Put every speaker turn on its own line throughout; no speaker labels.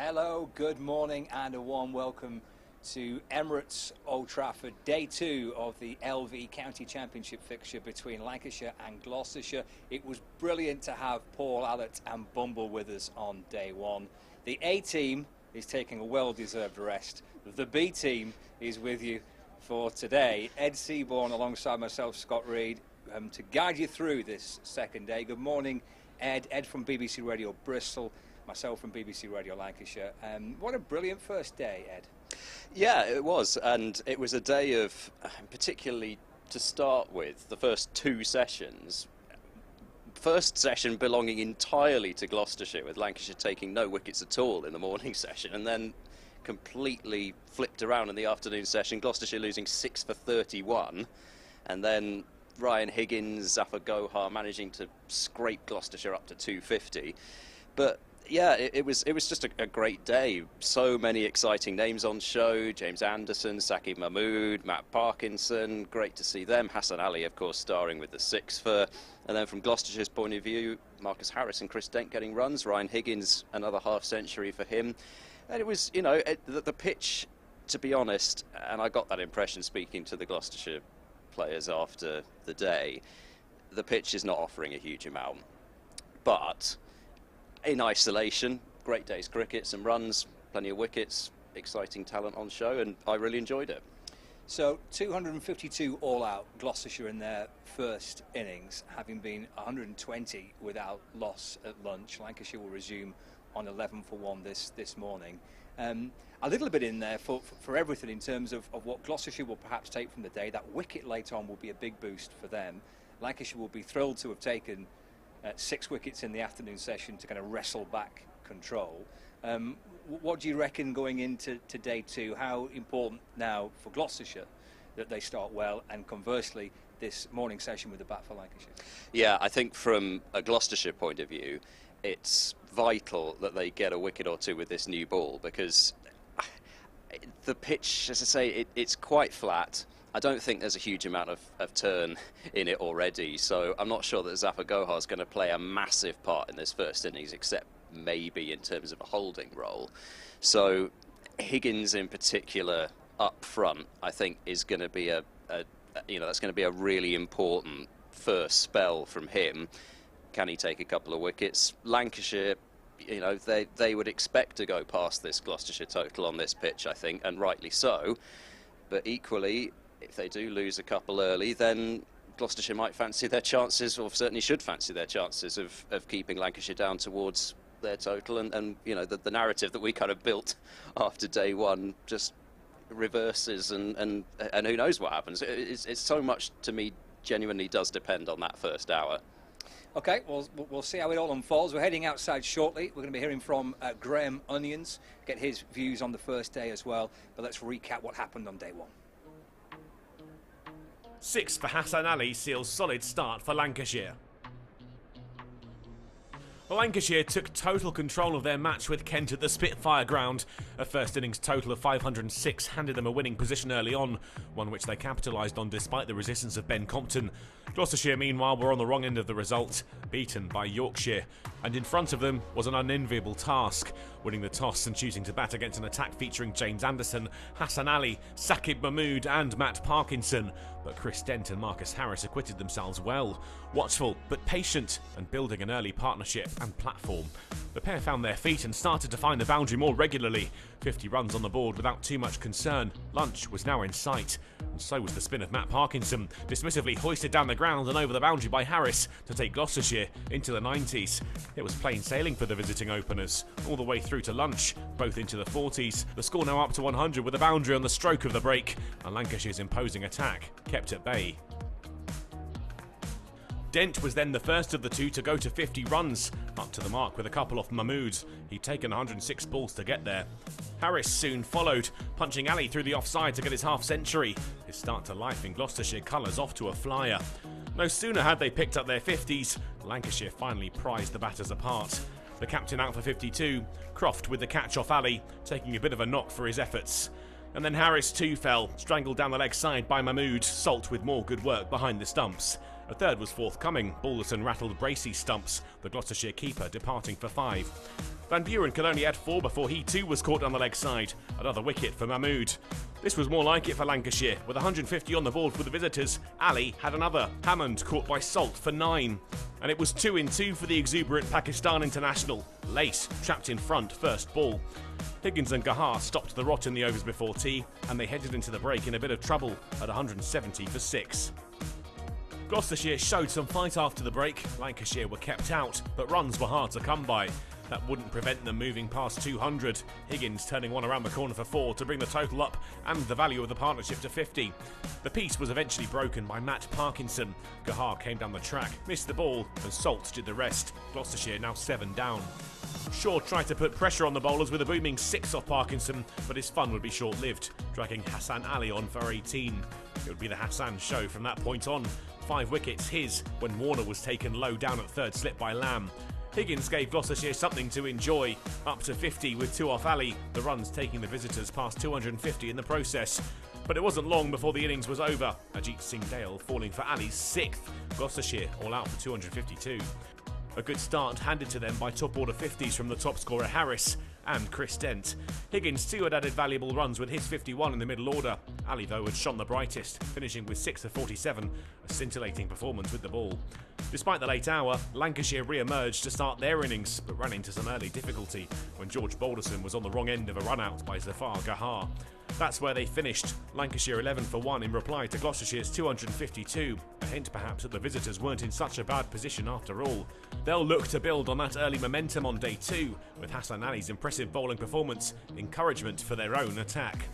Hello, good morning and a warm welcome to Emirates Old Trafford, day 2 of the LV County Championship fixture between Lancashire and Gloucestershire. It was brilliant to have Paul Allott and Bumble with us on day 1. The A team is taking a well-deserved rest. The B team is with you for today. Ed Seaborn alongside myself, Scott Reed, to guide you through this second day. Good morning, Ed. Ed from BBC Radio Bristol, myself from BBC Radio Lancashire. What a brilliant first day, Ed.
Yeah, it was, and it was a day of, particularly to start with, the first 2 sessions. First session belonging entirely to Gloucestershire, with Lancashire taking no wickets at all in the morning session, and then completely flipped around in the afternoon session, Gloucestershire losing 6 for 31, and then Ryan Higgins, Zafar Gohar managing to scrape Gloucestershire up to 250. But yeah, it was just a great day. So many exciting names on show. James Anderson, Saqib Mahmood, Matt Parkinson. Great to see them. Hassan Ali, of course, starring with the 6 for. And then from Gloucestershire's point of view, Marcus Harris and Chris Dent getting runs. Ryan Higgins, another half century for him. And it was, the pitch, to be honest, and I got that impression speaking to the Gloucestershire players after the day, the pitch is not offering a huge amount. But in isolation, great day's cricket, some runs, plenty of wickets, exciting talent on show, and I really enjoyed it.
So 252 all-out Gloucestershire in their first innings, having been 120 without loss at lunch. Lancashire will resume on 11 for 1 this morning. A little bit in there for everything in terms of what Gloucestershire will perhaps take from the day. That wicket late on will be a big boost for them. Lancashire will be thrilled to have taken 6 wickets in the afternoon session to kind of wrestle back control. What do you reckon going into day 2? How important now for Gloucestershire that they start well, and conversely this morning session with the bat for Lancashire?
Yeah, I think from a Gloucestershire point of view, it's vital that they get a wicket or 2 with this new ball, because the pitch, as I say, it's quite flat. I don't think there's a huge amount of turn in it already, so I'm not sure that Zafar Gohar is going to play a massive part in this first innings, except maybe in terms of a holding role. So Higgins in particular up front, I think, is going to be that's going to be a really important first spell from him. Can he take a couple of wickets? Lancashire, they would expect to go past this Gloucestershire total on this pitch, I think, and rightly so. But equally, if they do lose a couple early, then Gloucestershire might fancy their chances, or certainly should fancy their chances of keeping Lancashire down towards their total. And the narrative that we kind of built after day 1 just reverses, and who knows what happens. It's so much, to me, genuinely does depend on that first hour.
Okay, we'll see how it all unfolds. We're heading outside shortly. We're going to be hearing from Graham Onions, get his views on the first day as well. But let's recap what happened on day 1.
6 for Hassan Ali seals solid start for Lancashire. Lancashire took total control of their match with Kent at the Spitfire ground. A first innings total of 506 handed them a winning position early on, one which they capitalised on despite the resistance of Ben Compton. Gloucestershire, meanwhile, were on the wrong end of the result, beaten by Yorkshire. And in front of them was an unenviable task, winning the toss and choosing to bat against an attack featuring James Anderson, Hassan Ali, Saqib Mahmood and Matt Parkinson. But Chris Dent and Marcus Harris acquitted themselves well, watchful but patient, and building an early partnership and platform. The pair found their feet and started to find the boundary more regularly. 50 runs on the board without too much concern. Lunch was now in sight, and so was the spin of Matt Parkinson, dismissively hoisted down the ground and over the boundary by Harris to take Gloucestershire into the 90s. It was plain sailing for the visiting openers, all the way through to lunch, both into the 40s. The score now up to 100 with a boundary on the stroke of the break, and Lancashire's imposing attack kept at bay. Dent was then the first of the 2 to go to 50 runs, up to the mark with a couple off Mahmood. He'd taken 106 balls to get there. Harris soon followed, punching Ali through the offside to get his half-century. His start to life in Gloucestershire colours off to a flyer. No sooner had they picked up their 50s, Lancashire finally prized the batters apart. The captain out for 52, Croft with the catch off Ali, taking a bit of a knock for his efforts. And then Harris too fell, strangled down the leg side by Mahmood, Salt with more good work behind the stumps. A third was forthcoming. Balderson rattled Bracey stumps, the Gloucestershire keeper departing for 5. Van Buren could only add 4 before he too was caught on the leg side. Another wicket for Mahmood. This was more like it for Lancashire. With 150 on the board for the visitors, Ali had another. Hammond caught by Salt for 9. And it was 2 in 2 for the exuberant Pakistan international. Lace trapped in front, first ball. Higgins and Gahar stopped the rot in the overs before tea, and they headed into the break in a bit of trouble at 170 for 6. Gloucestershire showed some fight after the break. Lancashire were kept out, but runs were hard to come by. That wouldn't prevent them moving past 200. Higgins turning one around the corner for 4 to bring the total up and the value of the partnership to 50. The piece was eventually broken by Matt Parkinson. Gahar came down the track, missed the ball, and Salt did the rest. Gloucestershire now 7 down. Shaw tried to put pressure on the bowlers with a booming 6 off Parkinson, but his fun would be short-lived, dragging Hassan Ali on for 18. It would be the Hassan show from that point on. 5 wickets his when Warner was taken low down at third slip by Lamb. Higgins gave Gloucestershire something to enjoy, up to 50 with 2 off Ali, the runs taking the visitors past 250 in the process. But it wasn't long before the innings was over, Ajit Singh Dale falling for Ali's 6th, Gloucestershire all out for 252. A good start handed to them by top order 50s from the top scorer Harris and Chris Dent. Higgins too had added valuable runs with his 51 in the middle order. Ali though had shone the brightest, finishing with 6 of 47, a scintillating performance with the ball. Despite the late hour, Lancashire re-emerged to start their innings, but ran into some early difficulty when George Balderson was on the wrong end of a run-out by Zafar Gahar. That's where they finished, Lancashire 11 for 1 in reply to Gloucestershire's 252, a hint perhaps that the visitors weren't in such a bad position after all. They'll look to build on that early momentum on day 2, with Hassan Ali's impressive bowling performance, encouragement for their own attack.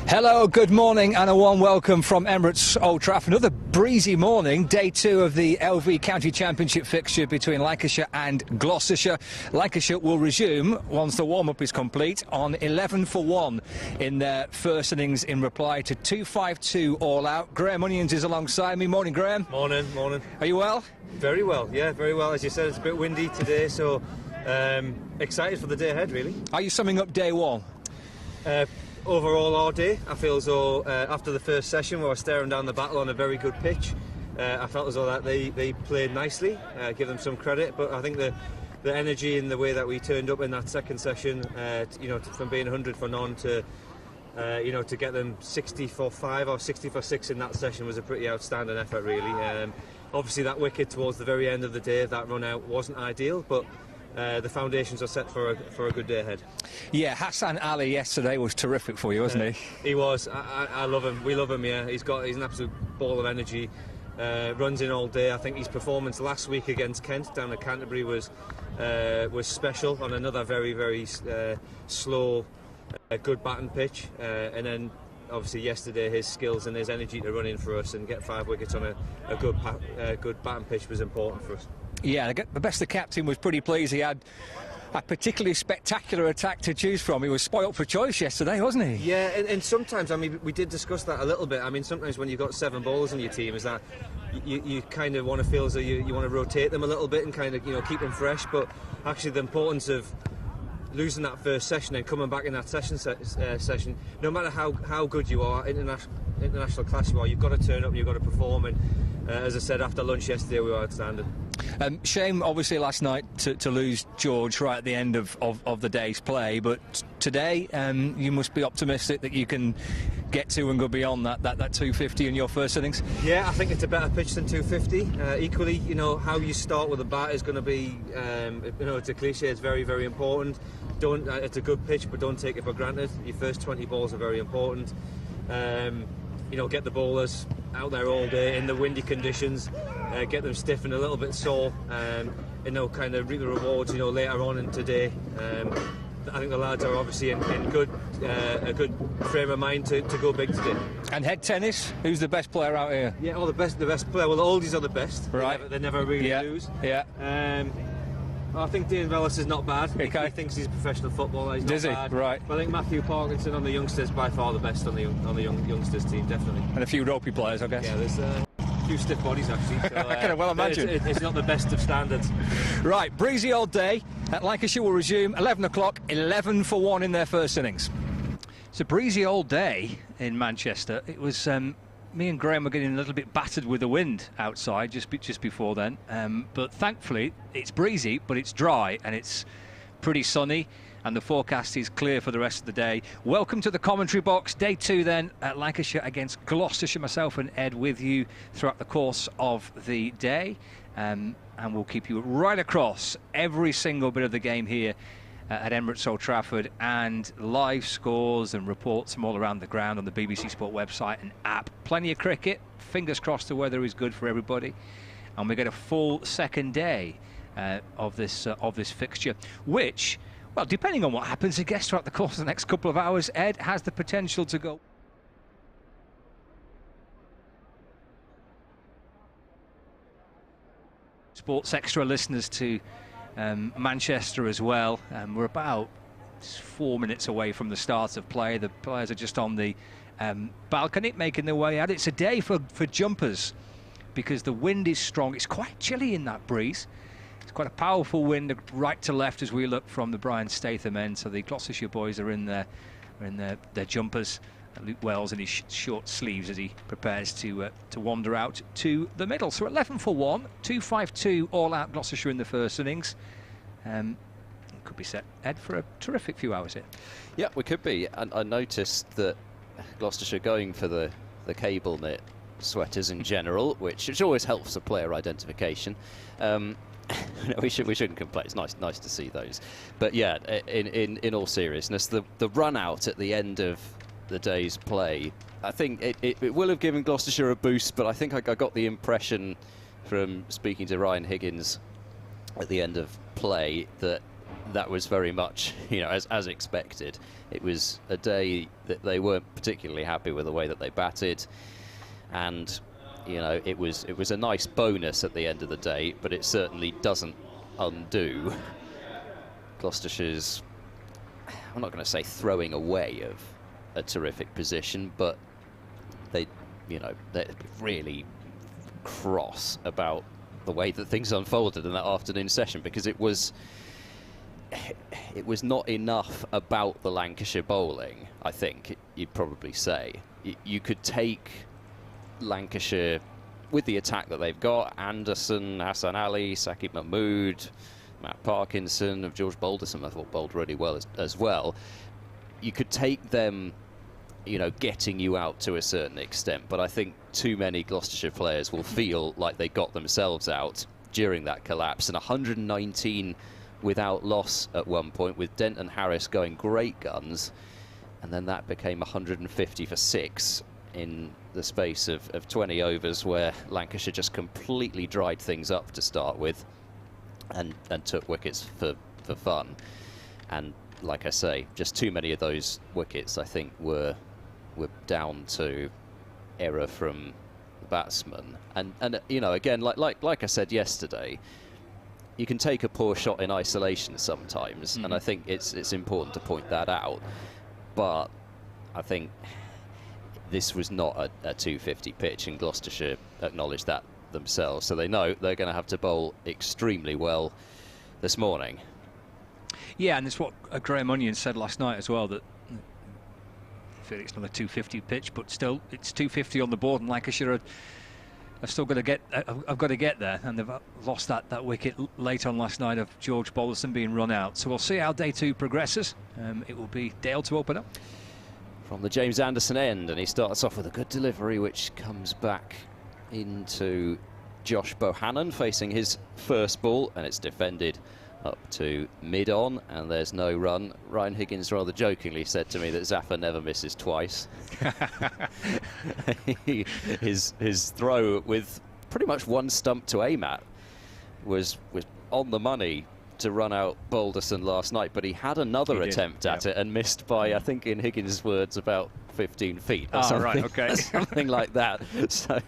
Hello, good morning and a warm welcome from Emirates Old Trafford. Another breezy morning, day 2 of the LV County Championship fixture between Lancashire and Gloucestershire. Lancashire will resume, once the warm-up is complete, on 11 for 1 in their first innings in reply to 252 all out. Graham Onions is alongside me. Morning, Graham.
Morning, morning.
Are you well?
Very well, yeah, very well. As you said, it's a bit windy today, so excited for the day ahead, really.
Are you summing up day 1?
Overall, all day, I feel as though after the first session where I was staring down the battle on a very good pitch, I felt as though that they played nicely, give them some credit, but I think the energy and the way that we turned up in that second session, from being 100 for none to to get them 60 for 5 or 60 for 6 in that session was a pretty outstanding effort, really. Obviously that wicket towards the very end of the day, that run out wasn't ideal, but the foundations are set for a good day ahead. Yeah,
Hassan Ali yesterday was terrific for you, wasn't he?
He was. I love him. We love him. Yeah, he's an absolute ball of energy. Runs in all day. I think his performance last week against Kent down at Canterbury was special on another very, very slow, good batting pitch. And then obviously yesterday his skills and his energy to run in for us and get 5 wickets on a good batting pitch was important for us. Yeah,
the best of captain was pretty pleased. He had a particularly spectacular attack to choose from. He was spoilt for choice yesterday, wasn't he?
Yeah, and sometimes, I mean, we did discuss that a little bit. I mean, sometimes when you've got 7 bowlers in your team, is that you kind of want to feel as though you want to rotate them a little bit and kind of keep them fresh. But actually, the importance of losing that first session and coming back in that session, no matter how good you are, international class you are, you've got to turn up and you've got to perform. And as I said, after lunch yesterday, we were outstanding.
Shame, obviously, last night to lose George right at the end of the day's play, but today you must be optimistic that you can get to and go beyond that 250 in your first innings.
Yeah, I think it's a better pitch than 250. Equally, how you start with a bat is going to be, it's a cliche, it's very, very important. It's a good pitch, but don't take it for granted. Your first 20 balls are very important. Get the bowlers out there all day in the windy conditions, get them stiff and a little bit sore, kind of reap the rewards, later on in today. I think the lads are obviously in a good frame of mind to go big today.
And head tennis, who's the best player out here?
Yeah, the best player. Well, the oldies are the best.
Right.
They never really lose.
Yeah.
I think Dean Vellis is not bad.
Okay.
He thinks he's a professional footballer. He's not bad.
Right.
But I think Matthew Parkinson on the youngsters by far the best on the youngsters team, definitely.
And a few ropey players, I guess.
Yeah, there's a few stiff bodies actually. So,
I can well imagine.
It's not the best of standards.
Right, breezy old day. Lancashire will resume 11 o'clock, 11 for 1 in their first innings. It's a breezy old day in Manchester. It was me and Graham were getting a little bit battered with the wind outside just before then, but thankfully it's breezy, but it's dry and it's pretty sunny, and the forecast is clear for the rest of the day. Welcome to the commentary box. Day 2 then at Lancashire against Gloucestershire. Myself and Ed with you throughout the course of the day, and we'll keep you right across every single bit of the game here at Emirates Old Trafford, and live scores and reports from all around the ground on the BBC Sport website and app. Plenty of cricket. Fingers crossed the weather is good for everybody, and we get a full second day of this fixture, which, well, depending on what happens, I guess throughout the course of the next couple of hours, Ed, has the potential to go. Sports Extra listeners to Manchester as well. We're about 4 minutes away from the start of play. The players are just on the balcony making their way out. It's a day for jumpers because the wind is strong. It's quite chilly in that breeze. It's quite a powerful wind right to left as we look from the Brian Statham end. So the Gloucestershire boys are in their jumpers. Luke Wells in his short sleeves as he prepares to wander out to the middle. So 11 for 1, 2-5-2 all out Gloucestershire in the first innings. Could be set, Ed, for a terrific few hours here.
Yeah, we could be. And I noticed that Gloucestershire going for the cable knit sweaters in general, which always helps a player identification. We shouldn't complain. It's nice to see those. But yeah, in all seriousness, the run out at the end of the day's play, I think it will have given Gloucestershire a boost, but I think I got the impression from speaking to Ryan Higgins at the end of play that was very much, as expected. It was a day that they weren't particularly happy with the way that they batted, and it was a nice bonus at the end of the day, but it certainly doesn't undo Gloucestershire's, I'm not going to say throwing away of a terrific position, but they're really cross about the way that things unfolded in that afternoon session, because it was not enough about the Lancashire bowling. I think you'd probably say you could take Lancashire with the attack that they've got: Anderson, Hassan Ali, Saqib Mahmood, Matt Parkinson, of George Balderson, I thought bowled really well as well. You could take them, getting you out to a certain extent, but I think too many Gloucestershire players will feel like they got themselves out during that collapse. And 119 without loss at one point, with Dent and Harris going great guns, and then that became 150 for 6 in the space of 20 overs, where Lancashire just completely dried things up to start with and took wickets for fun. And like I say, just too many of those wickets, I think, were down to error from the batsman. And again, like I said yesterday, you can take a poor shot in isolation sometimes, and I think it's important to point that out. But I think this was not a 250 pitch, and Gloucestershire acknowledged that themselves, so they know they're going to have to bowl extremely well this morning.
Yeah, and it's what Graham Onion said last night as well, that I feel it's not a 250 pitch, but still it's 250 on the board, and Lancashire have still got to get. I've got to get there, and they've lost that wicket late on last night of George Balderson being run out. So we'll see how day 2 progresses. It will be Dale to open up
from the James Anderson end, and he starts off with a good delivery, which comes back into Josh Bohannon facing his first ball, and it's defended up to mid-on, and there's no run. Ryan Higgins rather jokingly said to me that Zafar never misses twice. His throw with pretty much one stump to aim at was on the money to run out Balderson last night, but he had another attempt at it and missed by, I think in Higgins' words, about 15 feet or something,
right, okay.
something like that. So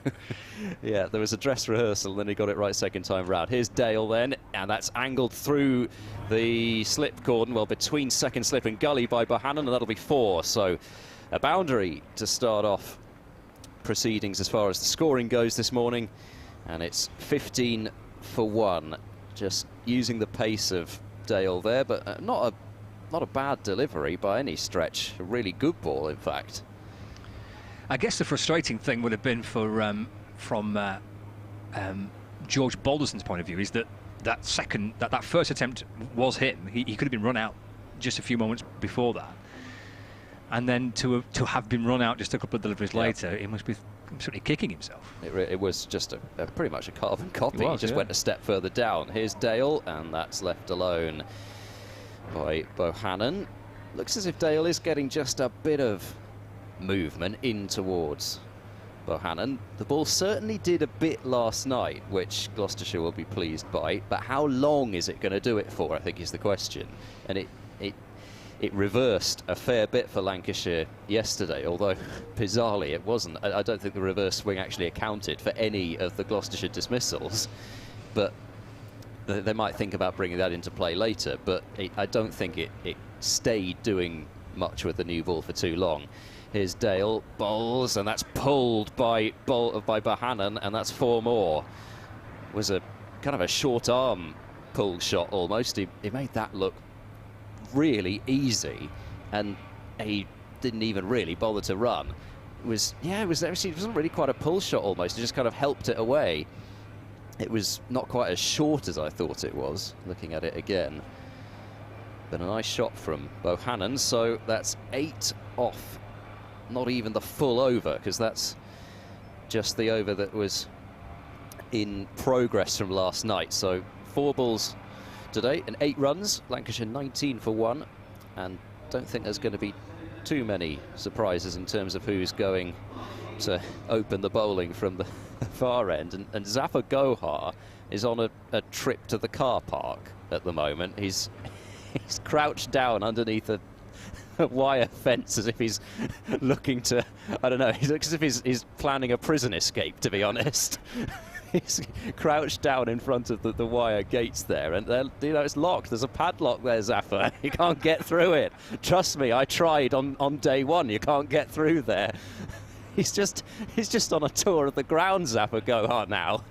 yeah, there was a dress rehearsal, and then he got it right second time round. Here's Dale then, and that's angled through the slip cordon, well, between second slip and gully by Bohannon, and that'll be 4. So a boundary to start off proceedings as far as the scoring goes this morning, and it's 15 for 1. Just using the pace of Dale there, but not a bad delivery by any stretch. A really good ball, in fact.
I guess the frustrating thing would have been for from George Balderson's point of view is that first attempt was him. He could have been run out just a few moments before that, and then to have been run out just a couple of deliveries later, he must be absolutely kicking himself.
It was just a pretty much a carbon copy. He just
yeah.
went a step further down. Here's Dale, and that's left alone by Bohannon. Looks as if Dale is getting just a bit of movement in towards Bohannon. The ball certainly did a bit last night, which Gloucestershire will be pleased by, but how long is it going to do it for, I think, is the question. And it reversed a fair bit for Lancashire yesterday, although bizarrely it wasn't. I don't think the reverse swing actually accounted for any of the Gloucestershire dismissals, but they might think about bringing that into play later, but I don't think it stayed doing much with the new ball for too long. Here's Dale, bowls, and that's pulled by Bohannon, and that's 4 more. It was a kind of a short arm pull shot almost. He made that look really easy, and he didn't even really bother to run. It wasn't really quite a pull shot almost. It just kind of helped it away. It was not quite as short as I thought it was, looking at it again. But a nice shot from Bohannon, so that's 8 off. Not even the full over, because that's just the over that was in progress from last night. So 4 balls today and 8 runs. Lancashire 19 for 1, and don't think there's going to be too many surprises in terms of who's going to open the bowling from the far end. And Zafar Gohar is on a trip to the car park at the moment. He's crouched down underneath a wire fence as if he's looking to, I don't know, he looks as if he's planning a prison escape, to be honest. He's crouched down in front of the wire gates there, and it's locked. There's a padlock there, Zafar. You can't get through it. Trust me, I tried on day 1. You can't get through there. He's just on a tour of the ground, Zafar Gohar now.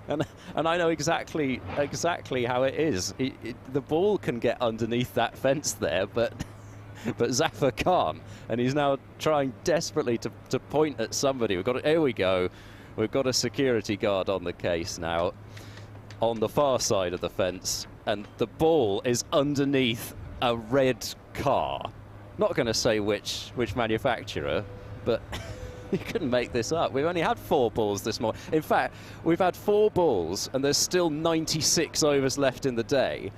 And I know exactly how it is. The ball can get underneath that fence there, but Zafar can't, and he's now trying desperately to point at somebody. Here we go. We've got a security guard on the case now, on the far side of the fence, and the ball is underneath a red car. Not going to say which manufacturer, but you couldn't make this up. We've only had 4 balls this morning. In fact, we've had 4 balls, and there's still 96 overs left in the day.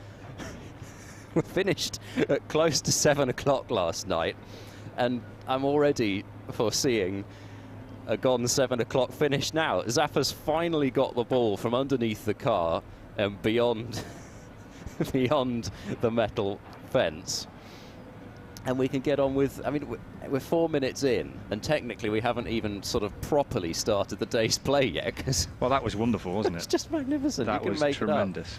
We finished at close to 7 o'clock last night, and I'm already foreseeing a gone 7 o'clock finish now. Zafar's finally got the ball from underneath the car and beyond the metal fence. And we can get on with, I mean, we're 4 minutes in, and technically we haven't even sort of properly started the day's play yet.
Well, that was wonderful, wasn't it?
It's just magnificent.
That was tremendous.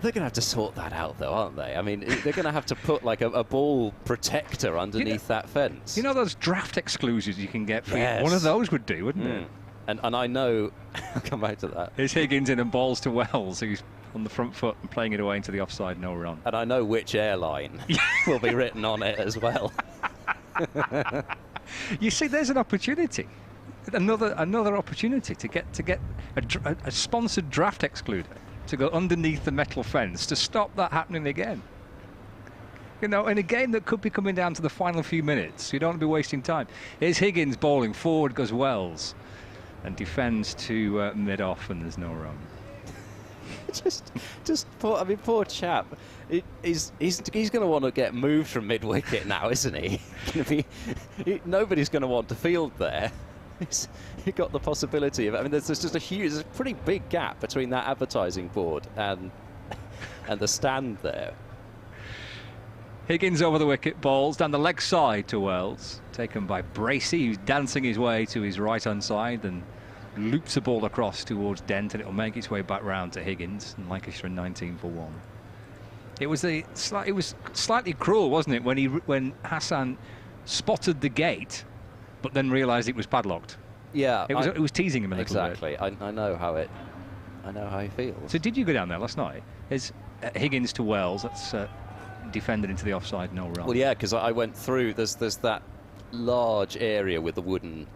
They're going to have to sort that out, though, aren't they? I mean, they're going to have to put like a ball protector underneath that fence.
You know those draft exclusions you can get for
Yes.
One of those would do, wouldn't it?
And I know, I'll come back to that.
Here's Higgins in and balls to Wells, who's on the front foot and playing it away into the offside, no run.
And I know which airline will be written on it as well.
You see, there's an opportunity. Another opportunity to get a sponsored draft excluder to go underneath the metal fence to stop that happening again. You know, in a game that could be coming down to the final few minutes, you don't want to be wasting time. Here's Higgins bowling, forward goes Wells, and defends to mid-off, and there's no run.
Poor chap. He's going to want to get moved from mid-wicket now, isn't he? Nobody's going to want to field there. You've got the possibility of, I mean, there's just there's a pretty big gap between that advertising board and the stand there.
Higgins over the wicket, balls down the leg side to Wells, taken by Bracey, who's dancing his way to his right-hand side and loops the ball across towards Dent, and it'll make its way back round to Higgins, and Lancashire 19 for 1. It was slightly cruel, wasn't it, when Hassan spotted the gate, but then realised it was padlocked.
Yeah,
it was teasing him a little bit.
Exactly. I know how he feels.
So did you go down there last night? Higgins to Wells. That's defended into the offside, no run.
Well, yeah, because I went through. There's that large area with the wooden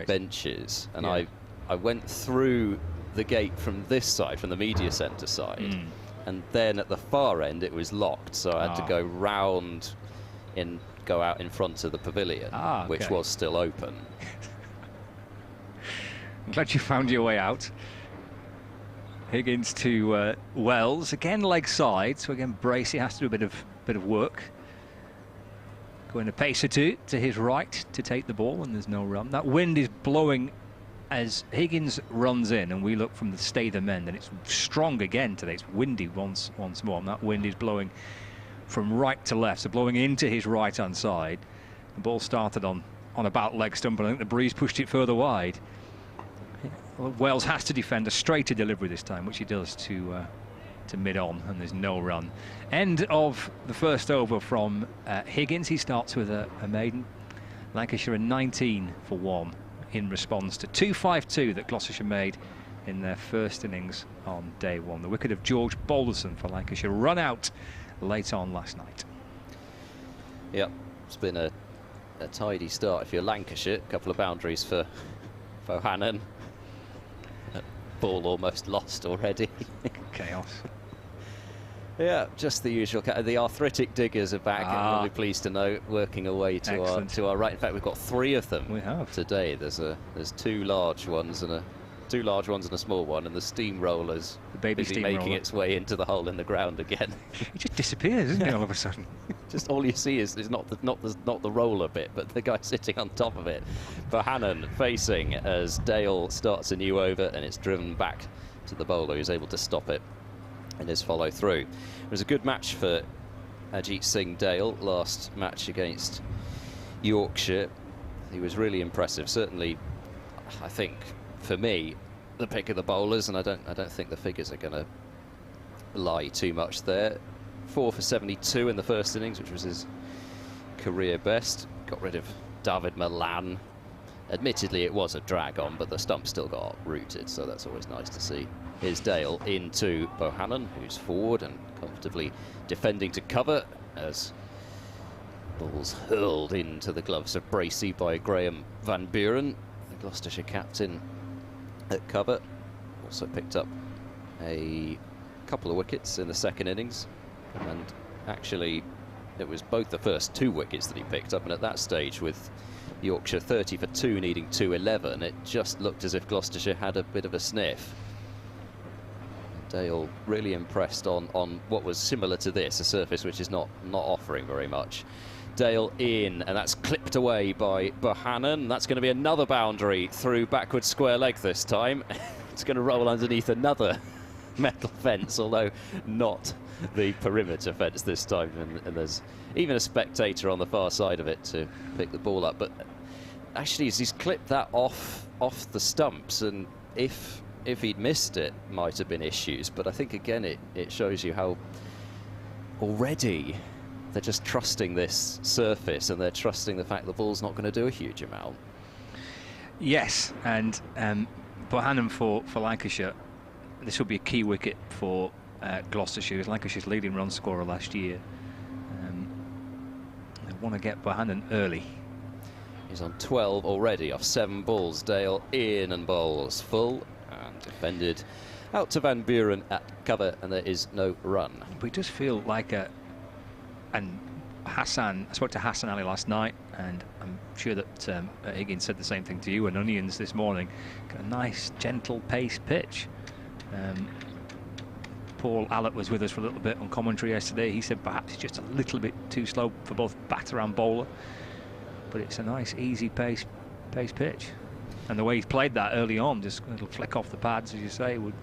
benches, and I went through the gate from this side, from the media centre side, and then at the far end it was locked, so I had to go round go out in front of the pavilion, which was still open.
I'm glad you found your way out. Higgins to Wells, again leg side, so again Bracey has to do a bit of work. Going a pace or two to his right to take the ball, and there's no run. That wind is blowing as Higgins runs in, and we look from the Statham end, and it's strong again today. It's windy once more, and that wind is blowing from right to left, so blowing into his right-hand side. The ball started on about leg stump, but I think the breeze pushed it further wide. Well, Wells has to defend a straighter delivery this time, which he does to mid-on, and there's no run. End of the first over from Higgins. He starts with a maiden. Lancashire 19 for 1 in response to 2-5-2 that Gloucestershire made in their first innings on day 1. The wicket of George Balderson for Lancashire run out late on last night.
Yep, it's been a tidy start if you're Lancashire. A couple of boundaries for Bohannon. Ball almost lost already.
Chaos.
Yeah, just the usual. The arthritic diggers are back, and I'm really pleased to know, working away to our right. In fact, we've got 3 of them.
We have
today. There's 2 large ones and a small one, and the steamroller's busy making its way into the hole in the ground again.
It just disappears, isn't it? All of a sudden.
Just all you see is not the roller bit, but the guy sitting on top of it. Bohannon facing as Dale starts a new over, and it's driven back to the bowler, who's able to stop it in his follow through. It was a good match for Ajit Singh Dale last match against Yorkshire. He was really impressive. Certainly, I think for me, the pick of the bowlers, and I don't think the figures are going to lie too much there. 4 for 72 in the first innings, which was his career best. Got rid of David Malan. Admittedly, it was a drag on, but the stump still got rooted, so that's always nice to see. Here's Dale into Bohannon, who's forward and comfortably defending to cover as balls hurled into the gloves of Bracey by Graham Van Buren, the Gloucestershire captain at cover. Also picked up a couple of wickets in the second innings, and actually it was both the first 2 wickets that he picked up, and at that stage with Yorkshire 30 for 2 needing 211, it just looked as if Gloucestershire had a bit of a sniff. Dale really impressed on what was similar to this, a surface which is not offering very much. Dale in, and that's clipped away by Bohannon. That's going to be another boundary through backward square leg this time. It's going to roll underneath another metal fence, although not the perimeter fence this time, and there's even a spectator on the far side of it to pick the ball up. But actually, he's clipped that off the stumps, and if he'd missed it, might have been issues. But I think again it shows you how already they're just trusting this surface, and they're trusting the fact the ball's not going to do a huge amount. Yes,
and Bohannon for Lancashire, this will be a key wicket for Gloucestershire, Lancashire's leading run scorer last year. They want to get Bohannon early.
He's on 12 already off 7 balls. Dale in and bowls full and defended out to Van Buren at cover, and there is no run.
But it does feel like and Hassan, I spoke to Hassan Ali last night, and I'm sure that Higgins said the same thing to you and Onions this morning. Got a nice gentle pace pitch. Paul Allott was with us for a little bit on commentary yesterday. He said perhaps it's just a little bit too slow for both batter and bowler, but it's a nice easy pace pitch, and the way he's played that early on, just a little flick off the pads, as you say, would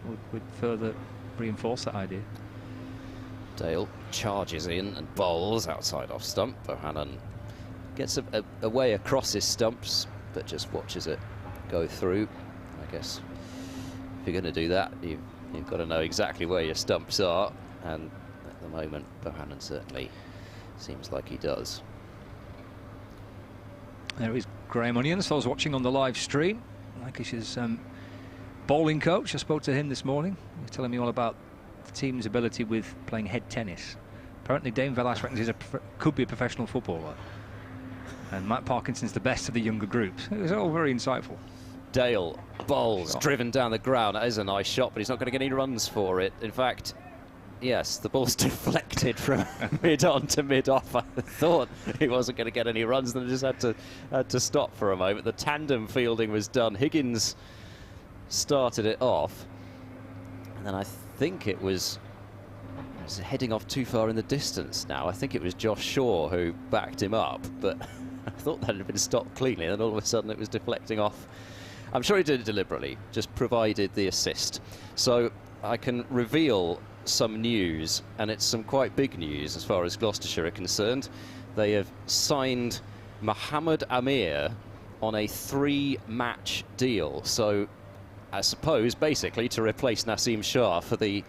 further reinforce that idea.
Dale charges in and bowls outside off stump. Bohannon gets a way across his stumps, but just watches it go through. I guess if you're going to do that, you've got to know exactly where your stumps are, and at the moment Bohannon certainly seems like he does.
There is Graham Onions. I was watching on the live stream. Lancashire's bowling coach. I spoke to him this morning. He was telling me all about the team's ability with playing head tennis. Apparently Dame Velas reckons could be a professional footballer. And Matt Parkinson's the best of the younger groups. It was all very insightful.
Dale bowls, driven down the ground. That is a nice shot, but he's not going to get any runs for it. In fact, yes, the ball's deflected from mid-on to mid-off. I thought he wasn't going to get any runs, then just had to stop for a moment. The tandem fielding was done. Higgins started it off, and then I think it was heading off too far in the distance now. I think it was Josh Shaw who backed him up, but I thought that had been stopped cleanly, and then all of a sudden it was deflecting off. I'm sure he did it deliberately, just provided the assist. So I can reveal some news, and it's some quite big news as far as Gloucestershire are concerned. They have signed Mohamed Amir on a 3-match deal. So I suppose basically to replace Naseem Shah for the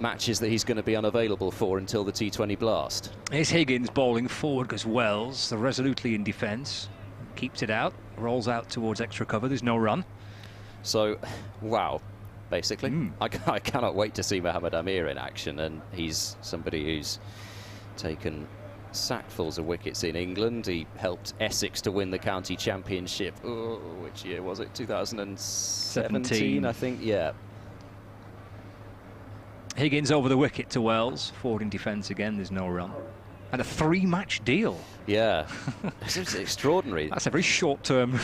matches that he's going to be unavailable for until the T20 Blast.
Here's Higgins bowling forward, goes Wells, resolutely in defence, keeps it out, rolls out towards extra cover, there's no run.
So, wow, basically. I cannot wait to see Mohamed Amir in action, and he's somebody who's taken sackfuls of wickets in England. He helped Essex to win the county championship. Oh, which year was it? 2017, I think, yeah.
Higgins over the wicket to Wells, forward in defence again, there's no run. And a 3-match deal.
Yeah, it's extraordinary.
That's a very short-term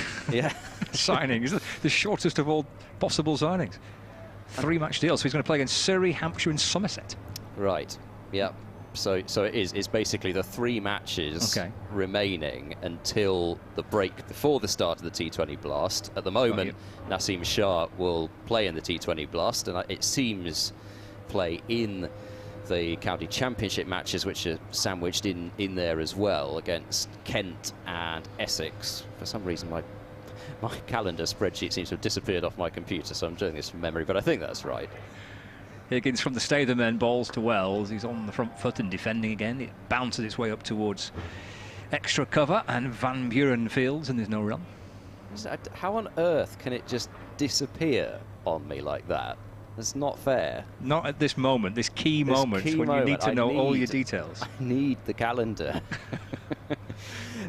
signing. It's the shortest of all possible signings. 3-match deal, so he's going to play against Surrey, Hampshire and Somerset.
Right, yeah. So it is. It's basically the 3 matches remaining until the break before the start of the T20 Blast. At the moment, Naseem Shah will play in the T20 Blast, and it seems play in the county championship matches, which are sandwiched in there as well against Kent and Essex. For some reason my calendar spreadsheet seems to have disappeared off my computer, so I'm doing this from memory, but I think that's right.
Higgins from the stay of the men bowls to Wells. He's on the front foot and defending again. It bounces its way up towards extra cover, and Van Buren fields, and there's no run.
How on earth can it just disappear on me like that? That's not fair. Not
at this moment, this key moment when you need to know all your details.
I need the calendar.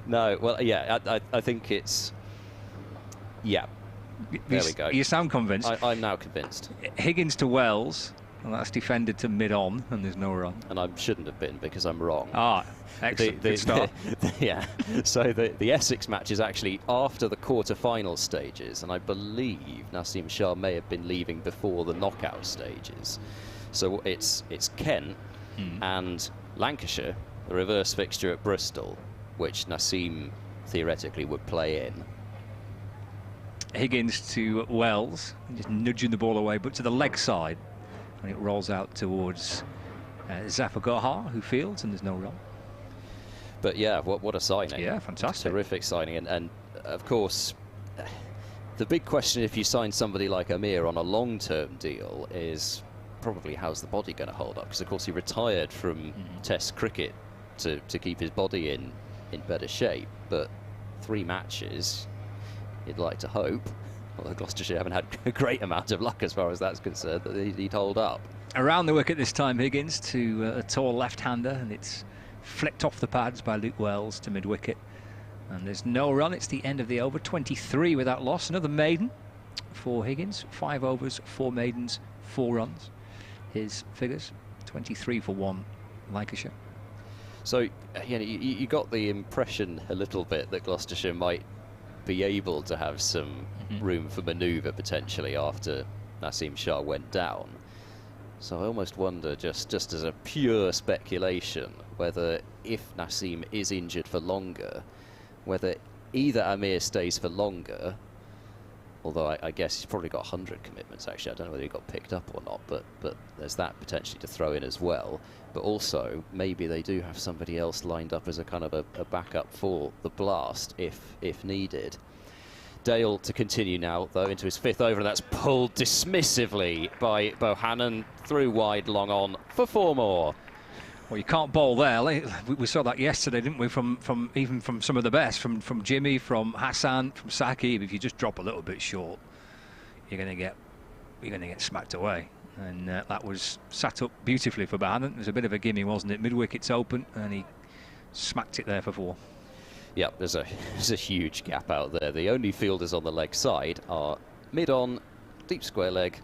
No, well, yeah, I think it's... Yeah, there we go.
You sound convinced.
I'm now convinced.
Higgins to Wells, and that's defended to mid-on, and there's no run.
And I shouldn't have been, because I'm wrong.
Ah, excellent, good start.
Yeah, so the Essex match is actually after the quarter-final stages, and I believe Naseem Shah may have been leaving before the knockout stages. So it's Kent and Lancashire, the reverse fixture at Bristol, which Naseem theoretically would play in.
Higgins to Wells, just nudging the ball away, but to the leg side, and it rolls out towards Zafar Gohar, who fields, and there's no run.
But yeah, what a signing.
Yeah, fantastic.
Terrific signing. And of course, the big question if you sign somebody like Amir on a long-term deal is probably how's the body going to hold up? Because of course he retired from Test cricket to keep his body in better shape. But 3 matches... You'd like to hope, although Gloucestershire haven't had a great amount of luck as far as that's concerned, that he'd hold up.
Around the wicket this time, Higgins to a tall left-hander, and it's flicked off the pads by Luke Wells to mid-wicket. And there's no run, it's the end of the over, 23 without loss. Another maiden for Higgins, 5 overs, 4 maidens, 4 runs. His figures, 23 for 1, Lancashire.
So, you know, you got the impression a little bit that Gloucestershire might be able to have some room for manoeuvre potentially after Naseem Shah went down. So I almost wonder, just as a pure speculation, whether if Naseem is injured for longer, whether either Amir stays for longer, although I guess he's probably got 100 commitments actually, I don't know whether he got picked up or not, but there's that potentially to throw in as well. But also, maybe they do have somebody else lined up as a kind of a backup for the Blast if needed. Dale to continue now, though, into his 5th over, and that's pulled dismissively by Bohannon through wide, long on for 4 more.
Well, you can't bowl there. We saw that yesterday, didn't we? From some of the best, from Jimmy, from Hassan, from Saqib. If you just drop a little bit short, you're going to get smacked away. And that was sat up beautifully for Bohannon. It was a bit of a gimme, wasn't it? Mid-wicket's open, and he smacked it there for 4.
Yeah, there's a huge gap out there. The only fielders on the leg side are mid-on, deep square leg,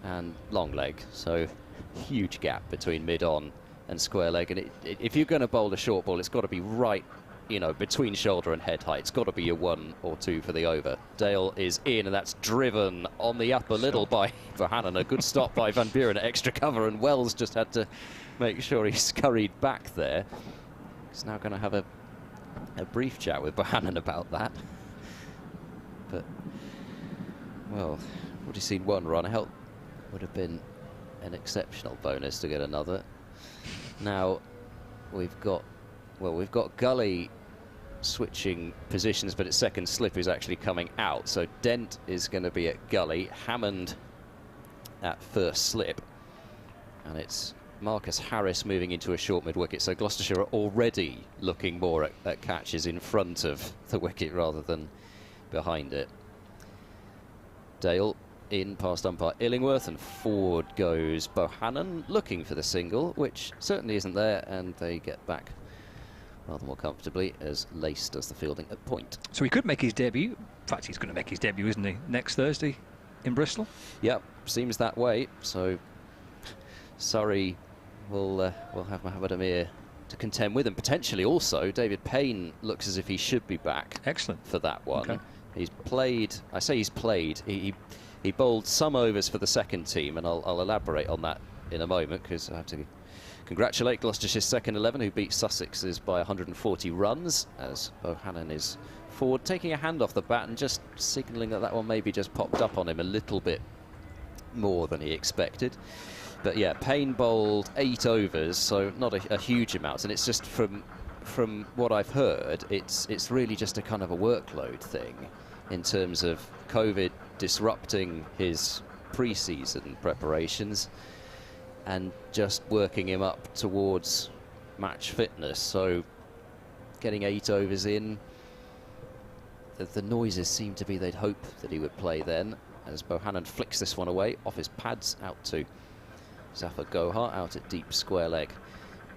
and long leg. So huge gap between mid-on and square leg. And if you're going to bowl a short ball, it's got to be right, you know, between shoulder and head height. It's got to be a 1 or 2 for the over. Dale is in, and that's driven on the upper middle by Bohannon. A good stop by Van Buren at extra cover, and Wells just had to make sure he scurried back there. He's now going to have a brief chat with Bohannon about that. But, well, would have seen 1 run out. Would have been an exceptional bonus to get another. Now, we've got Gully switching positions, but its second slip is actually coming out. So Dent is going to be at Gully, Hammond at first slip, and it's Marcus Harris moving into a short mid-wicket. So Gloucestershire are already looking more at catches in front of the wicket rather than behind it. Dale in past umpire Illingworth, and forward goes Bohannon, looking for the single, which certainly isn't there, and they get back rather more comfortably as Lace does the fielding at point.
So he could make his debut. In fact, he's going to make his debut, isn't he, next Thursday in Bristol?
Yep, seems that way. So Surrey will have Mohammed Amir to contend with, and potentially also David Payne looks as if he should be back.
Excellent
for that one.
Okay.
He's played. I say he's played. He bowled some overs for the second team, and I'll elaborate on that in a moment, because I have to congratulate Gloucestershire's second 11, who beat Sussex's by 140 runs, as Bohannon is forward, taking a hand off the bat and just signalling that that one maybe just popped up on him a little bit more than he expected. But yeah, Payne bowled 8 overs, so not a huge amount, and it's just from what I've heard, it's really just a kind of a workload thing in terms of COVID disrupting his pre-season preparations and just working him up towards match fitness. So getting 8 overs in, the noises seem to be they'd hope that he would play then, as Bohannon flicks this one away off his pads out to Zafar Gohar out at deep square leg.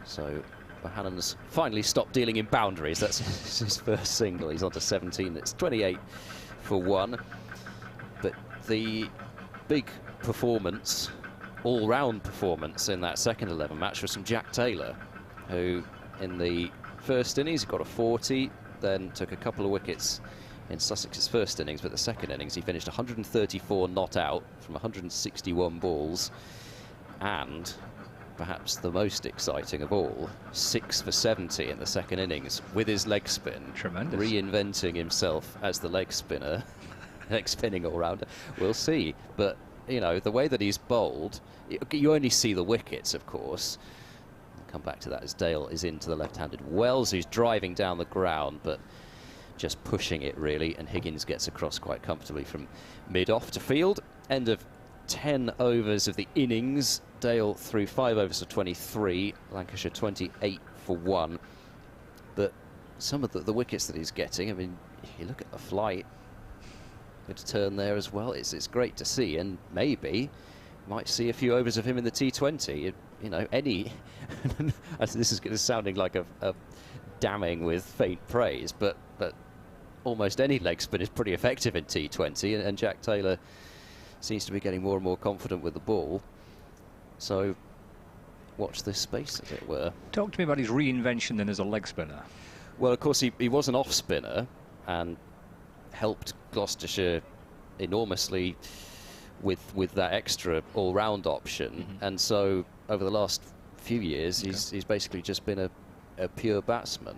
So Bohannon's finally stopped dealing in boundaries. That's his first single. He's on to 17. It's 28 for 1. But the big performance, all-round performance in that second 11 match was from Jack Taylor, who in the first innings got a 40, then took a couple of wickets in Sussex's first innings, but the second innings he finished 134 not out from 161 balls, and perhaps the most exciting of all, 6 for 70 in the second innings with his leg spin.
Tremendous.
Reinventing himself as the leg spinner, leg spinning all-rounder. We'll see. But, you know, the way that he's bowled, you only see the wickets, of course. I'll come back to that as Dale is into the left-handed Wells, who's driving down the ground, but just pushing it, really, and Higgins gets across quite comfortably from mid-off to field. End of 10 overs of the innings. Dale threw 5 overs for 23, Lancashire 28 for 1. But some of the wickets that he's getting, I mean, you look at the flight, good turn there as well. It's great to see, and maybe might see a few overs of him in the T20. You know, any this is sounding like a damning with faint praise, but almost any leg spin is pretty effective in T20, and Jack Taylor seems to be getting more and more confident with the ball. So watch this space, as it were.
Talk to me about his reinvention then as a leg spinner.
Well, of course, he was an off spinner and helped Gloucestershire enormously with that extra all-round option. And so over the last few years, he's basically just been a pure batsman.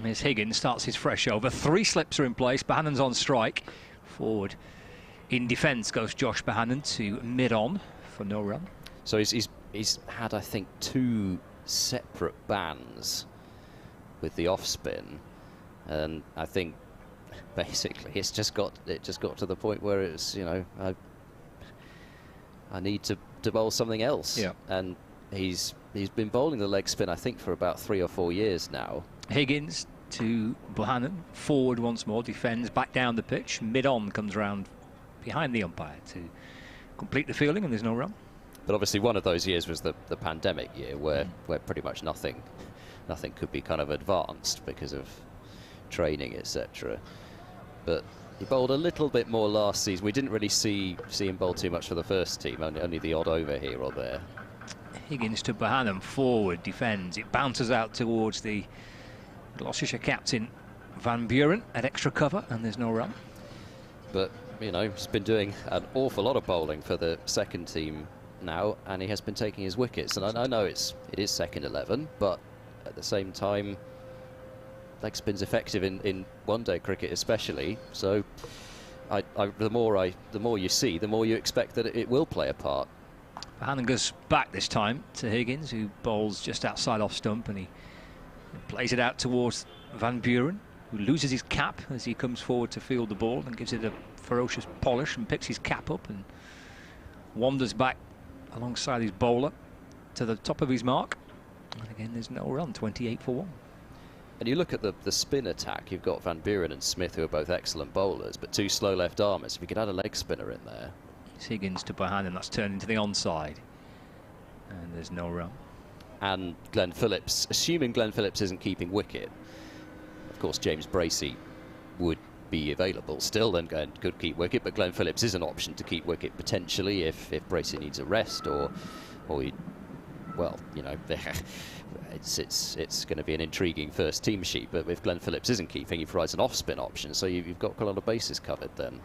As Higgins starts his fresh over, 3 slips are in place. Bohannon's on strike. Forward in defence goes Josh Bohannon to mid-on for no run.
So he's had, I think, 2 separate bans with the off spin, and I think basically it just got to the point where it's, you know, I need to bowl something else.
Yeah.
And he's been bowling the leg spin, I think, for about 3 or 4 years now.
Higgins to Bohannon, forward once more, defends, back down the pitch, mid-on comes round behind the umpire to complete the fielding, and there's no run.
But obviously one of those years was the pandemic year where pretty much nothing could be kind of advanced because of training, etc. But he bowled a little bit more last season. We didn't really see him bowl too much for the first team, only the odd over here or there.
Higgins to Bohannon, forward, defends. It bounces out towards the Gloucestershire captain Van Buren at extra cover, and there's no run.
But, you know, he's been doing an awful lot of bowling for the second team now, and he has been taking his wickets. And I know it is second 11, but at the same time, leg spin's effective in one-day cricket especially. So the more you see, the more you expect that it will play a part.
Bohannon goes back this time to Higgins, who bowls just outside off stump, and he plays it out towards Van Buren, who loses his cap as he comes forward to field the ball and gives it a ferocious polish and picks his cap up and wanders back alongside his bowler to the top of his mark. And again, there's no run, 28 for 1.
And you look at the spin attack, you've got Van Buren and Smith, who are both excellent bowlers, but two slow left armers. If you could add a leg spinner in there.
Higgins to Bohannon, that's turned into the onside, and there's no run.
And Glenn Phillips, assuming Glenn Phillips isn't keeping wicket, of course James Bracey would be available still and could keep wicket, but Glenn Phillips is an option to keep wicket potentially if Bracey needs a rest or he, well, you know, it's going to be an intriguing first team sheet, but if Glenn Phillips isn't keeping, he provides an off-spin option, so you've got a lot of bases covered then.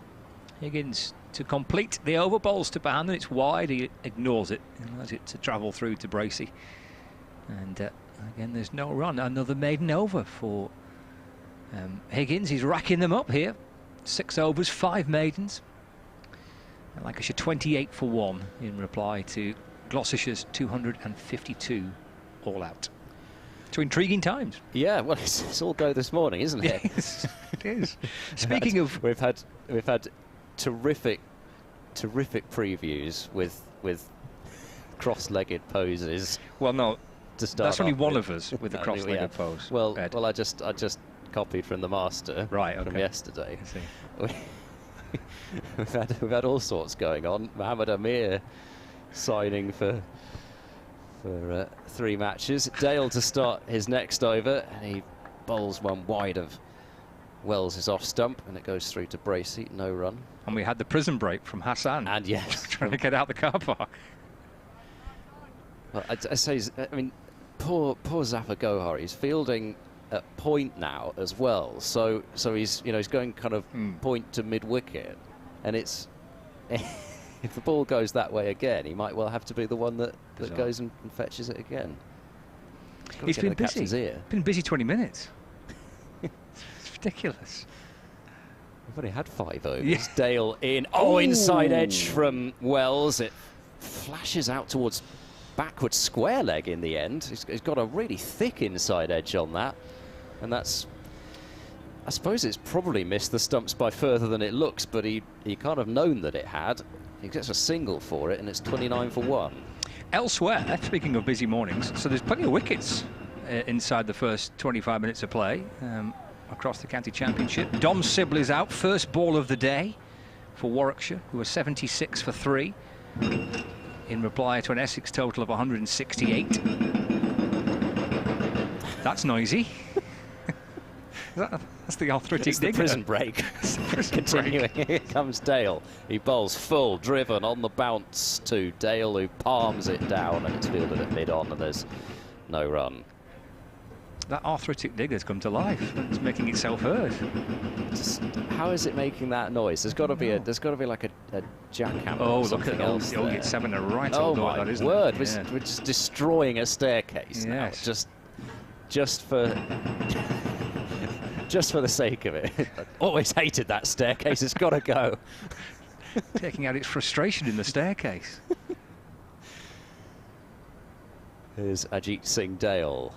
Higgins to complete the over, bowls to Bohannon. It's wide, he ignores it, he allows it to travel through to Bracey. And again, there's no run. Another maiden over for Higgins. He's racking them up here. 6 overs, 5 maidens. And Lancashire 28 for 1 in reply to Gloucestershire's 252 all out. To intriguing times.
Yeah, well, it's all go this morning, isn't it?
Yes, it is. Speaking of,
we've had terrific previews with cross-legged poses.
Well, no, that's only one
with.
of us with the cross-legged pose.
Well,
Ed.
I just copied from the master from yesterday. We've had all sorts going on. Mohammed Amir signing for 3 matches. Dale to start his next over, and he bowls one wide of Wells' off stump, and it goes through to Bracey. No run.
And we had the prison break from Hassan.
And yes,
trying to get out the car park.
Well, I say, I mean, poor Zafar Gohar. He's fielding at point now as well. So he's going kind of point to mid wicket, and it's if the ball goes that way again, he might well have to be the one that goes and fetches it again.
He's been busy. Been busy 20 minutes. It's ridiculous.
We've only had 5 overs. Yeah. Dale in. Oh, inside edge from Wells. It flashes out towards backward square leg in the end. He's got a really thick inside edge on that. And that's... I suppose it's probably missed the stumps by further than it looks, but he kind of known that it had. He gets a single for it, and it's 29 for 1.
Elsewhere, speaking of busy mornings, so there's plenty of wickets inside the first 25 minutes of play across the county championship. Dom Sibley is out, first ball of the day for Warwickshire, who are 76 for 3 in reply to an Essex total of 168. That's noisy. That's the arthritic
It's the prison break. Continuing, here comes Dale. He bowls full, driven on the bounce to Dale, who palms it down, and it's fielded at mid-on, and there's no run.
That arthritic digger's come to life. It's making itself heard.
How is it making that noise? There's got to be like a jackhammer.
Oh,
or
look
something
at
else.
the old it's having a right
oh
old
my
that, isn't
word!
It? Yeah.
We're just destroying a staircase now. Just for the sake of it. I've always hated that staircase. It's got to go.
Taking out its frustration in the staircase.
Here's Ajit Singh Dale.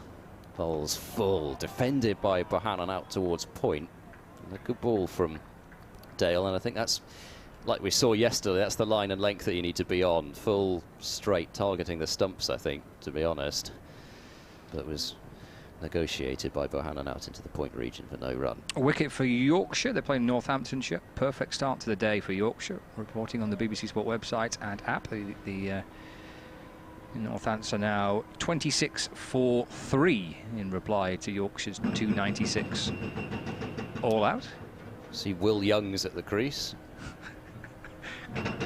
Bowls full, defended by Bohannon out towards point. And a good ball from Dale, and I think that's, like we saw yesterday, that's the line and length that you need to be on. Full, straight, targeting the stumps, I think, to be honest. That was negotiated by Bohannon out into the point region for no run.
A wicket for Yorkshire. They're playing Northamptonshire. Perfect start to the day for Yorkshire. Reporting on the BBC Sport website and app. The Northants are now 26 for 3 in reply to Yorkshire's 296 all out.
See Will Young's at the crease.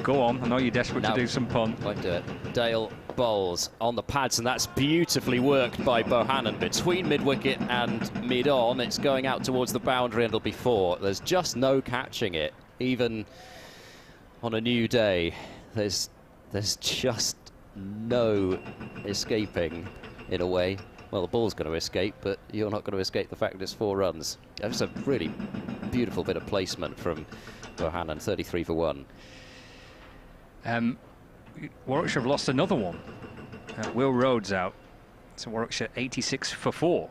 Go on, I know you're desperate to do some punt.
Won't do it. Dale bowls on the pads, and that's beautifully worked by Bohannon. Between mid-wicket and mid-on, it's going out towards the boundary and it'll be 4. There's just no catching it, even on a new day. There's just no escaping, in a way. Well, the ball's going to escape, but you're not going to escape the fact that it's 4 runs. That's a really beautiful bit of placement from Bohannon, 33 for 1.
Warwickshire have lost another one. Will Rhodes out. So Warwickshire 86 for 4.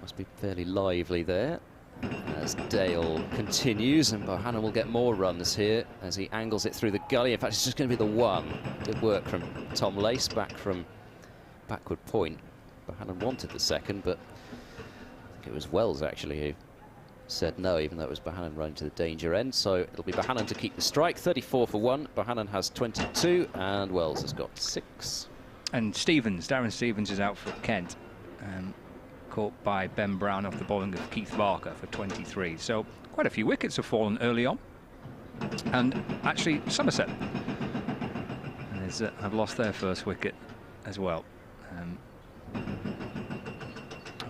Must be fairly lively there as Dale continues, and Bohannon will get more runs here as he angles it through the gully. In fact, it's just going to be the 1. Good work from Tom Lace back from backward point. Bohannon wanted the second, but I think it was Wells actually who said no, even though it was Bohannon running to the danger end. So it'll be Bohannon to keep the strike. 34 for 1. Bohannon has 22 and Wells has got 6.
And Darren Stevens is out for Kent. Caught by Ben Brown off the bowling of Keith Barker for 23. So quite a few wickets have fallen early on. And actually Somerset have lost their first wicket as well.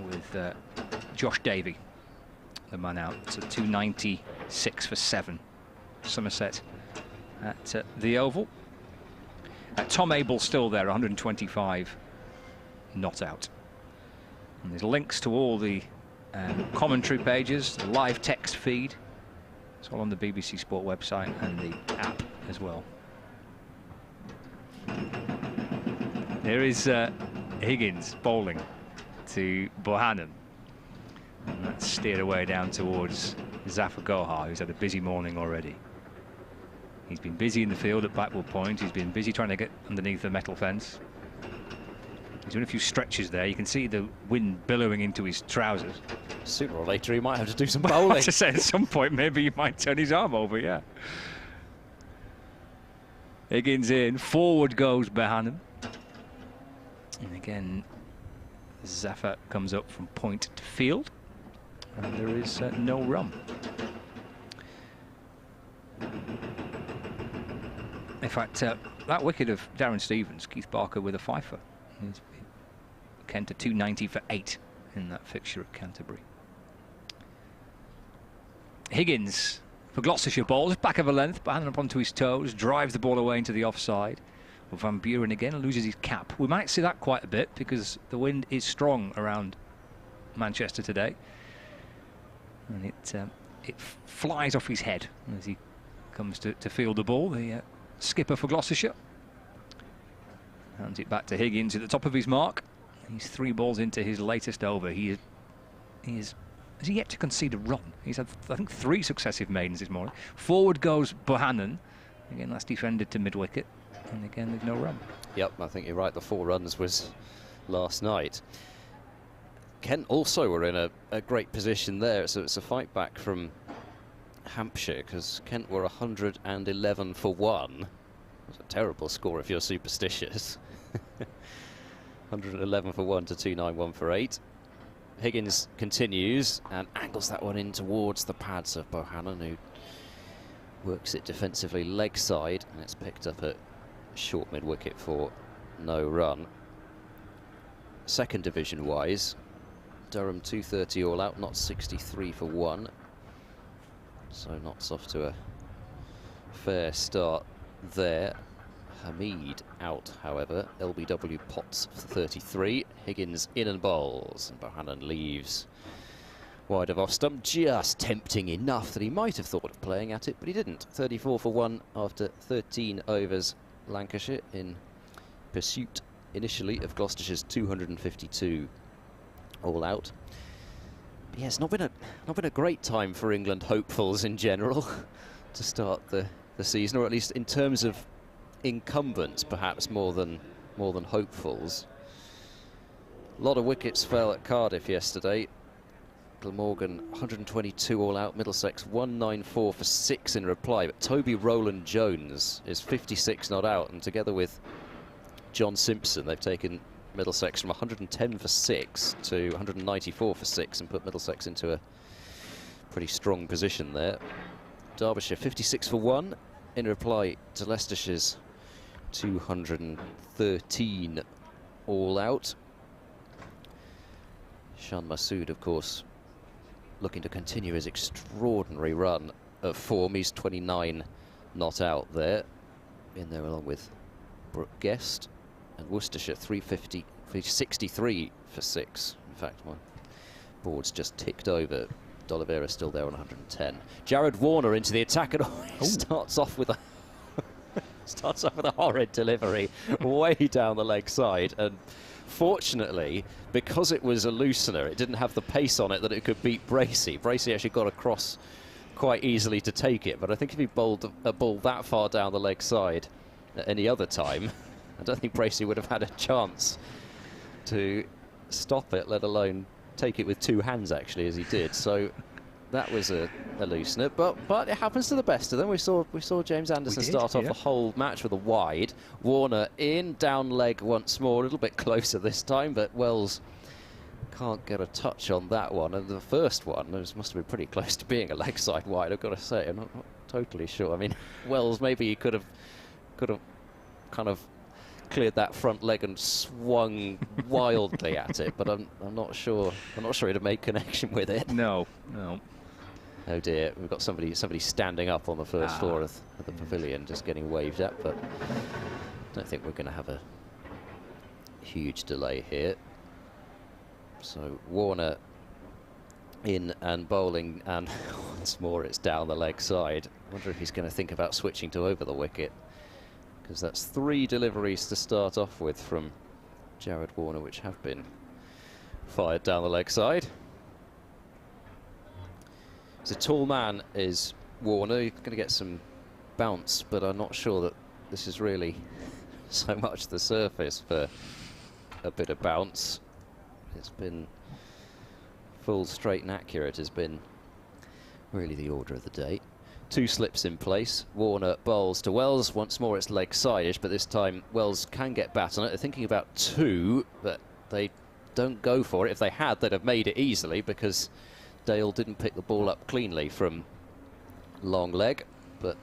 With Josh Davey, the man out. So 296 for 7. Somerset at the Oval. Tom Abel still there, 125 not out. And there's links to all the commentary pages, the live text feed. It's all on the BBC Sport website and the app as well. There is Higgins bowling to Bohannon. And that's steered away down towards Zafar Gohar, who's had a busy morning already. He's been busy in the field at Blackwell Point. He's been busy trying to get underneath the metal fence. He's doing a few stretches there. You can see the wind billowing into his trousers.
Sooner or later he might have to do some bowling.
To say at some point maybe he might turn his arm over, yeah. Higgins in, forward goes Bohannon. And again, Zafar comes up from point to field. And there is no run. In fact, that wicket of Darren Stevens, Keith Barker with a fifer. He's Kent to 290 for 8 in that fixture at Canterbury. Higgins for Gloucestershire bowls, back of a length, Bohannon up onto his toes, drives the ball away into the offside. Well, Van Buren again loses his cap. We might see that quite a bit because the wind is strong around Manchester today. And it flies off his head as he comes to field the ball, the skipper for Gloucestershire. Hands it back to Higgins at the top of his mark. He's 3 balls into his latest over. Has he yet to concede a run? He's had, I think, 3 successive maidens this morning. Forward goes Bohannon. Again, that's defended to mid-wicket. And again, there's no run.
Yep, I think you're right. The 4 runs was last night. Kent also were in a great position there. So it's a fight back from Hampshire because Kent were 111 for 1. That's a terrible score if you're superstitious. 111 for 1 to 291 for 8. Higgins continues and angles that one in towards the pads of Bohannon, who works it defensively leg side, and it's picked up at short mid-wicket for no run. Second division wise, Durham 230 all out, not 63 for 1. So Notts off to a fair start there. Hamid out, however. LBW Potts for 33. Higgins in and bowls. And Bohannon leaves wide of off stump, just tempting enough that he might have thought of playing at it, but he didn't. 34 for 1 after 13 overs. Lancashire in pursuit initially of Gloucestershire's 252 all out. But yeah, it's not been a great time for England hopefuls in general to start the season, or at least in terms of incumbents, perhaps more than hopefuls. A lot of wickets fell at Cardiff yesterday. Glamorgan 122 all out, Middlesex 194 for 6 in reply, but Toby Rowland Jones is 56 not out, and together with John Simpson they've taken Middlesex from 110 for 6 to 194 for 6 and put Middlesex into a pretty strong position there. Derbyshire 56 for 1 in reply to Leicestershire's 213 all out. Shan Masood, of course, looking to continue his extraordinary run of form. He's 29 not out there. In there along with Brooke Guest and Worcestershire 363 for 6. In fact, my board's just ticked over. D'Oliveira still there on 110. Jared Warner into the attack and starts off with a horrid delivery way down the leg side, and fortunately, because it was a loosener, it didn't have the pace on it that it could beat Bracey. Bracey actually got across quite easily to take it, but I think if he bowled a ball that far down the leg side at any other time, I don't think Bracey would have had a chance to stop it, let alone take it with 2 hands, actually, as he did. So that was a loosener, but it happens to the best of them. We saw James Anderson start off the whole match with a wide. Warner in, down leg once more, a little bit closer this time, but Wells can't get a touch on that one. And the first one must have been pretty close to being a leg side wide, I've got to say. I'm not totally sure. I mean, Wells, maybe he could have kind of cleared that front leg and swung wildly at it, but I'm not sure he'd have made connection with it.
No.
Oh dear, we've got somebody standing up on the first floor of the pavilion, just getting waved at, but I don't think we're going to have a huge delay here. So Warner in and bowling, and once more it's down the leg side. I wonder if he's going to think about switching to over the wicket, because that's 3 deliveries to start off with from Jared Warner, which have been fired down the leg side. He's a tall man, is Warner. He's going to get some bounce, but I'm not sure that this is really so much the surface for a bit of bounce. It's been full, straight and accurate has been really the order of the day. 2 slips in place. Warner bowls to Wells. Once more it's leg side-ish, but this time Wells can get bat on it. They're thinking about 2, but they don't go for it. If they had, they'd have made it easily, because Dale didn't pick the ball up cleanly from long leg, but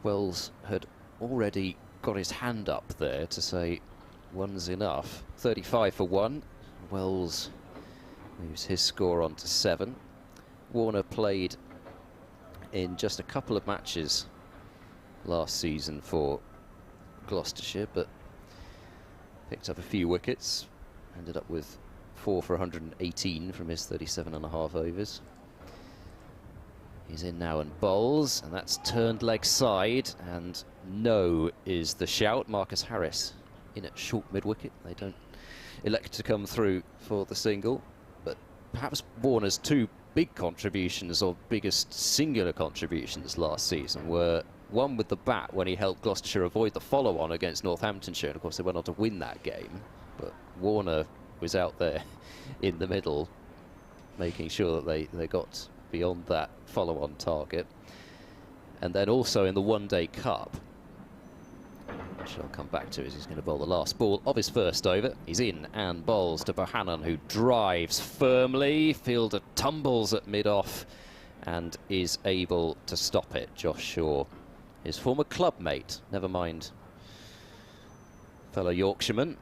Wells had already got his hand up there to say 1's enough. 35 for 1. Wells moves his score on to 7. Warner played in just a couple of matches last season for Gloucestershire, but picked up a few wickets, ended up with 4 for 118 from his 37.5 overs. He's in now and bowls, and that's turned leg side, and no is the shout. Marcus Harris in at short mid-wicket. They don't elect to come through for the single, but perhaps Warner's 2 big contributions, or biggest singular contributions last season, were one with the bat when he helped Gloucestershire avoid the follow-on against Northamptonshire, and of course they went on to win that game, but Warner was out there in the middle making sure that they got beyond that follow-on target. And then also in the One-Day Cup, which I'll come back to as he's going to bowl the last ball of his first over. He's in and bowls to Bohannon, who drives firmly. Fielder tumbles at mid-off and is able to stop it. Josh Shaw, his former club mate, never mind fellow Yorkshireman,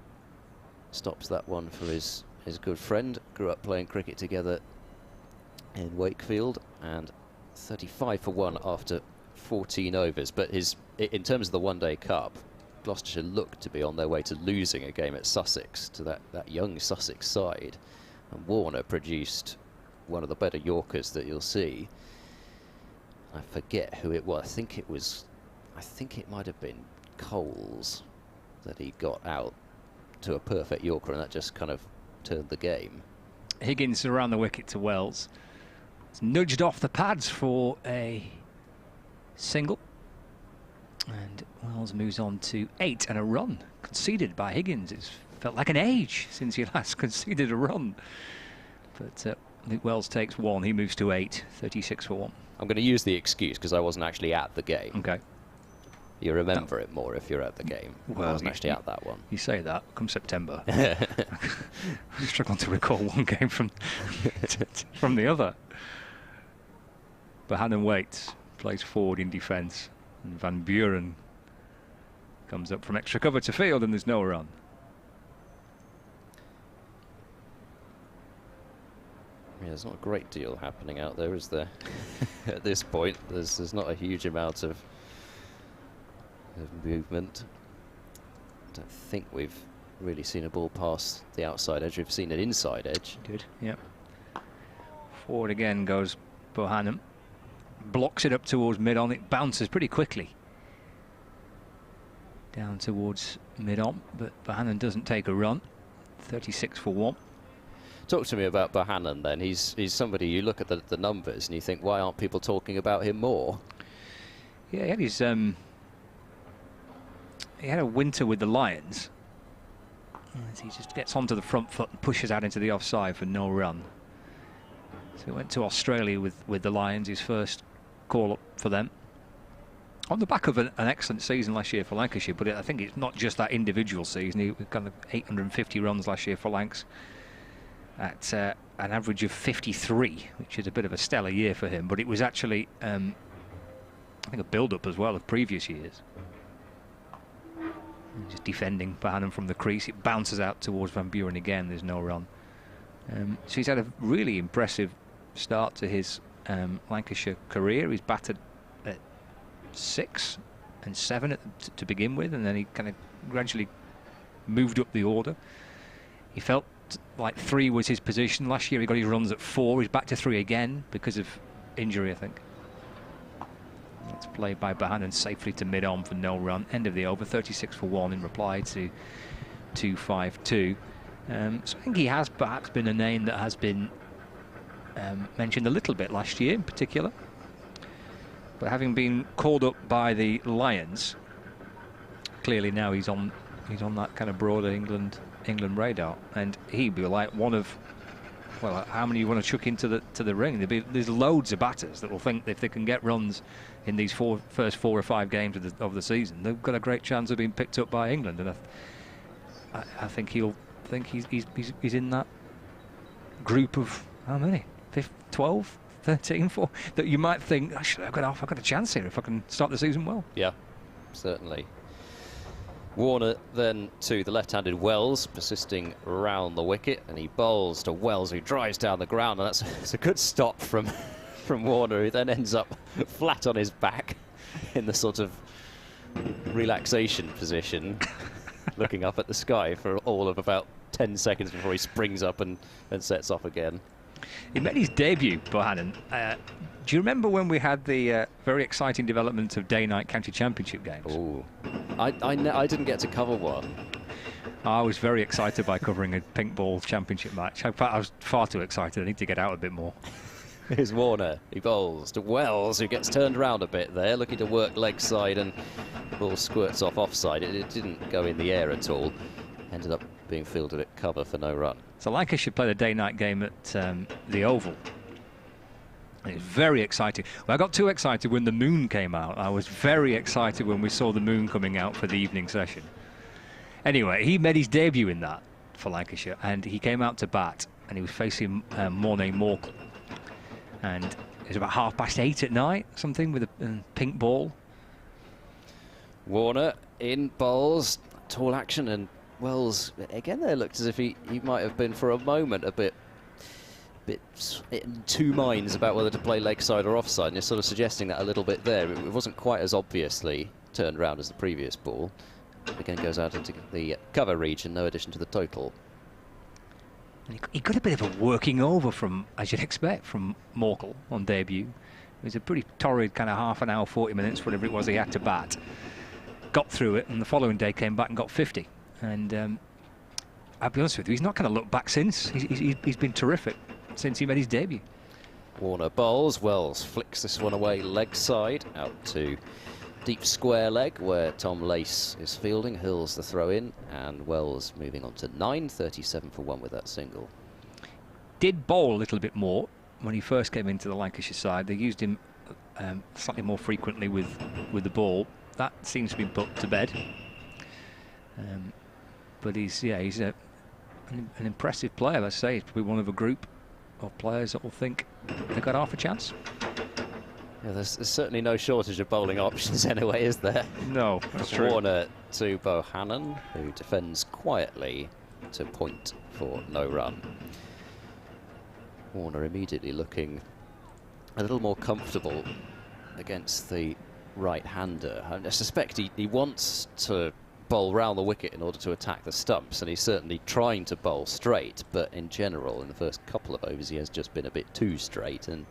stops that one for his good friend. Grew up playing cricket together in Wakefield, and 35 for 1 after 14 overs. But in terms of the One-Day Cup, Gloucestershire looked to be on their way to losing a game at Sussex to that young Sussex side, and Warner produced one of the better Yorkers that you'll see. I forget who it was. I think it might have been Coles that he got out to a perfect Yorker, and that just kind of turned the game.
Higgins around the wicket to Wells. It's nudged off the pads for a single. And Wells moves on to 8 and a run conceded by Higgins. It's felt like an age since he last conceded a run. But I think Wells takes 1. He moves to 8. 36 for 1.
I'm going to use the excuse because I wasn't actually at the game.
Okay.
You remember it more if you're at the game.
Well,
I wasn't actually at that one.
You say that. Come September, I'm struggling to recall one game from the other. Bohannon waits, plays forward in defence, and Van Buren comes up from extra cover to field, and there's no run.
Yeah, there's not a great deal happening out there, is there? At this point, there's not a huge amount of movement. I don't think we've really seen a ball pass the outside edge. We've seen an inside edge.
Good, yep. Forward again goes Bohannon. Blocks it up towards mid-on. It bounces pretty quickly down towards mid-on, but Bohannon doesn't take a run. 36 for 1.
Talk to me about Bohannon then. He's somebody, you look at the numbers and you think, why aren't people talking about him more?
Yeah, he had his he had a winter with the Lions. He just gets onto the front foot and pushes out into the offside for no run. So he went to Australia with the Lions, his first call-up for them. On the back of an excellent season last year for Lancashire, but I think it's not just that individual season. He got 850 runs last year for Lancs at an average of 53, which is a bit of a stellar year for him. But it was actually, I think, a build-up as well of previous years. Just defending Bohannon from the crease. It bounces out towards Van Buren again. There's no run. So he's had a really impressive start to his Lancashire career. He's batted at 6 and 7 to begin with, and then he kind of gradually moved up the order. He felt like 3 was his position. Last year he got his runs at 4. He's back to 3 again because of injury, I think. It's played by Bohannon safely to mid-on for no run. End of the over, 36 for 1 in reply to 252. So I think he has perhaps been a name that has been mentioned a little bit last year in particular. But having been called up by the Lions, clearly now he's on that kind of broader England radar, and he'd be like one of, well, how many you want to chuck into the ring? There's loads of batters that will think if they can get runs in these first 4 or 5 games of the season, they've got a great chance of being picked up by England. And I think he'll think he's in that group of how many? 12, 13, 4 that you might think, actually, I've got a chance here if I can start the season well. Yeah, certainly.
Warner then to the left-handed Wells, persisting round the wicket, and he bowls to Wells, who drives down the ground, and it's a good stop from Warner, who then ends up flat on his back in the sort of relaxation position, looking up at the sky for all of about 10 seconds before he springs up and sets off again.
He made his debut, Bohannon. Do you remember when we had the very exciting development of day-night county championship games?
Oh, I didn't get to cover one.
I was very excited by covering a pink ball championship match. In fact, I was far too excited. I need to get out a bit more.
Here's Warner. He bowls to Wells, who gets turned around a bit there, looking to work leg side, and the ball squirts off offside. It didn't go in the air at all. Ended up being fielded at cover for no run.
So Lancashire played a day-night game at the Oval. It was very exciting. Well, I got too excited when the moon came out. I was very excited when we saw the moon coming out for the evening session. Anyway, he made his debut in that for Lancashire, and he came out to bat, and he was facing Mornay Morkel. And it was about 8:30 at night, something, with a pink ball.
Warner in bowls, tall action, and Wells again there looked as if he might have been for a moment a bit in 2 minds about whether to play leg side or offside, and you're sort of suggesting that a little bit there. It wasn't quite as obviously turned round as the previous ball. Again goes out into the cover region, no addition to the total.
And he got a bit of a working over from, as you'd expect, from Morkel on debut. It was a pretty torrid kind of half an hour, 40 minutes, whatever it was he had to bat. Got through it, and the following day came back and got 50. And I'll be honest with you, he's not kind of looked back since. He's been terrific since he made his debut.
Warner bowls, Wells flicks this one away leg side, out to deep square leg where Tom Lace is fielding, hurls the throw in, and Wells moving on to 9, 37 for 1 with that single.
did bowl a little bit more when he first came into the Lancashire side. They used him slightly more frequently with the ball. That seems to be put to bed. But he's an impressive player. Let's say he's probably one of a group of players that will think they've got half a chance.
Yeah, there's certainly no shortage of bowling options anyway, is there?
No, that's true.
Warner to Bohannon, who defends quietly to point for no run. Warner immediately looking a little more comfortable against the right-hander. I suspect he wants to bowl round the wicket in order to attack the stumps, and he's certainly trying to bowl straight, but in general in the first couple of overs he has just been a bit too straight, and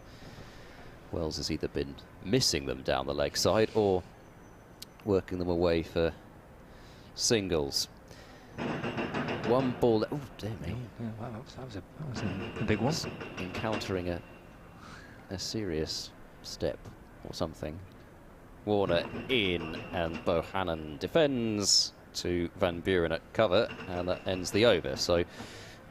Wells has either been missing them down the leg side or working them away for singles. One ball. Oh, dear me.
Yeah, wow, that was a big one.
Encountering a serious step or something. Warner in, and Bohannon defends to Van Buren at cover, and that ends the over. So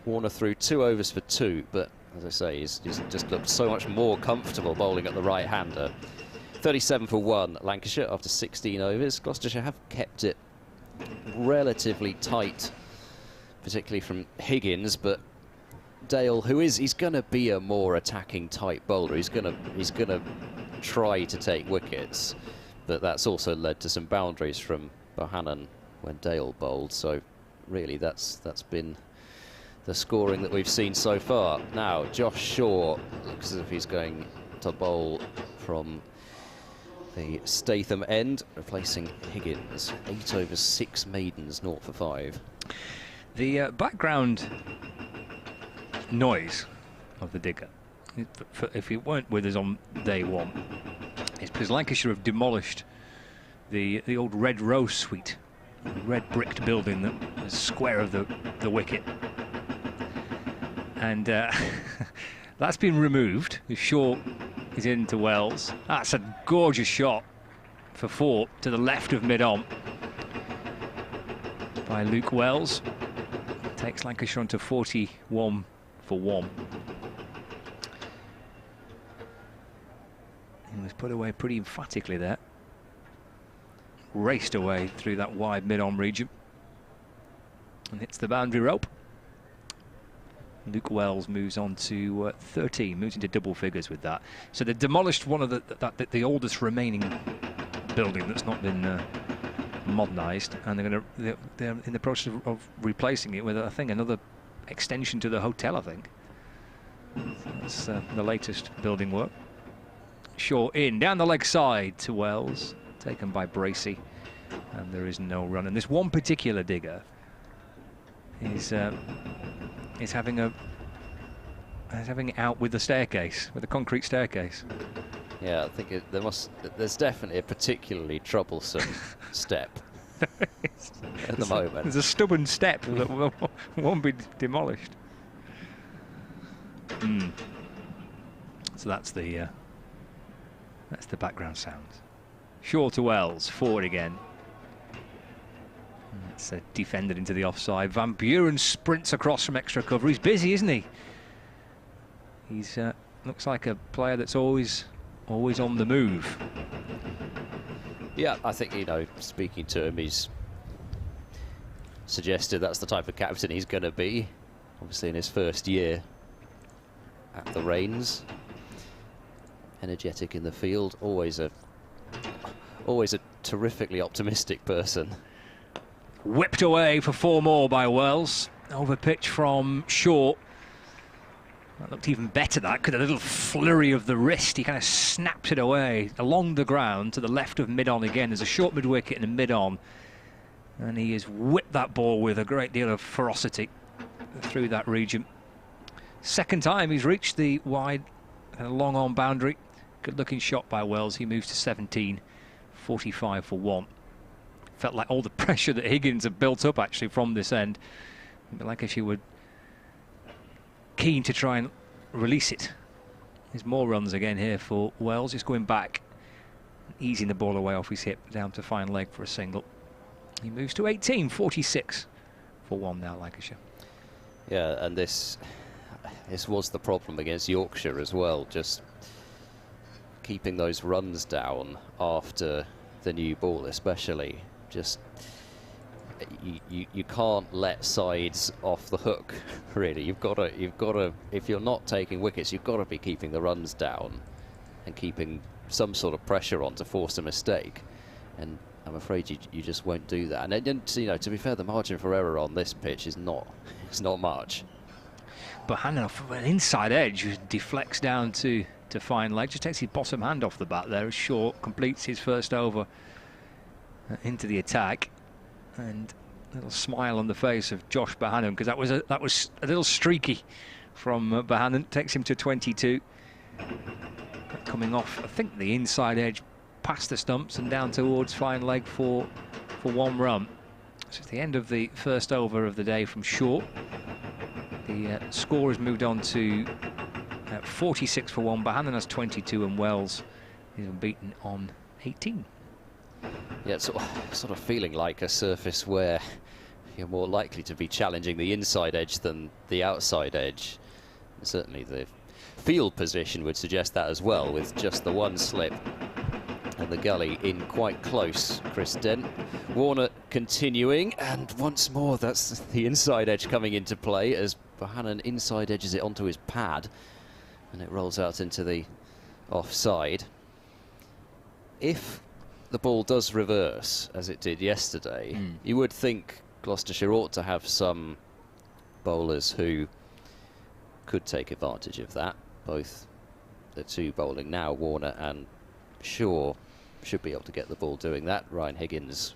Warner threw 2 overs for 2, but as I say, he's just looked so much more comfortable bowling at the right-hander. 37 for 1, Lancashire after 16 overs. Gloucestershire have kept it relatively tight, particularly from Higgins, but Dale, he's going to be a more attacking type bowler. He's going to try to take wickets, but that's also led to some boundaries from Bohannon when Dale bowled. So really, that's been the scoring that we've seen so far. Now, Josh Shaw looks as if he's going to bowl from the Statham end, replacing Higgins. 8 overs, 6 maidens, 0 for 5.
The background noise of the digger, if it weren't with us on day one, is because Lancashire have demolished the old Red Rose suite, the red bricked building that was square of the wicket. And that's been removed. The short is into Wells. That's a gorgeous shot for 4 to the left of mid-on by Luke Wells. Takes Lancashire on to 41 for 1. He was put away pretty emphatically there. Raced away through that wide mid-on region and hits the boundary rope. Luke Wells moves on to 13, moves into double figures with that. So they demolished one of the oldest remaining building that's not been modernised, and they're in the process of replacing it with, I think, another extension to the hotel. I think that's the latest building work. Shaw in down the leg side to Wells, taken by Bracey, and there is no run. And this one particular digger is having it out with the staircase, with the concrete staircase.
Yeah, I think there's definitely a particularly troublesome step at the moment.
There's a stubborn step that won't be demolished. So that's the background sounds. Shaw to Wells, forward again. It's defended into the offside. Van Buren sprints across from extra cover. He's busy, isn't he? He's looks like a player that's always on the move.
Yeah, I think, speaking to him, he's suggested that's the type of captain he's going to be. Obviously in his first year at the reins. Energetic in the field, always a terrifically optimistic person.
Whipped away for 4 more by Wells. Over pitch from Shaw. That looked even better, that, because a little flurry of the wrist. He kind of snapped it away along the ground to the left of mid-on again. There's a short mid-wicket and a mid-on. And he has whipped that ball with a great deal of ferocity through that region. Second time he's reached the wide long-on boundary. Good-looking shot by Wells. He moves to 17, 45 for 1. Felt like all the pressure that Higgins had built up actually from this end. But Lancashire were keen to try and release it. There's more runs again here for Wells, just going back, easing the ball away off his hip down to fine leg for a single. He moves to 18, 46 for 1 now, Lancashire.
Yeah, and this was the problem against Yorkshire as well, just keeping those runs down after the new ball, especially. Just you can't let sides off the hook, really. You've got to, if you're not taking wickets, you've got to be keeping the runs down and keeping some sort of pressure on to force a mistake. And I'm afraid you just won't do that. And you know, to be fair, the margin for error on this pitch is not much.
But Bohannon, an inside edge, deflects down to fine leg, just takes his bottom hand off the bat there as Shaw completes his first over into the attack. And a little smile on the face of Josh Bohannon, because that was a little streaky from Bohannon. Takes him to 22. Coming off, I think, the inside edge, past the stumps and down towards fine leg for one run. So it's the end of the first over of the day from Shaw. The score has moved on to 46 for 1. Bohannon has 22 and Wells is unbeaten on 18.
Yeah, it's sort of feeling like a surface where you're more likely to be challenging the inside edge than the outside edge. Certainly the field position would suggest that as well, with just the one slip and the gully in quite close. Chris Dent. Warner continuing, and once more that's the inside edge coming into play as Bohannon inside edges it onto his pad and it rolls out into the offside. If the ball does reverse, as it did yesterday, you would think Gloucestershire ought to have some bowlers who could take advantage of that. Both the two bowling now, Warner and Shaw, should be able to get the ball doing that. Ryan Higgins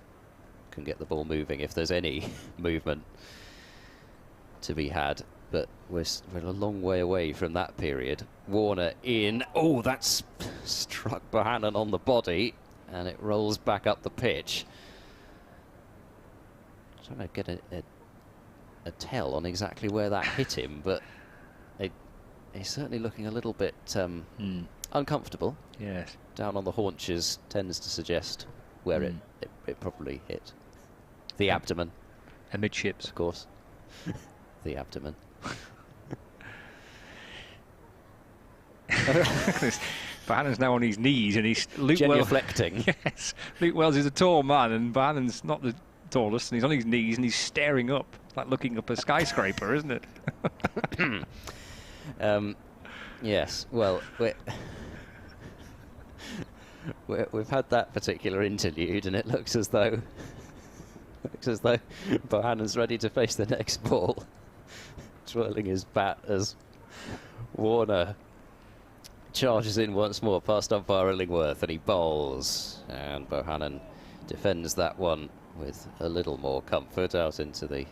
can get the ball moving if there's any movement to be had, but we're a long way away from that period. Warner in. Oh, that's struck Bohannon on the body, and it rolls back up the pitch. I'm trying to get a tell on exactly where that hit him, but he's certainly looking a little bit uncomfortable.
Yes.
Down on the haunches tends to suggest where it probably hit. The abdomen.
Amidships.
Of course. The abdomen.
Bohannon's now on his knees, and he's
genuflecting.
Yes, Luke Wells is a tall man, and Bohannon's not the tallest, and he's on his knees and he's staring up. It's like looking up a skyscraper, isn't it?
Yes. Well, we've had that particular interlude, and it looks as though Bohannon's ready to face the next ball, twirling his bat as Warner charges in once more past umpire Illingworth, and he bowls, and Bohannon defends that one with a little more comfort out into the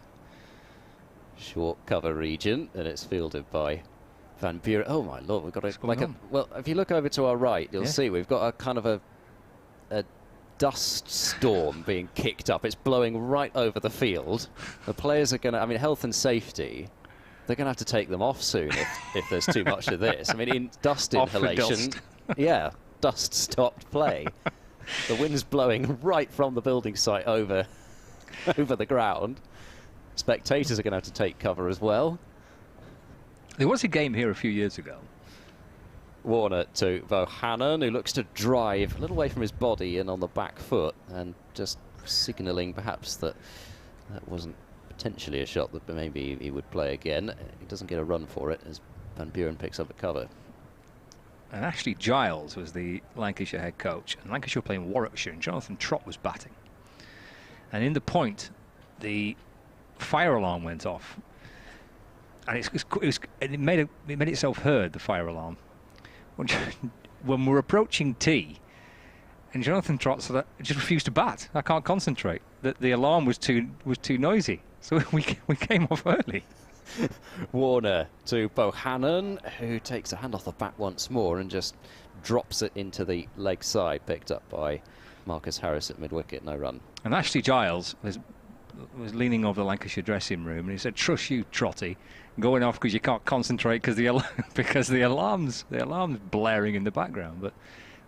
short cover region, and it's fielded by Van Buren. Oh my lord, we've got well, if you look over to our right, you'll see we've got a kind of a dust storm being kicked up. It's blowing right over the field. The players are going to, I mean, health and safety, they're going to have to take them off soon if there's too much of this. I mean, in dust inhalation, yeah, dust stopped play. The wind's blowing right from the building site over the ground. Spectators are going to have to take cover as well.
There was a game here a few years ago.
Warner to Bohannon, who looks to drive a little way from his body and on the back foot, and just signalling perhaps that wasn't potentially a shot that maybe he would play again. He doesn't get a run for it as Van Buren picks up a cover.
And Ashley Giles was the Lancashire head coach, and Lancashire were playing Warwickshire, and Jonathan Trott was batting. And in the point, the fire alarm went off, and it made itself heard, the fire alarm, when we're approaching tee, and Jonathan Trott said, "I just refused to bat. I can't concentrate. The alarm was too noisy." So we came off early.
Warner to Bohannon, who takes a hand off the bat once more and just drops it into the leg side, picked up by Marcus Harris at mid-wicket, no run.
And Ashley Giles was leaning over the Lancashire dressing room, and he said, "Trust you, Trotty, going off because you can't concentrate because the alarm's blaring in the background." But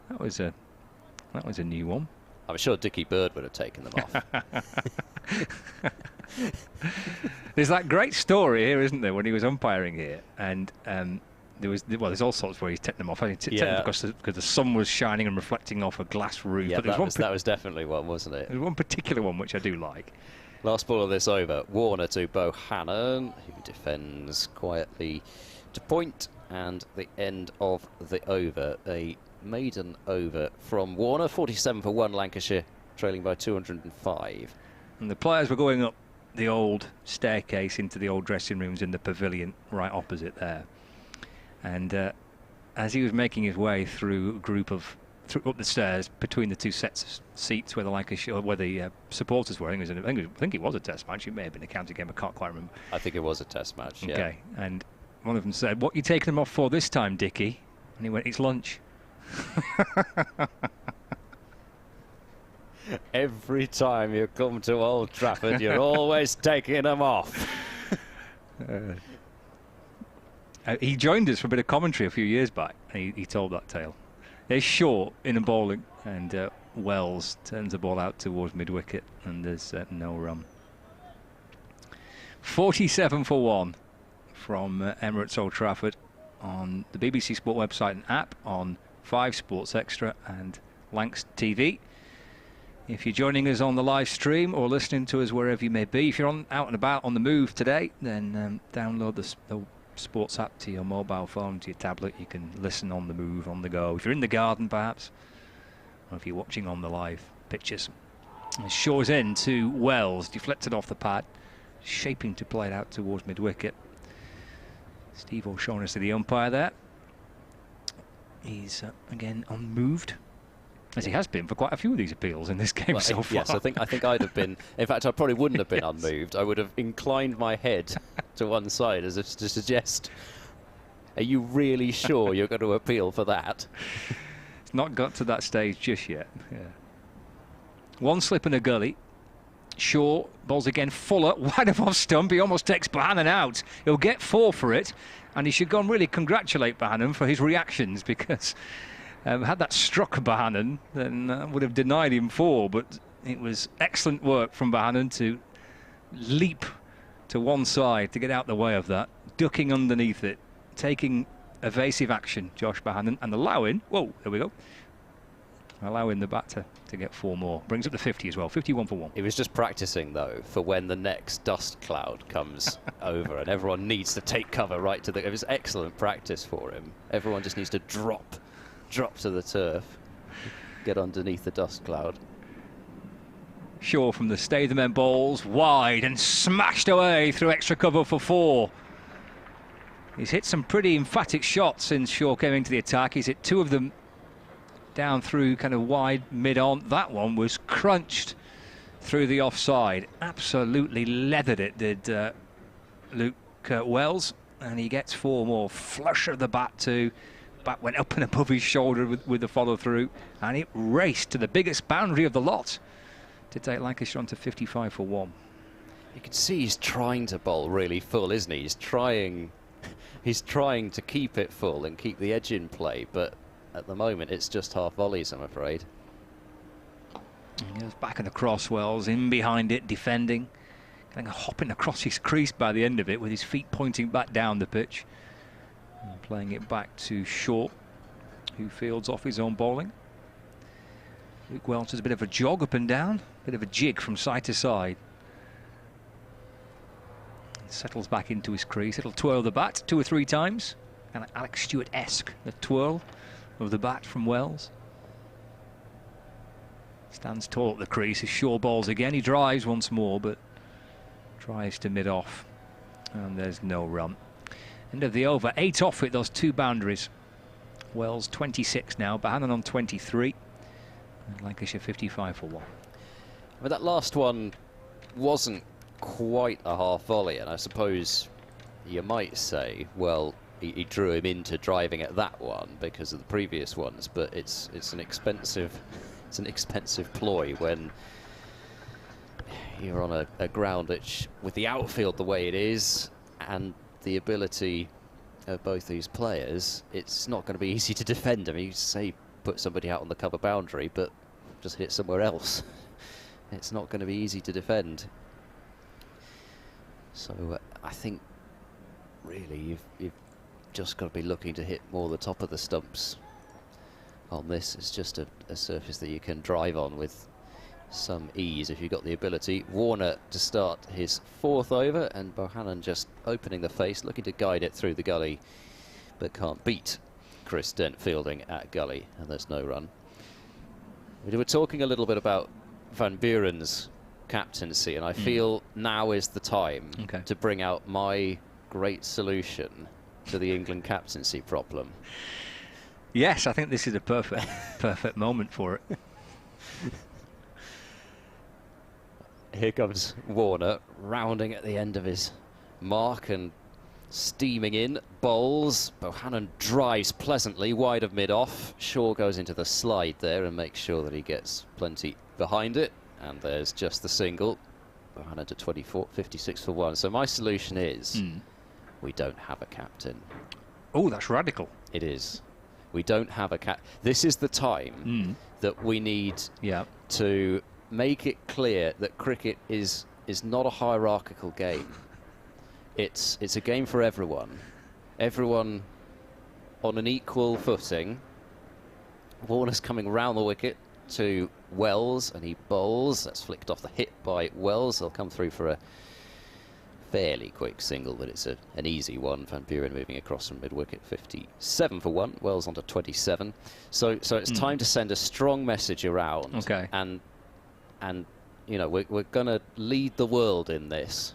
that was a new one.
I'm sure Dickie Bird would have taken them off.
There's that great story here, isn't there, when he was umpiring here, and there's all sorts where he's taking them off. I think because the sun was shining and reflecting off a glass roof.
Yeah,
but
that was definitely one, wasn't it?
There's one particular one which I do like.
Last ball of this over, Warner to Bohannon, who defends quietly to point, and the end of the over, a maiden over from Warner, 47 for 1, Lancashire, trailing by 205.
And the players were going up the old staircase into the old dressing rooms in the pavilion right opposite there. And as he was making his way through a group of up the stairs between the two sets of seats where the supporters were, I think it was a test match. It may have been a county game. I can't quite remember.
I think it was a test match. Yeah.
Okay, and one of them said, "What are you taking them off for this time, Dickie?" And he went, "It's lunch."
Every time you come to Old Trafford, you're always taking them off.
He joined us for a bit of commentary a few years back, and he told that tale. They're short in a bowling, and Wells turns the ball out towards mid-wicket, and there's no run. 47 for 1 from Emirates Old Trafford on the BBC Sport website and app, on 5 Sports Extra and Lancs TV. If you're joining us on the live stream or listening to us wherever you may be, if you're out and about on the move today, then download the Sports app to your mobile phone, to your tablet. You can listen on the move, on the go. If you're in the garden, perhaps, or if you're watching on the live pictures. Shaw's in to Wells, deflected off the pad, shaping to play it out towards mid-wicket. Steve O'Shaughnessy, the umpire there. He's again unmoved, as he has been for quite a few of these appeals in this game so far.
Yes, I think I'd have been. In fact, I probably wouldn't have been unmoved. I would have inclined my head to one side as if to suggest, "Are you really sure you're going to appeal for that?"
It's not got to that stage just yet. Yeah. One slip in a gully. Shaw bowls again. Fuller wide of off stump. He almost takes Bohannon out. He'll get 4 for it, and he should go and really congratulate Bohannon for his reactions, because had that struck Bohannon, then would have denied him 4. But it was excellent work from Bohannon to leap to one side to get out the way of that, ducking underneath it, taking evasive action, Josh Bohannon, and allowing, whoa, there we go, allowing the batter to get 4 more. Brings up to 50 as well, 51 for 1.
He was just practicing, though, for when the next dust cloud comes over and everyone needs to take cover right to the... It was excellent practice for him. Everyone just needs to drop to the turf, get underneath the dust cloud.
Shaw from the stay the men bowls, wide and smashed away through extra cover for 4. He's hit some pretty emphatic shots since Shaw came into the attack. He's hit 2 of them down through kind of wide mid-on. That one was crunched through the offside. Absolutely leathered it, did Luke Wells, and he gets 4 more. Flush of the bat too. Bat went up and above his shoulder with the follow-through, and it raced to the biggest boundary of the lot to take Lancashire on to 55 for 1.
You can see he's trying to bowl really full, isn't he? He's trying to keep it full and keep the edge in play, but at the moment it's just half volleys, I'm afraid.
He goes back and across. Wells in behind it, defending, kind of hopping across his crease by the end of it with his feet pointing back down the pitch. And playing it back to Shaw, who fields off his own bowling. Luke Wells does a bit of a jog up and down, a bit of a jig from side to side. Settles back into his crease. It'll twirl the bat 2 or 3 times. And Alex Stewart-esque, the twirl of the bat from Wells. Stands tall at the crease as Shaw bowls again. He drives once more, but drives to mid-off. And there's no run. End of the over. 8 off with those 2 boundaries. Wells 26 now. Bohannon on 23. And Lancashire 55 for 1.
But that last one wasn't quite a half volley, and I suppose you might say, well, he drew him into driving at that one because of the previous ones, but it's an expensive ploy when you're on a ground which, with the outfield the way it is and the ability of both these players, it's not going to be easy to defend. I mean, you say put somebody out on the cover boundary, but just hit somewhere else. It's not going to be easy to defend. So I think really you've just got to be looking to hit more the top of the stumps on this. It's just a surface that you can drive on with some ease if you've got the ability. Warner to start his 4th over, and Bohannon just opening the face, looking to guide it through the gully, but can't beat Chris Dent fielding at gully, and there's no run. We were talking a little bit about Van Buren's captaincy, and I feel now is the time to bring out my great solution to the England captaincy problem.
Yes, I think this is a perfect moment for it.
Here comes Warner, rounding at the end of his mark and steaming in. Bowls. Bohannon drives pleasantly wide of mid-off. Shaw goes into the slide there and makes sure that he gets plenty behind it. And there's just the single. Bohannon to 24, 56 for 1. So my solution is we don't have a captain.
Oh, that's radical.
It is. We don't have a This is the time that we need to make it clear that cricket is not a hierarchical game. It's a game for everyone. Everyone on an equal footing. Warner's coming round the wicket to Wells, and he bowls. That's flicked off the hit by Wells. They'll come through for a fairly quick single, but it's an easy one. Van Buren moving across from mid-wicket, 57 for 1. Wells on to 27. So it's time to send a strong message around.
Okay.
And you know, we're going to lead the world in this.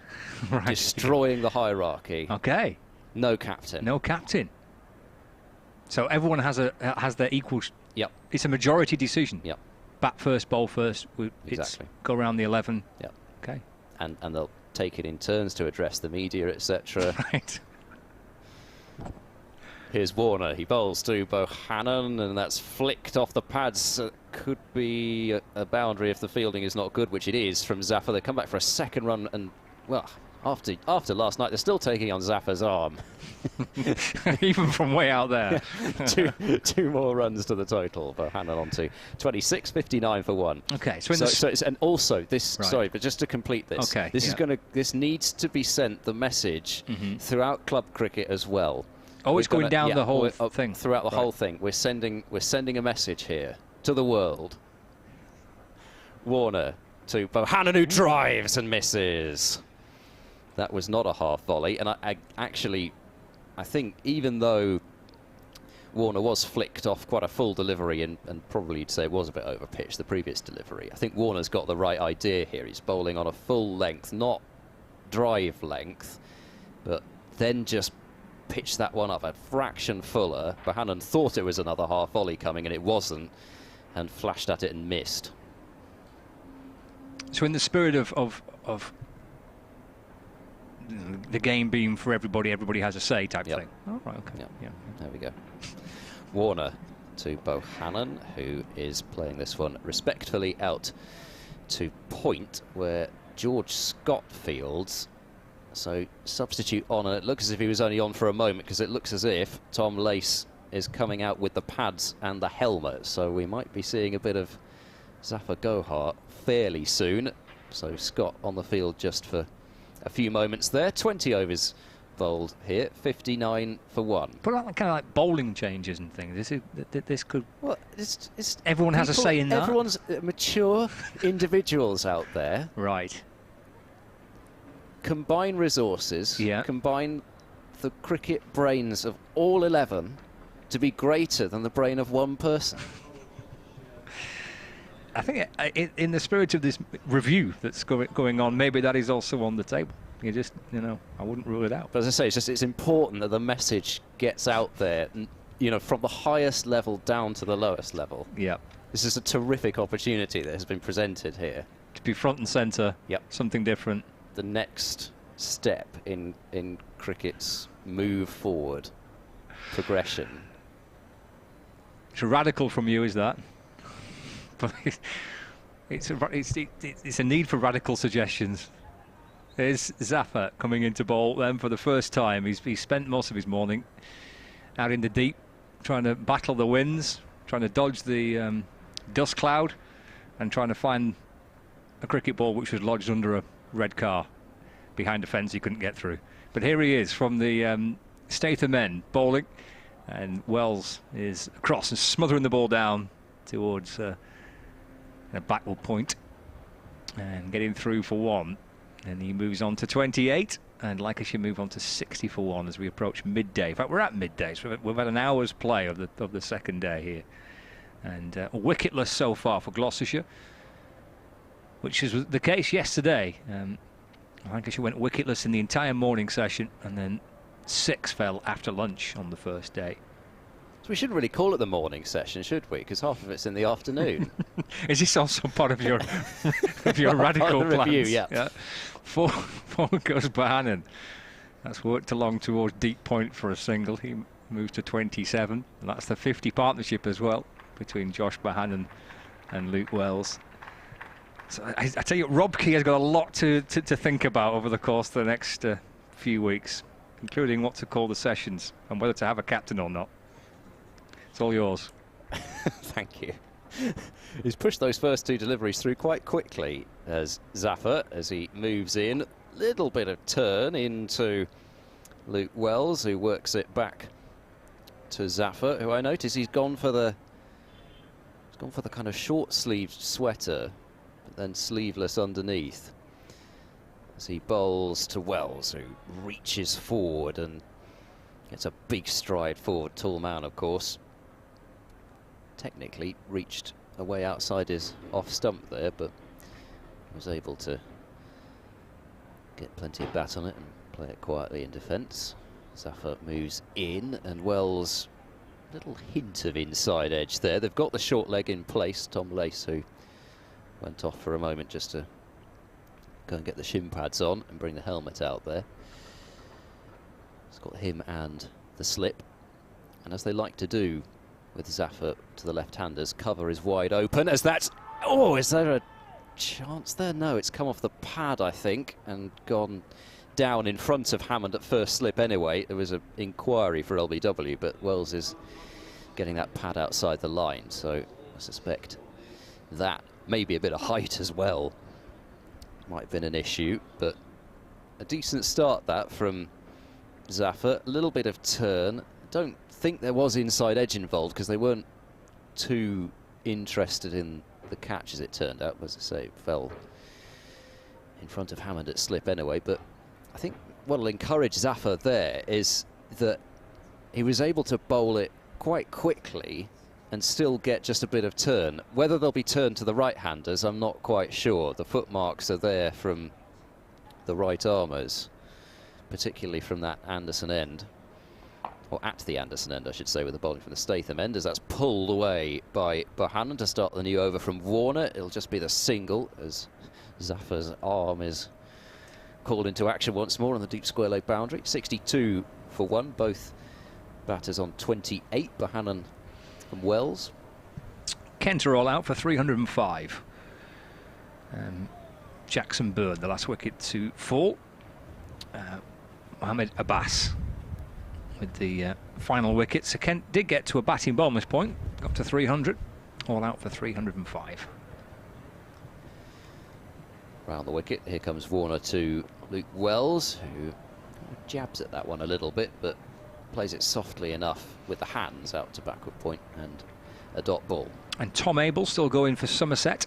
Right.
Destroying the hierarchy.
Okay.
No captain.
No captain. So everyone has their equal...
Yep.
It's a majority decision.
Yep.
Bat first, bowl first.
Exactly.
Go around the 11.
Yep.
Okay.
And they'll take it in turns to address the media, etc.
Right.
Here's Warner. He bowls to Bohannon, and that's flicked off the pads. Could be a boundary if the fielding is not good, which it is from Zafar. They come back for a second run, and well, after last night, they're still taking on Zafar's arm.
Even from way out there.
two more runs to the total. Bohannon on to 26, 59 for 1.
Okay,
and also this.
Right.
Sorry, but just to complete this,
okay,
this needs to be sent the message throughout club cricket as well.
Oh, it's going down the whole thing.
Throughout the whole thing. We're sending a message here to the world. Warner to Bohannon, who drives and misses. That was not a half volley, and I think even though Warner was flicked off quite a full delivery, and probably you'd say it was a bit over pitch, the previous delivery, I think Warner's got the right idea here. He's bowling on a full length, not drive length, but then just pitched that one up a fraction fuller. Bohannon thought it was another half volley coming, and it wasn't, and flashed at it and missed.
So in the spirit of the game being for everybody has a say type thing. Oh, right, okay.
Yeah. There we go. Warner to Bohannon, who is playing this one respectfully out to point where George Scott fields. So substitute on, and it looks as if he was only on for a moment, because it looks as if Tom Lace is coming out with the pads and the helmet. So we might be seeing a bit of Zafar Gohar fairly soon. So Scott on the field just for a few moments there. 20 overs bowled here, 59 for 1.
But kind of like bowling changes and things. This could...
Well,
everyone has a say in that.
Everyone's mature individuals out there.
Right.
Combine resources, combine the cricket brains of all 11 to be greater than the brain of one person.
I think in the spirit of this review that's going on, maybe that is also on the table. You just, I wouldn't rule it out.
But as I say, it's important that the message gets out there, from the highest level down to the lowest level.
Yeah.
This is a terrific opportunity that has been presented here.
To be front and centre, something different.
The next step in cricket's move forward, progression.
It's radical from you, is that? But it's a need for radical suggestions. There's Zafar coming into bowl then for the first time. He's spent most of his morning out in the deep, trying to battle the winds, trying to dodge the dust cloud, and trying to find a cricket ball which was lodged under a red car. behind the fence he couldn't get through. But here he is from the Statham end, bowling, and Wells is across and smothering the ball down towards a Blackwell point and getting through for 1. And he moves on to 28, and Lancashire move on to 60 for 1 as we approach midday. In fact, we're at midday, so we've had an hour's play of the second day here. And wicketless so far for Gloucestershire, which was the case yesterday. Lancashire went wicketless in the entire morning session, and then 6 fell after lunch on the first day.
So we shouldn't really call it the morning session, should we? Because half of it's in the afternoon.
Is this also part of your radical plans?
Review, yeah.
4 goes Bohannon. That's worked along towards deep point for a single. He moves to 27, and that's the 50 partnership as well between Josh Bohannon and Luke Wells. So I tell you, Rob Key has got a lot to think about over the course of the next few weeks, including what to call the sessions and whether to have a captain or not. It's all yours.
Thank you. He's pushed those first 2 deliveries through quite quickly as Zaffer, as he moves in. Little bit of turn into Luke Wells, who works it back to Zaffer, who I notice he's gone for the kind of short-sleeved sweater, but then sleeveless underneath, as he bowls to Wells, who reaches forward and gets a big stride forward. Tall man, of course. Technically reached away outside his off stump there, but was able to get plenty of bat on it and play it quietly in defence. Zaffer moves in, and Wells, little hint of inside edge there. They've got the short leg in place. Tom Lace, who went off for a moment just to go and get the shin pads on and bring the helmet out there. It's got him and the slip, and as they like to do with Zaffer to the left-handers, cover is wide open as that's... Oh, is there a chance there? No, it's come off the pad, I think, and gone down in front of Hammond at first slip anyway. There was an inquiry for LBW, but Wells is getting that pad outside the line, so I suspect that maybe a bit of height as well might have been an issue, but a decent start that from Zaffer. A little bit of turn. Don't think there was inside edge involved because they weren't too interested in the catch, as it turned out. As I say, it fell in front of Hammond at slip anyway, but I think what will encourage Zaffer there is that he was able to bowl it quite quickly and still get just a bit of turn. Whether they'll be turned to the right-handers, I'm not quite sure. The footmarks are there from the right armers, particularly from that Anderson end, or at the Anderson end, I should say, with the bowling from the Statham end, as that's pulled away by Bohannon to start the new over from Warner. It'll just be the single as Zaffer's arm is called into action once more on the deep square leg boundary. 62 for 1, both batters on 28, Bohannon and Wells.
Kent are all out for 305. Jackson Bird, the last wicket to fall. Mohammed Abbas with the final wicket. So Kent did get to a batting bonus point, got to 300, all out for 305.
Round the wicket, here comes Warner to Luke Wells, who jabs at that one a little bit, but plays it softly enough with the hands out to backward point and a dot ball.
And Tom Abel still going for Somerset.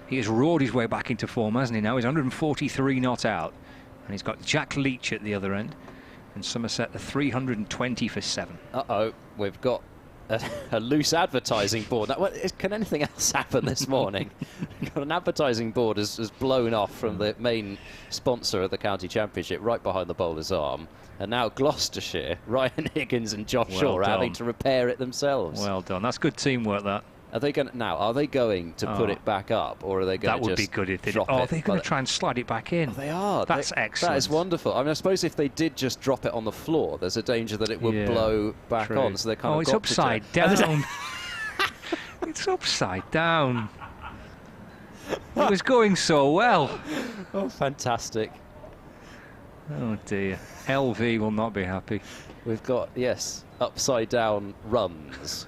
He has roared his way back into form, hasn't he now? He's 143 not out. And he's got Jack Leach at the other end. And Somerset the 320 for 7.
Uh-oh, we've got a loose advertising board. Now, can anything else happen this morning? Got an advertising board has blown off from the main sponsor of the county championship right behind the bowler's arm. And now Gloucestershire, Ryan Higgins and Josh Shaw are having to repair it themselves.
Well done. That's good teamwork, that.
Are they going to put it back up, or are they going to just
That would be good if they did.
Oh,
they're going to try and slide it back in.
Oh, they are.
That's excellent.
That is wonderful. I mean, I suppose if they did just drop it on the floor, there's a danger that it would blow back on. So they kind of
it's upside down. It's upside down. It was going so well.
Oh, fantastic.
Oh dear. LV will not be happy.
We've got, yes, upside down runs.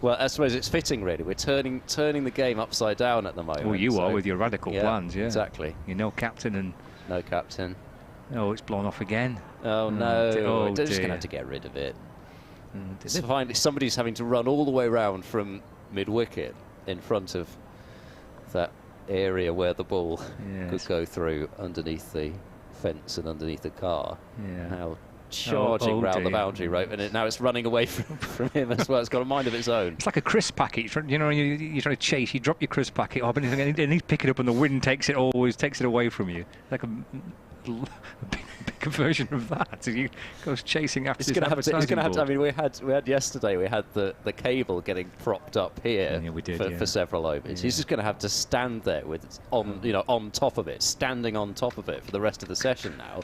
Well, I suppose it's fitting, really. We're turning the game upside down at the moment.
Well, you are with your radical plans, yeah.
Exactly.
You're no captain and...
No captain.
Oh, it's blown off again.
Oh, no.
Oh,
They're just going to
dear.
have to get rid of it.
Did it?
Finally, somebody's having to run all the way around from mid-wicket in front of that area where the ball could go through underneath the fence and underneath the car.
Yeah.
Now charging round the boundary rope, and now it's running away from him as well. It's got a mind of its own.
It's like a crisp packet. You know, you're trying to chase. You drop your crisp packet up, and he's picking it up, and the wind takes it away from you. Like a bigger version of that. So he goes chasing after.
It's going to have to. I mean, we had yesterday. We had the cable getting propped up here for several overs.
Yeah.
He's just going to have to stand there with on top of it, standing on top of it for the rest of the session now.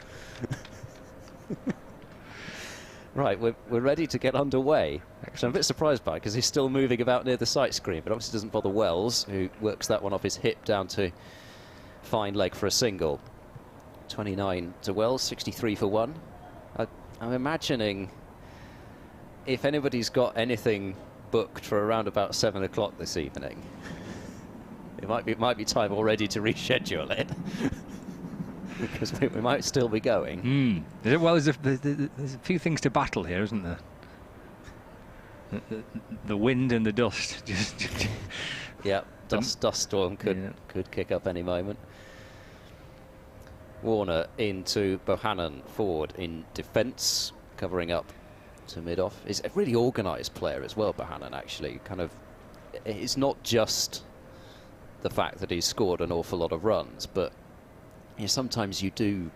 Right, we're ready to get underway. Which I'm a bit surprised by, because he's still moving about near the sight screen, but obviously doesn't bother Wells, who works that one off his hip down to fine leg for a single. 29 to Wells, 63 for one. I'm imagining if anybody's got anything booked for around about 7 o'clock this evening, it might be time already to reschedule it. Because we might still be going.
Well, there's a few things to battle here, isn't there? The wind and the dust.
Yeah, dust storm could kick up any moment. Warner into Bohannon forward in defence, covering up to mid-off. He's a really organised player as well, Bohannon, actually. It's not just the fact that he's scored an awful lot of runs, but sometimes you do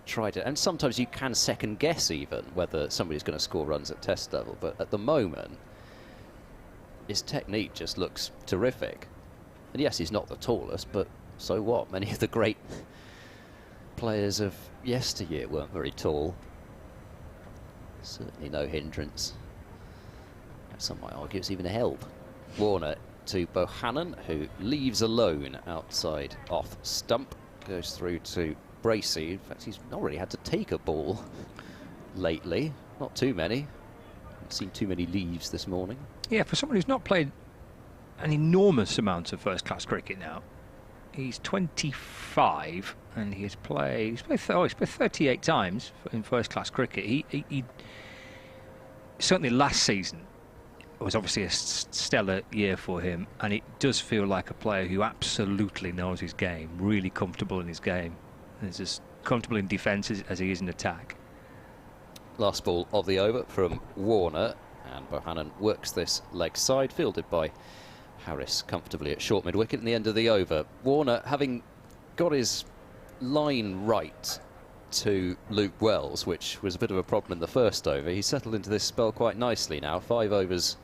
try to, and sometimes you can second guess even whether somebody's going to score runs at test level, but at the moment his technique just looks terrific. And yes, he's not the tallest, but so what? Many of the great players of yesteryear weren't very tall. Certainly no hindrance. Some might argue it's even a help. Warner to Bohannon, who leaves alone outside off stump. Goes through to Bracey. In fact, he's not really had to take a ball lately. Not too many. Haven't seen too many leaves this morning.
Yeah, for someone who's not played an enormous amount of first-class cricket now, he's 25 and he's played 38 times in first-class cricket. He certainly last season was obviously a stellar year for him, and it does feel like a player who absolutely knows his game, really comfortable in his game. He's as comfortable in defence as he is in attack.
Last ball of the over from Warner, and Bohannon works this leg side, fielded by Harris comfortably at short mid-wicket in the end of the over. Warner, having got his line right to Luke Wells, which was a bit of a problem in the first over, he's settled into this spell quite nicely now. 5 overs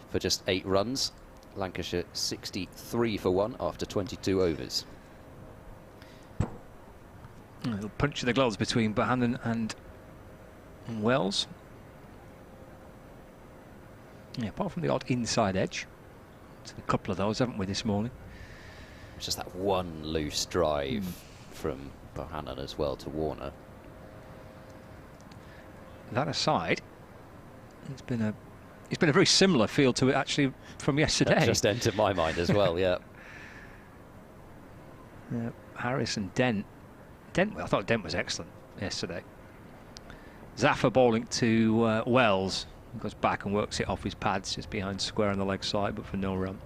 for just 8 runs. Lancashire 63 for 1 after 22 overs.
A little punch of the gloves between Bohannon and Wells. Yeah, apart from the odd inside edge. A couple of those, haven't we, this morning?
It's just that one loose drive from Bohannon as well to Warner.
That aside, it's been a very similar feel to it actually from yesterday.
That just entered my mind as well. Yeah.
Harris and Dent. I thought Dent was excellent yesterday. Zaffer bowling to Wells. He goes back and works it off his pads just behind square on the leg side, but for no run.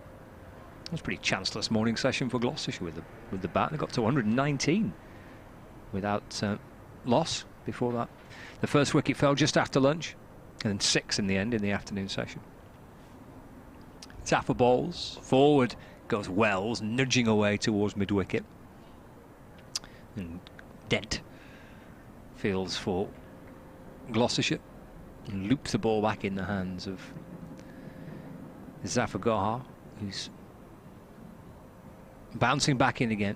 It was a pretty chanceless morning session for Gloucestershire with the bat. They got to 119 without loss before that. The first wicket fell just after lunch, and then 6 in the end in the afternoon session. Zaffer bowls. Forward goes Wells, nudging away towards mid-wicket. And Dent fields for Gloucestershire and loops the ball back in the hands of Zafar Gohar, who's bouncing back in again,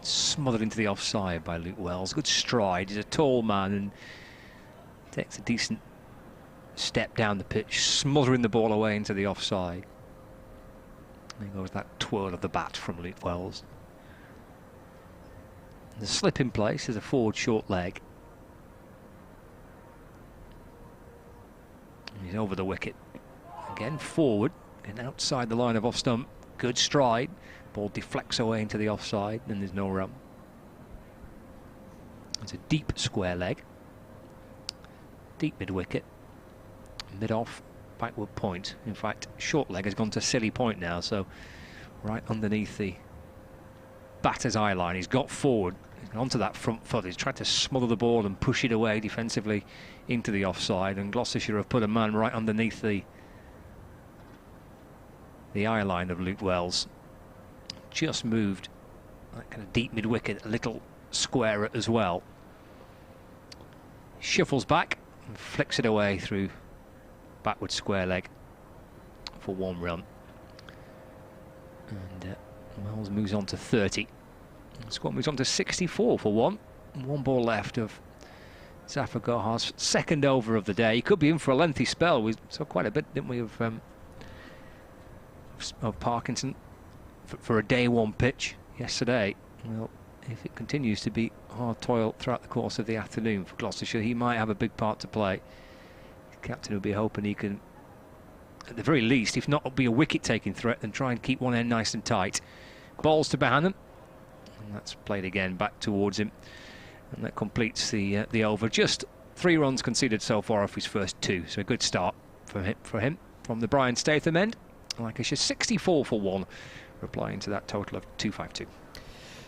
smothered into the offside by Luke Wells. Good stride. He's a tall man and takes a decent step down the pitch, smothering the ball away into the offside. There goes that twirl of the bat from Luke Wells. The slip in place is a forward short leg. He's over the wicket. Again, forward and outside the line of off stump. Good stride. Ball deflects away into the offside, and there's no run. It's a deep square leg. Deep mid-wicket. Mid-off, backward point. In fact, short leg has gone to silly point now, so right underneath the batter's eye line. He's got forward, onto that front foot. He's tried to smother the ball and push it away defensively into the offside, and Gloucestershire have put a man right underneath the eye line of Luke Wells. Just moved that kind of deep mid-wicket a little squarer as well. Shuffles back and flicks it away through backward square leg for 1 run. And Wells moves on to 30. The squad moves on to 64 for 1. 1 ball left of Zafar Gohar's second over of the day. He could be in for a lengthy spell. We saw quite a bit, didn't we, of Parkinson for a day 1 pitch yesterday. Well, if it continues to be hard toil throughout the course of the afternoon for Gloucestershire, he might have a big part to play. The captain will be hoping he can, at the very least, if not be a wicket-taking threat, then try and keep one end nice and tight. Balls to Bohannon, and that's played again back towards him, and that completes the over. Just 3 runs conceded so far off his first 2, so a good start for him from the Brian Statham end. Lancashire 64 for 1, replying to that total of 252.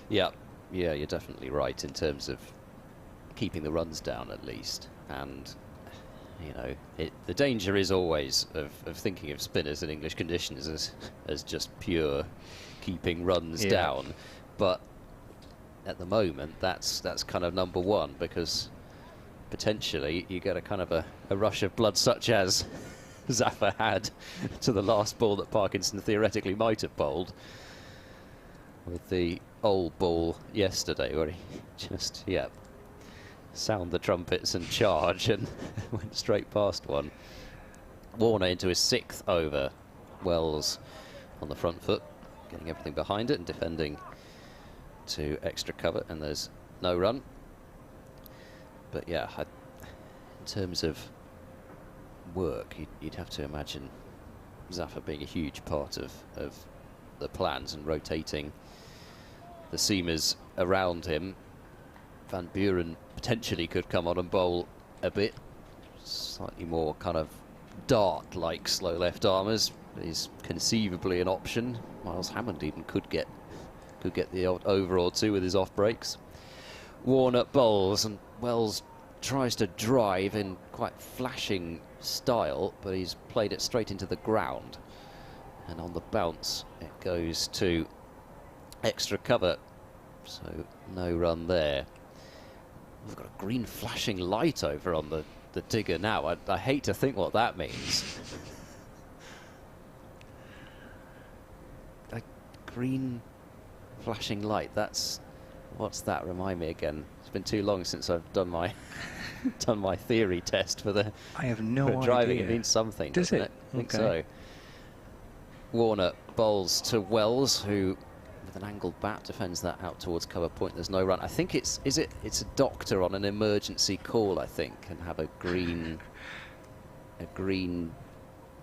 Yeah, you're definitely right in terms of keeping the runs down at least. And, you know, the danger is always of thinking of spinners in English conditions as just pure keeping runs down. But at the moment, that's kind of number 1, because potentially you get a kind of a rush of blood such as Zafar had to the last ball that Parkinson theoretically might have bowled, with the old ball yesterday where he just, sound the trumpets and charge and went straight past one. Warner into his 6th over. Wells on the front foot, getting everything behind it and defending to extra cover, and there's no run. But yeah, in terms of work, you'd have to imagine Zafar being a huge part of the plans and rotating the seamers around him. Van Buren potentially could come on and bowl a bit, slightly more kind of dart-like slow left armers is conceivably an option. Miles Hammond even could get the odd over or 2 with his off breaks. Warner bowls, and Wells tries to drive in quite flashing style, but he's played it straight into the ground, and on the bounce it goes to extra cover, so no run there. We've got a green flashing light over on the digger now. I hate to think what that means. A green flashing light, what's that? Remind me again. It's been too long since I've done my done my theory test for the
I have no idea.
Driving. It means something, doesn't it? I think so. Warner bowls to Wells, who with an angled bat defends that out towards cover point. There's no run. I think it's a doctor on an emergency call, I think, and have a green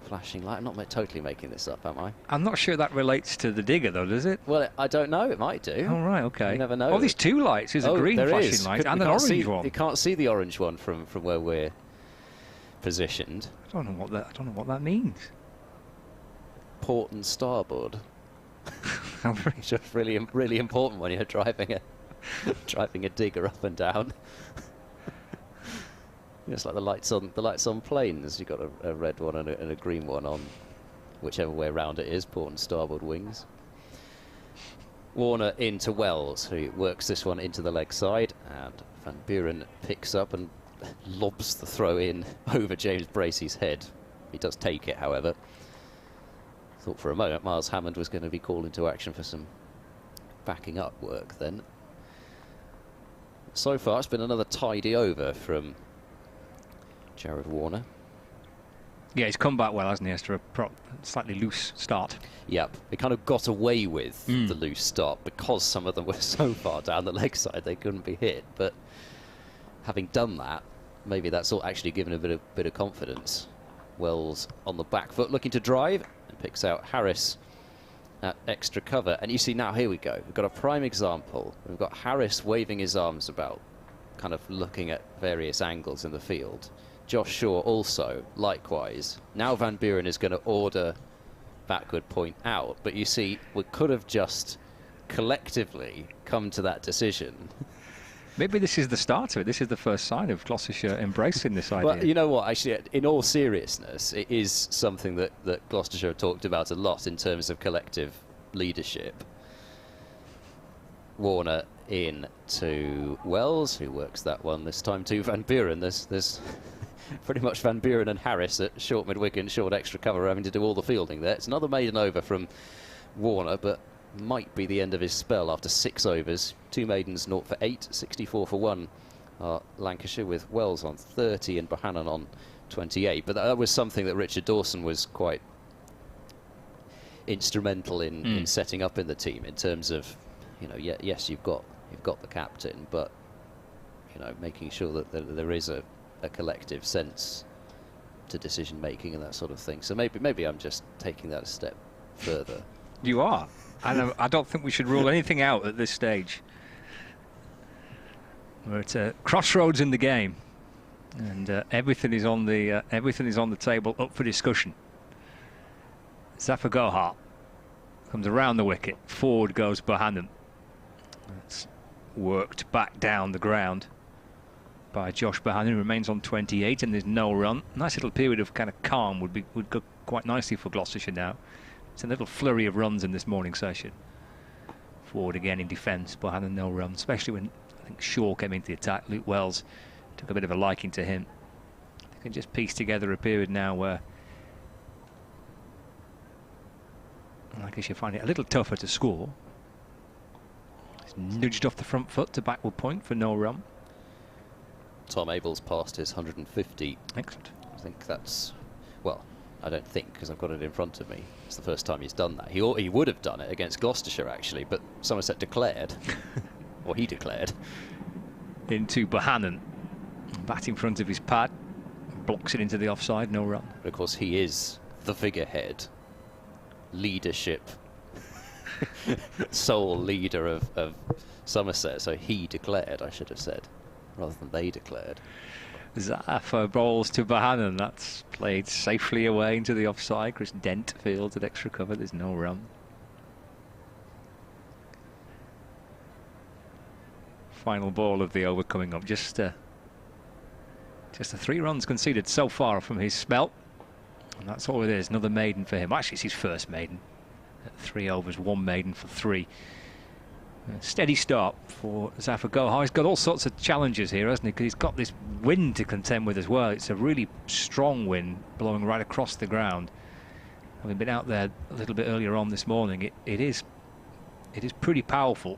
flashing light. I'm not totally making this up, am I?
I'm not sure that relates to the digger, though, does it?
Well, I don't know. It might do.
Oh, right, okay.
You never know.
Oh, there's 2 lights. There's a green flashing light and an orange one.
You can't see the orange one from where we're positioned.
I don't know what that means.
Port and starboard. It's just really important when you're driving a digger up and down. It's like the lights on planes. You've got a red one and a green one on whichever way around it is, port and starboard wings. Warner into Wells, who works this one into the leg side, and Van Buren picks up and lobs the throw in over James Bracey's head. He does take it, however. Thought for a moment Miles Hammond was going to be called into action for some backing up work then. So far it's been another tidy over from Jared Warner.
Yeah, he's come back well, hasn't he, after a slightly loose start.
Yep, they kind of got away with the loose start because some of them were so far down the leg side they couldn't be hit. But having done that, maybe that's all actually given a bit of confidence. Wells on the back foot, looking to drive, and picks out Harris at extra cover. And you see now, here we go. We've got a prime example. We've got Harris waving his arms about, kind of looking at various angles in the field. Josh Shaw also, likewise. Now Van Buren is going to order backward point out. But you see, we could have just collectively come to that decision.
Maybe this is the start of it. This is the first sign of Gloucestershire embracing this idea.
Well, you know what, actually, in all seriousness, it is something that Gloucestershire have talked about a lot in terms of collective leadership. Warner in to Wells, who works that one this time to Van Buren. There's pretty much Van Buren and Harris at short mid-wicket and short extra cover having to do all the fielding there. It's another maiden over from Warner, but might be the end of his spell after 6 overs. 2 maidens, 0 for 8, 64 for 1 are Lancashire, with Wells on 30 and Bohannon on 28. But that was something that Richard Dawson was quite instrumental in setting up in the team, in terms of, you know, yes, you've got the captain, but, you know, making sure that there is a collective sense to decision making and that sort of thing. So maybe I'm just taking that a step further.
You are. And I don't think we should rule anything out at this stage. We're at a crossroads in the game, and everything is on the table, up for discussion. Zafar Gohar comes around the wicket. Forward goes Bohannon. That's worked back down the ground by Josh Bohannon, who remains on 28, and there's no run. Nice little period of kind of calm would go quite nicely for Gloucestershire now. It's a little flurry of runs in this morning session. Forward again in defence, Bohannon no run, especially when I think Shaw came into the attack. Luke Wells took a bit of a liking to him. They can just piece together a period now where Lancashire find it a little tougher to score. He's nudged off the front foot to backward point for no run.
Tom Abel's passed his 150.
Excellent.
I think that's, well, I don't think, because I've got it in front of me. It's the first time he's done that. He would have done it against Gloucestershire, actually, but Somerset declared, or he declared.
Into Bohannon, bat in front of his pad, blocks it into the offside, no run.
But of course, he is the figurehead, leadership, sole leader of Somerset, so he declared, I should have said, rather than they declared.
Zafar bowls to Bohannon. That's played safely away into the offside. Chris Dent fields at extra cover. There's no run. Final ball of the over coming up. Just the 3 runs conceded so far from his spell, and that's all it is. Another maiden for him. Actually, it's his first maiden. At 3 overs, 1 maiden for 3. A steady start for Zafar Gohar. He's got all sorts of challenges here, hasn't he? Because he's got this wind to contend with as well. It's a really strong wind blowing right across the ground. Having been out there a little bit earlier on this morning, it is pretty powerful.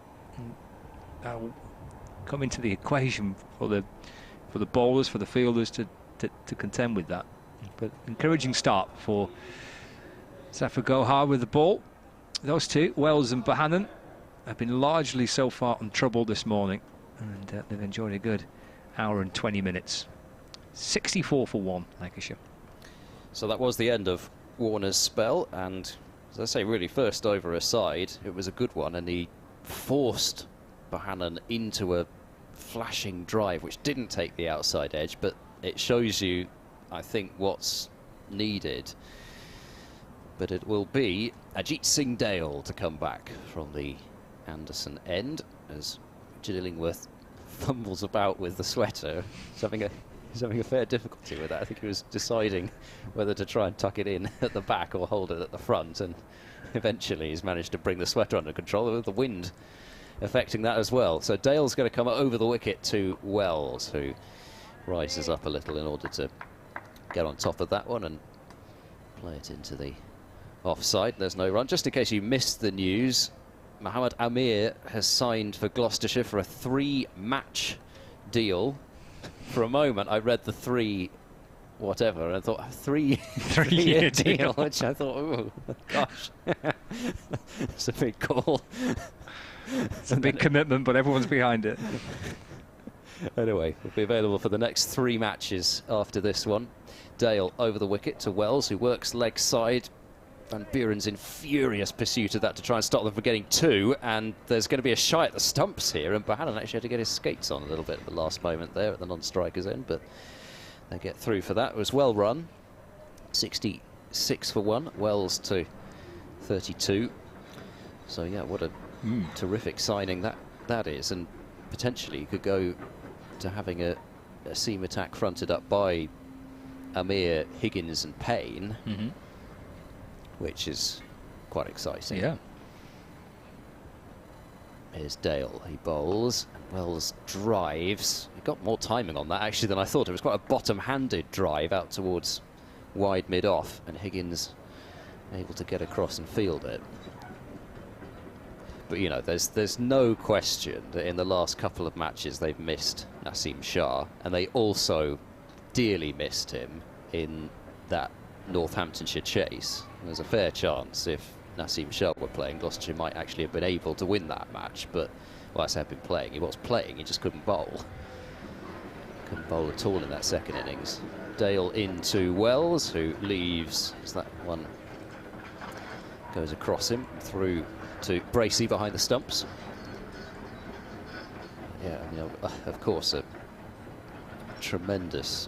That'll come into the equation for the bowlers, for the fielders to contend with that. But encouraging start for Zafar Gohar with the ball. Those two, Wells and Bohannon, have been largely so far untroubled this morning, and they've enjoyed a good hour and 20 minutes. 64 for 1, Lancashire.
So that was the end of Warner's spell, and as I say, really first over aside, it was a good one, and he forced Bohannon into a flashing drive, which didn't take the outside edge, but it shows you, I think, what's needed. But it will be Ajit Singh Dale to come back from the Anderson end, as Richard Illingworth fumbles about with the sweater. He's having a fair difficulty with that. I think he was deciding whether to try and tuck it in at the back or hold it at the front, and eventually he's managed to bring the sweater under control, with the wind affecting that as well. So Dale's going to come over the wicket to Wells, who rises up a little in order to get on top of that one and play it into the offside. There's no run. Just in case you missed the news, Mohammed Amir has signed for Gloucestershire for a 3-match deal. For a moment I read the 3 whatever and I thought, 3-year deal, which I thought, oh gosh, it's a big call.
It's a big commitment, but everyone's behind it.
Anyway, will be available for the next 3 matches after this one. Dale over the wicket to Wells, who works leg side. Van Buren's in furious pursuit of that to try and stop them from getting 2, and there's going to be a shy at the stumps here, and Bohannon actually had to get his skates on a little bit at the last moment there at the non-striker's end, but they get through for that. It was well run. 66 for 1, Wells to 32. So yeah, what a terrific signing that is, and potentially you could go to having a seam attack fronted up by Amir, Higgins and Payne, which is quite exciting.
Yeah.
Here's Dale, he bowls, and Wells drives. He got more timing on that actually than I thought. It was quite a bottom-handed drive out towards wide mid-off, and Higgins able to get across and field it. But you know, there's no question that in the last couple of matches they've missed Naseem Shah, and they also dearly missed him in that Northamptonshire chase. There's a fair chance if Naseem Shah were playing, Gloucestershire might actually have been able to win that match, but well, I say I've been playing, he was playing, he just couldn't bowl. Couldn't bowl at all in that second innings. Dale into Wells, who leaves as that one goes across him through to Bracey behind the stumps. Yeah, you know, of course, a tremendous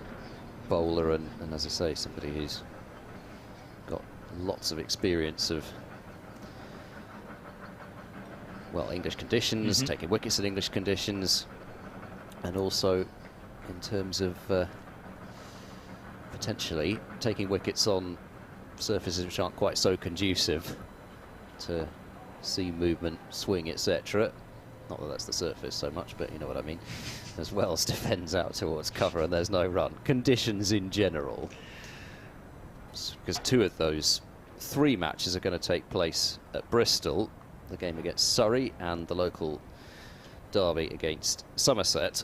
bowler, and as I say, somebody who's got lots of experience of, well, English conditions, taking wickets in English conditions, and also in terms of potentially taking wickets on surfaces which aren't quite so conducive to seam movement, swing, etc. Not that that's the surface so much, but you know what I mean. As Wells defends out towards cover and there's no run. Conditions in general, because 2 of those 3 matches are going to take place at Bristol, the game against Surrey and the local derby against Somerset,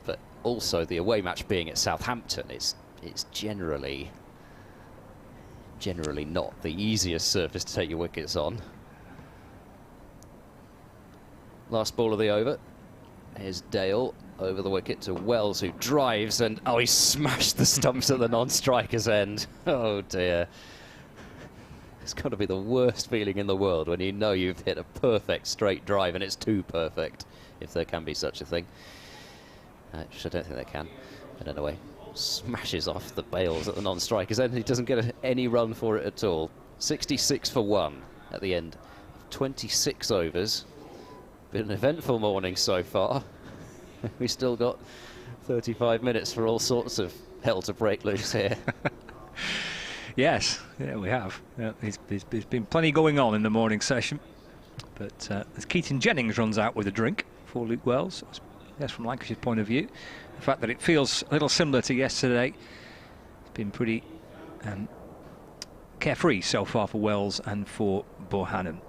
but also the away match being at Southampton. It's generally not the easiest surface to take your wickets on. Last ball of the over. Here's Dale over the wicket to Wells, who drives, and oh, he smashed the stumps at the non-striker's end. Oh dear. It's got to be the worst feeling in the world when you know you've hit a perfect straight drive, and it's too perfect, if there can be such a thing. Which I don't think they can. But anyway, smashes off the bails at the non-striker's end. He doesn't get any run for it at all. 66 for 1 at the end of 26 overs. Been an eventful morning so far. We still got 35 minutes for all sorts of hell to break loose here.
Yes, yeah, we have. Yeah, there's been plenty going on in the morning session. But as Keaton Jennings runs out with a drink for Luke Wells, yes, from Lancashire's point of view, the fact that it feels a little similar to yesterday, it's been pretty carefree so far for Wells and for Bohannon.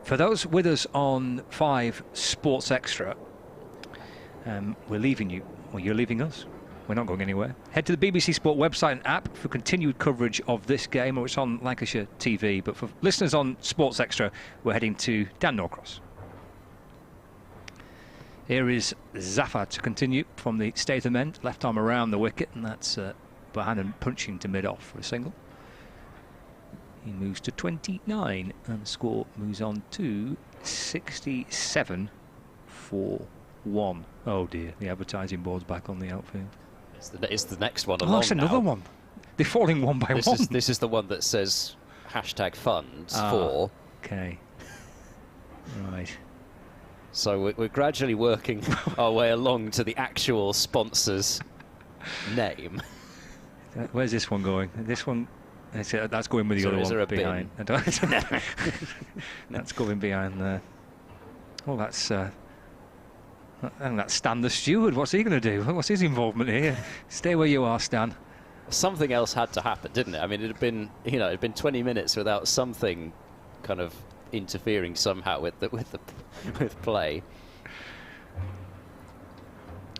For those with us on 5 Sports Extra, we're leaving you. Well, you're leaving us. We're not going anywhere. Head to the BBC Sport website and app for continued coverage of this game, or it's on Lancashire TV. But for listeners on Sports Extra, we're heading to Dan Norcross. Here is Zafar to continue from the state of men, left arm around the wicket, and that's Bohannon punching to mid-off for a single. He moves to 29, and the score moves on to 67 for 1. Oh dear, the advertising board's back on the outfield.
It's the next one along.
Oh, it's another one. They're falling one by one.
This is the one that says #funds for.
Okay. Right.
So we're gradually working our way along to the actual sponsor's name.
Where's this one going? This one, that's going with the other one behind. That's going behind there. Oh, that's. And that's Stan the steward. What's he going to do? What's his involvement here? Stay where you are, Stan.
Something else had to happen, didn't it? I mean, it had been, it'd been 20 minutes without something kind of interfering somehow with play.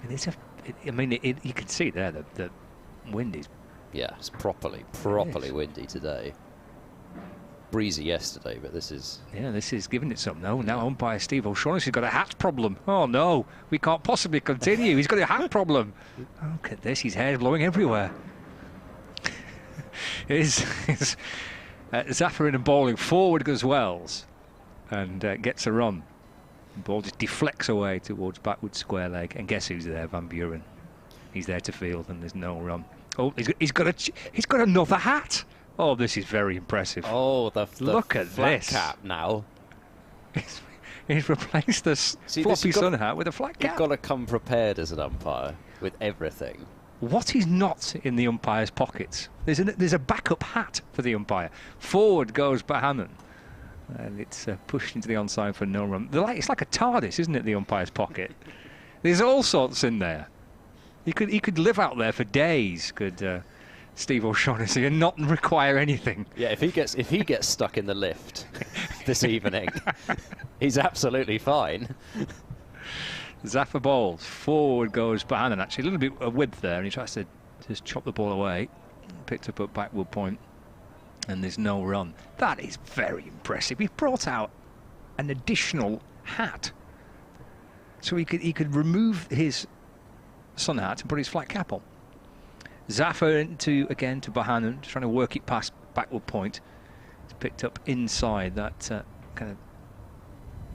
You can see there that the wind is.
Yeah, it's properly windy today. breezy yesterday, but this is...
Yeah, this is giving it some. No, now umpire Steve O'Shaughnessy's got a hat problem. Oh no, we can't possibly continue. He's got a hat problem. Look at this, his hair's blowing everywhere. Zaffa in and bowling. Forward goes Wells and gets a run. The ball just deflects away towards backward square leg, and guess who's there? Van Buren. He's there to field, and there's no run. Oh, he's got another hat. Oh, this is very impressive.
Oh, the
look at
flat
this
cap now.
He's replaced the floppy sun hat with a flat cap.
You've got to come prepared as an umpire with everything.
What is not in the umpire's pockets? There's a backup hat for the umpire. Forward goes Bahanan, and it's pushed into the onside for no run. It's like a TARDIS, isn't it? The umpire's pocket. There's all sorts in there. He could live out there for days. Could. Steve O'Shaughnessy and not require anything.
Yeah, if he gets stuck in the lift this evening, he's absolutely fine.
Zaffa bowls. Forward goes Bahanan. Actually, a little bit of width there, and he tries to just chop the ball away. Picked up at backward point, and there's no run. That is very impressive. He brought out an additional hat, so he could remove his sun hat and put his flat cap on. Zaffa again to Bahanan, trying to work it past backward point. It's picked up inside that kind of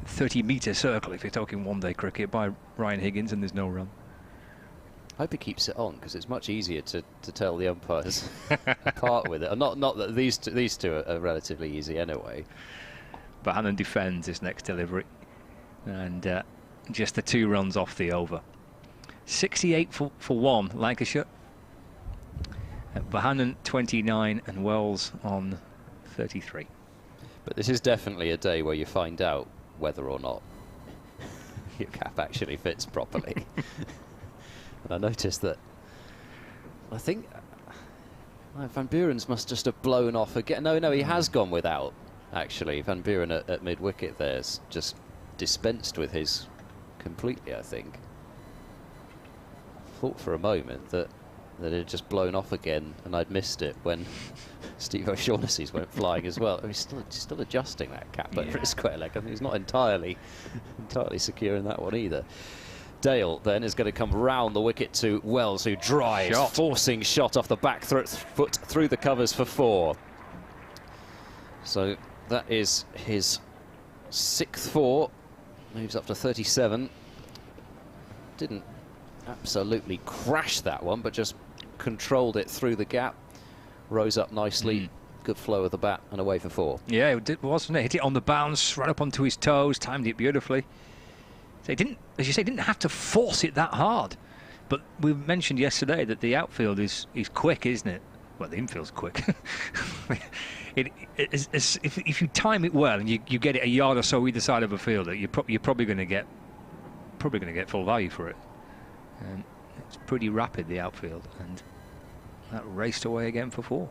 30-metre circle, if you're talking one-day cricket, by Ryan Higgins, and there's no run.
I hope he keeps it on, because it's much easier to tell the umpires apart with it. Not that these two are relatively easy anyway.
Bahanan defends his next delivery, and just the 2 runs off the over. 68 for 1, Lancashire. Bahanan 29 and Wells on 33.
But this is definitely a day where you find out whether or not your cap actually fits properly. And I noticed that I think Van Buren's must just have blown off again. No, he has gone without, actually. Van Buren at mid-wicket there's just dispensed with his completely, I think. Thought for a moment that it had just blown off again, and I'd missed it when Steve O'Shaughnessy's went flying as well. He's still adjusting that cap over his square leg. I think he's not entirely secure in that one either. Dale then is going to come round the wicket to Wells, who drives, forcing shot off the back foot through the covers for 4. So that is his 6th 4. Moves up to 37. Didn't absolutely crash that one, but just controlled it through the gap. Rose up nicely. Good flow of the bat and away for 4.
Yeah, it did, wasn't it? Hit it on the bounce, right up onto his toes, timed it beautifully. So he didn't, as you say, didn't have to force it that hard. But we mentioned yesterday that the outfield is quick, isn't it? Well, the infield's quick. If you time it well and you get it a yard or so either side of a fielder, you're probably going to get full value for it. And it's pretty rapid, the outfield, and that raced away again for 4.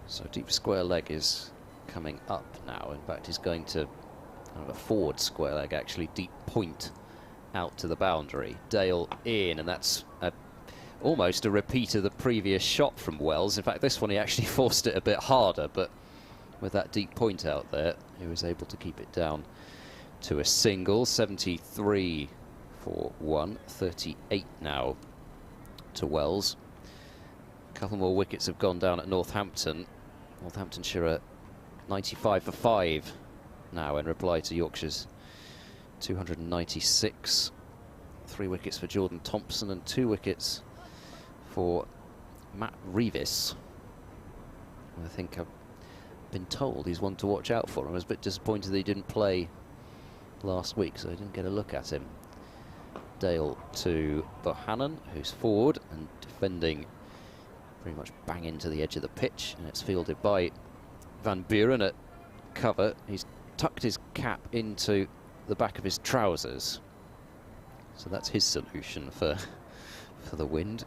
So deep square leg is coming up now. In fact, he's going to kind of a forward square leg, actually, deep point out to the boundary. Dale in, and that's almost a repeat of the previous shot from Wells. In fact, this one he actually forced it a bit harder, but with that deep point out there, he was able to keep it down to a single. 73 for 1, 38 now to Wells. A couple more wickets have gone down at Northampton. Northamptonshire are 95 for 5 now in reply to Yorkshire's 296. 3 wickets for Jordan Thompson and 2 wickets for Matt Reeves. I think I've been told he's one to watch out for. I was a bit disappointed that he didn't play last week, so I didn't get a look at him. Dale to Bohannon, who's forward and defending pretty much bang into the edge of the pitch, and it's fielded by Van Buren at cover. He's tucked his cap into the back of his trousers, so that's his solution for the wind.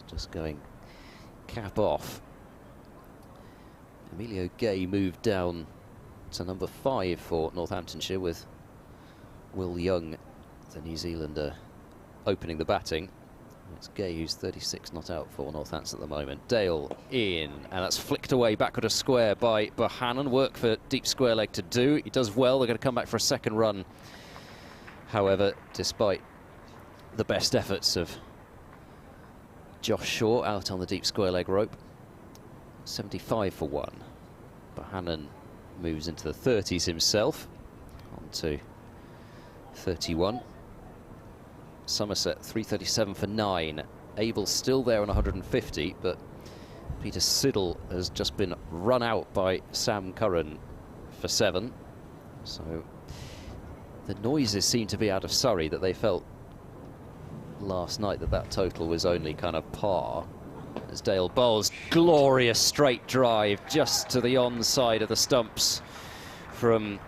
Just going cap off. Emilio Gay moved down to number 5 for Northamptonshire, with Will Young, the New Zealander, opening the batting. It's Gay who's 36 not out for Northampton at the moment. Dale in, and that's flicked away backward a square by Bohannon. Work for deep square leg to do. He does well. They're going to come back for a second run. However, despite the best efforts of Josh Shaw out on the deep square leg rope, 75 for 1. Bohannon moves into the 30s himself, on to 31. Somerset 337 for 9. Abel still there on 150, but Peter Siddle has just been run out by Sam Curran for 7. So the noises seem to be out of Surrey that they felt last night that total was only kind of par. As Dale bowls, glorious straight drive just to the onside of the stumps from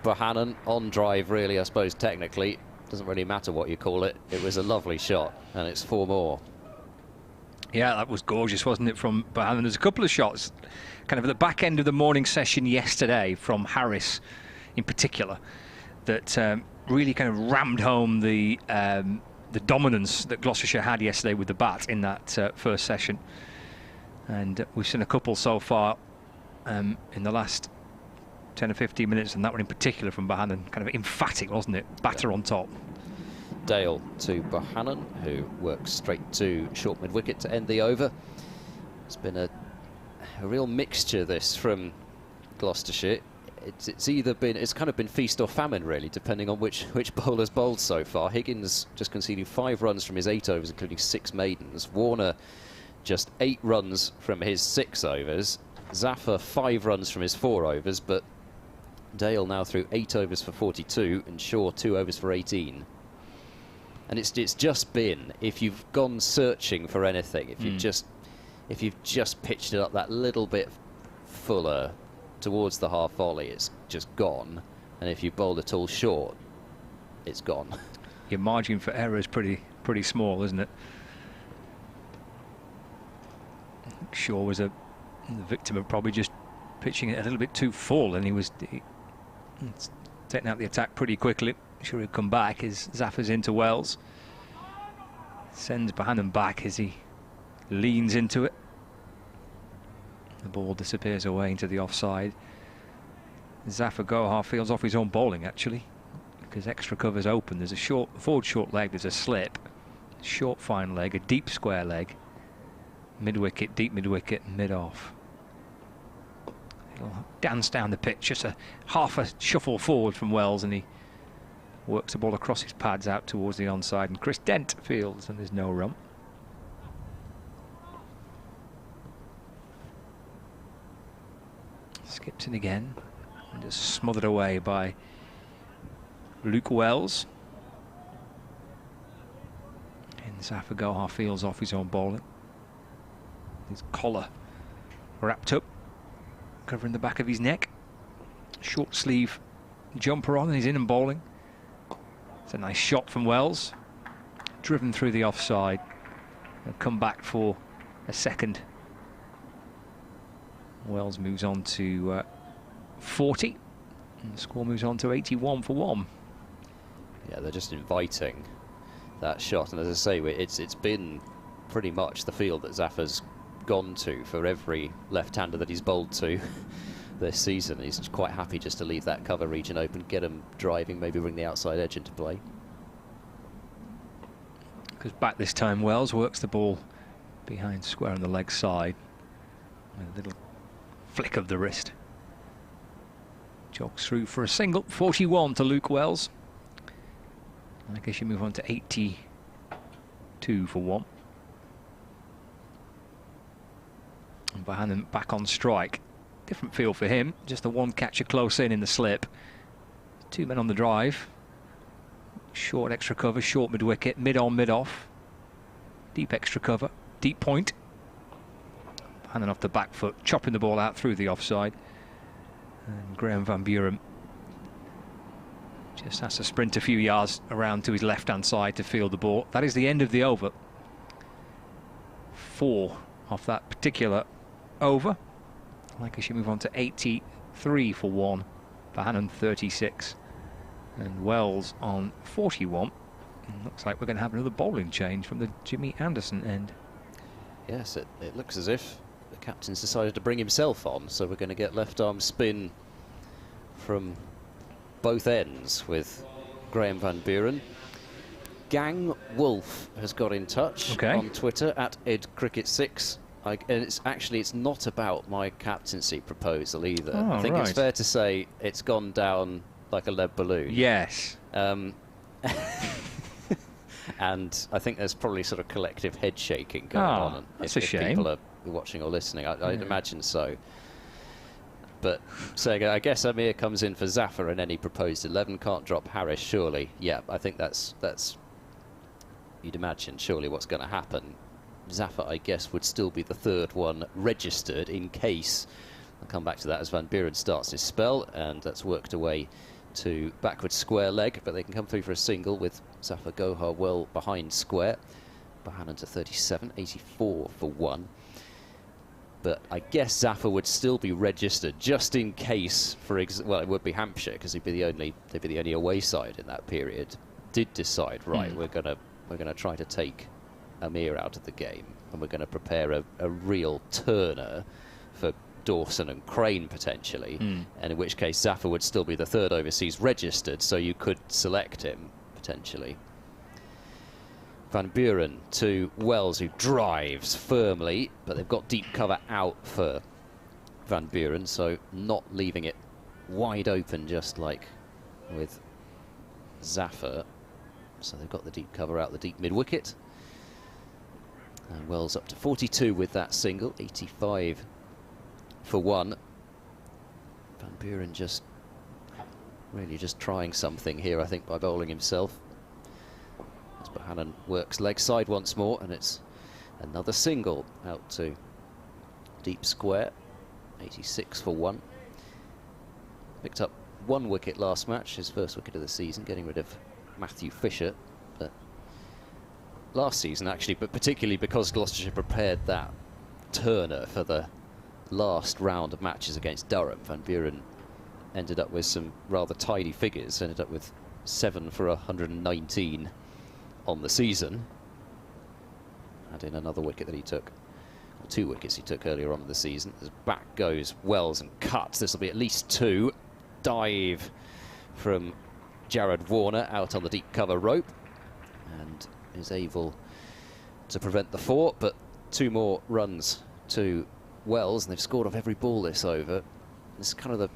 Bohannon. On drive, really, I suppose, technically. Doesn't really matter what you call it. It was a lovely shot, and it's 4 more.
Yeah, that was gorgeous, wasn't it, from Bohannon? There's a couple of shots kind of at the back end of the morning session yesterday from Harris in particular that really kind of rammed home the dominance that Gloucestershire had yesterday with the bat in that first session. And we've seen a couple so far in the last 10 or 15 minutes, and that one in particular from Bohannon, kind of emphatic, wasn't it? Batter on top.
Dale to Bohannon, who works straight to short mid-wicket to end the over. It's been a real mixture, this, from Gloucestershire. It's kind of been feast or famine, really, depending on which bowler's bowled so far. Higgins just conceding 5 runs from his 8 overs, including 6 maidens. Warner just 8 runs from his 6 overs. Zaffer 5 runs from his 4 overs, but Dale now through 8 overs for 42 and Shaw 2 overs for 18. And it's just been, if you've gone searching for anything, if you've just pitched it up that little bit fuller towards the half volley, it's just gone. And if you bowled it all short, it's gone.
Your margin for error is pretty small, isn't it? Shaw was the victim of probably just pitching it a little bit too full, and he was taking out the attack pretty quickly. Sure, he'll come back as Zaffer's into Wells. Sends Bohannon back as he leans into it. The ball disappears away into the offside. Zaffer Gohar fields off his own bowling, actually, because extra cover's open. There's a forward short leg, there's a slip, short fine leg, a deep square leg, mid-wicket, deep mid-wicket, mid-off. He'll dance down the pitch, just half a shuffle forward from Wells, and he works the ball across his pads out towards the onside, and Chris Dent fields, and there's no run. Skips in again, and just smothered away by Luke Wells. And Zaffer Gohar fields off his own bowling. His collar wrapped up, covering the back of his neck. Short sleeve jumper on, and he's in and bowling. It's a nice shot from Wells, driven through the offside. He'll come back for a second. Wells moves on to 40, and the score moves on to 81 for 1.
Yeah, they're just inviting that shot, and as I say, it's been pretty much the field that Zaffer's gone to for every left-hander that he's bowled to this season. He's quite happy just to leave that cover region open, get him driving, maybe bring the outside edge into play.
Because back this time, Wells works the ball behind square on the leg side with a little flick of the wrist. Jogs through for a single. 41 to Luke Wells. I guess you move on to 82 for 1. And Bohannon back on strike. Different feel for him. Just the one catcher close in the slip. 2 men on the drive. Short extra cover, short mid-wicket, mid-on, mid-off. Deep extra cover, deep point. Bohannon off the back foot, chopping the ball out through the offside. And Graham Van Buren just has to sprint a few yards around to his left-hand side to field the ball. That is the end of the over. 4 off that particular over. Lancashire move on to 83 for 1. Bohannon 36. And Wells on 41. Looks like we're going to have another bowling change from the Jimmy Anderson end.
Yes, it looks as if the captain's decided to bring himself on, so we're going to get left arm spin from both ends with Graham Van Buren. Gang Wolf has got in touch on Twitter at EdCricket6. And it's not about my captaincy proposal either. I think it's fair to say it's gone down like a lead balloon.
Yes.
And I think there's probably sort of collective head shaking going on.
That's
if
a shame.
People are watching or listening, I'd imagine so. But saying, I guess Amir comes in for Zafar in any proposed 11, can't drop Harris, surely. Yeah, I think that's you'd imagine surely what's going to happen. Zafar, I guess, would still be the third one registered in case. I'll come back to that as Van Buren starts his spell, and that's worked away to backward square leg, but they can come through for a single with Zafar Gohar well behind square. Bohannon to 37, 84 for 1. But I guess Zafar would still be registered just in case, well, it would be Hampshire because they'd be the only away side in that period. Did decide, right, we're gonna try to take Amir out of the game, and we're going to prepare a real turner for Dawson and Crane potentially, and in which case Zafar would still be the third overseas registered, so you could select him potentially. Van Buren to Wells, who drives firmly, but they've got deep cover out for Van Buren, so not leaving it wide open just like with Zafar. So they've got the deep cover out the deep mid-wicket. And Wells up to 42 with that single, 85 for 1. Van Buren really just trying something here, I think, by bowling himself. As Bohannon works leg side once more, and it's another single out to deep square, 86 for 1. Picked up 1 wicket last match, his first wicket of the season, getting rid of Matthew Fisher. But last season, actually, but particularly because Gloucestershire prepared that turner for the last round of matches against Durham, Van Buren ended up with some rather tidy figures, ended up with 7 for 119 on the season. Add in another wicket that he took, or 2 wickets he took earlier on in the season. As back goes Wells and cuts, this will be at least 2. Dive from Jared Warner out on the deep cover rope, and is able to prevent the 4, but 2 more runs to Wells, and they've scored off every ball this over. This is kind of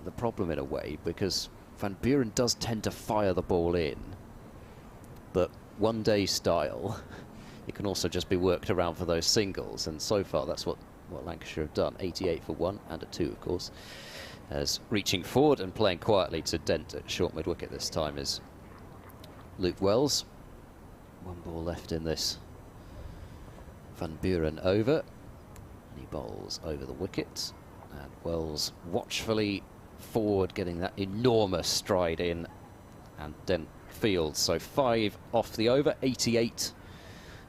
the problem in a way, because Van Buren does tend to fire the ball in, but one day style, it can also just be worked around for those singles, and so far that's what Lancashire have done. 88 for 1 and a 2, of course, as reaching forward and playing quietly to dent at short mid-wicket this time is Luke Wells. 1 ball left in this Van Buren over, and he bowls over the wicket, and Wells watchfully forward, getting that enormous stride in and dent field. So 5 off the over, 88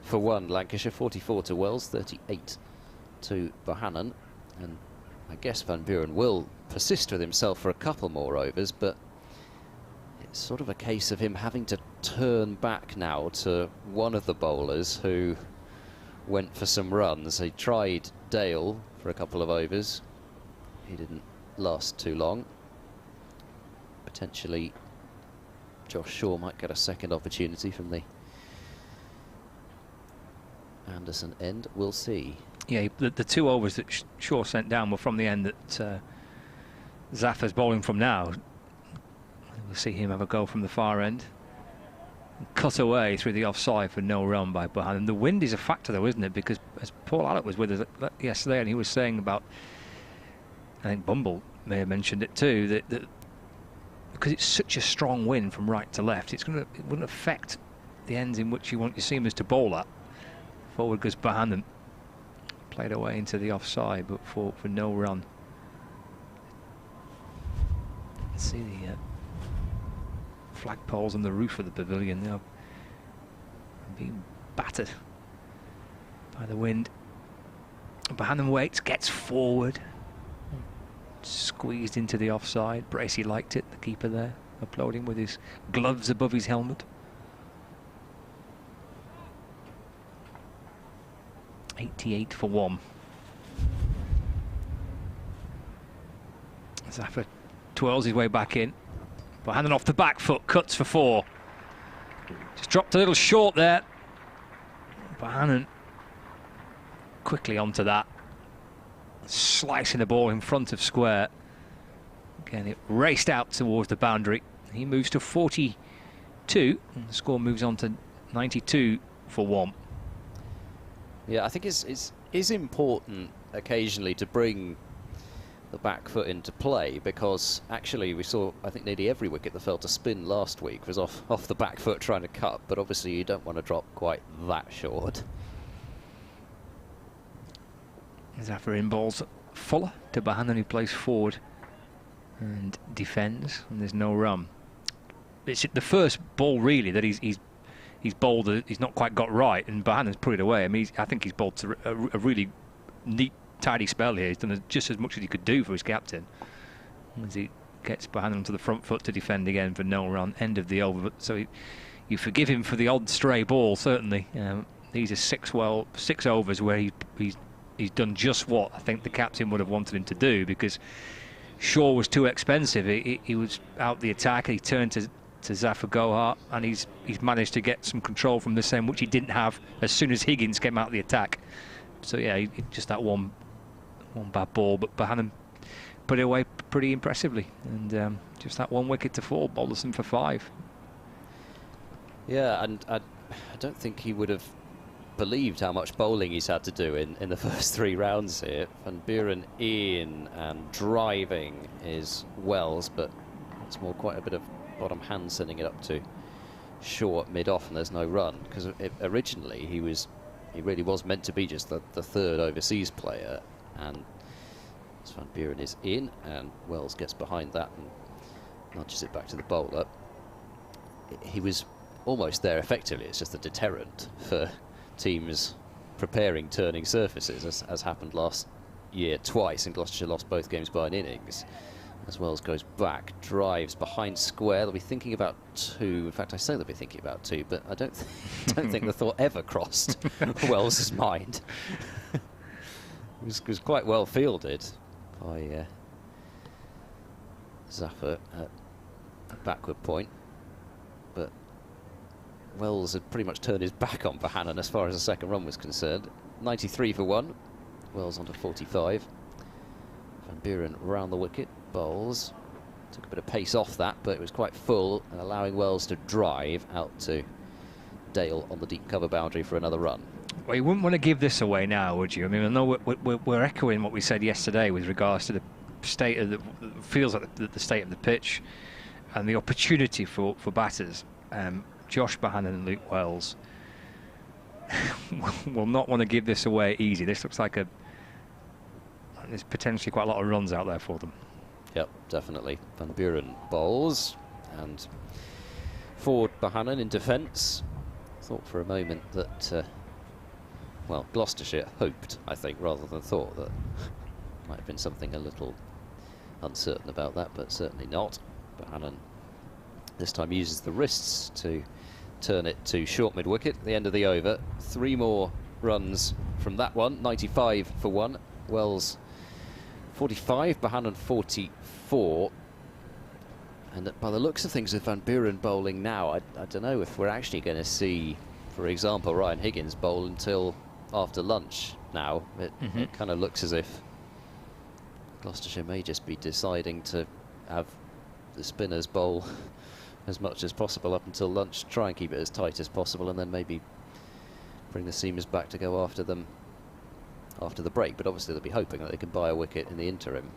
for 1 Lancashire, 44 to Wells, 38 to Bohannon, and I guess Van Buren will persist with himself for a couple more overs, but it's sort of a case of him having to turn back now to one of the bowlers who went for some runs. He tried Dale for a couple of overs. He didn't last too long. Potentially Josh Shaw might get a second opportunity from the Anderson end. We'll see.
Yeah, the 2 overs that Shaw sent down were from the end that Zafar's bowling from now. We'll see him have a go from the far end. Cut away through the offside for no run by Bohannon. The wind is a factor though, isn't it? Because as Paul Allott was with us yesterday, and he was saying about, I think Bumble may have mentioned it too, that because it's such a strong wind from right to left, it wouldn't affect the ends in which you want your seamers to bowl at. Forward goes Bohannon. Played away into the offside, but for no run. Let's see the flagpoles on the roof of the pavilion now being battered by the wind. Bohannon waits, gets forward, squeezed into the offside. Bracey liked it, the keeper there, applauding with his gloves above his helmet. 88 for 1. Zaffa twirls his way back in. Bohannon off the back foot, cuts for 4. Just dropped a little short there. Bohannon quickly onto that. Slicing the ball in front of square. Again, it raced out towards the boundary. He moves to 42, and the score moves on to 92 for 1.
Yeah, I think it's important occasionally to bring the back foot into play, because actually we saw, I think, nearly every wicket that fell to spin last week was off the back foot trying to cut, but obviously you don't want to drop quite that short.
Zaffa in balls Fuller to Bohannon, who plays forward and defends, and there's no run. It's the first ball really that he's bowled. He's not quite got right, and Bohannon's put it away. I mean, I think he's bowled a really neat, tidy spell here. He's done just as much as he could do for his captain, as he gets Bohannon to the front foot to defend again for no run. End of the over. So you forgive him for the odd stray ball, certainly. These are 6 overs where he's done just what I think the captain would have wanted him to do, because Shaw was too expensive. He was out the attack. He turned to Zafar Gohar, and he's managed to get some control from this end, which he didn't have as soon as Higgins came out of the attack. So yeah, just that one bad ball, but Bohannon put it away pretty impressively, and just that 1 wicket to fall. Balderson for 5.
Yeah, and I don't think he would have believed how much bowling he's had to do in the first 3 rounds here. Van Buren in and driving is Wells, but it's more quite a bit of bottom hand sending it up to Shaw mid-off, and there's no run, because originally he really was meant to be just the 3rd overseas player, and Van Buren is in, and Wells gets behind that and nudges it back to the bowler. He was almost there effectively. It's just a deterrent for teams preparing turning surfaces, as happened last year twice, and Gloucestershire lost both games by an innings. As Wells goes back, drives behind square. They'll be thinking about 2. In fact, I say they'll be thinking about 2, but I don't think the thought ever crossed Wells's mind. It was quite well fielded by Zaffa at backward point, but Wells had pretty much turned his back on Bohannon as far as the second run was concerned. 93 for 1. Wells onto 45. Van Buren round the wicket, bowls. Took a bit of pace off that, but it was quite full, and allowing Wells to drive out to Dale on the deep cover boundary for another run.
Well, you wouldn't want to give this away now, would you? I mean, I know we're echoing what we said yesterday with regards to the state of feels like the state of the pitch and the opportunity for batters. Josh Bohannon and Luke Wells will not want to give this away easy. This looks like there's potentially quite a lot of runs out there for them.
Yep, definitely. Van Buren bowls, and forward Bohannon in defence. Thought for a moment that, well, Gloucestershire hoped, I think, rather than thought, that might have been something a little uncertain about that, but certainly not. Bohannon this time uses the wrists to turn it to short mid-wicket at the end of the over. 3 more runs from that one. 95 for 1. Wells 45, Bohannon 44. And by the looks of things with Van Buren bowling now, I don't know if we're actually going to see, for example, Ryan Higgins bowl until after lunch now. It kind of looks as if Gloucestershire may just be deciding to have the spinners bowl as much as possible up until lunch, try and keep it as tight as possible, and then maybe bring the seamers back to go after them after the break. But obviously they'll be hoping that they can buy a wicket in the interim.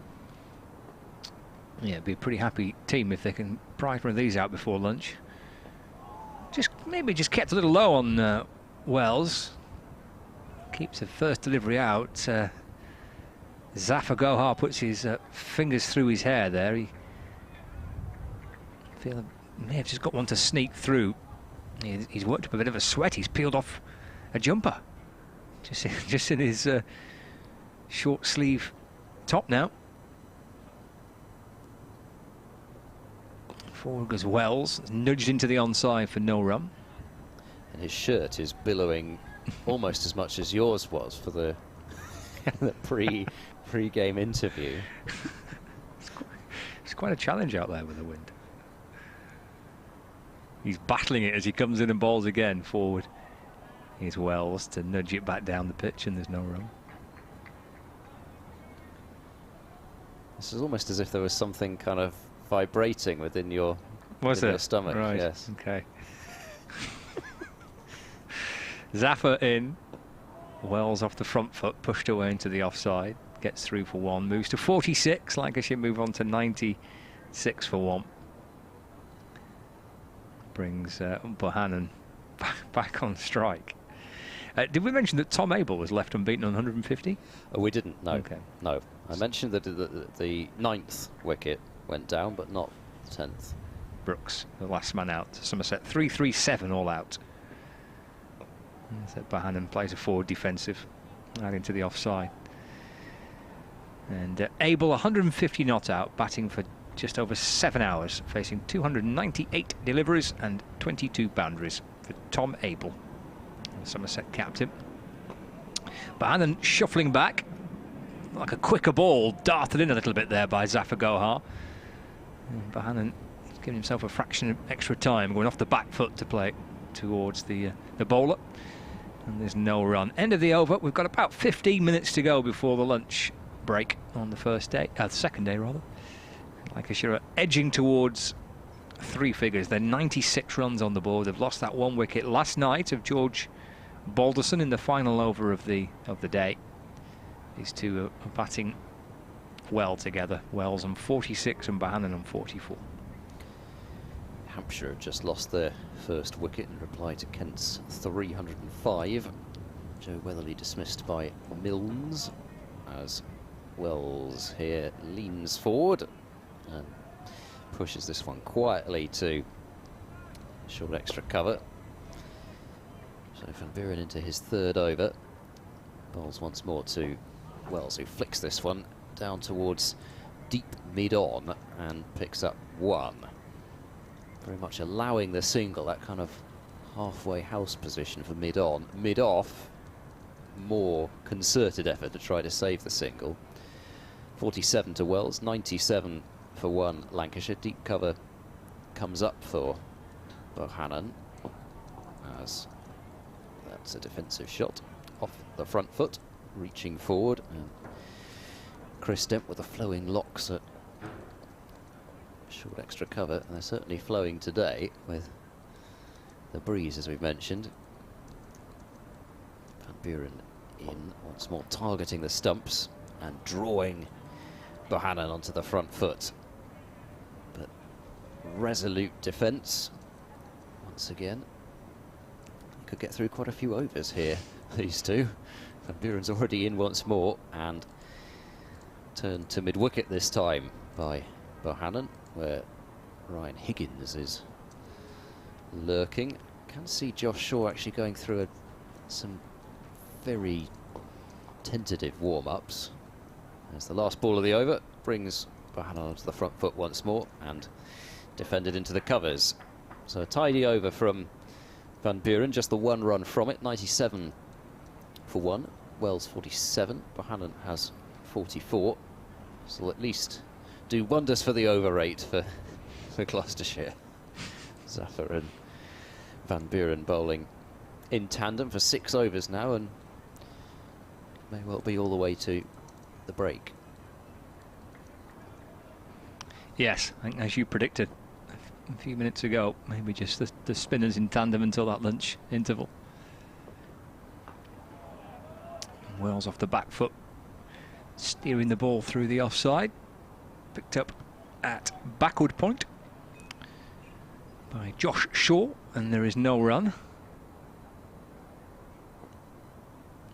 Yeah, it'd be a pretty happy team if they can prize one of these out before lunch. Maybe just kept a little low on Wells. Keeps the first delivery out. Zafar Gohar puts his fingers through his hair there. He may have just got one to sneak through. He's worked up a bit of a sweat. He's peeled off a jumper. Just in his short sleeve top now. Forward goes Wells, nudged into the onside for no run.
And his shirt is billowing almost as much as yours was for the pre-game interview.
It's quite a challenge out there with the wind. He's battling it as he comes in and bowls again forward. Here's Wells to nudge it back down the pitch, and there's no run.
This is almost as if there was something kind of vibrating within your stomach.
Right.
Yes.
Okay. Zaffer in. Wells off the front foot, pushed away into the offside. Gets through for 1. Moves to 46. Lancashire move on to 96 for 1. Brings Bohannon back on strike. Did we mention that Tom Abel was left unbeaten on 150?
Oh, we didn't. No.
Okay.
No. I mentioned that the 9th wicket went down, but not the 10th.
Brooks, the last man out. Somerset 3-3-7 all out. So Bohannon plays a forward defensive, out into the offside. And Abel 150 not out, batting for just over 7 hours, facing 298 deliveries and 22 boundaries for Tom Abel, the Somerset captain. Bohannon shuffling back, like a quicker ball, darted in a little bit there by Zafar Gohar. And Bohannon is giving himself a fraction of extra time, going off the back foot to play towards the bowler. And there's no run. End of the over. We've got about 15 minutes to go before the lunch break on the second day rather. Lancashire are edging towards 3 figures. They're 96 runs on the board. They've lost that 1 wicket last night of George Balderson in the final over of the day. These two are batting well together. Wells on 46 and Bohannon on 44.
Hampshire have just lost their first wicket in reply to Kent's 305. Joe Weatherly dismissed by Milnes as Wells here leans forward and pushes this one quietly to short extra cover. So Van Buren into his 3rd over. Bowls once more to Wells, who flicks this one down towards deep mid-on and picks up 1. Very much allowing the single, that kind of halfway house position for mid-on. Mid-off, more concerted effort to try to save the single. 47 to Wells, 97 for 1 Lancashire. Deep cover comes up for Bohannon, as that's a defensive shot off the front foot, reaching forward. And Chris Dent with the flowing locks at short extra cover, and they're certainly flowing today with the breeze, as we've mentioned. Van Buren in once more, targeting the stumps and drawing Bohannon onto the front foot. But resolute defence once again. Could get through quite a few overs here, these two. Van Buren's already in once more and turned to mid-wicket this time by Bohannon, where Ryan Higgins is lurking. Can see Josh Shaw actually going through some very tentative warm-ups, as the last ball of the over brings Bohannon onto the front foot once more and defended into the covers. So a tidy over from Van Buren, just the 1 run from it. 97 for 1, Wells 47, Bohannon has 44. So at least do wonders for the over rate for Gloucestershire. Zafar and Van Buren bowling in tandem for 6 overs now, and may well be all the way to the break.
Yes, I think as you predicted a few minutes ago, maybe just the spinners in tandem until that lunch interval. Wells off the back foot, steering the ball through the offside. Picked up at backward point by Josh Shaw, and there is no run.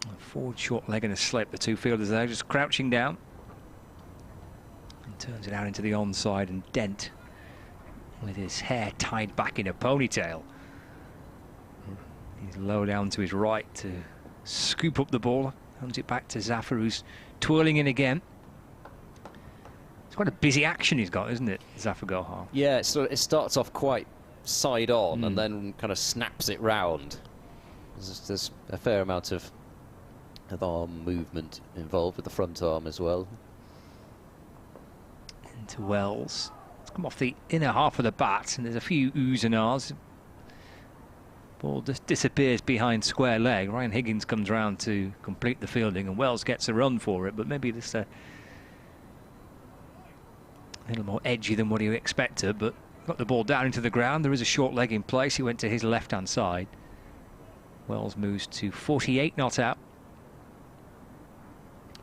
A forward short leg and a slip. The 2 fielders there just crouching down. And turns it out into the onside, and Dent, with his hair tied back in a ponytail, he's low down to his right to scoop up the ball. Hands it back to Zafar, who's twirling in again. It's quite a busy action he's got, isn't it, Zafar Gohar?
Yeah, so it starts off quite side on and then kind of snaps it round There's a fair amount of arm movement involved with the front arm as well.
Into Wells. It's come off the inner half of the bat, and there's a few oohs and ahs. Ball just disappears behind square leg. Ryan Higgins comes round to complete the fielding, and Wells gets a run for it, but maybe just a little more edgy than what he expected, but got the ball down into the ground. There is a short leg in place. He went to his left-hand side. Wells moves to 48 not out.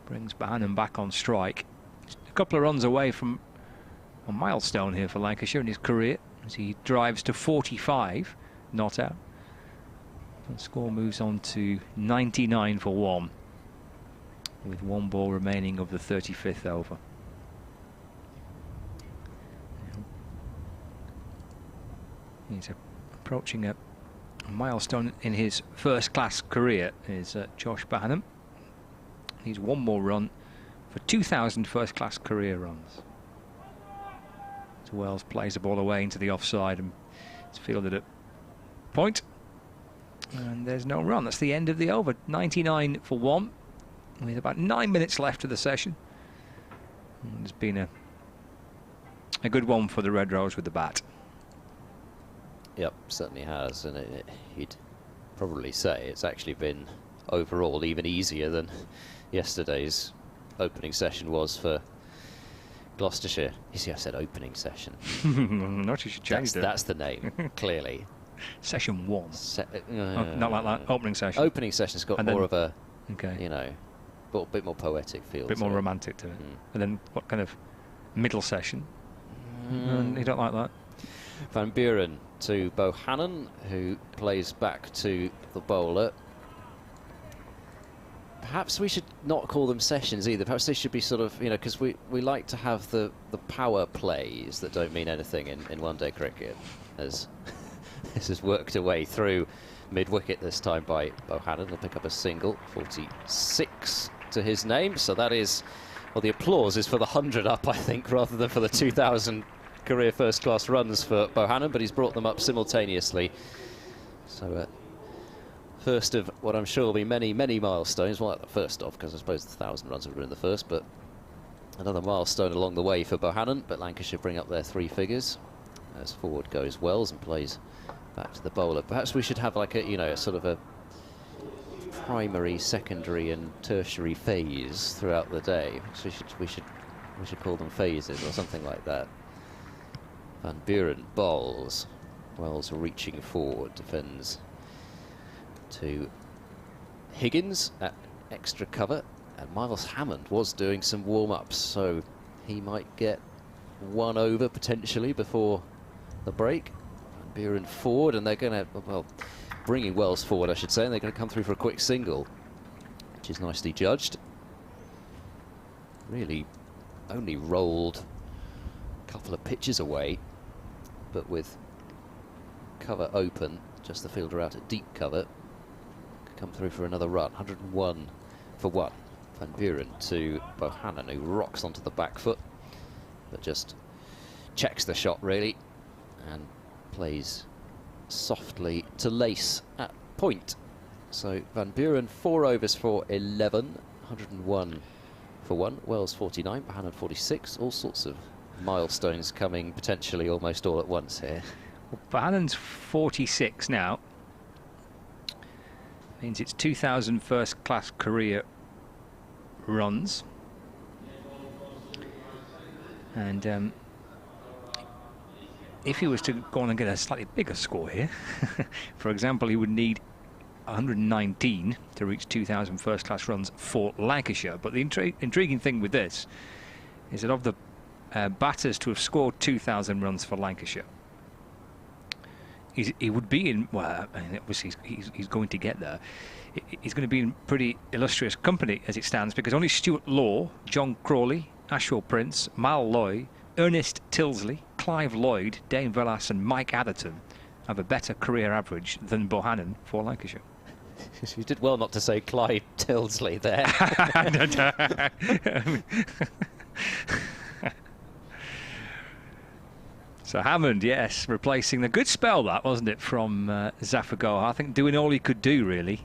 Brings Bohannon back on strike. Just a couple of runs away from a milestone here for Lancashire in his career, as he drives to 45 not out. The score moves on to 99 for 1, with 1 ball remaining of the 35th over. He's approaching a milestone in his first-class career, is Josh Bohannon. He's 1 more run for 2,000 first-class career runs. So Wells plays the ball away into the offside, and it's fielded at point. And there's no run. That's the end of the over. 99 for 1, with about 9 minutes left of the session. And it's been a good one for the Red Rose with the bat.
Yep, certainly has, and you'd probably say it's actually been overall even easier than yesterday's opening session was for Gloucestershire. You see, I said opening session.
Not you should change it.
That's the name, clearly.
Session 1. Not like that. Opening session.
Opening session's got more of a,
okay,
you know, a bit more poetic feel.
A bit more romantic to it. And then what kind of middle session? You don't like that?
Van Buren to Bohannon, who plays back to the bowler. Perhaps we should not call them sessions either. Perhaps they should be sort of, you know, because we like to have the power plays that don't mean anything in one-day cricket, as this has worked away through mid-wicket this time by Bohannon. He'll pick up a single, 46 to his name. So that is, well, the applause is for the 100 up, I think, rather than for the 2,000 career first-class runs for Bohannon, but he's brought them up simultaneously. So first of what I'm sure will be many, many milestones. Well, the first off, because I suppose the 1,000 runs would have been the first, but another milestone along the way for Bohannon. But Lancashire bring up their 3 figures as forward goes Wells and plays back to the bowler. Perhaps we should have like a, you know, a sort of a primary, secondary and tertiary phase throughout the day. So we should call them phases or something like that. Van Buren bowls. Wells reaching forward, defends to Higgins at extra cover, and Miles Hammond was doing some warm-ups, so he might get 1 over potentially before the break. Van Buren forward, and they're going to, well, bringing Wells forward, I should say, and they're going to come through for a quick single, which is nicely judged. Really only rolled a couple of pitches away, but with cover open, just the fielder out at deep cover, could come through for another run. 101 for 1. Van Buren to Bohannon, who rocks onto the back foot, but just checks the shot really, and plays softly to Lace at point. So Van Buren 4 overs for 11, 101 for 1. Wells 49, Bohannon 46. All sorts of milestones coming potentially almost all at once here.
Well, Bohannon's 46 now. Means it's 2,000 first-class career runs. And if he was to go on and get a slightly bigger score here, for example, he would need 119 to reach 2,000 first-class runs for Lancashire. But the intriguing thing with this is that of the batters to have scored 2,000 runs for Lancashire, he would be in, well, I mean, obviously he's going to get there. He's going to be in pretty illustrious company as it stands, because only Stuart Law, John Crawley, Ashwell Prince, Mal Loy, Ernest Tilsley, Clive Lloyd, Dane Velas and Mike Atherton have a better career average than Bohannon for Lancashire.
You did well not to say Clive Tilsley there.
So Hammond, yes, replacing the good spell that, wasn't it, from Zafagoha. I think doing all he could do, really,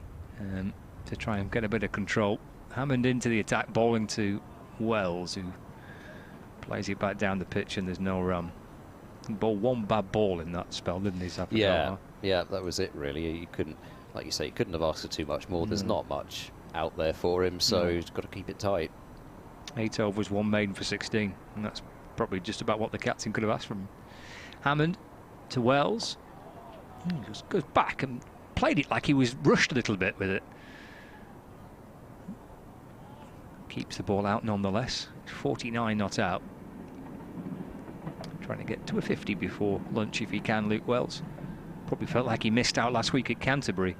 to try and get a bit of control. Hammond into the attack, bowling to Wells, who plays it back down the pitch, and there's no run. He bowled one bad ball in that spell, didn't he, Zafagoha?
Yeah, that was it, really. You couldn't, like you say, you couldn't have asked for too much more. There's not much out there for him, so he's got to keep it tight.
8 overs, 1 maiden for 16, and that's probably just about what the captain could have asked from him. Hammond to Wells. He just goes back and played it like he was rushed a little bit with it. Keeps the ball out nonetheless. 49 not out. Trying to get to a 50 before lunch if he can, Luke Wells. Probably felt like he missed out last week at Canterbury.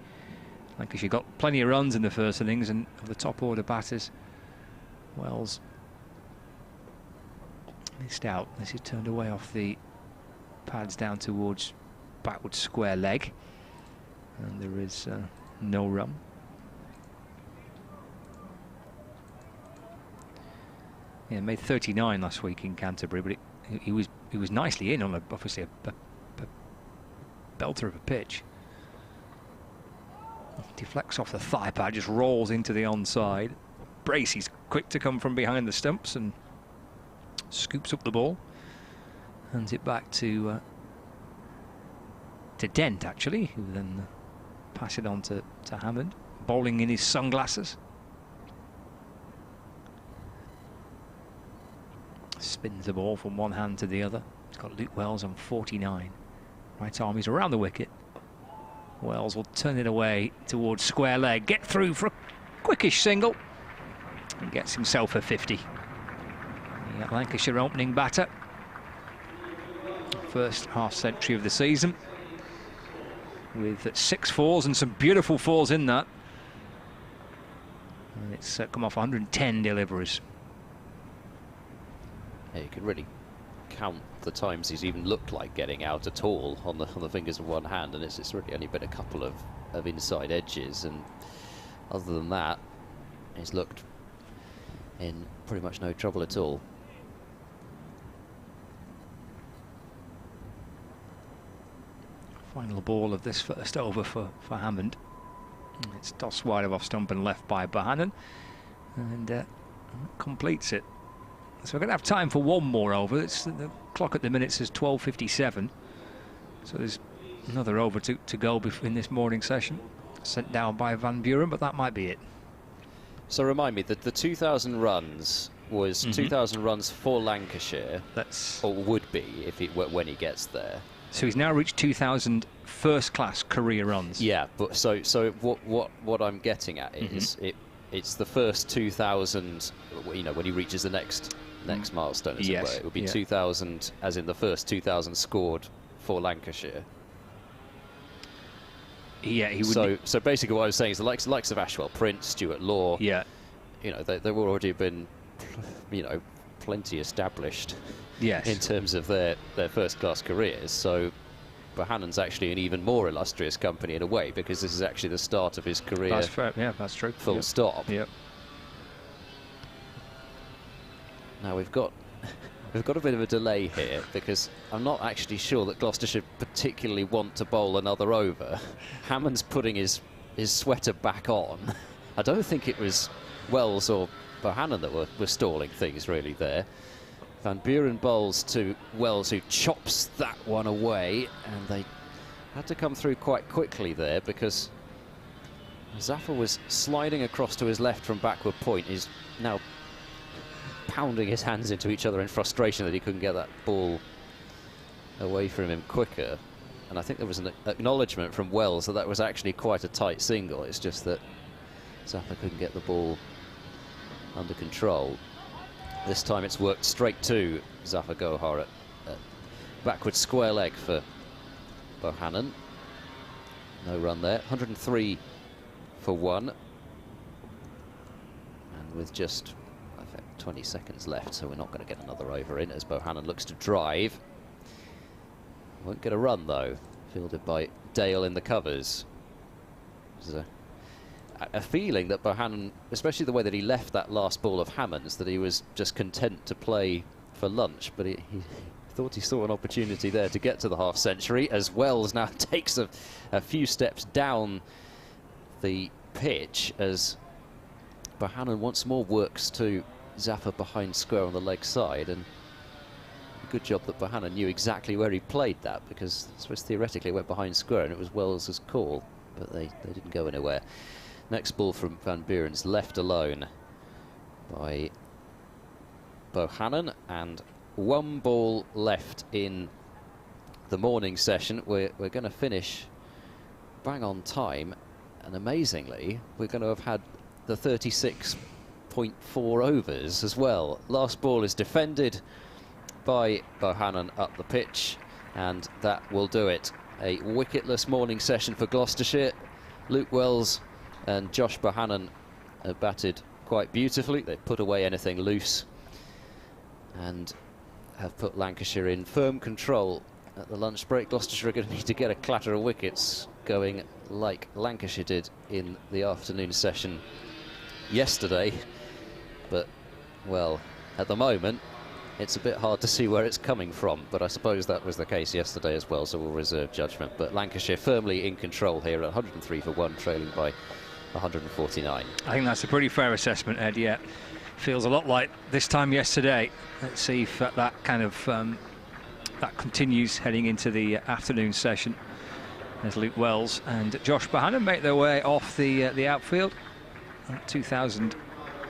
Lancashire got plenty of runs in the first innings, and of the top order batters, Wells missed out as he turned away off the pads down towards backward square leg, and there is no run. Yeah, made 39 last week in Canterbury, but he was nicely in on obviously a belter of a pitch. Deflects off the thigh pad, just rolls into the onside. Bracey's quick to come from behind the stumps and scoops up the ball. Hands it back to Dent, actually, who then pass it on to Hammond, bowling in his sunglasses. Spins the ball from one hand to the other. He's got Luke Wells on 49. Right arm is around the wicket. Wells will turn it away towards square leg, get through for a quickish single, and gets himself a 50. The Lancashire opening batter. First half century of the season, with 6 fours and some beautiful fours in that. And it's come off 110 deliveries.
Yeah, you can really count the times he's even looked like getting out at all on the fingers of one hand, and it's really only been a couple of inside edges, and other than that, he's looked in pretty much no trouble at all.
Final ball of this first over for Hammond. It's tossed wide of off stump and left by Bohannon, and completes it. So we're going to have time for one more over. The clock at the minute says 12:57, so there's another over to go in this morning session. Sent down by Van Buren, but that might be it.
So remind me that the 2,000 runs was 2,000 runs for Lancashire. Or would be when he gets there.
So he's now reached 2,000 first-class career runs.
Yeah, but so what I'm getting at is it's the first 2,000. You know, when he reaches the next milestone, as it were, it would be 2,000, as in the first 2,000 scored for Lancashire.
Yeah, he would.
So basically, what I was saying is the likes of Ashwell, Prince, Stuart Law.
Yeah,
you know, they've already been, you know, plenty established.
Yes.
In terms of their first-class careers. So Bohannon's actually an even more illustrious company in a way, because this is actually the start of his career.
That's fair. Yeah, that's true.
Full stop.
Yep.
Now we've got a bit of a delay here, because I'm not actually sure that Gloucestershire particularly want to bowl another over. Hammond's putting his sweater back on. I don't think it was Wells or Bohannon that were stalling things really there. Van Buren bowls to Wells, who chops that one away, and they had to come through quite quickly there, because Zafar was sliding across to his left from backward point. He's now pounding his hands into each other in frustration that he couldn't get that ball away from him quicker. And I think there was an acknowledgement from Wells that was actually quite a tight single. It's just that Zafar couldn't get the ball under control. This time it's worked straight to Zafar Gohar at backward square leg for Bohannon. No run there. 103 for 1. And with just 20 seconds left, so we're not going to get another over in as Bohannon looks to drive. Won't get a run though. Fielded by Dale in the covers. There's a feeling that Bohannon, especially the way that he left that last ball of Hammond's, that he was just content to play for lunch, but he Thought he saw an opportunity there to get to the half-century, as Wells now takes a few steps down the pitch as Bohannon once more works to Zappa behind square on the leg side. And good job that Bohannon knew exactly where he played that, because I suppose theoretically it went behind square and it was Wells's call, but they didn't go anywhere. Next ball from Van Buren's left alone by Bohannon, and one ball left in the morning session. We're going to finish bang on time, and amazingly we're going to have had the 36.4 overs as well. Last ball is defended by Bohannon up the pitch, and that will do it. A wicketless morning session for Gloucestershire. Luke Wells and Josh Bohannon have batted quite beautifully. They've put away anything loose and have put Lancashire in firm control at the lunch break. Gloucestershire are going to need to get a clatter of wickets going like Lancashire did in the afternoon session yesterday, but well, at the moment it's a bit hard to see where it's coming from, but I suppose that was the case yesterday as well, so we'll reserve judgment. But Lancashire firmly in control here at 103 for 1, trailing by 149.
I think that's a pretty fair assessment, Ed. Yeah, feels a lot like this time yesterday. Let's see if that kind of that continues heading into the afternoon session, as Luke Wells and Josh Bohannon make their way off the outfield. 2,000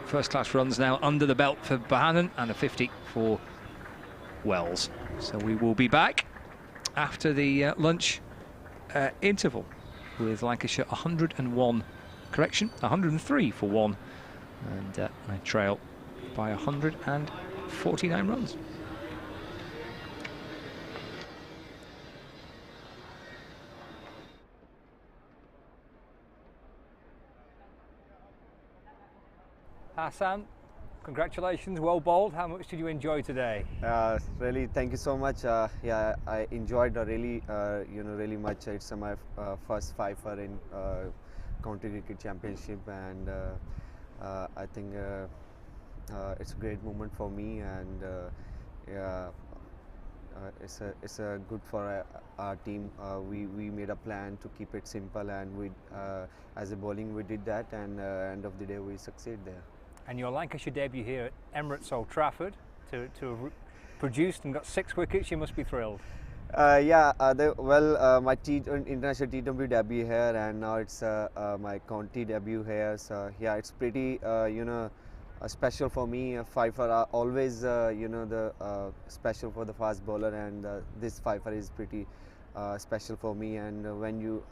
first-class runs now under the belt for Bohannon, and a 50 for Wells. So we will be back after the lunch interval with Lancashire 101, correction, 103 for 1, and I trail by 149 runs. Hassan, congratulations, well bowled. How much did you enjoy today?
Really, thank you so much. Yeah, I enjoyed really, really much. It's my first fifer in County Cricket Championship, and I think it's a great moment for me, and yeah, it's a good for our team. We made a plan to keep it simple, and we, as a bowling, we did that, and end of the day, we succeed there.
And your Lancashire debut here at Emirates, Old Trafford, to have produced and got 6 wickets, you must be thrilled.
Yeah, my international T20 debut here, and now it's my county debut here. So yeah, it's pretty, special for me. A fifer are always, the special for the fast bowler, and this fifer is pretty special for me. And when you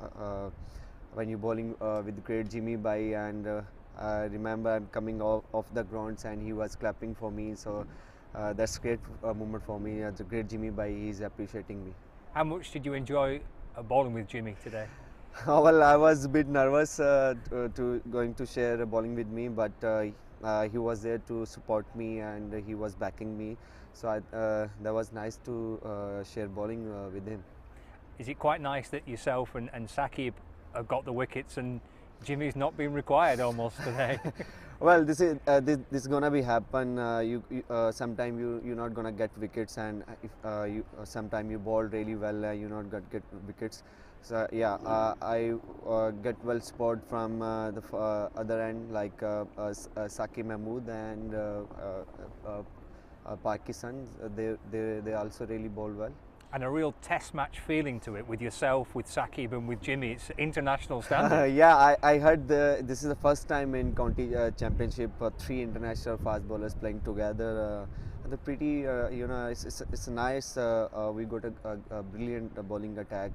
bowling with great Jimmy Bai, and I remember I'm coming off the grounds and he was clapping for me, so that's a great moment for me. It's a great Jimmy Bai, he's appreciating me.
How much did you enjoy bowling with Jimmy today?
Well, I was a bit nervous to going to share bowling with me, but he was there to support me and he was backing me, so that was nice to share bowling with him.
Is it quite nice that yourself and Saqib have got the wickets and Jimmy's not been required almost today?
Well, this is gonna be happen. Sometime you're not gonna get wickets, and if sometime you bowl really well, you're not gonna get wickets. So yeah, I get well spot from the other end, like Saqib Mahmood and Pakistan. They also really bowl well.
And a real test match feeling to it with yourself, with Saqib and with Jimmy. It's international standard.
Yeah, I heard this is the first time in county championship 3 international fast bowlers playing together. They're pretty, it's nice. We got a brilliant bowling attack,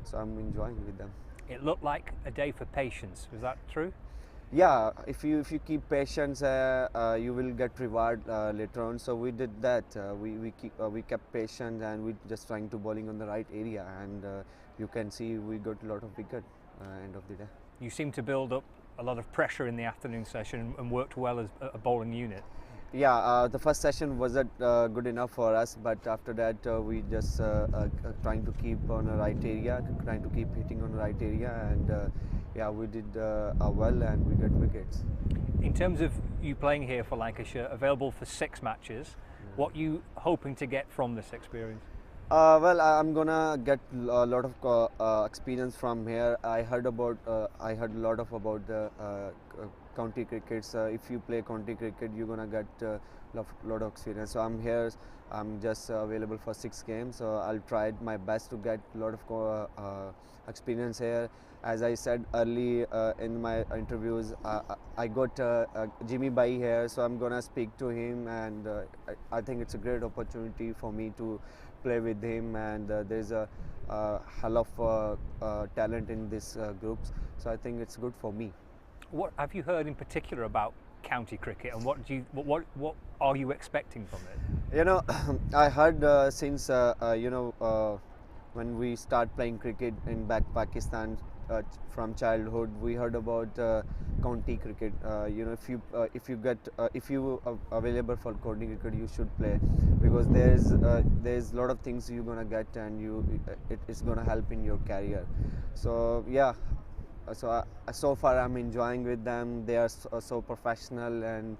so I'm enjoying with them.
It looked like a day for patience. Was that true?
Yeah, if you keep patience, you will get reward later on. So we did that. We kept patient, and we just trying to bowling on the right area, and you can see we got a lot of wicket end of the day.
You seem to build up a lot of pressure in the afternoon session and worked well as a bowling unit.
Yeah, the first session wasn't good enough for us, but after that we just trying to keep on the right area, trying to keep hitting on the right area, and yeah, we did well, and we got wickets.
In terms of you playing here for Lancashire, available for 6 matches,
What you hoping to get from this experience?
Well, I'm gonna get a lot of experience from here. I heard a lot about the county crickets. If you play county cricket, you're gonna get a lot of experience. So I'm here. I'm just available for 6 games. So I'll try my best to get a lot of experience here. As I said early in my interviews, I got Jimmy Bai here, so I'm gonna speak to him, and I think it's a great opportunity for me to play with him, and there's a hell of talent in this groups, so I think it's good for me.
What have you heard in particular about county cricket, and what are you expecting from it?
You know, I heard since when we start playing cricket in Pakistan from childhood, we heard about county cricket. If you available for county cricket, you should play, because there's a lot of things you're gonna get, and it's gonna help in your career. So yeah, so far I'm enjoying with them. They are so professional, and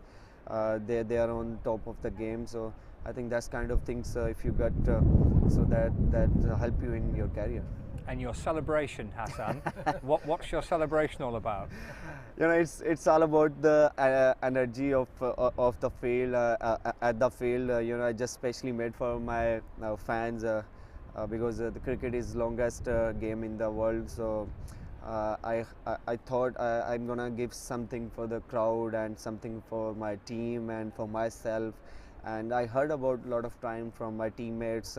they are on top of the game. So I think that's kind of things if you get so that help you in your career.
And your celebration, Hassan, what's your celebration all about?
You know, it's all about the energy of the field at the field. I just specially made for my fans because the cricket is longest game in the world. So I thought I'm gonna give something for the crowd and something for my team and for myself. And I heard about a lot of time from my teammates.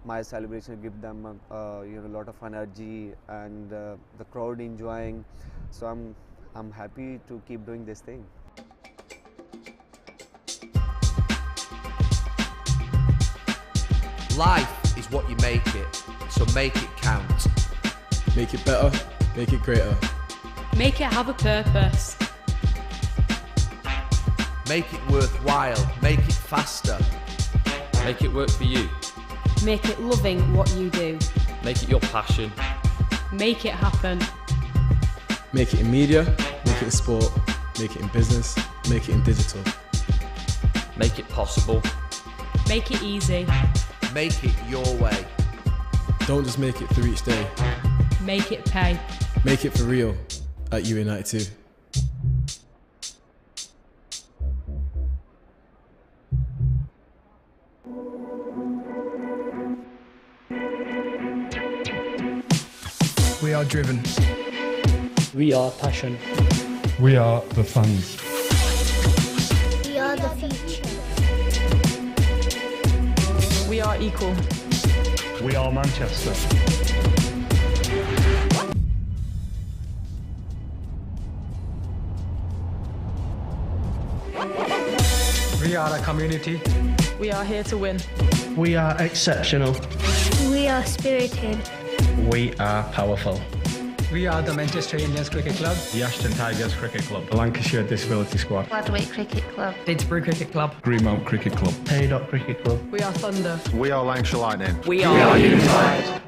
My celebration give them a lot of energy, and the crowd enjoying. So I'm happy to keep doing this thing.
Life is what you make it, so make it count.
Make it better, make it greater.
Make it have a purpose.
Make it worthwhile, make it faster.
Make it work for you.
Make it loving what you do.
Make it your passion.
Make it happen.
Make it in media, make it in sport, make it in business, make it in digital.
Make it possible.
Make it easy.
Make it your way.
Don't just make it through each day.
Make it pay.
Make it for real at UA92.
We are driven.
We are passion.
We are the fans.
We are the future.
We are equal.
We are Manchester.
We are a community.
We are here to win.
We are exceptional.
We are spirited.
We are powerful.
We are the Manchester Indians Cricket Club.
The Ashton Tigers Cricket Club. The Lancashire Disability Squad.
Gladway Cricket Club.
Didsbury Cricket Club.
Greenmount Cricket Club.
Haydock Cricket Club.
We are Thunder.
We are Lancashire Lightning.
We are unified.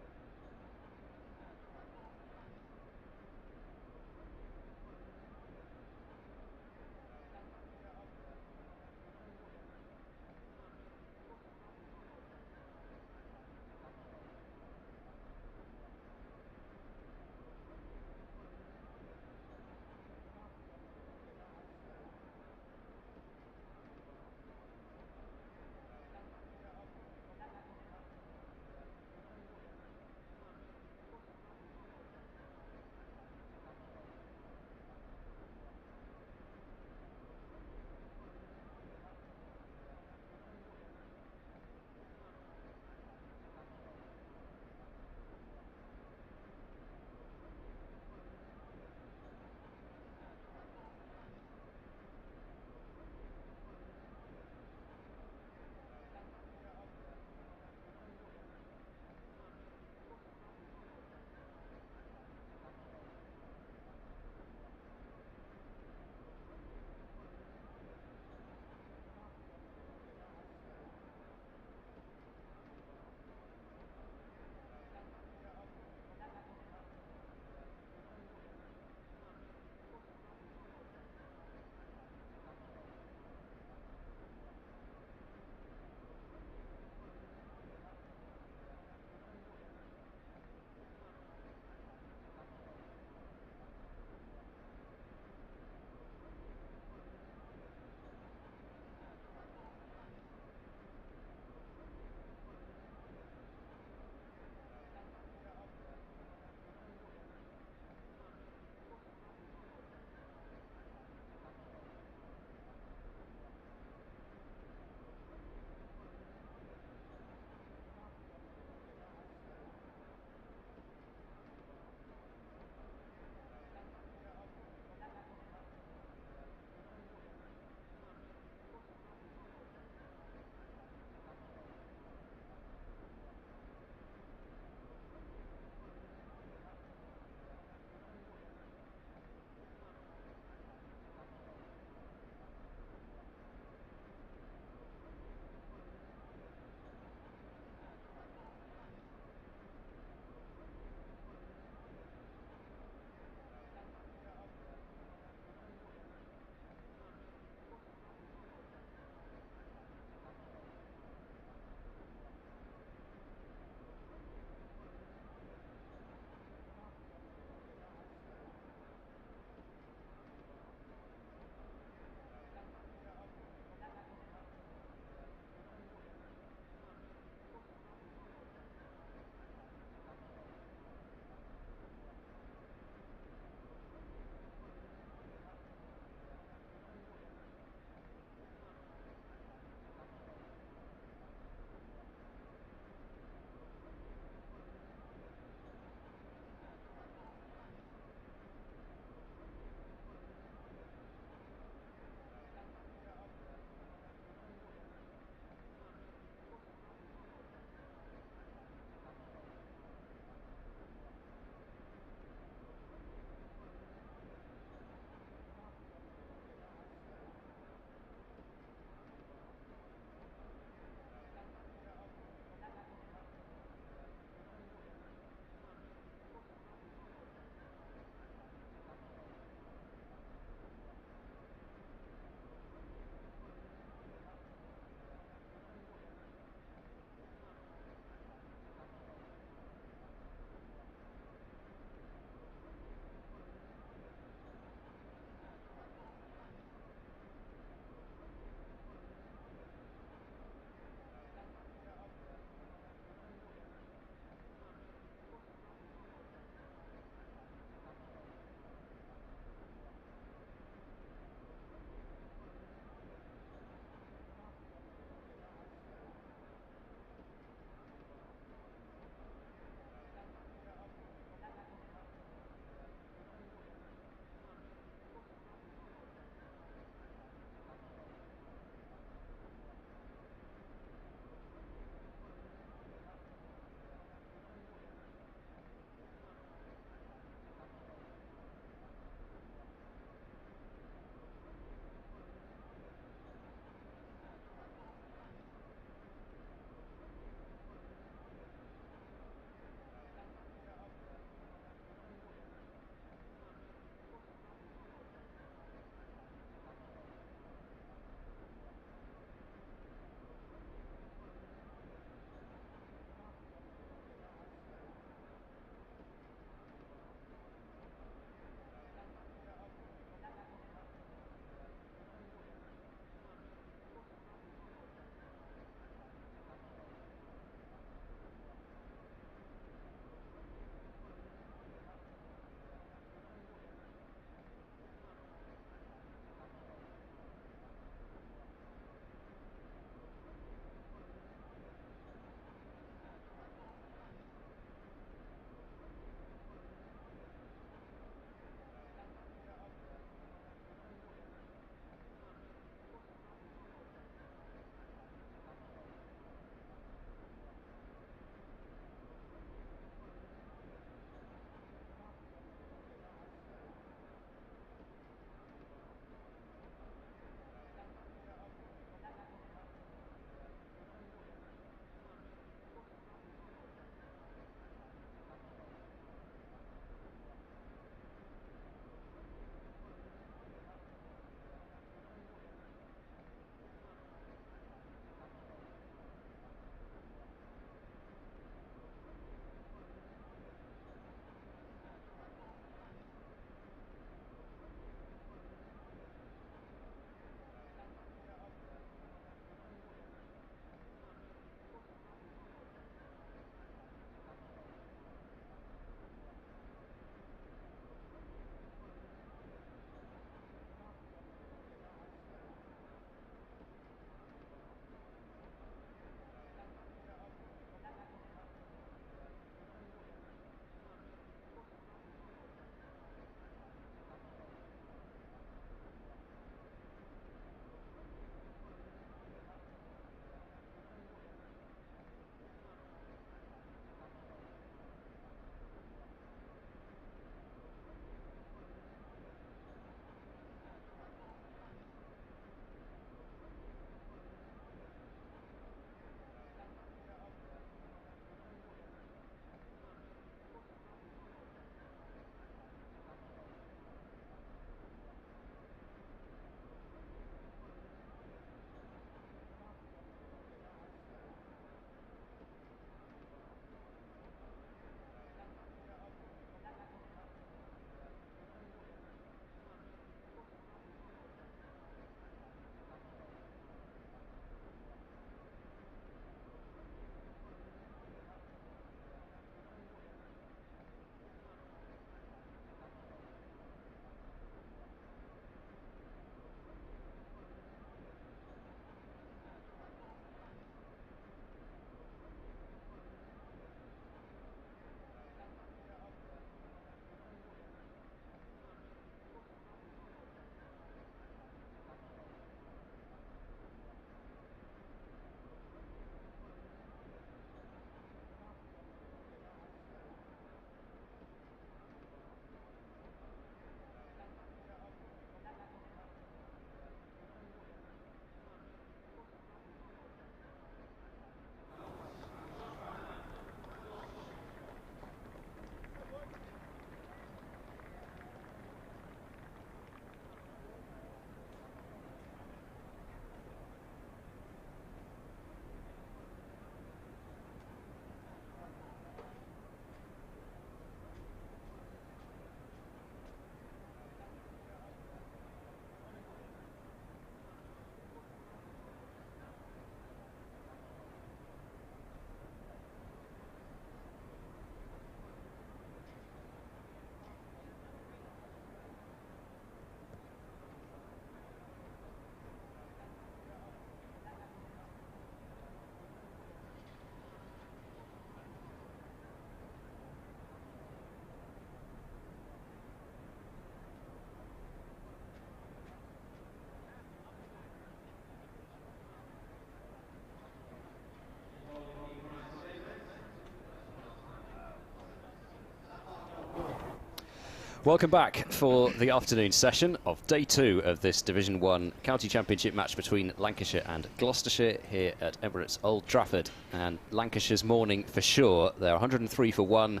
Welcome back for the afternoon session of day 2 of this Division 1 County Championship match between Lancashire and Gloucestershire here at Emirates Old Trafford. And Lancashire's morning for sure. They're 103 for 1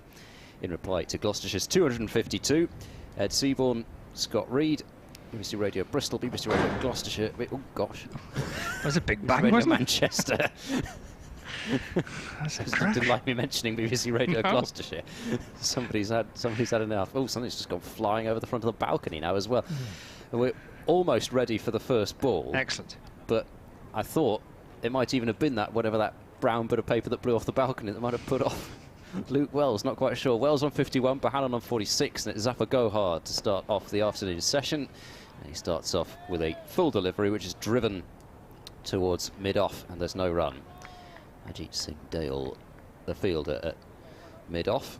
in reply to Gloucestershire's 252. Ed Seaborn, Scott Reed, BBC Radio Bristol, BBC Radio Gloucestershire. Oh gosh,
that was a big bang, wasn't it?
Manchester. Didn't like me mentioning BBC Radio Gloucestershire. Somebody's had enough. Oh, something's just gone flying over the front of the balcony now as well. And we're almost ready for the first ball.
Excellent.
But I thought it might even have been that whatever that brown bit of paper that blew off the balcony that might have put off Luke Wells. Not quite sure. Wells on 51, Bahanan on 46, and it's Zafar Gohar to start off the afternoon session. And he starts off with a full delivery, which is driven towards mid-off, and there's no run. Ajit Singh Dale, the fielder at mid-off.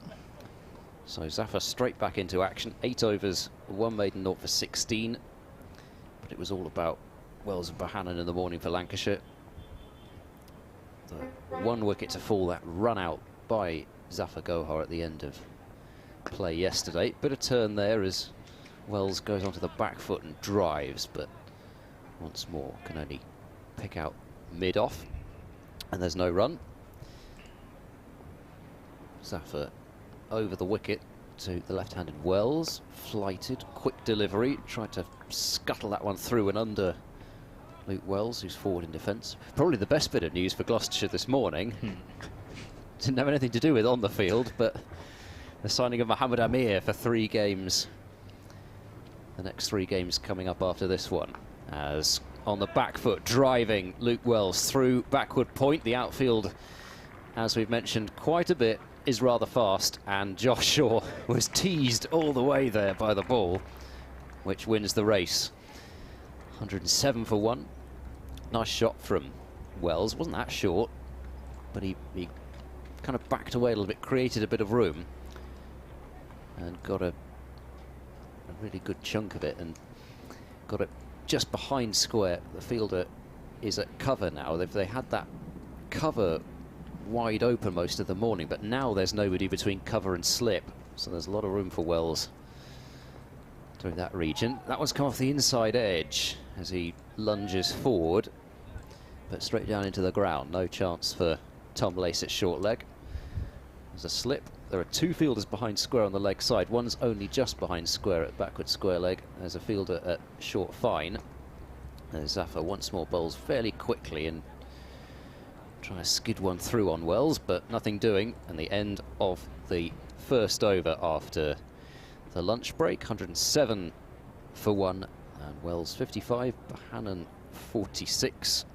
So Zafar straight back into action. 8 overs, 1 maiden, 0 for 16. But it was all about Wells and Bahanan in the morning for Lancashire. The 1 wicket to fall, that run out by Zafar Gohar at the end of play yesterday. Bit of turn there as Wells goes onto the back foot and drives, but once more can only pick out mid-off. And there's no run. Zafar over the wicket to the left-handed Wells. Flighted, quick delivery. Tried to scuttle that one through and under Luke Wells, who's forward in defence. Probably the best bit of news for Gloucestershire this morning. Didn't have anything to do with on the field, but the signing of Mohammed Amir for 3 games. The next 3 games coming up after this one. As on the back foot, driving Luke Wells through backward point. The outfield, as we've mentioned quite a bit, is rather fast, and Josh Shaw was teased all the way there by the ball, which wins the race. 107 for 1. Nice shot from Wells. Wasn't that short, but he kind of backed away a little bit, created a bit of room, and got a really good chunk of it, and got it just behind square. The fielder is at cover now. They had that cover wide open most of the morning, but now there's nobody between cover and slip, so there's a lot of room for Wells through that region. That one's come off the inside edge as he lunges forward, but straight down into the ground. No chance for Tom Lace at short leg. There's a slip. There are 2 fielders behind square on the leg side. One's only just behind square at backward square leg. There's a fielder at short fine. And Zafar once more bowls fairly quickly and trying to skid one through on Wells, but nothing doing. And the end of the first over after the lunch break. 107 for 1, and Wells 55, Bahanan 46.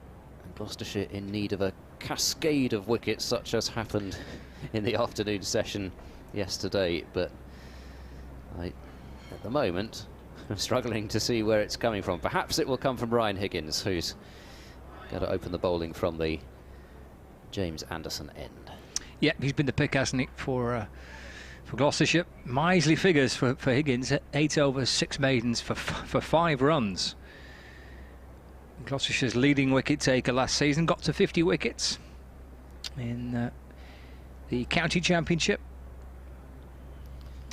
And Gloucestershire in need of a cascade of wickets, such as happened in the afternoon session yesterday, but at the moment I'm struggling to see where it's coming from. Perhaps it will come from Ryan Higgins, who's going to open the bowling from the James Anderson end.
Yeah, he's been the pick, hasn't he, for Gloucestershire. Miserly figures for Higgins. 8 overs, 6 maidens for 5 runs. Gloucestershire's leading wicket taker last season got to 50 wickets in the county championship,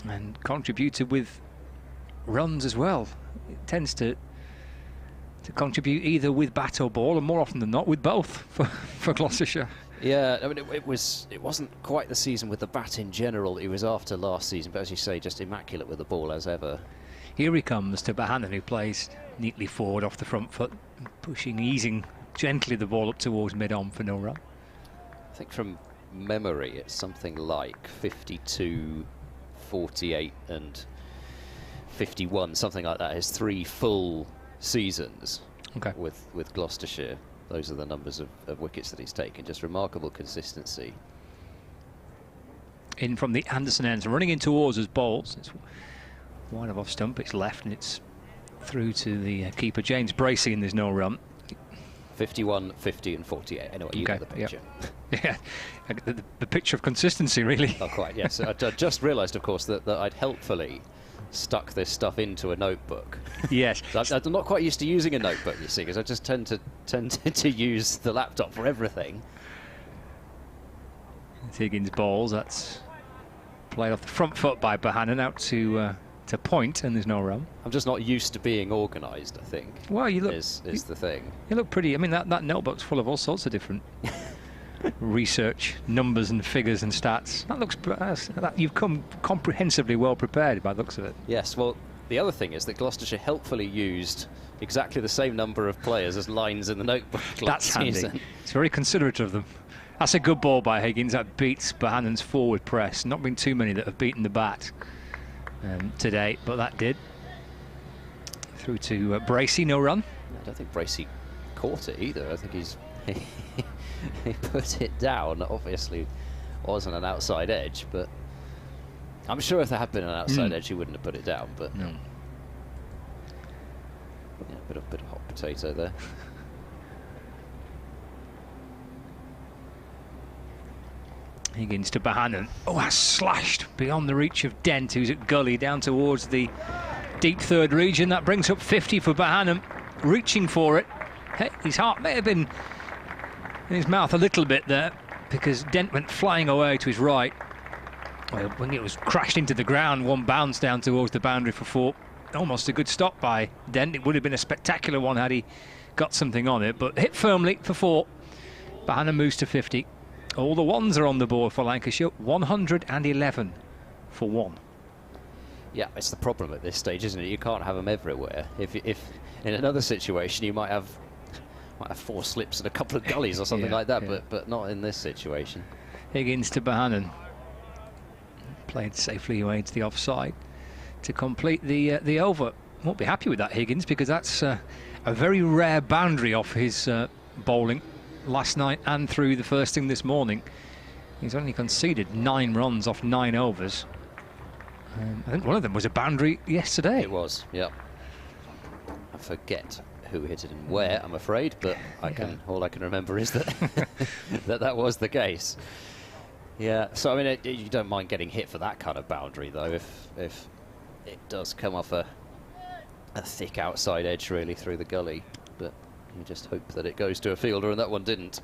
and contributed with runs as well. It tends to contribute either with bat or ball, and more often than not with both for Gloucestershire.
Yeah, I mean, it wasn't quite the season with the bat in general it was after last season, but as you say, just immaculate with the ball as ever.
Here he comes to Bahanan, who plays neatly forward off the front foot, easing gently the ball up towards mid-on for no run.
I think from memory it's something like 52, 48 and 51, something like that. His 3 full seasons with Gloucestershire. Those are the numbers of wickets that he's taken. Just remarkable consistency.
In from the Anderson ends, running in towards us bowls. It's wide of off stump, it's left, and it's through to the keeper James Bracey, and there's no run.
51, 50 and 48. Anyway, you get the picture.
Yeah, the picture of consistency, really.
Not quite, yes. I just realised, of course, that I'd helpfully stuck this stuff into a notebook.
Yes.
I'm not quite used to using a notebook, you see, because I just tend to use the laptop for everything.
Higgins bowls. That's played off the front foot by Bahanan out to to point, and there's no run.
I'm just not used to being organised, I think.
Well, you look...
Is the thing.
You look pretty... I mean, that notebook's full of all sorts of different research, numbers and figures and stats. That looks... you've come comprehensively well prepared by the looks of it.
Yes, well, the other thing is that Gloucestershire helpfully used exactly the same number of players as lines in the notebook last season.
Handy. It's very considerate of them. That's a good ball by Higgins. That beats Bohannon's forward press. Not been too many that have beaten the bat today, but that did. Through to Bracey, no run.
I don't think Bracey caught it either. I think he put it down. Obviously wasn't an outside edge, but I'm sure if there had been an outside edge he wouldn't have put it down. But
no.
Yeah, bit of hot potato there.
Higgins to Bohannon. Oh, that's slashed beyond the reach of Dent, who's at gully down towards the deep third region. That brings up 50 for Bohannon, reaching for it. His heart may have been in his mouth a little bit there, because Dent went flying away to his right. Well, when it was crashed into the ground, one bounce down towards the boundary for 4. Almost a good stop by Dent. It would have been a spectacular one had he got something on it, but hit firmly for 4. Bohannon moves to 50. All the ones are on the board for Lancashire. 111 for 1.
Yeah, it's the problem at this stage, isn't it? You can't have them everywhere. If in another situation you might have 4 slips and a couple of gullies or something like that, but not in this situation.
Higgins to Bohannon. Played safely away to the offside to complete the over. Won't be happy with that, Higgins, because that's a very rare boundary off his bowling last night and through the first thing this morning. He's only conceded 9 runs off 9 overs. I think one of them was a boundary yesterday.
It was, yeah. I forget who hit it and where, I'm afraid, but all I can remember is that that was the case. Yeah, so I mean, you don't mind getting hit for that kind of boundary, though, if it does come off a thick outside edge, really, through the gully. But you just hope that it goes to a fielder, and that one didn't.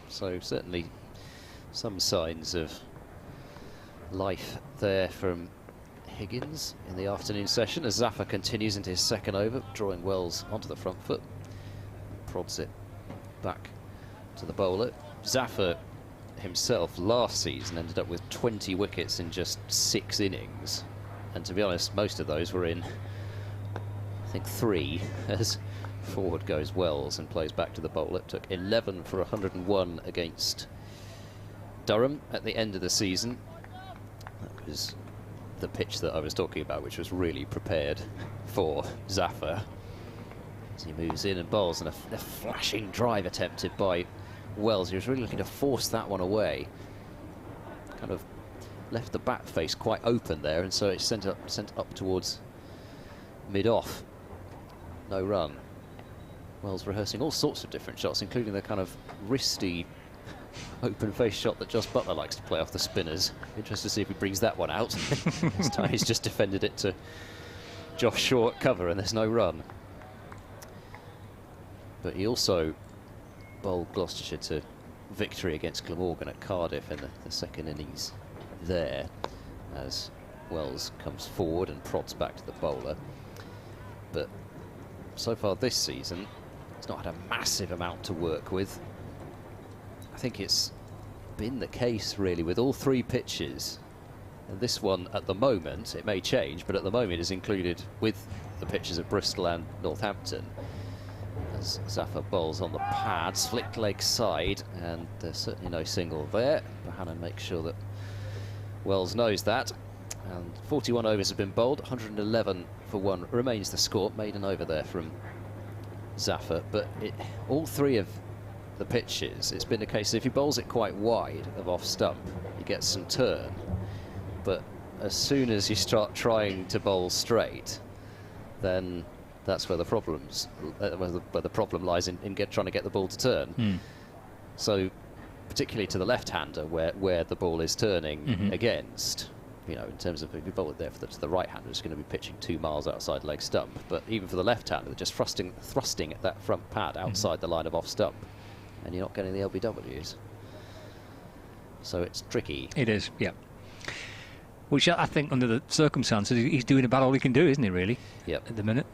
So certainly some signs of life there from Higgins in the afternoon session as Zaffer continues into his second over, drawing Wells onto the front foot. Prods it back to the bowler. Zaffer himself last season ended up with 20 wickets in just 6 innings, and to be honest, most of those were in, I think, 3 as forward goes Wells and plays back to the bowler. Took 11 for 101 against Durham at the end of the season. That was the pitch that I was talking about, which was really prepared for Zaffer. As he moves in and bowls, and a flashing drive attempted by Wells. He was really looking to force that one away. Kind of left the bat face quite open there, and so it's sent up towards mid-off. No run. Wells rehearsing all sorts of different shots, including the kind of wristy open face shot that Josh Butler likes to play off the spinners. Interested to see if he brings that one out. This time he's just defended it to Josh Shaw at cover, and there's no run. But he also bowled Gloucestershire to victory against Glamorgan at Cardiff in the second innings there, as Wells comes forward and prods back to the bowler. But so far this season, he's not had a massive amount to work with. I think it's been the case really with all 3 pitches, and this one at the moment, it may change, but at the moment is included with the pitches at Bristol and Northampton. As Zaffer bowls on the pads, flicked leg side, and there's certainly no single there. Bohannon makes sure that Wells knows that. And 41 overs have been bowled, 111 for 1 remains the score. Maiden over there from Zaffer, but all 3 of the pitches, it's been the case if he bowls it quite wide of off stump, he gets some turn. But as soon as you start trying to bowl straight, then that's where the problems, where the problem lies in trying to get the ball to turn. So, particularly to the left-hander, where the ball is turning against, you know, in terms of if you bowl it there to the right-hander, it's going to be pitching 2 miles outside leg stump. But even for the left-hander, they're just thrusting at that front pad outside the line of off stump, and you're not getting the LBWs. So it's tricky.
It is, yeah. Which I think, under the circumstances, he's doing about all he can do, isn't he, really?
Yep.
At the minute.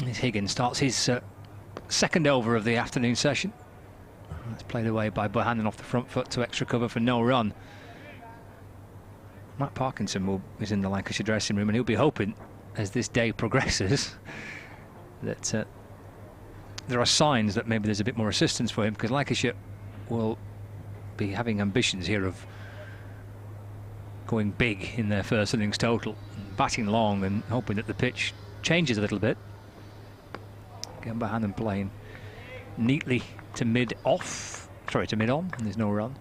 As Higgins starts his second over of the afternoon session. It's played away by Bohannon off the front foot to extra cover for no run. Matt Parkinson is in the Lancashire dressing room, and he'll be hoping, as this day progresses, that there are signs that maybe there's a bit more assistance for him, because Lancashire will be having ambitions here of going big in their first innings total, batting long and hoping that the pitch changes a little bit. Again, Bohannon playing neatly to mid-off, sorry, to mid-on, and there's no run.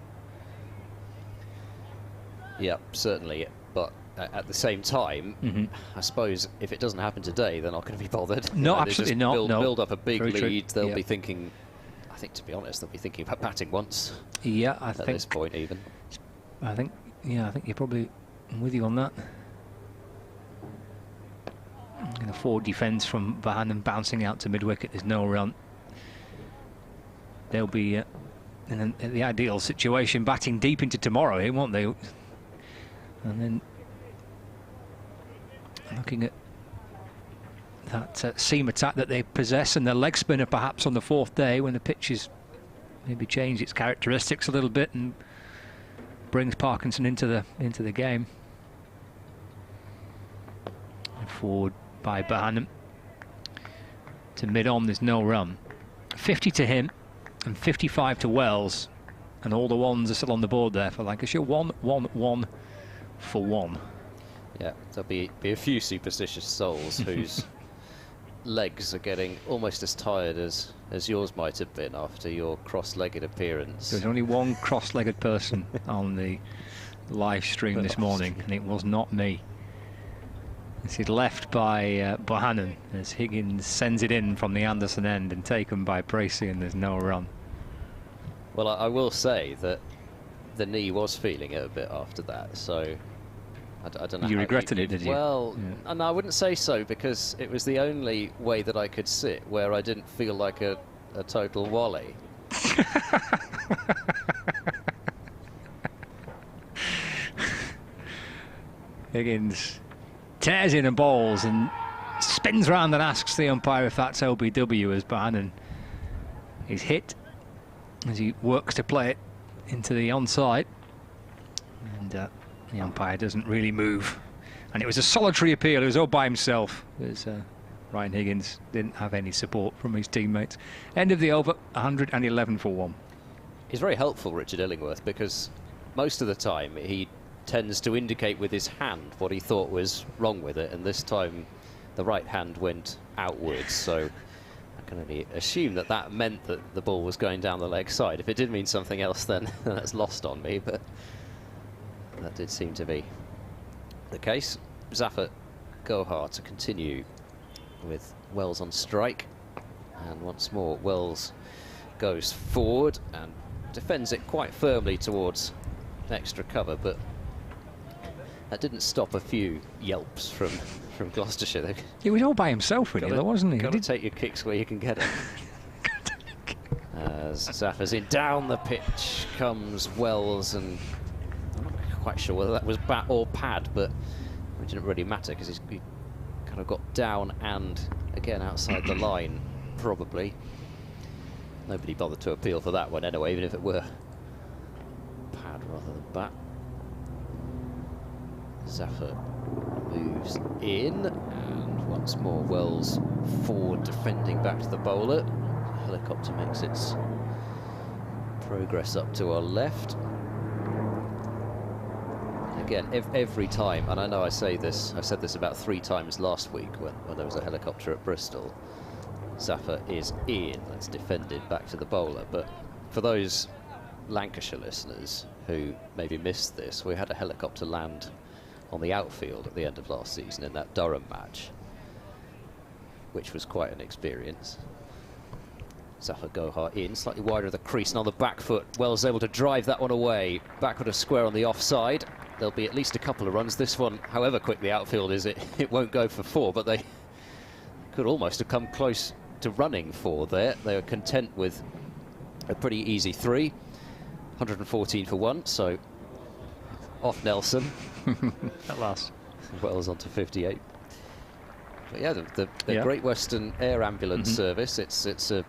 Yep, certainly, but at the same time, I suppose if it doesn't happen today, they're not going to be bothered.
No, absolutely not.
Build up a big
Very
lead.
true.
They'll be thinking, I think, to be honest, they'll be thinking about batting once.
Yeah, I think
at this point, even.
I think you're probably with you on that. And a forward defence from Bohannon bouncing out to mid-wicket. There's no run. They'll be in the ideal situation, batting deep into tomorrow here, won't they? And then looking at that seam attack that they possess, and the leg spinner perhaps on the fourth day, when the pitch is maybe changed its characteristics a little bit and brings Parkinson into the game. And forward by Bohannon to mid-on. There's no run. 50 to him and 55 to Wells, and all the ones are still on the board there for Lancashire. 1-1-1 for 1.
Yeah, there'll be a few superstitious souls whose legs are getting almost as tired as yours might have been after your cross-legged appearance.
There's only one cross-legged person on the live stream this morning, and it was not me. This is left by Bohannon as Higgins sends it in from the Anderson end and taken by Bracey, and there's no run.
Well, I will say that the knee was feeling it a bit after that, so I don't know.
You regretted it, did you?
Well, and I wouldn't say so, because it was the only way that I could sit where I didn't feel like a total wally.
Higgins tears in and bowls and spins round and asks the umpire if that's LBW, as Bohannon is hit as he works to play it into the onside, and the umpire doesn't really move, and it was a solitary appeal. He was all by himself, as Ryan Higgins didn't have any support from his teammates. End of the over, 111 for 1.
He's very helpful, Richard Illingworth, because most of the time he tends to indicate with his hand what he thought was wrong with it, and this time the right hand went outwards, so I can only assume that that meant that the ball was going down the leg side. If it did mean something else, then that's lost on me, but that did seem to be the case. Zafar Gohar to continue with Wells on strike, and once more Wells goes forward and defends it quite firmly towards extra cover, but that didn't stop a few yelps from Gloucestershire.
He was all by himself, really, though, wasn't he?
Got to take your kicks where you can get it. As Zafar's in, down the pitch comes Wells, and I'm not quite sure whether that was bat or pad, but it didn't really matter because he kind of got down and again outside the line, probably. Nobody bothered to appeal for that one anyway, even if it were pad rather than bat. Zafar moves in, and once more Wells forward defending back to the bowler. Helicopter makes its progress up to our left. Again, every time, and I know I said this about 3 times last week when there was a helicopter at Bristol, Zafar is in, that's defended back to the bowler. But for those Lancashire listeners who maybe missed this, we had a helicopter land on the outfield at the end of last season in that Durham match, which was quite an experience. Zafar Gohar in, slightly wider of the crease and on the back foot. Wells able to drive that one away. Backward of square on the offside. There'll be at least a couple of runs. This one, however quick the outfield is, it won't go for 4, but they could almost have come close to running 4 there. They were content with a pretty easy 3. 114 for 1, so off Nelson.
At last.
Wells on to 58. But yeah, the
Yeah.
Great Western Air Ambulance Service, it's a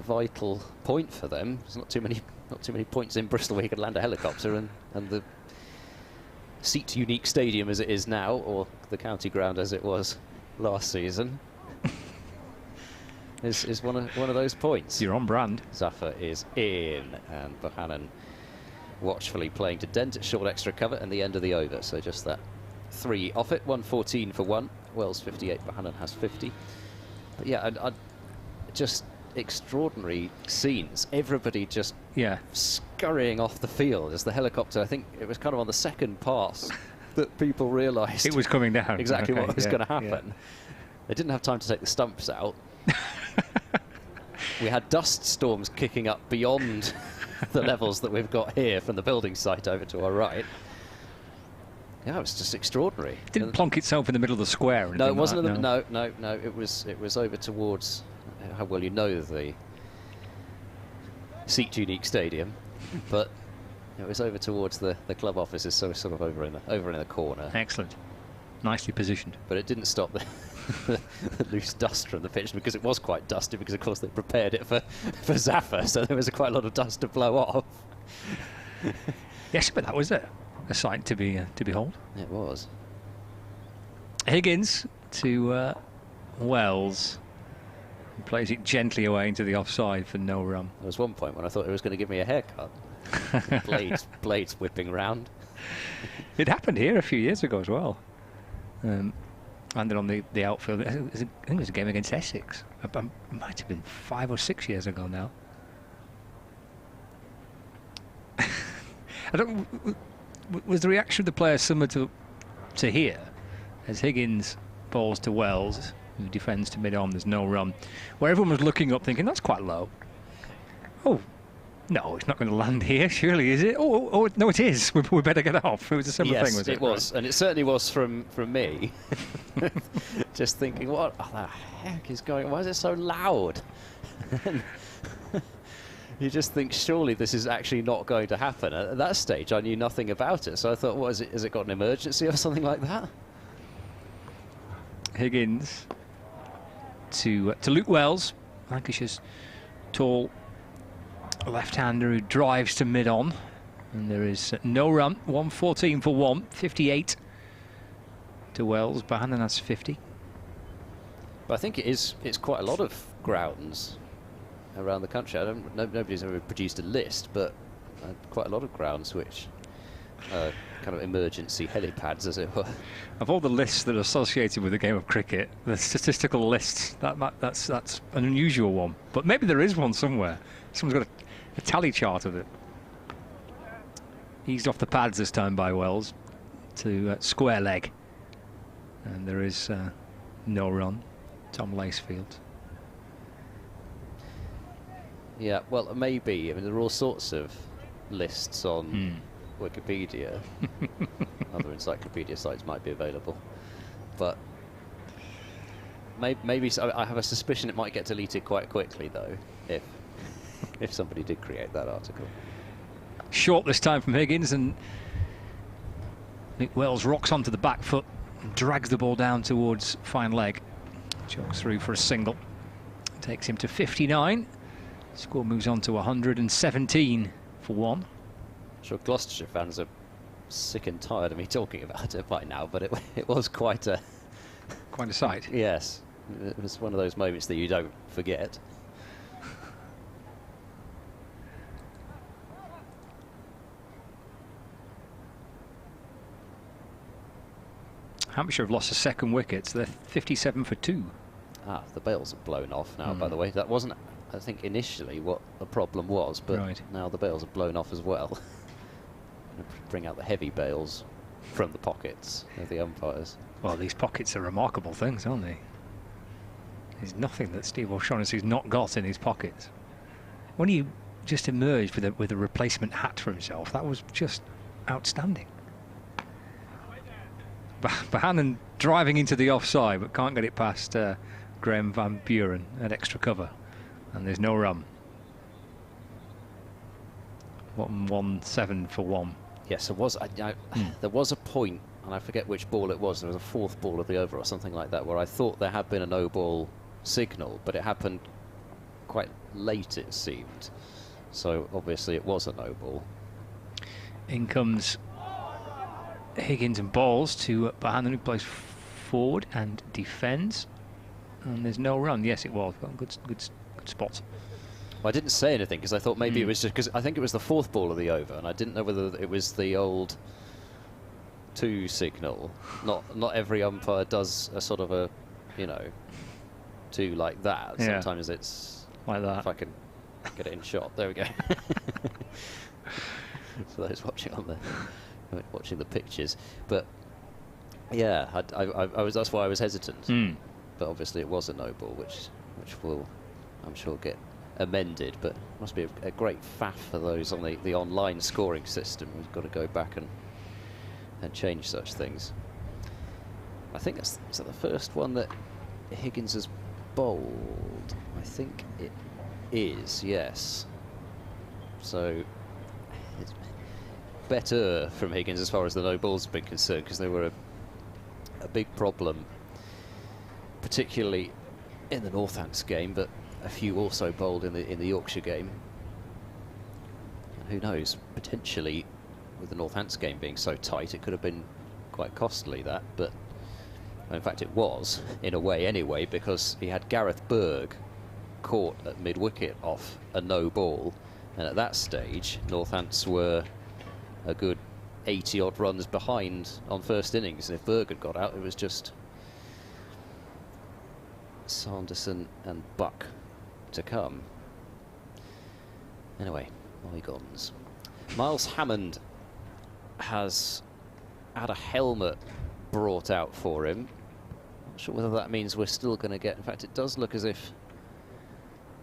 vital point for them. There's not too many points in Bristol where you could land a helicopter, and the seat unique stadium as it is now, or the county ground as it was last season, is one of those points.
You're on brand.
Zafar is in, and Bohannon watchfully playing to dent at short extra cover and the end of the over. So just that 3 off it, 114 for 1. Wells 58, Bohannon has 50. But yeah, I just extraordinary scenes. Everybody just scurrying off the field as the helicopter, I think it was kind of on the second pass that people realised
it was coming down.
Exactly what was going to happen.
Yeah.
They didn't have time to take the stumps out. We had dust storms kicking up beyond the levels that we've got here from the building site over to our right. Yeah, it was just extraordinary.
It didn't plonk itself in the middle of the square.
No, it wasn't.
Like that,
no. It was over towards how well you know the seat unique stadium, but it was over towards the club offices, so sort of over in the corner.
Excellent, nicely positioned.
But it didn't stop the loose dust from the pitch, because it was quite dusty, because of course they prepared it for Zafar, so there was quite a lot of dust to blow off.
Yes, but that was a sight to behold.
It was.
Higgins to Wells. He plays it gently away into the offside for no run.
There was one point when I thought it was going to give me a haircut. blades whipping round.
It happened here a few years ago as well. Landed on the outfield. I think it was a game against Essex. It might have been 5 or 6 years ago now. Was the reaction of the players similar to here, as Higgins balls to Wells, who defends to mid-on, there's no run, where everyone was looking up thinking, that's quite low. Oh, no, it's not going to land here, surely, is it? Oh, no, it is. We better get off. It was a similar thing, was it?
Yes, it was, and it certainly was from me. Just thinking, what the heck is going on? Why is it so loud? You just think, surely this is actually not going to happen. At that stage, I knew nothing about it, so I thought, what is it? Has it got an emergency or something like that?
Higgins to Luke Wells, Lancashire's tall left-hander who drives to mid-on, and there is no run. 114 for 1, 58 to Wells. Bohannon has 50.
But I think it's quite a lot of grounds around the country. Nobody's ever produced a list, but quite a lot of grounds which kind of emergency helipads, as it were.
Of all the lists that are associated with the game of cricket, the statistical lists, that's an unusual one. But maybe there is one somewhere. Someone's got a tally chart of it. Eased off the pads this time by Wells to square leg. And there is no run. Tom Lacefield.
Yeah, well, maybe. I mean, there are all sorts of lists on Wikipedia. Other encyclopedia sites might be available. But maybe so. I have a suspicion it might get deleted quite quickly, though, if somebody did create that article.
Short this time from Higgins, and Nick Wells rocks onto the back foot and drags the ball down towards fine leg. Jogs through for a single. Takes him to 59. Score moves on to 117 for 1.
I'm sure Gloucestershire fans are sick and tired of me talking about it by now, but it was quite a
sight.
Yes, it was one of those moments that you don't forget.
Hampshire have lost a second wicket, so they're 57 for 2.
Ah, the bails have blown off now, by the way. That wasn't, I think, initially what the problem was, but now the bails have blown off as well. Bring out the heavy bails from the pockets of the umpires.
Well, these pockets are remarkable things, aren't they? There's nothing that Steve O'Shaughnessy's not got in his pockets. When he just emerged with a replacement hat for himself, that was just outstanding. Bohannon driving into the offside, but can't get it past Graham Van Buren at extra cover, and there's no run. 117 for 1.
Yes, there was a point, and I forget which ball it was. There was a fourth ball of the over or something like that, where I thought there had been a no ball signal, but it happened quite late, it seemed. So obviously it was a no ball.
In comes Higgins and balls to Bohannon, who plays forward and defends. And there's no run. Yes, it was. Good spot.
Well, I didn't say anything because I thought maybe it was just because I think it was the fourth ball of the over, and I didn't know whether it was the old 2 signal. Not every umpire does a sort of a, 2 like that.
Yeah.
Sometimes it's
like that.
If I can get it in shot, there we go. For those watching the pictures, but yeah, I was. That's why I was hesitant. But obviously it was a no ball, which will, I'm sure, get amended. But it must be a great faff for those on the online scoring system who've got to go back and change such things. I think is that the first one that Higgins has bowled? I think it is, yes. So it's better from Higgins as far as the no balls have been concerned, because they were a big problem, particularly in the Northants game, but a few also bowled in the Yorkshire game. And who knows, potentially with the Northants game being so tight, it could have been quite costly, that, but in fact it was, in a way anyway, because he had Gareth Berg caught at mid-wicket off a no ball, and at that stage Northants were a good 80 odd runs behind on first innings, and if Berg had got out, it was just Sanderson and Buck to come. Anyway, bygones. Miles Hammond has had a helmet brought out for him. Not sure whether that means we're still going to get, in fact it does look as if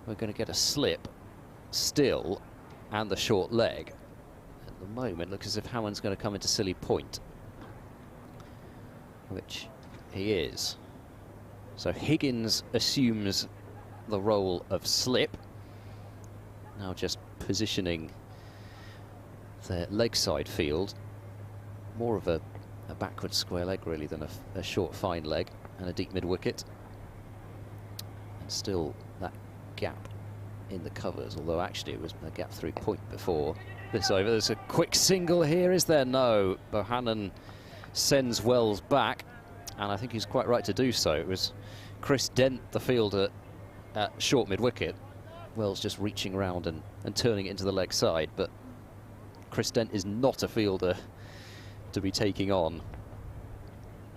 we're going to get a slip still and the short leg. At the moment it looks as if Hammond's going to come into silly point, which he is. So Higgins assumes the role of slip, now just positioning the leg side field, more of a backward square leg really than a short fine leg, and a deep mid wicket, and still that gap in the covers, although actually it was a gap through point before this over. There's a quick single here, is there? No. Bohannon sends Wells back, and I think he's quite right to do so. It was Chris Dent, the fielder, at short mid-wicket. Wells just reaching around and turning it into the leg side, but Chris Dent is not a fielder to be taking on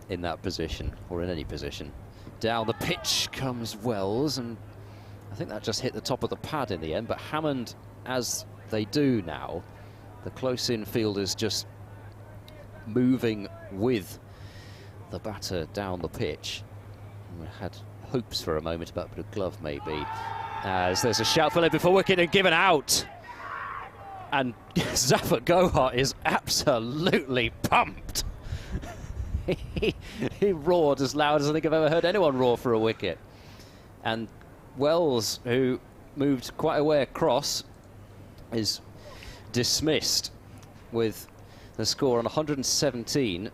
in that position, or in any position. Down the pitch comes Wells, and I think that just hit the top of the pad in the end, but Hammond, as they do now, the close-in fielders just moving with the batter down the pitch. And we had hopes for a moment about a bit of glove maybe, as there's a shout for leg before wicket and given out. And Zafar Gohar is absolutely pumped. he roared as loud as I think I've ever heard anyone roar for a wicket. And Wells, who moved quite a way across, is dismissed with the score on 117.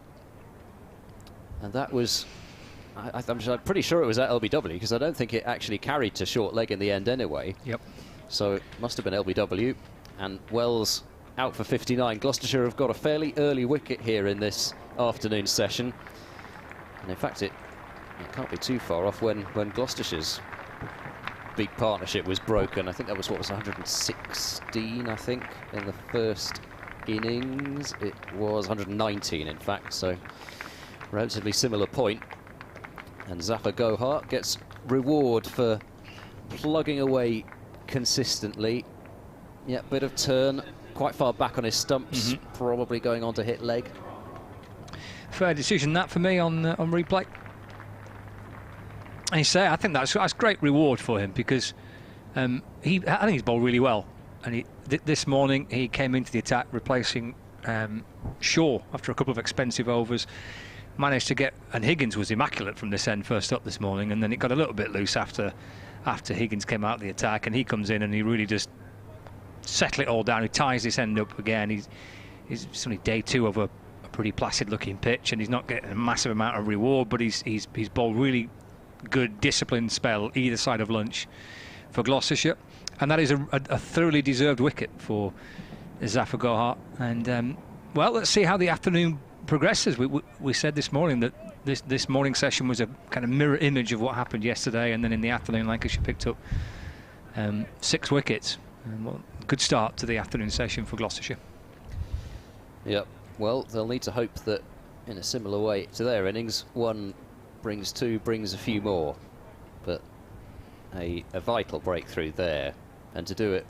And that was, I'm pretty sure it was at LBW, because I don't think it actually carried to short leg in the end anyway.
Yep.
So it must have been LBW. And Wells out for 59. Gloucestershire have got a fairly early wicket here in this afternoon session. And in fact, it can't be too far off when Gloucestershire's big partnership was broken. I think that was, what was 116, I think, in the first innings. It was 119, in fact, so relatively similar point. And Zafar Gohar gets reward for plugging away consistently. Yeah, bit of turn, quite far back on his stumps, probably going on to hit leg.
Fair decision that for me on replay. And you say, I think that's great reward for him, because I think he's bowled really well. And this morning he came into the attack replacing Shaw after a couple of expensive overs. Managed to get, and Higgins was immaculate from this end first up this morning, and then it got a little bit loose after Higgins came out of the attack, and he comes in and he really just settle it all down. He ties this end up again. He's it's only day 2 of a pretty placid-looking pitch, and he's not getting a massive amount of reward, but he's bowled really good, disciplined spell either side of lunch for Gloucestershire, and that is a thoroughly deserved wicket for Zafar Gohar. And well, let's see how the afternoon progresses. We said this morning that this morning session was a kind of mirror image of what happened yesterday, and then in the afternoon Lancashire picked up 6 wickets. And well, good start to the afternoon session for Gloucestershire.
Yep. Well, they'll need to hope that in a similar way to their innings, 1 brings 2, brings a few more. But a vital breakthrough there, and to do it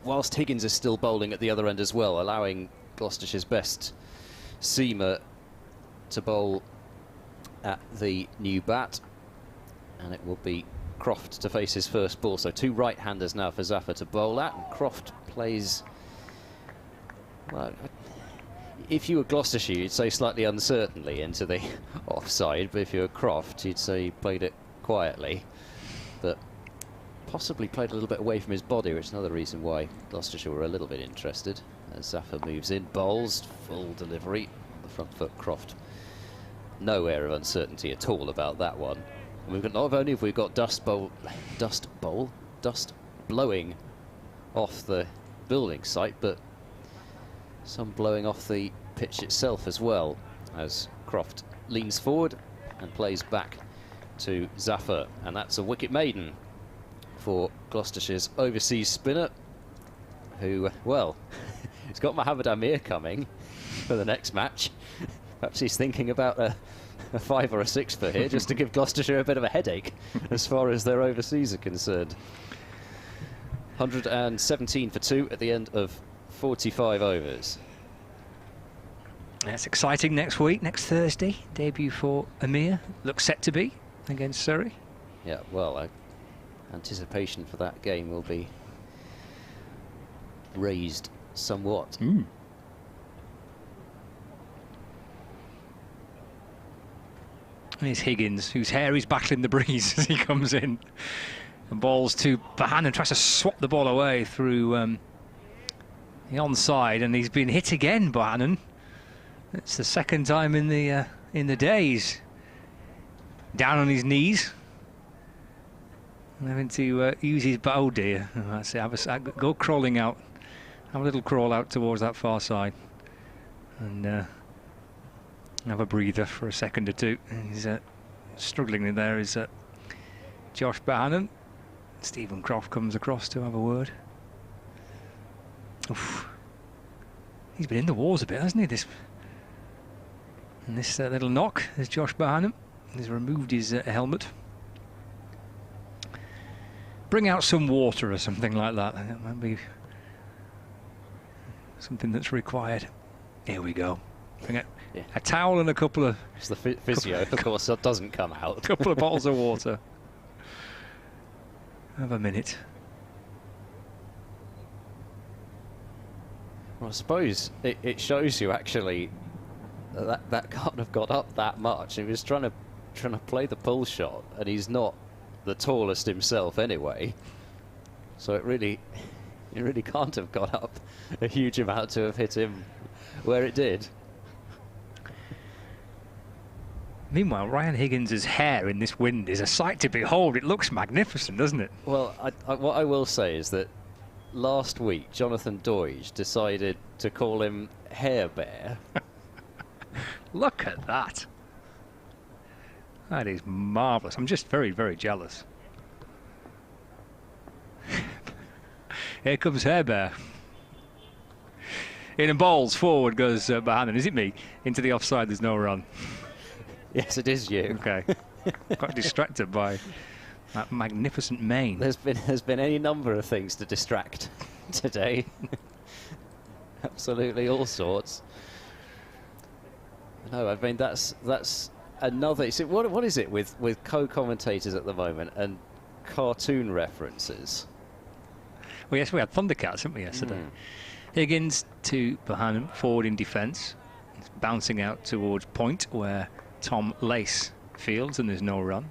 whilst Higgins is still bowling at the other end as well, allowing Gloucestershire's best seamer to bowl at the new bat. And it will be Croft to face his first ball. So 2 right-handers now for Zafar to bowl at, and Croft plays, well, if you were Gloucestershire, you'd say slightly uncertainly into the offside, but if you were Croft, you'd say he played it quietly, but possibly played a little bit away from his body, which is another reason why Gloucestershire were a little bit interested. As Zafar moves in, bowls, full delivery, the front foot. Croft, no air of uncertainty at all about that one. And we've got, not only have we got dust blowing off the building site, but some blowing off the pitch itself as well, as Croft leans forward and plays back to Zafar, and that's a wicket maiden for Gloucestershire's overseas spinner, who, well, he's got Mohammed Amir coming for the next match. Perhaps he's thinking about a 5 or a 6 for here, just to give Gloucestershire a bit of a headache as far as their overseas are concerned. 117 for 2 at the end of 45 overs.
That's exciting. Next week, next Thursday, debut for Amir. Looks set to be against Surrey.
Yeah, well, anticipation for that game will be raised somewhat.
Mm. And it's Higgins, whose hair is battling the breeze as he comes in. And balls to Bohannon, tries to swap the ball away through the onside, and he's been hit again, Bohannon. It's the second time in the days. Down on his knees, and having to use his bow deer. That's it. Go crawling out. Have a little crawl out towards that far side, and have a breather for a second or two. And he's struggling in there. Is Josh Bohannon. Stephen Croft comes across to have a word. Oof. He's been in the wars a bit, hasn't he? This little knock is Josh Bohannon. He's removed his helmet. Bring out some water or something like that. That might be something that's required. Here we go. Bring out a towel and a couple of...
It's the physio, of course, that doesn't come out.
A couple of bottles of water. Have a minute.
Well, I suppose it shows you actually that can't have got up that much. He was trying to play the pull shot, and he's not the tallest himself anyway. So it really can't have got up a huge amount to have hit him where it did.
Meanwhile, Ryan Higgins' hair in this wind is a sight to behold. It looks magnificent, doesn't it?
Well, what I will say is that last week, Jonathan Doige decided to call him Hair Bear.
Look at that. That is marvellous. I'm just very, very jealous. Here comes Hair Bear. In and bowls, forward goes Bohannon. Is it me? Into the offside, there's no run.
Yes, it is you.
Okay. Got distracted by that magnificent mane.
There's been any number of things to distract today. Absolutely all sorts. No, I mean that's another. What is it with co-commentators at the moment and cartoon references?
Well, yes, we had Thundercats, didn't we, yesterday? Higgins to Bohannon, forward in defence, bouncing out towards point where Tom Lace fields, and there's no run.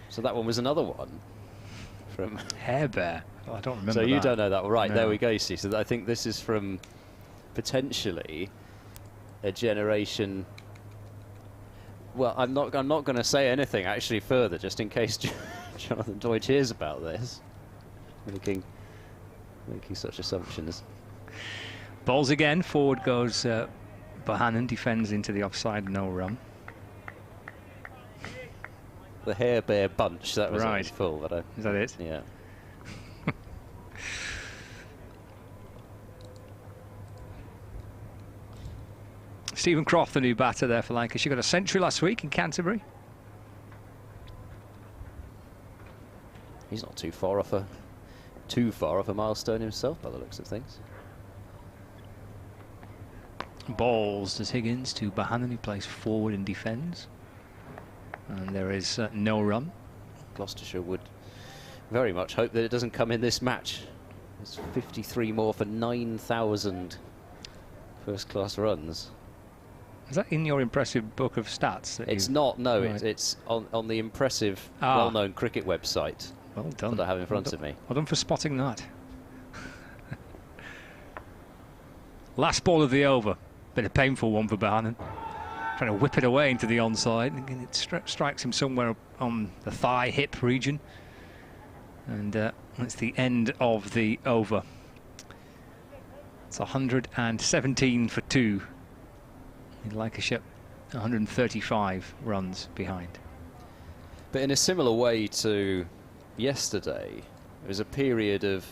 So that one was another one from
Hair Bear. Oh, I don't remember.
So you
that.
don't know that, right?
No.
There we go. You see, so I think this is from potentially a generation. Well, I'm not going to say anything actually further, just in case Jonathan Deutsch hears about this, making such assumptions.
Balls again. Forward goes Bohannon, defends into the offside, no run.
The Hair Bear bunch, that was
right.
Full. But
Is that it?
Yeah.
Stephen Croft, the new batter there for Lancashire. She got a century last week in Canterbury.
He's not too far off a milestone himself, by the looks of things.
Balls does Higgins to Bohannon, who plays forward and defends. And there is no run.
Gloucestershire would very much hope that it doesn't come in this match. There's 53 more for 9,000 first-class runs.
Is that in your impressive book of stats?
It's not, no.
Right.
It's on the impressive, well-known cricket website.
Well done.
That I have in front of me.
Well done for spotting that. Last ball of the over. Bit of painful one for Bohannon. Trying to whip it away into the onside. And it strikes him somewhere on the thigh, hip region. And that's the end of the over. It's 117 for 2. In Lancashire, 135 runs behind.
But in a similar way to yesterday, it was a period of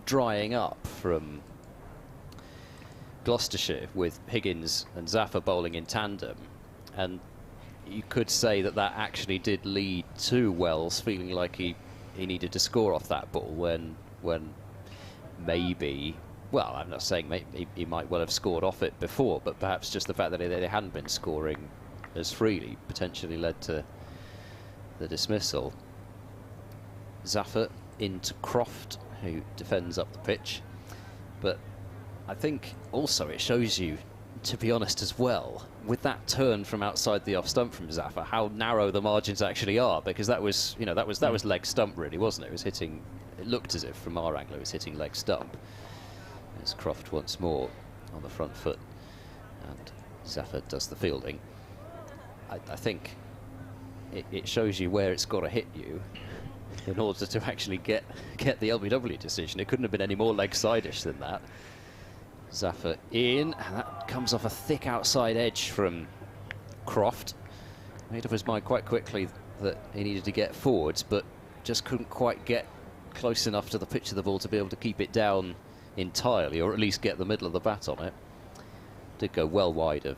drying up from Gloucestershire with Higgins and Zaffer bowling in tandem, and you could say that actually did lead to Wells feeling like he needed to score off that ball when maybe, well, I'm not saying maybe he might well have scored off it before, but perhaps just the fact that they hadn't been scoring as freely potentially led to the dismissal. Zaffer into Croft, who defends up the pitch, but I think also it shows you, to be honest as well, with that turn from outside the off stump from Zaffer, how narrow the margins actually are, because that was leg stump really, wasn't it? It was hitting, it looked as if from our angle it was hitting leg stump. It's Croft once more on the front foot, and Zaffer does the fielding. I think it shows you where it's got to hit you in order to actually get the LBW decision. It couldn't have been any more leg-side-ish than that. Zaffer in, and that comes off a thick outside edge from Croft. Made up his mind quite quickly that he needed to get forwards, but just couldn't quite get close enough to the pitch of the ball to be able to keep it down entirely, or at least get the middle of the bat on it. Did go well wide of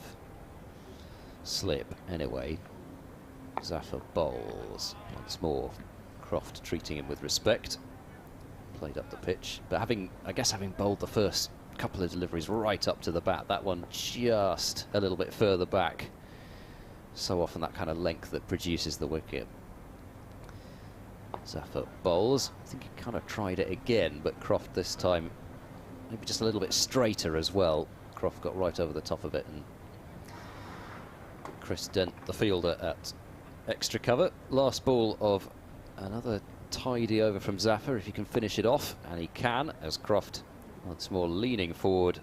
slip anyway. Zaffer bowls once more. Croft treating him with respect. Played up the pitch, but having bowled the first couple of deliveries right up to the bat, that one just a little bit further back. So often that kind of length that produces the wicket. Zaffer bowls. I think he kind of tried it again, but Croft this time maybe just a little bit straighter as well. Croft got right over the top of it, and Chris Dent, the fielder, at extra cover. Last ball of another tidy over from Zaffer, if he can finish it off, and he can, as Croft once more leaning forward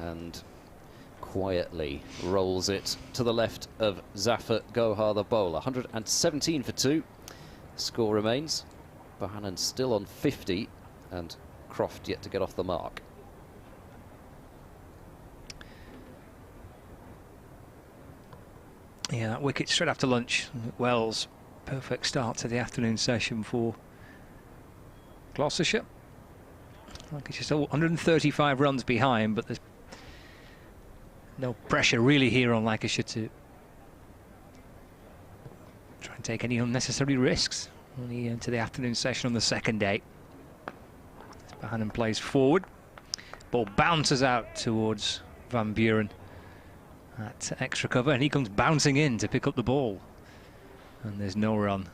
and quietly rolls it to the left of Zaffer Gohar, the bowler. 117 for 2. Score remains. Bohannon still on 50, and Croft yet to get off the mark.
Yeah, that wicket straight after lunch. Wells, perfect start to the afternoon session for Gloucestershire. Like it's just 135 runs behind, but there's no pressure really here on Lancashire to try and take any unnecessary risks. Only into the afternoon session on the second day. Bohannon plays forward. Ball bounces out towards Van Buren at extra cover, and he comes bouncing in to pick up the ball. And there's no run.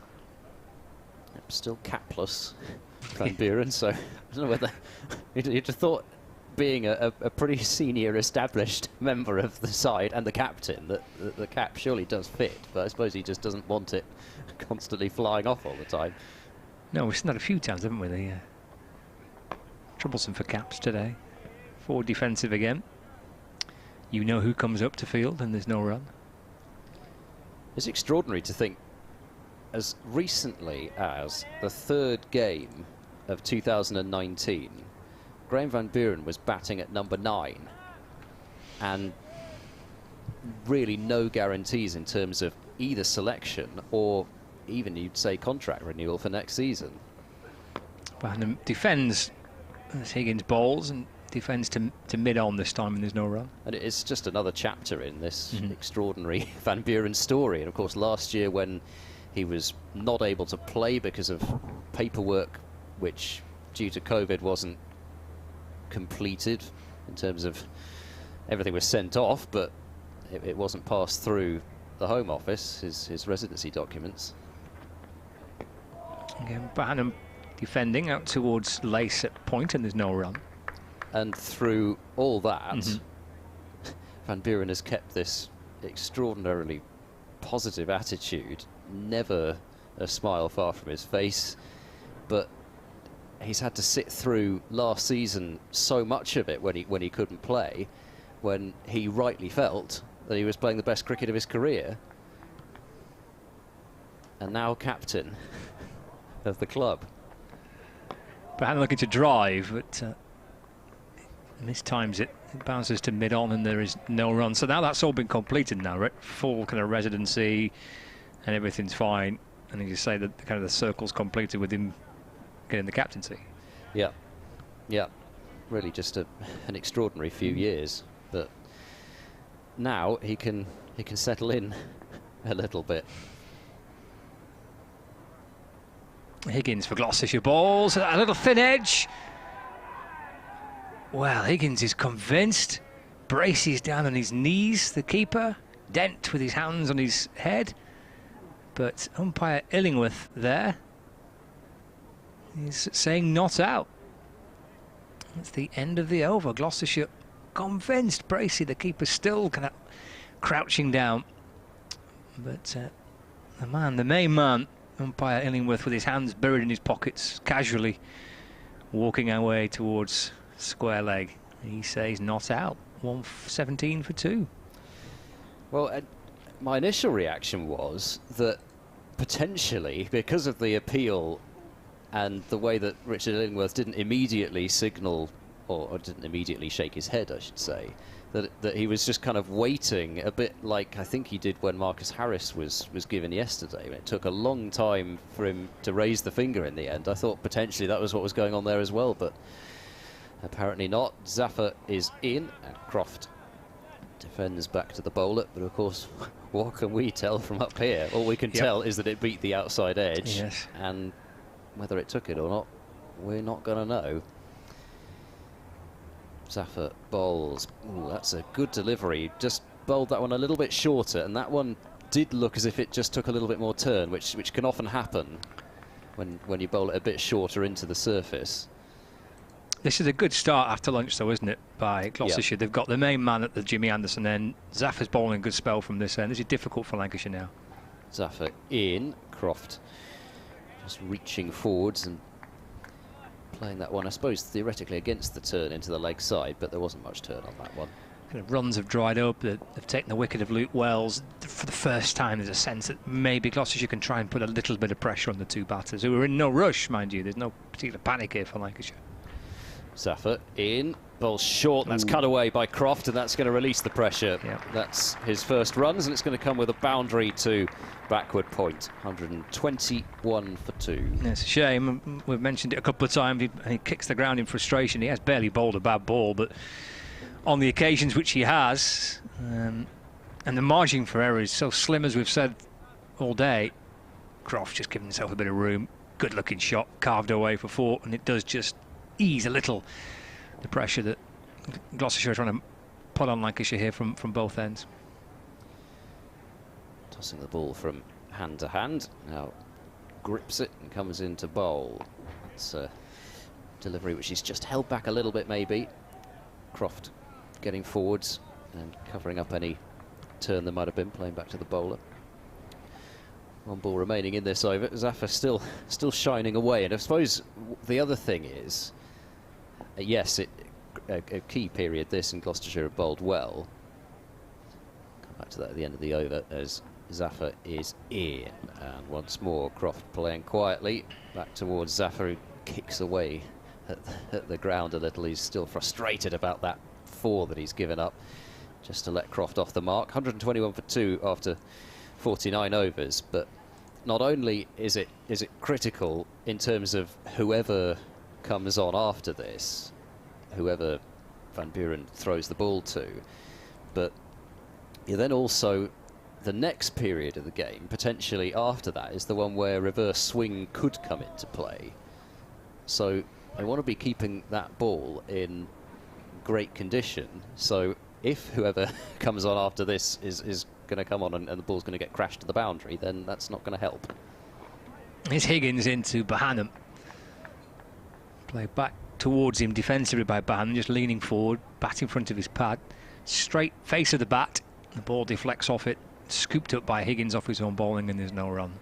Still capless, Van Buren, so I don't know whether you'd have thought, being a pretty senior established member of the side and the captain, that the cap surely does fit, but I suppose he just doesn't want it constantly flying off all the time.
No, we've seen that a few times, haven't we? Troublesome for caps today. 4 defensive again. You know who comes up to field and there's no run.
It's extraordinary to think, as recently as the 3rd game of 2019, Graham Van Buren was batting at number 9, and really no guarantees in terms of either selection or even, you'd say, contract renewal for next season.
Banham defends as Higgins bowls and defends to mid-on this time, and there's no run.
And it's just another chapter in this extraordinary Van Buren story. And of course, last year when he was not able to play because of paperwork which, due to COVID, wasn't completed in terms of everything was sent off, but it wasn't passed through the Home Office, his residency documents.
Again, Banham defending out towards Lace at point, and there's no run.
And through all that, Van Buren has kept this extraordinarily positive attitude, never a smile far from his face, but he's had to sit through last season, so much of it when he couldn't play, when he rightly felt that he was playing the best cricket of his career, and now captain of the club.
Banham looking to drive, but mistimes it. It bounces to mid-on and there is no run. So now that's all been completed now, right? Full kind of residency and everything's fine. And you say that kind of the circle's completed with him getting the captaincy.
Yeah, yeah, really just an extraordinary few years. But now he can settle in a little bit.
Higgins for Gloucestershire balls, a little thin edge. Well, Higgins is convinced, braces down on his knees, the keeper, Dent with his hands on his head, but umpire Illingworth there is saying not out. It's the end of the over. Gloucestershire convinced. Bracey, the keeper, still kind of crouching down, but the main man, umpire Illingworth, with his hands buried in his pockets, casually walking our way towards square leg. He says not out. 117 for 2.
Well, my initial reaction was that potentially, because of the appeal and the way that Richard Illingworth didn't immediately signal, or didn't immediately shake his head, I should say, that he was just kind of waiting, a bit like I think he did when Marcus Harris was given yesterday. It took a long time for him to raise the finger in the end. I thought potentially that was what was going on there as well, but apparently not. Zaffer is in, and Croft defends back to the bowler, but of course, what can we tell from up here? All we can tell is that it beat the outside edge, and whether it took it or not, we're not going to know. Zaffer bowls. Ooh, that's a good delivery. Just bowled that one a little bit shorter, and that one did look as if it just took a little bit more turn, which can often happen when you bowl it a bit shorter into the surface.
This is a good start after lunch, though, isn't it, by Gloucestershire? They've got the main man at the Jimmy Anderson end. Zaffer's bowling a good spell from this end. This is difficult for Lancashire now.
Zaffer in. Croft just reaching forwards and playing that one, I suppose, theoretically against the turn into the leg side, but there wasn't much turn on that one.
Kind of runs have dried up. They've taken the wicket of Luke Wells. For the first time, there's a sense that maybe Gloucestershire can try and put a little bit of pressure on the two batters, who are in no rush, mind you. There's no particular panic here for Lancashire.
Zaffer in, ball short, that's cut away by Croft, and that's going to release the pressure. That's his first runs, and it's going to come with a boundary to backward point. 121 for 2.
It's a shame. We've mentioned it a couple of times. He kicks the ground in frustration. He has barely bowled a bad ball, but on the occasions which he has, and the margin for error is so slim, as we've said all day. Croft just giving himself a bit of room. Good looking shot, carved away for 4, and it does just ease a little the pressure that Gloucestershire are trying to put on Lancashire here from both ends.
Tossing the ball from hand to hand, now grips it and comes into bowl. It's a delivery which he's just held back a little bit, maybe. Croft getting forwards and covering up any turn there might have been, playing back to the bowler. One ball remaining in this over. Zaffer still shining away, and I suppose the other thing is, yes, a key period this, and Gloucestershire have bowled well. Come back to that at the end of the over as Zafar is in, and once more Croft playing quietly back towards Zafar, who kicks away at the ground a little. He's still frustrated about that 4 that he's given up, just to let Croft off the mark. 121 for 2 after 49 overs, but not only is it critical in terms of whoever comes on after this, whoever Van Buren throws the ball to, but you then also, the next period of the game, potentially after that, is the one where reverse swing could come into play. So they want to be keeping that ball in great condition. So if whoever comes on after this is going to come on and the ball's going to get crashed to the boundary, then that's not going to help.
Here's Higgins into Bohannon. Play back towards him defensively by Bohannon, just leaning forward, bat in front of his pad. Straight face of the bat, the ball deflects off it, scooped up by Higgins off his own bowling, and there's no run.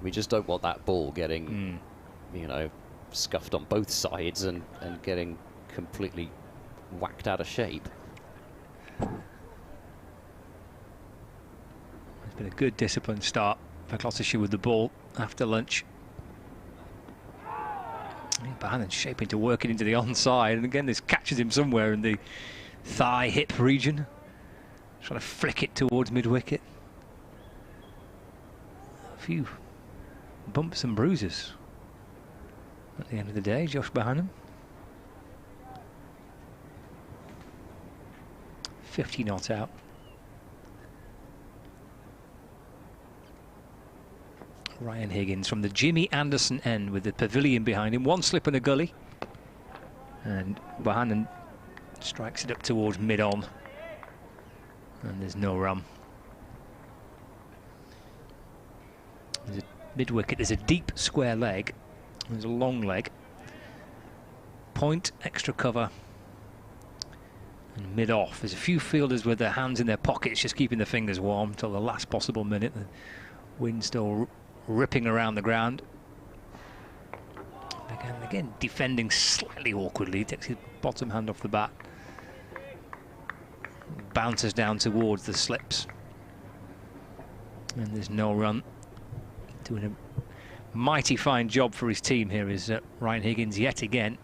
We just don't want that ball getting, you know, scuffed on both sides and getting completely whacked out of shape.
It's been a good disciplined start for Gloucestershire with the ball after lunch. Bohannon shaping to work it into the onside, and again this catches him somewhere in the thigh hip region, trying to flick it towards mid-wicket. A few bumps and bruises at the end of the day, Josh Bohannon. 50 not out. Ryan Higgins from the Jimmy Anderson end with the pavilion behind him. One slip and a gully. And Bohannon strikes it up towards mid-on. And there's no run. There's a mid-wicket. There's a deep square leg. There's a long leg. Point, extra cover. And mid-off. There's a few fielders with their hands in their pockets, just keeping their fingers warm till the last possible minute. The wind still ripping around the ground. Again, defending slightly awkwardly. Takes his bottom hand off the bat. Bounces down towards the slips. And there's no run. Doing a mighty fine job for his team here is Ryan Higgins yet again.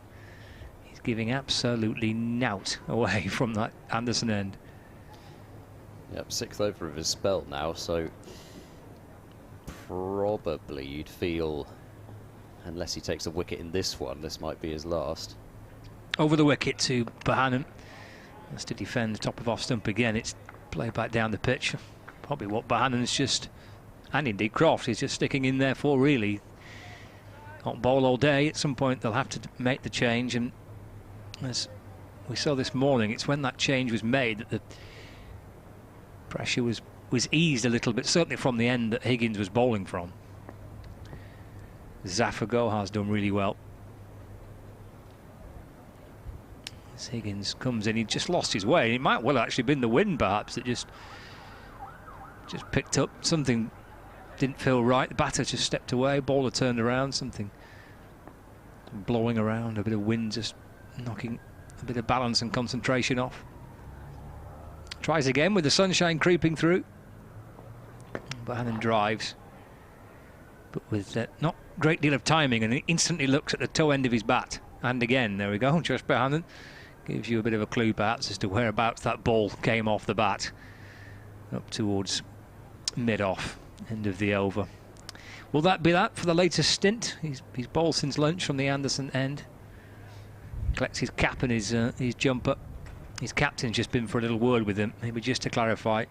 He's giving absolutely nout away from that Anderson end.
Yep, 6th over of his spell now, so probably you'd feel, unless he takes a wicket in this one, this might be his last.
Over the wicket to Bohannon. Has to defend the top of off stump again. It's played back down the pitch. Probably what Bohannon's just, and indeed Croft, is just sticking in there for, really. Not bowl all day. At some point they'll have to make the change, and as we saw this morning, it's when that change was made that the pressure was eased a little bit, certainly from the end that Higgins was bowling from. Zafar has done really well. As Higgins comes in, he just lost his way. It might well actually been the wind, perhaps, that just picked up. Something didn't feel right. The batter just stepped away, bowler turned around, something blowing around, a bit of wind just knocking a bit of balance and concentration off. Tries again with the sunshine creeping through. Bohannon drives, but with not a great deal of timing, and he instantly looks at the toe end of his bat. And again, there we go, Josh Bohannon gives you a bit of a clue perhaps as to whereabouts that ball came off the bat. Up towards mid-off, end of the over. Will that be that for the latest stint? He's bowled since lunch from the Anderson end. Collects his cap and his jumper. His captain's just been for a little word with him, maybe just to clarify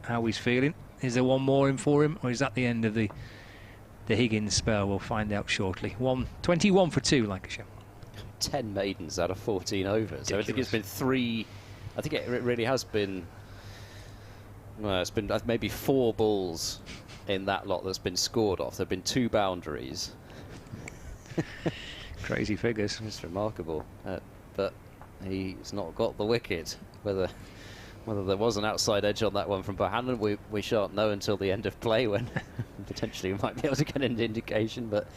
how he's feeling. Is there one more in for him, or is that the end of the Higgins spell? We'll find out shortly. 21 for 2, Lancashire.
10 maidens out of 14 overs. Ridiculous. So I think it's been 3. I think it really has been. Well, it's been maybe 4 balls in that lot that's been scored off. There've been 2 boundaries.
Crazy figures.
It's remarkable. But he's not got the wicket. Whether there was an outside edge on that one from Bohannon, we shan't know until the end of play, when potentially we might be able to get an indication. But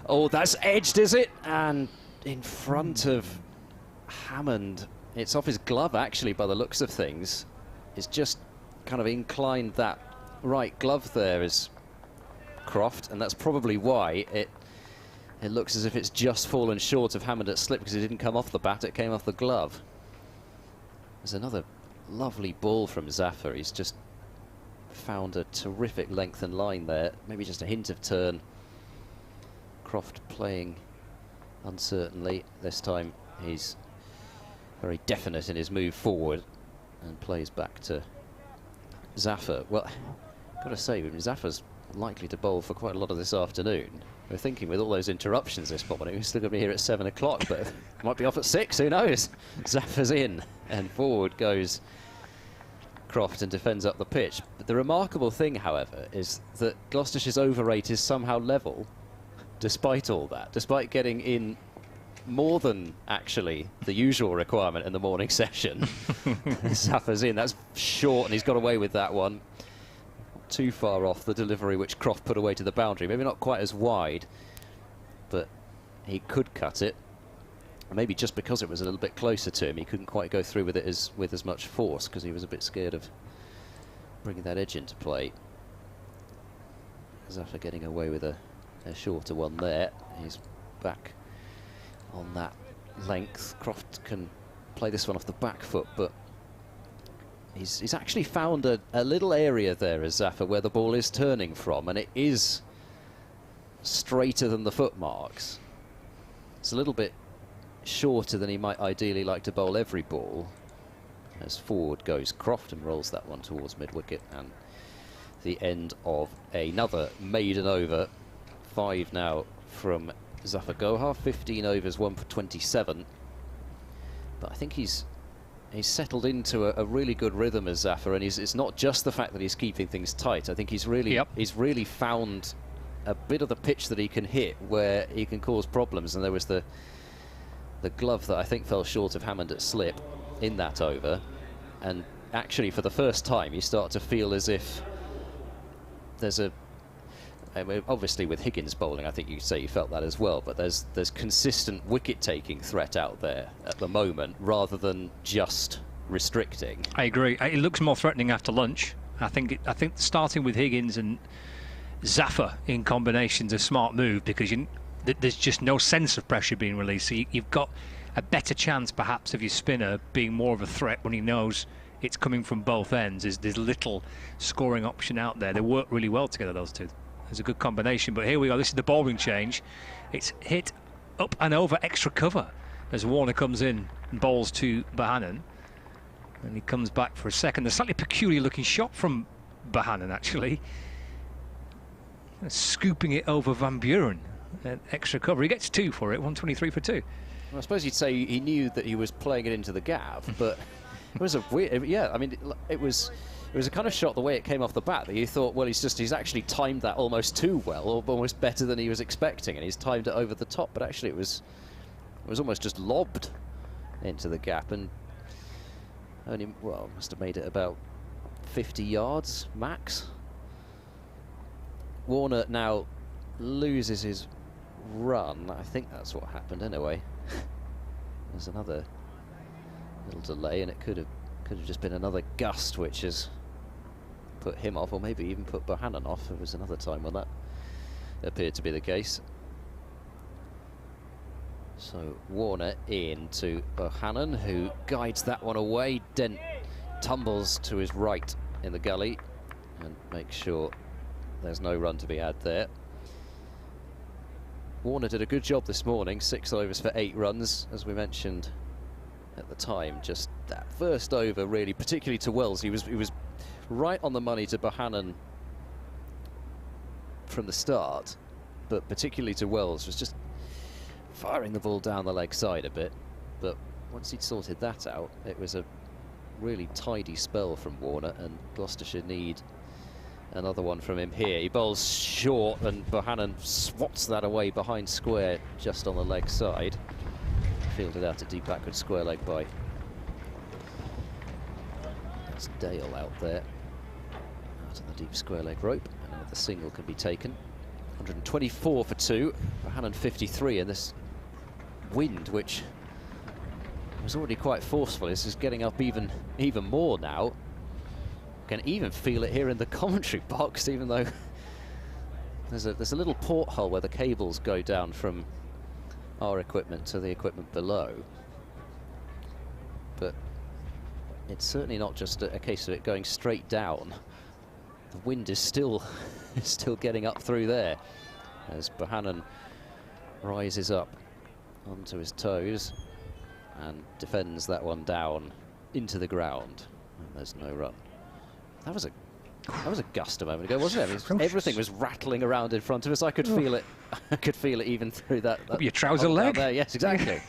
oh, that's edged, is it? And in front of Hammond. It's off his glove, actually, by the looks of things. It's just kind of inclined that right glove there is Croft, and that's probably why it looks as if it's just fallen short of Hammond at slip, because it didn't come off the bat, it came off the glove. There's another lovely ball from Zafar. He's just found a terrific length and line there, maybe just a hint of turn. Croft playing uncertainly. This time he's very definite in his move forward and plays back to Zafar. Well, got to say, Zafar's likely to bowl for quite a lot of this afternoon. We're thinking with all those interruptions this morning, we're still going to be here at 7 o'clock, but might be off at 6, who knows? Zafar's in, and forward goes Croft and defends up the pitch. But the remarkable thing, however, is that Gloucestershire's over rate is somehow level, despite all that, despite getting in more than actually the usual requirement in the morning session. Zafar's in, that's short, and he's got away with that one. Too far off the delivery which Croft put away to the boundary. Maybe not quite as wide, but he could cut it. Maybe just because it was a little bit closer to him, he couldn't quite go through with it with as much force, because he was a bit scared of bringing that edge into play. Zafar getting away with a shorter one there. He's back on that length. Croft can play this one off the back foot, but he's actually found a little area there as Zafar where the ball is turning from, and it is straighter than the foot marks. It's a little bit shorter than he might ideally like to bowl every ball. As forward goes Croft and rolls that one towards mid-wicket, and the end of another maiden over. 5 now from Zafar Gohar, 15 overs, 1 for 27. But I think he's settled into a really good rhythm as Zafar, and it's not just the fact that he's keeping things tight. I think he's really found a bit of the pitch that he can hit where he can cause problems, and there was the glove that I think fell short of Hammond at slip in that over, and actually for the first time you start to feel as if there's obviously with Higgins bowling, I think you could say you felt that as well, but there's consistent wicket-taking threat out there at the moment rather than just restricting.
I agree. It looks more threatening after lunch. I think starting with Higgins and Zafar in combination is a smart move, because there's just no sense of pressure being released. So you've got a better chance perhaps of your spinner being more of a threat when he knows it's coming from both ends. There's little scoring option out there. They work really well together, those two. There's a good combination, but here we are. This is the bowling change. It's hit up and over extra cover as Warner comes in and bowls to Bohannon, and he comes back for a second. A slightly peculiar looking shot from Bohannon, actually, scooping it over Van Buren. Extra cover. He gets 2 for it, 123 for 2.
Well, I suppose you'd say he knew that he was playing it into the gap, but it was a weird. Yeah, I mean, it was a kind of shot the way it came off the bat that you thought, well, he's actually timed that almost too well, or almost better than he was expecting, and he's timed it over the top. But actually, it was almost just lobbed into the gap, and only must have made it about 50 yards max. Warner now loses his run. I think that's what happened anyway. There's another little delay, and it could have just been another gust which has put him off, or maybe even put Bohannon off. There was another time when that appeared to be the case. So Warner in to Bohannon, who guides that one away. Dent tumbles to his right in the gully and makes sure there's no run to be had there. Warner did a good job this morning, 6 overs for 8 runs, as we mentioned at the time. Just that first over, really, particularly to Wells, he was right on the money to Bohannon from the start, but particularly to Wells, was just firing the ball down the leg side a bit. But once he'd sorted that out, it was a really tidy spell from Warner, and Gloucestershire need another one from him here. He bowls short, and Bohannon swats that away behind square just on the leg side. Fielded out a deep backward square leg by. That's Dale out there, out on the deep square leg rope, and now the single can be taken. 124 for 2, Bohannon 53 in this wind, which was already quite forceful. This is getting up even more now. Can even feel it here in the commentary box, even though there's a little porthole where the cables go down from our equipment to the equipment below. But it's certainly not just a case of it going straight down. The wind is still getting up through there as Bohannon rises up onto his toes and defends that one down into the ground. And there's no run. That was a gust a moment ago, wasn't it? Everything was rattling around in front of us. I could feel it. I could feel it even through that
your trouser leg.
There. Yes, exactly.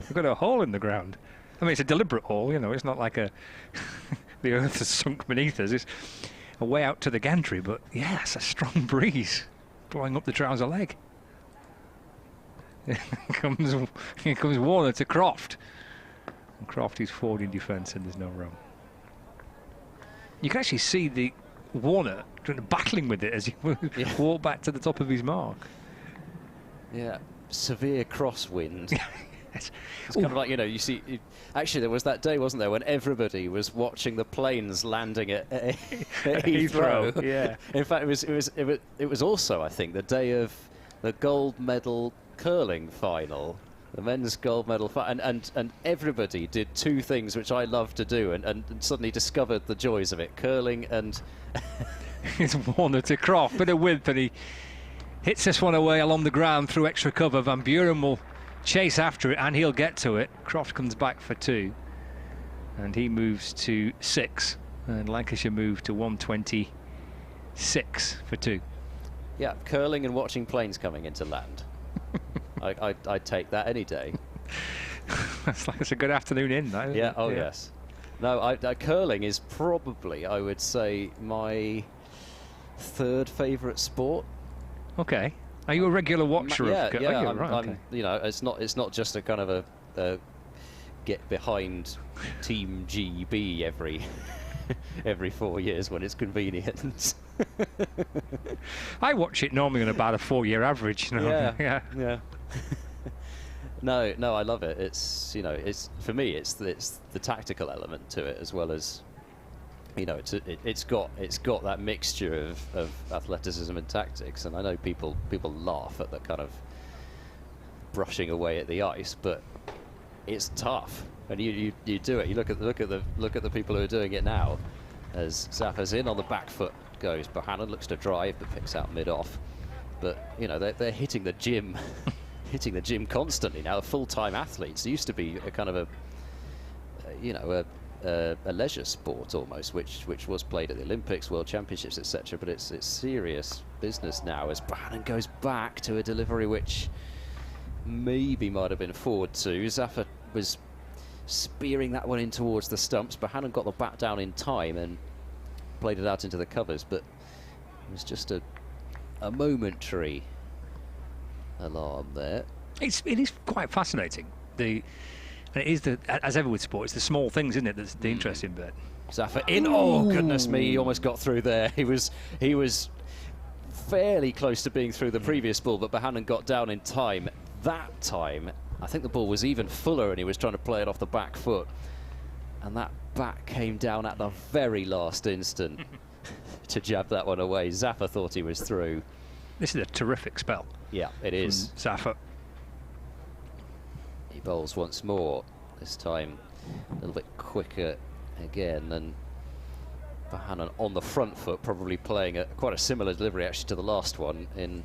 We've got a hole in the ground. I mean, it's a deliberate hole. You know, it's not like the earth has sunk beneath us. It's a way out to the gantry. But yeah, it's a strong breeze blowing up the trouser leg. Here comes Warner to Croft. And Croft is forward in defence, and there's no run. You can actually see the Warner battling with it as he walked back to the top of his mark.
Yeah, severe crosswind. It's kind of like, you know, you see. Actually, there was that day, wasn't there, when everybody was watching the planes landing at Heathrow.
Yeah.
In fact, it was also, I think, the day of the gold medal curling final. The men's gold medal, and everybody did two things which I love to do, and suddenly discovered the joys of it: curling and.
It's Warner to Croft, bit of width, and he hits this one away along the ground through extra cover. Van Buren will chase after it, and he'll get to it. Croft comes back for 2, and he moves to 6, and Lancashire move to 126 for 2.
Yeah, curling and watching planes coming into land. I'd take that any day.
It's a good afternoon in, though.
Yeah, oh yeah. Yes. No, curling is probably, I would say, my 3rd favourite sport.
Okay. Are you a regular watcher of curling?
Yeah,
right, okay.
You know, it's not just a kind of a get behind Team GB every 4 years when it's convenient.
I watch it normally on about a 4-year average. You know?
Yeah. No, I love it. It's, you know, it's for me, it's the tactical element to it as well as, you know, it's got that mixture of athleticism and tactics. And I know people laugh at the kind of brushing away at the ice, but it's tough. And you do it. You look at the people who are doing it now. As Zappa's in on the back foot goes. Bohannon looks to drive but picks out mid-off. But you know, they're hitting the gym, hitting the gym constantly now. Full-time athletes. It used to be a kind of a leisure sport almost, which was played at the Olympics, World Championships, etc. But it's serious business now as Bohannon goes back to a delivery which maybe might have been forward to. Zappa was spearing that one in towards the stumps. Bohannon got the bat down in time and played it out into the covers, but it was just a momentary alarm there.
It is quite fascinating. And it is as ever with sport, it's the small things, isn't it, that's the interesting bit.
Zappa in. Oh goodness me! He almost got through there. He was fairly close to being through the previous ball, but Bohannon got down in time. That time, I think the ball was even fuller, and he was trying to play it off the back foot, and that bat came down at the very last instant to jab that one away. Zappa thought he was through.
This is a terrific spell.
Yeah, it is.
Zappa.
He bowls once more, this time a little bit quicker again, and Bohannon on the front foot, probably playing quite a similar delivery actually to the last one in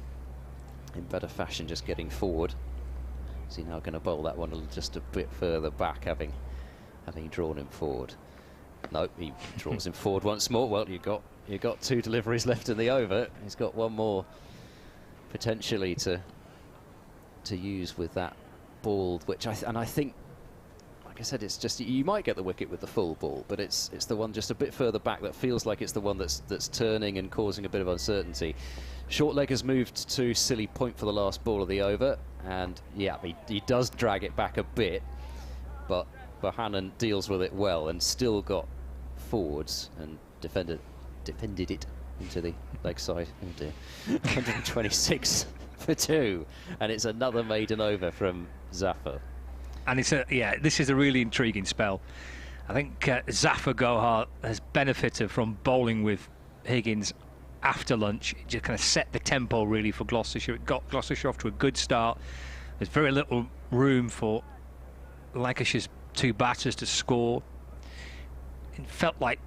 better fashion, just getting forward. Is he now going to bowl that one just a bit further back, having drawn him forward? No, he draws him forward once more. Well, you got 2 deliveries left in the over. He's got one more potentially to use with that ball, which I think, like I said, it's just, you might get the wicket with the full ball, but it's the one just a bit further back that feels like it's the one that's turning and causing a bit of uncertainty. Short leg has moved to silly point for the last ball of the over, and yeah, he does drag it back a bit, but Bohannon deals with it well and still got forwards and defended it into the leg side. Oh dear. 126 for 2, and it's another maiden over from Zafar.
And this is a really intriguing spell. I think Zafar Gohar has benefited from bowling with Higgins after lunch. It just kind of set the tempo really for Gloucestershire. It got Gloucestershire off to a good start. There's very little room for Lancashire's 2 batters to score. It felt like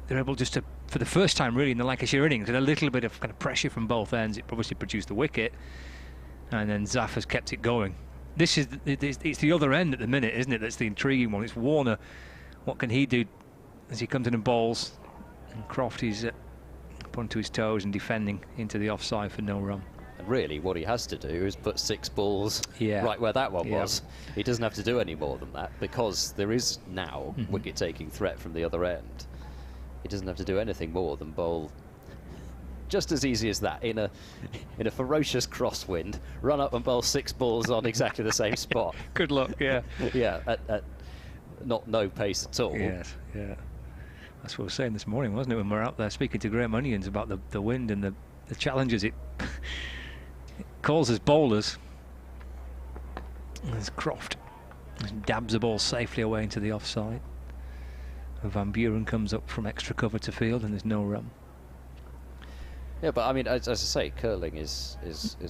they were able just to, for the first time really in the Lancashire innings, with a little bit of kind of pressure from both ends. It obviously produced the wicket, and then Zafar's kept it going. It's the other end at the minute, isn't it? That's the intriguing one. It's Warner. What can he do as he comes in and bowls? And Croft is up onto his toes and defending into the offside for no run.
And really, what he has to do is put 6 balls right where that one was. He doesn't have to do any more than that, because there is now wicket-taking threat from the other end. He doesn't have to do anything more than bowl just as easy as that in a ferocious crosswind. Run up and bowl 6 balls on exactly the same spot.
Good luck, yeah.
Yeah, at no pace at all.
Yes, yeah. That's what we were saying this morning, wasn't it, when we were out there speaking to Graham Onions about the wind and the challenges it calls as bowlers. There's Croft. Dabs the ball safely away into the offside. Van Buren comes up from extra cover to field, and there's no run.
Yeah, but I mean, as I say, curling is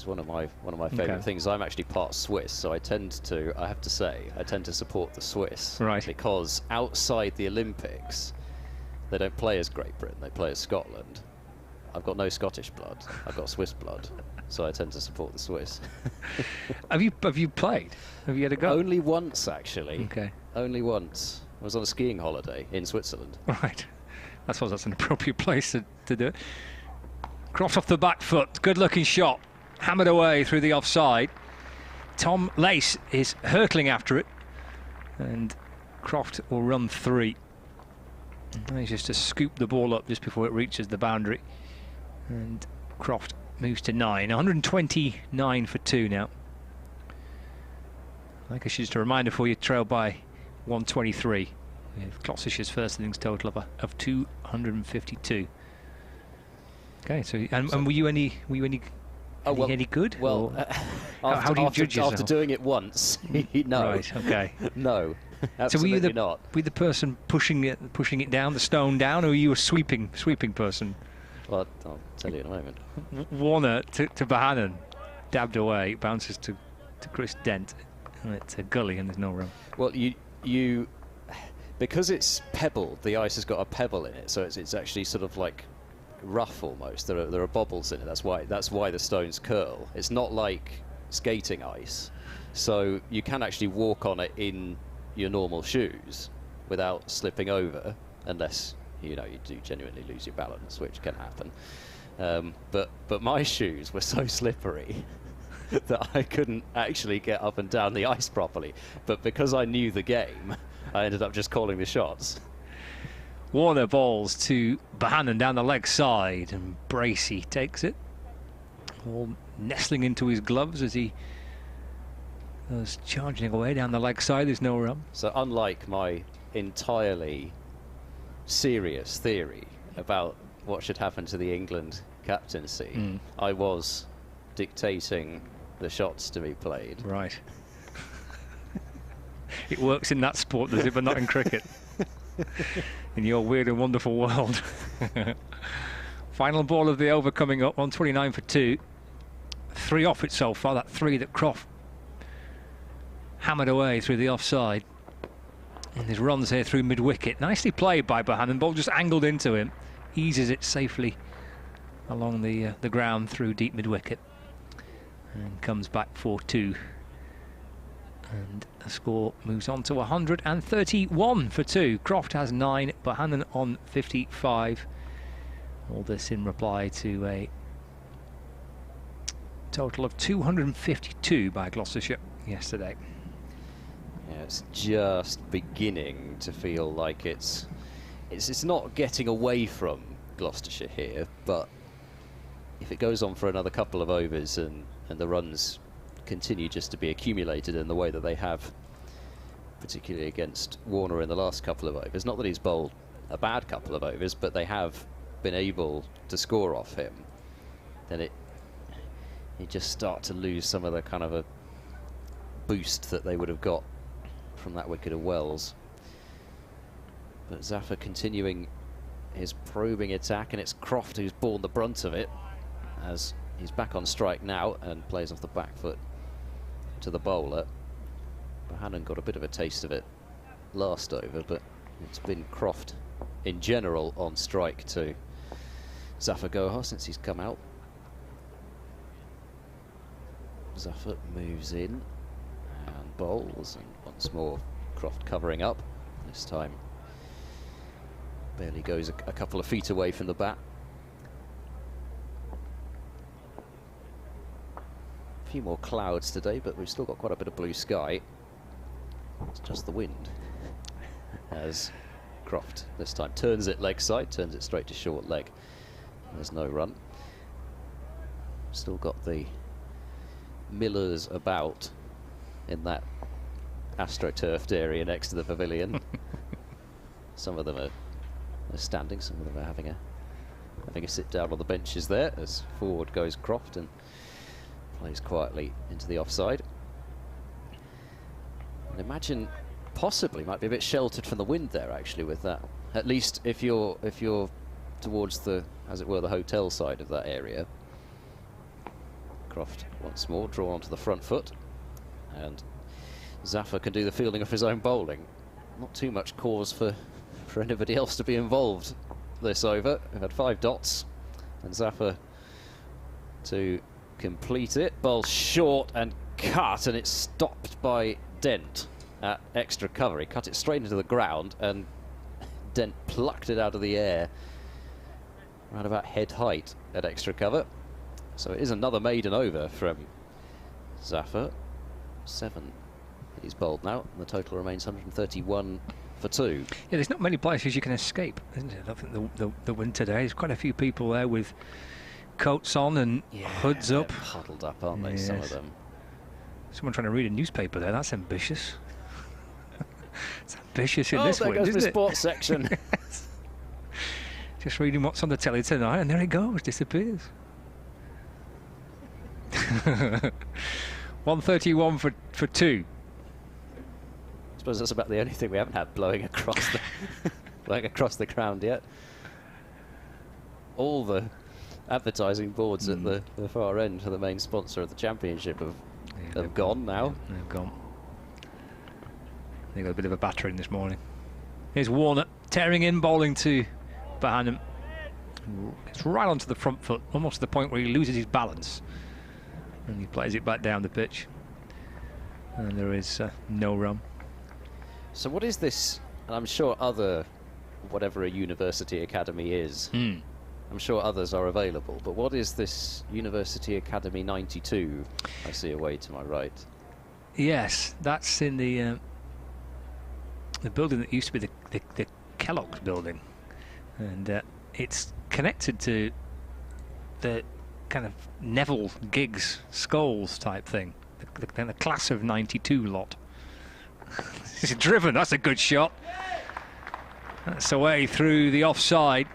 one of my favourite things. I'm actually part Swiss, so I tend to support the Swiss,
right?
Because outside the Olympics, they don't play as Great Britain; they play as Scotland. I've got no Scottish blood; I've got Swiss blood, so I tend to support the Swiss.
Have you played? Have you had a go?
Only once, actually.
Okay.
Only once. I was on a skiing holiday in Switzerland.
Right. I suppose that's an appropriate place to do it. Croft off the back foot. Good looking shot. Hammered away through the offside. Tom Lace is hurtling after it. And Croft will run 3. Manages to scoop the ball up just before it reaches the boundary. And Croft moves to 9. 129 for 2 now. Like it's just a reminder for you, trail by 123. With Gloucestershire's first innings total of 252. Okay, so and were you any good?
Well,
how do you judge yourself?
After doing it once, no.
Right. Okay.
No.
So were you
not.
the person pushing it down, the stone down, or were you a sweeping person?
Well, I'll tell you in a moment.
Warner to Bohannon, dabbed away, bounces to Chris Dent, and it's a gully, and there's no run.
Well, you because it's pebbled, the ice has got a pebble in it, so it's actually sort of like rough almost. There are bobbles in it. That's why the stones curl. It's not like skating ice, so you can actually walk on it in your normal shoes without slipping over, unless you do genuinely lose your balance, which can happen. But my shoes were so slippery that I couldn't actually get up and down the ice properly. But because I knew the game, I ended up just calling the shots.
Warner bowls to Bohannon down the leg side, and Bracey takes it, all nestling into his gloves as he was charging away down the leg side. There's no run.
So unlike my entirely serious theory about what should happen to the England captaincy, I was dictating the shots to be played.
Right. It works in that sport, does it, but not in cricket? In your weird and wonderful world. Final ball of the over coming up, 129 for 2. 3 off it so far, that 3 that Croft hammered away through the offside. And his runs here through mid-wicket. Nicely played by Bohannon. Ball just angled into him. Eases it safely along the ground through deep mid-wicket. And comes back for 2. And the score moves on to 131 for 2. Croft has 9, Bohannon on 55. All this in reply to a total of 252 by Gloucestershire yesterday.
Yeah, it's just beginning to feel like it's not getting away from Gloucestershire here, but if it goes on for another couple of overs and the runs continue just to be accumulated in the way that they have, particularly against Warner in the last couple of overs. Not that he's bowled a bad couple of overs, but they have been able to score off him, then you just start to lose some of the kind of a boost that they would have got from that wicket of Wells. But Zafar continuing his probing attack, and it's Croft who's borne the brunt of it, as he's back on strike now and plays off the back foot to the bowler. Bohannon got a bit of a taste of it last over, but it's been Croft in general on strike to Zafar Gohar since he's come out. Zafar moves in and bowls, and once more Croft covering up. This time barely goes a couple of feet away from the bat. A few more clouds today, but we've still got quite a bit of blue sky. It's just the wind. As Croft this time turns it leg side, turns it straight to short leg. There's no run. Still got the Millers about in that astroturfed area next to the pavilion. Some of them are standing, some of them are having a sit down on the benches there, as forward goes Croft and plays quietly into the offside. And imagine possibly might be a bit sheltered from the wind there, actually, with that. At least if you're towards the, as it were, the hotel side of that area. Croft once more drawn onto the front foot, and Zafar can do the fielding of his own bowling. Not too much cause for anybody else to be involved this over. We've had 5 dots, and Zafar to complete it. Ball short and cut, and it's stopped by Dent at extra cover. He cut it straight into the ground, and Dent plucked it out of the air around about head height at extra cover. So it is another maiden over from Zafar. 7 he's bowled now, and the total remains 131 for 2.
Yeah, there's not many places you can escape, isn't it? I think the wind today, there's quite a few people there with coats on and hoods up.
Huddled up, aren't they, some of them?
Someone trying to read a newspaper there, that's ambitious. It's ambitious in this wind,
goes
isn't
the
it?
sports section.
Just reading what's on the telly tonight, and there it goes, disappears. 131 for 2.
I suppose that's about the only thing we haven't had blowing across the blowing across the ground yet. All the advertising boards at the far end for the main sponsor of the championship have gone now.
They've gone. They got a bit of a battering this morning. Here's Warner tearing in, bowling to Bohannon. It's right onto the front foot, almost to the point where he loses his balance, and he plays it back down the pitch. And there is no run.
So what is this? And I'm sure whatever a university academy is, I'm sure others are available, but what is this University Academy 92 I see away to my right?
Yes, that's in the building that used to be the Kellogg's building, and it's connected to the kind of Neville Giggs Scholes type thing, the class of 92 lot. He's driven, that's a good shot. That's away through the offside.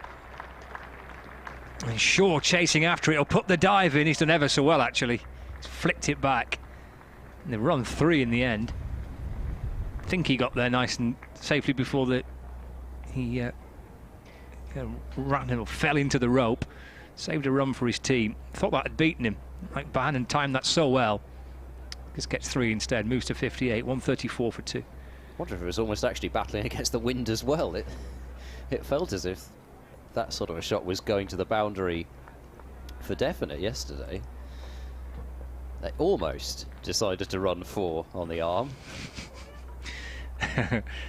And Shaw chasing after it, he'll put the dive in. He's done ever so well, actually. He's flicked it back. And they've run 3 in the end. I think he got there nice and safely before he ran and fell into the rope. Saved a run for his team. Thought that had beaten him. Like Bohannon timed that so well. Just gets 3 instead, moves to 58, 134 for 2.
I wonder if it was almost actually battling against the wind as well. It felt as if that sort of a shot was going to the boundary for definite yesterday. They almost decided to run 4 on the arm.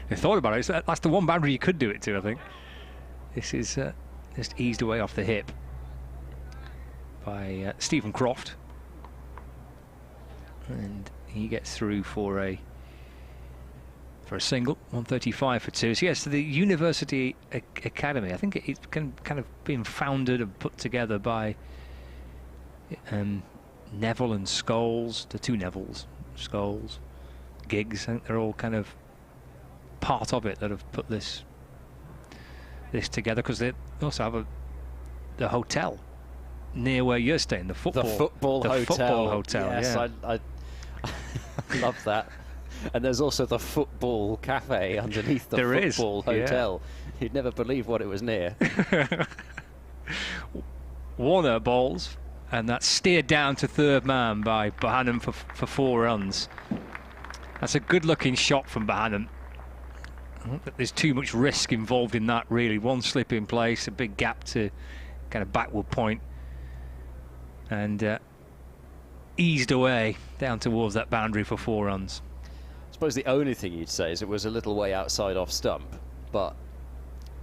They thought about it. That's the one boundary you could do it to, I think. This is just eased away off the hip by Stephen Croft. And he gets through for a single, 135 for 2. So yes, the University Academy, I think it's kind of been founded and put together by Neville and Scholes, the 2 Nevilles, Scholes, Giggs. I think they're all kind of part of it that have put this together, because they also have the hotel near where you're staying, the football
Football Hotel. Yes,
yeah.
I love that. And there's also the Football Cafe underneath the Football Hotel. Yeah. You'd never believe what it was near.
Warner bowls, and that's steered down to third man by Bohannon for 4 runs. That's a good-looking shot from Bohannon. I don't think there's too much risk involved in that, really. One slip in place, a big gap to kind of backward point, and eased away down towards that boundary for 4 runs.
I suppose the only thing you'd say is it was a little way outside off stump, but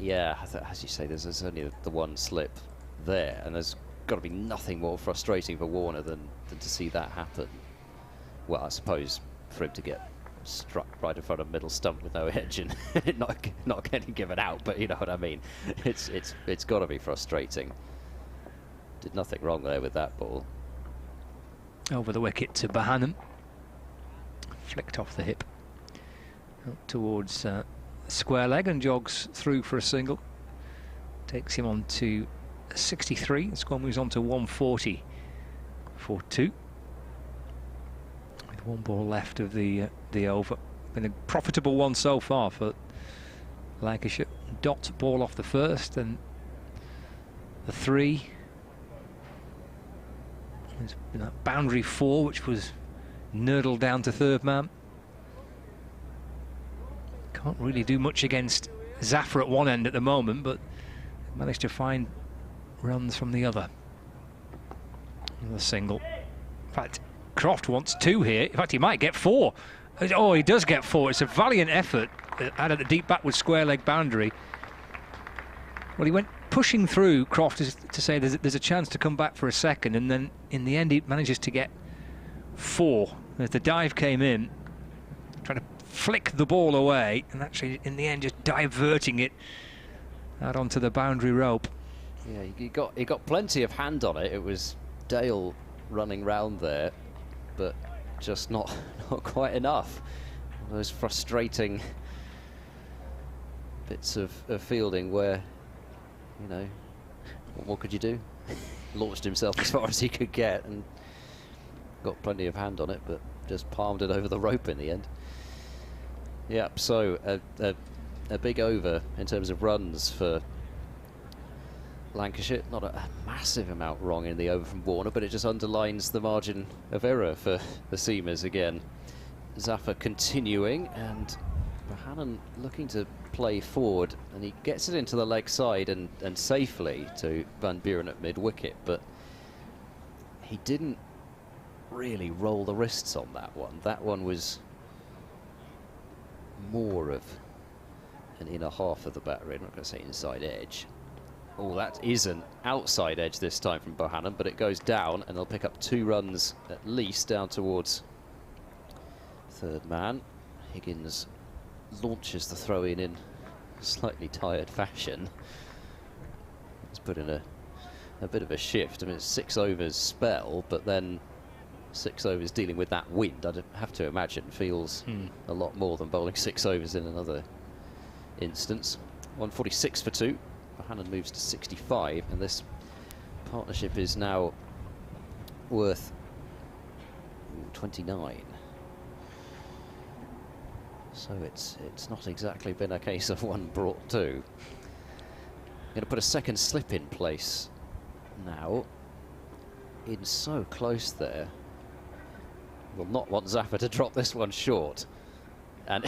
yeah, as you say, there's only the one slip there, and there's got to be nothing more frustrating for Warner than to see that happen. Well, I suppose for him to get struck right in front of middle stump with no edge and not getting given out, but you know what I mean. It's got to be frustrating. Did nothing wrong there with that ball.
Over the wicket to Bohannon. Flicked off the hip up towards square leg and jogs through for a single. Takes him on to 63. The score moves on to 140 for 2. With 1 ball left of the over. Been a profitable one so far for Lancashire. Dot ball off the first and the 3. There's been that boundary 4 which was nurdled down to third man. Can't really do much against Zafar at one end at the moment, but managed to find runs from the other. Another single. In fact, Croft wants 2 here. In fact, he might get 4. Oh, he does get 4. It's a valiant effort out of the deep backward square leg boundary. Well, he went pushing through, Croft, to say there's a chance to come back for a second, and then in the end he manages to get 4. As the dive came in, trying to flick the ball away, and actually in the end just diverting it out onto the boundary rope.
Yeah, he got plenty of hand on it. It was Dale running round there, but just not quite enough. Those frustrating bits of fielding where, you know, what could you do? Launched himself as far as he could get and got plenty of hand on it, but just palmed it over the rope in the end. Yep, so a big over in terms of runs for Lancashire. Not a massive amount wrong in the over from Warner, but it just underlines the margin of error for the Seamers again. Zafar continuing, and Bohannon looking to play forward, and he gets it into the leg side and safely to Van Buren at mid-wicket, but he didn't really roll the wrists on that one. That one was more of an inner half of the battery. I'm not going to say inside edge. Oh, that isn't outside edge this time from Bohannon, but it goes down, and they'll pick up 2 runs at least down towards third man. Higgins launches the throw in slightly tired fashion. He's put in a bit of a shift. I mean, it's 6 overs spell, but then 6 overs dealing with that wind, I'd have to imagine, feels a lot more than bowling 6 overs in another instance. 146 for 2. Bohannon moves to 65, and this partnership is now worth 29. So it's not exactly been a case of 1 brought 2. Going to put a second slip in place now. In so close there. Will not want Zafar to drop this one short, and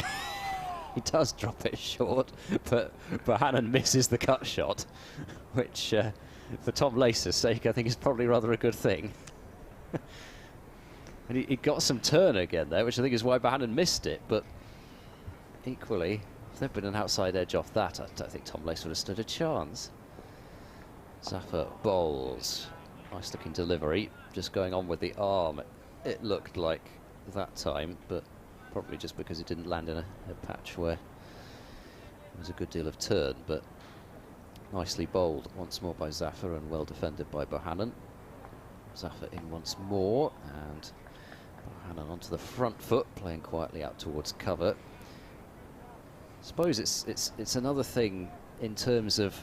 he does drop it short, but Bohannon misses the cut shot, which for Tom Lacer's sake I think is probably rather a good thing. And he got some turn again there, which I think is why Bohannon missed it, but equally, if there'd been an outside edge off that, I don't think Tom Lacer would have stood a chance. Zafar bowls. Nice looking delivery, just going on with the arm. It looked like that time, but probably just because it didn't land in a patch where there was a good deal of turn, but nicely bowled once more by Zafar and well defended by Bohannon. Zafar in once more, and Bohannon onto the front foot, playing quietly out towards cover. I suppose it's another thing in terms of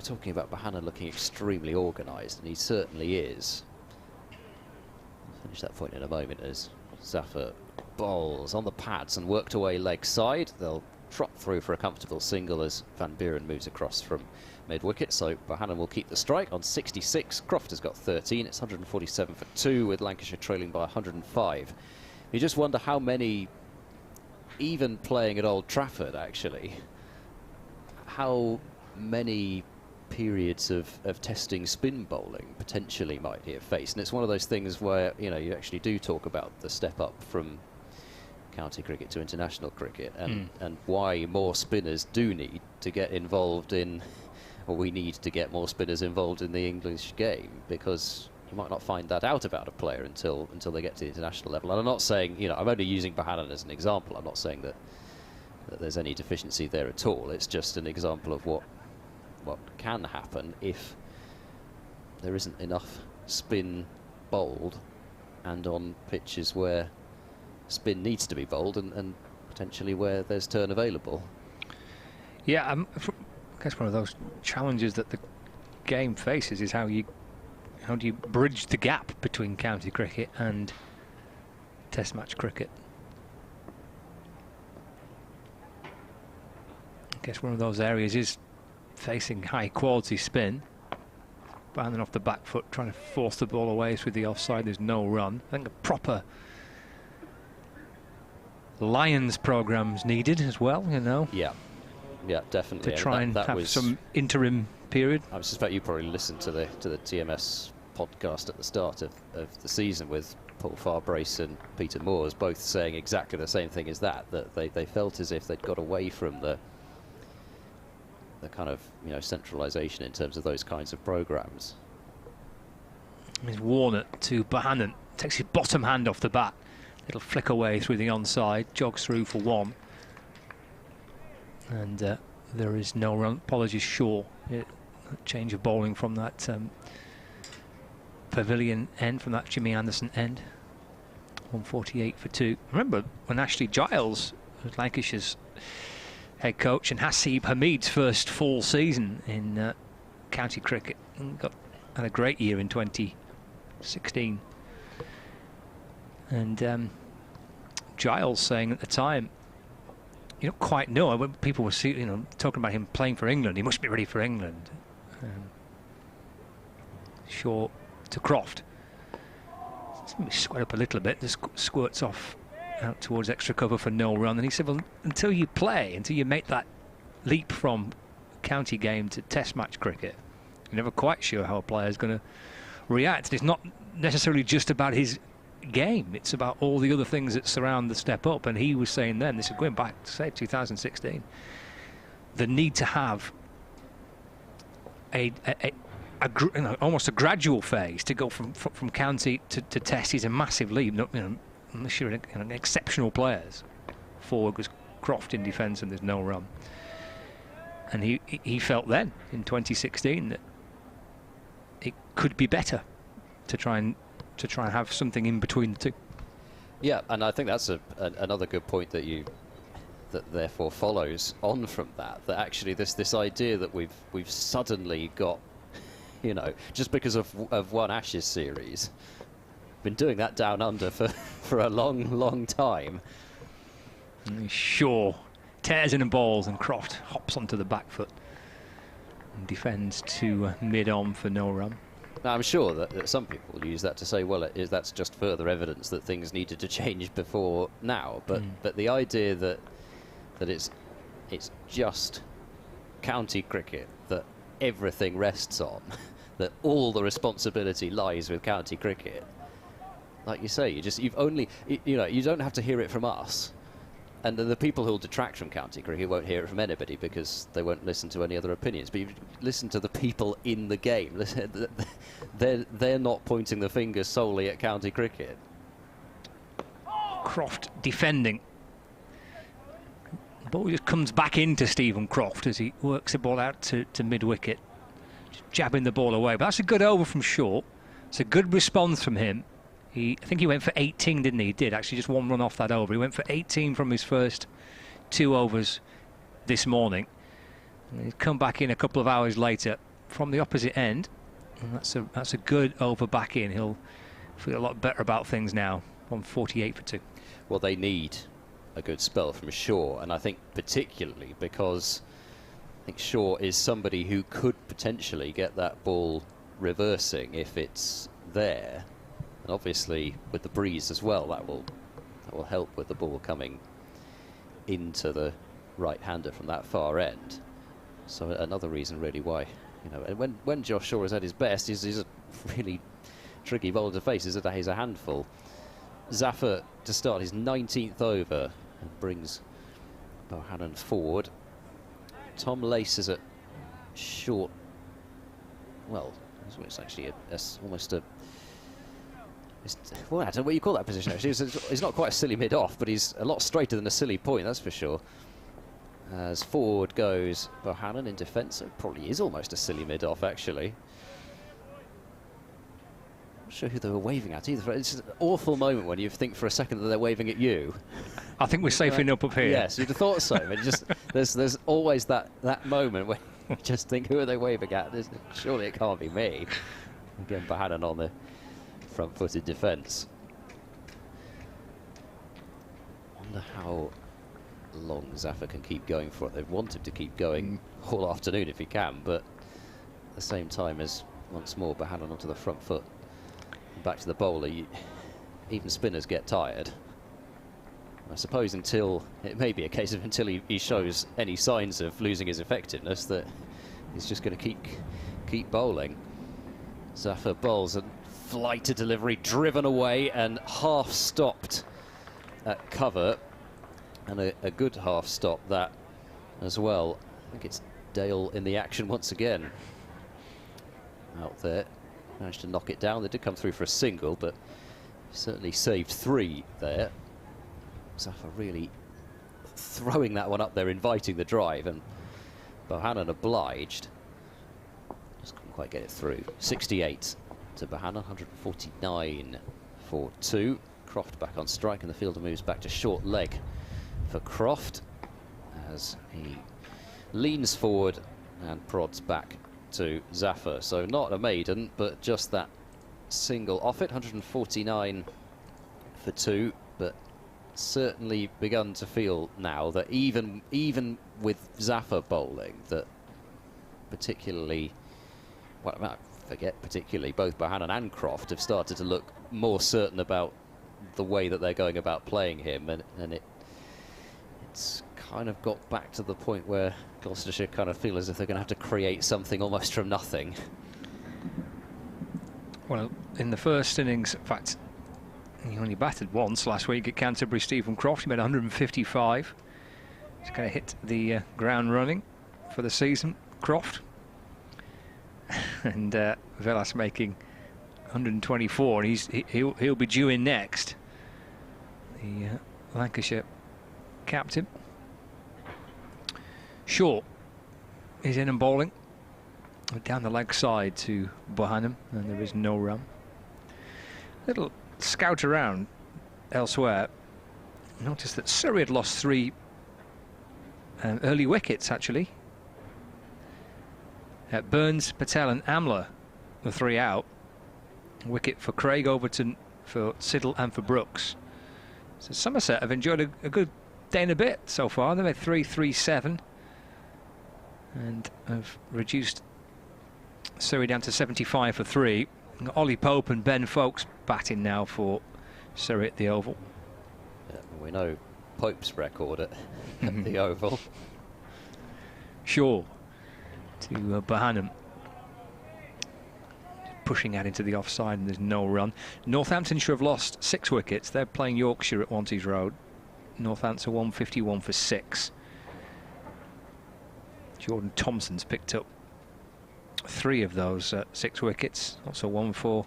you're talking about Bohannon looking extremely organised, and he certainly is. I'll finish that point in a moment as Zaffer bowls on the pads and worked away leg side. They'll trot through for a comfortable single as Van Buren moves across from mid-wicket, so Bohannon will keep the strike on 66. Croft has got 13. It's 147 for 2, with Lancashire trailing by 105. You just wonder how many, even playing at Old Trafford actually, how many periods of testing spin bowling potentially might he have faced. And it's one of those things where, you know, you actually do talk about the step up from county cricket to international cricket, and why more spinners do need to get involved in, or we need to get more spinners involved in the English game, because you might not find that out about a player until they get to the international level. And I'm not saying, you know, I'm only using Bohannon as an example. I'm not saying that there's any deficiency there at all. It's just an example of what can happen if there isn't enough spin bowled, and on pitches where spin needs to be bowled, and potentially where there's turn available.
Yeah, I guess one of those challenges that the game faces is how do you bridge the gap between county cricket and test match cricket. I guess one of those areas is facing high quality spin, bounding off the back foot, trying to force the ball away through the offside. There's no run. I think a proper Lions program's needed as well, you know.
Yeah, definitely.
To try and have some interim period.
I suspect you probably listened to the TMS podcast at the start of the season with Paul Farbrace and Peter Moores, both saying exactly the same thing as that they felt as if they'd got away from the kind of, you know, centralisation in terms of those kinds of programmes.
There's Warner to Bohannon, takes his bottom hand off the bat. It'll flick away through the onside, jogs through for 1. And there is no run. Apologies, Shaw. Change of bowling from that pavilion end, from that Jimmy Anderson end. 148 for 2. Remember when Ashley Giles was Lancashire's head coach, and Hasib Hamid's first full season in county cricket, and had a great year in 2016. And Giles saying at the time, you don't quite know, when people were talking about him playing for England, he must be ready for England. Shaw to Croft. Square up a little bit, just squirts off out towards extra cover for no run. And he said, well, until you make that leap from county game to test match cricket, you're never quite sure how a player is going to react. And it's not necessarily just about his game, it's about all the other things that surround the step up. And he was saying then, this is going back to say 2016, the need to have almost a gradual phase to go from county to test is a massive leap. Unless you're an exceptional players. Forward was Croft in defence, and there's no run. And he felt then in 2016 that it could be better to try and have something in between the two.
Yeah, and I think that's another good point that therefore follows on from that. That actually this idea that we've suddenly got, you know, just because of one Ashes series, been doing that down under for a long time.
Shaw tears in and bowls, and Croft hops onto the back foot and defends to mid-on for no run.
Now, I'm sure that some people use that to say, well, that's just further evidence that things needed to change before now. But the idea that it's just county cricket that everything rests on, that all the responsibility lies with county cricket. Like you say, you don't have to hear it from us, and the people who'll detract from county cricket won't hear it from anybody because they won't listen to any other opinions. But you listen to the people in the game. They're not pointing the finger solely at county cricket.
Croft defending. The ball just comes back into Stephen Croft as he works the ball out to mid-wicket, jabbing the ball away. But that's a good over from Shaw. It's a good response from him. I think he went for 18, didn't he? He did, actually, just one run off that over. He went for 18 from his first 2 overs this morning. And he's come back in a couple of hours later from the opposite end. And that's a good over back in. He'll feel a lot better about things now on 48 for 2.
Well, they need a good spell from Shaw, and I think particularly because I think Shaw is somebody who could potentially get that ball reversing if it's there, and obviously with the breeze as well, that will help with the ball coming into the right-hander from that far end. So another reason really why, you know, and when Josh Shaw is at his best, he's a really tricky bowler to face. He's a handful. Zafar to start his 19th over and brings Bohannon forward. Tom Lace is at short. Well, it's actually almost a. Well, I don't know what you call that position. Actually, he's not quite a silly mid-off, but he's a lot straighter than a silly point. That's for sure. As forward goes Bohannon in defence. It probably is almost a silly mid-off, actually. Not sure who they were waving at either. It's an awful moment when you think for a second that they're waving at you.
I think we're safe enough up here.
Yes, you'd have thought so. But just there's always that moment when you just think, who are they waving at? Surely it can't be me. Again, Bohannon on the front-footed defence. Wonder how long Zafar can keep going for it. They've wanted to keep going all afternoon if he can, but at the same time as once more Bohannon onto the front foot. Back to the bowler, even spinners get tired. I suppose until it may be a case of until he shows any signs of losing his effectiveness, that he's just going to keep bowling. Zafar bowls and flight to delivery, driven away and half stopped at cover, and a good half stop that as well. I think it's Dale in the action once again out there. Managed to knock it down. They did come through for a single, but certainly saved 3 there. Zafar really throwing that one up there, inviting the drive, and Bohannon obliged. Just couldn't quite get it through. 68 to Bohannon, 149 for 2. Croft back on strike, and the fielder moves back to short leg for Croft as he leans forward and prods back to Zafar. So not a maiden, but just that single off it. 149 for 2, but certainly begun to feel now that even with Zafar bowling, that particularly, well, I forget particularly, both Bohannon and Croft have started to look more certain about the way that they're going about playing him, and it's kind of got back to the point where Gloucestershire kind of feel as if they're going to have to create something almost from nothing. Well,
in the first innings, in fact, he only batted once last week at Canterbury, Stephen Croft. He made 155. He's going to hit the ground running for the season, Croft. And Velas making 124, and he'll be due in next. The Lancashire captain. Shaw is in and bowling down the leg side to Bohannon, and there is no run. Little scout around elsewhere. Notice that Surrey had lost 3 early wickets, actually. Burns, Patel and Amler, the 3 out. Wicket for Craig, Overton, for Siddle and for Brooks. So Somerset have enjoyed a good day and a bit so far. They made 3-3-7 and have reduced Surrey down to 75 for 3. Ollie Pope and Ben Folkes batting now for Surrey at the Oval.
Yeah, we know Pope's record at the Oval.
Shaw to Bohannon. Pushing out into the offside, and there's no run. Northamptonshire have lost 6 wickets. They're playing Yorkshire at Wanties Road. Northampton 151 for 6. Jordan Thompson's picked up 3 of those 6 wickets. Also 1 for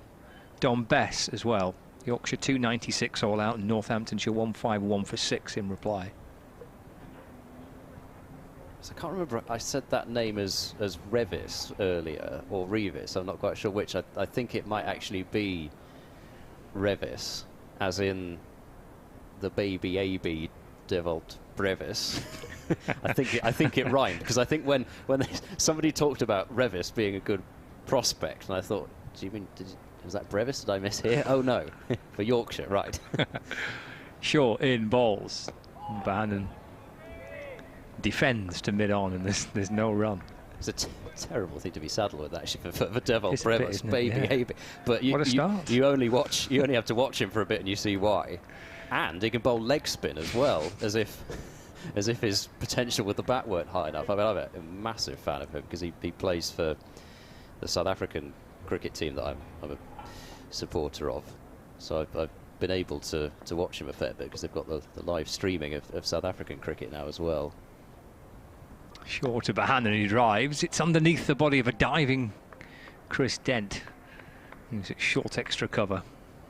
Don Bess as well. Yorkshire 296 all out, and Northamptonshire 151 for 6 in reply.
So I can't remember, I said that name as Revis earlier, or Revis, I'm not quite sure which. I think it might actually be Revis, as in the baby AB developed brevis. I think it rhymed, because I think when somebody talked about Revis being a good prospect, and I thought, do you mean, was that brevis? Did I miss here? Oh no, for Yorkshire, right.
Shaw in balls. Bohannon defends to mid-on, and there's no run.
It's a terrible thing to be saddled with, actually, for Devil
It's a
Brevis,
bit,
baby.
yeah.
Hey, but
What a start.
you only have to watch him for a bit, and you see why. And he can bowl leg spin as well, as if his potential with the bat weren't high enough. I mean, I'm a massive fan of him because he plays for the South African cricket team that I'm a supporter of. So I've been able to watch him a fair bit because they've got the live streaming of South African cricket now as well.
Shaw to Bohannon, he drives. It's underneath the body of a diving Chris Dent. He's at short extra cover.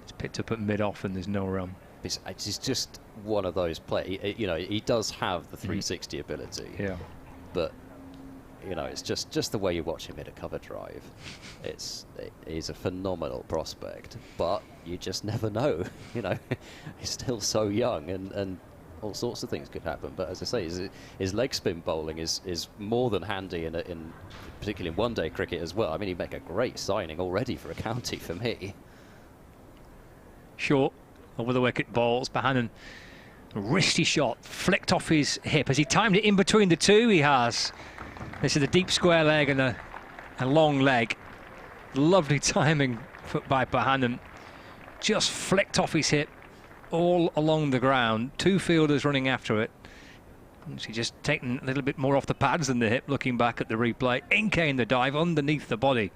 It's picked up at mid-off and there's no run.
It's just one of those play. You know, he does have the 360 ability.
Yeah.
But you know, it's just the way you watch him hit a cover drive. He's a phenomenal prospect, but you just never know. You know, he's still so young, and all sorts of things could happen. But as I say, his leg spin bowling is more than handy in particularly in one-day cricket as well. I mean, he'd make a great signing already for a county for me.
Short over the wicket, balls. Bohannon, a wristy shot, flicked off his hip. Has he timed it in between the two? He has. This is a deep square leg and a long leg. Lovely timing by Bohannon. Just flicked off his hip all along the ground. Two fielders running after it. She just taken a little bit more off the pads than the hip, looking back at the replay. In came the dive underneath the body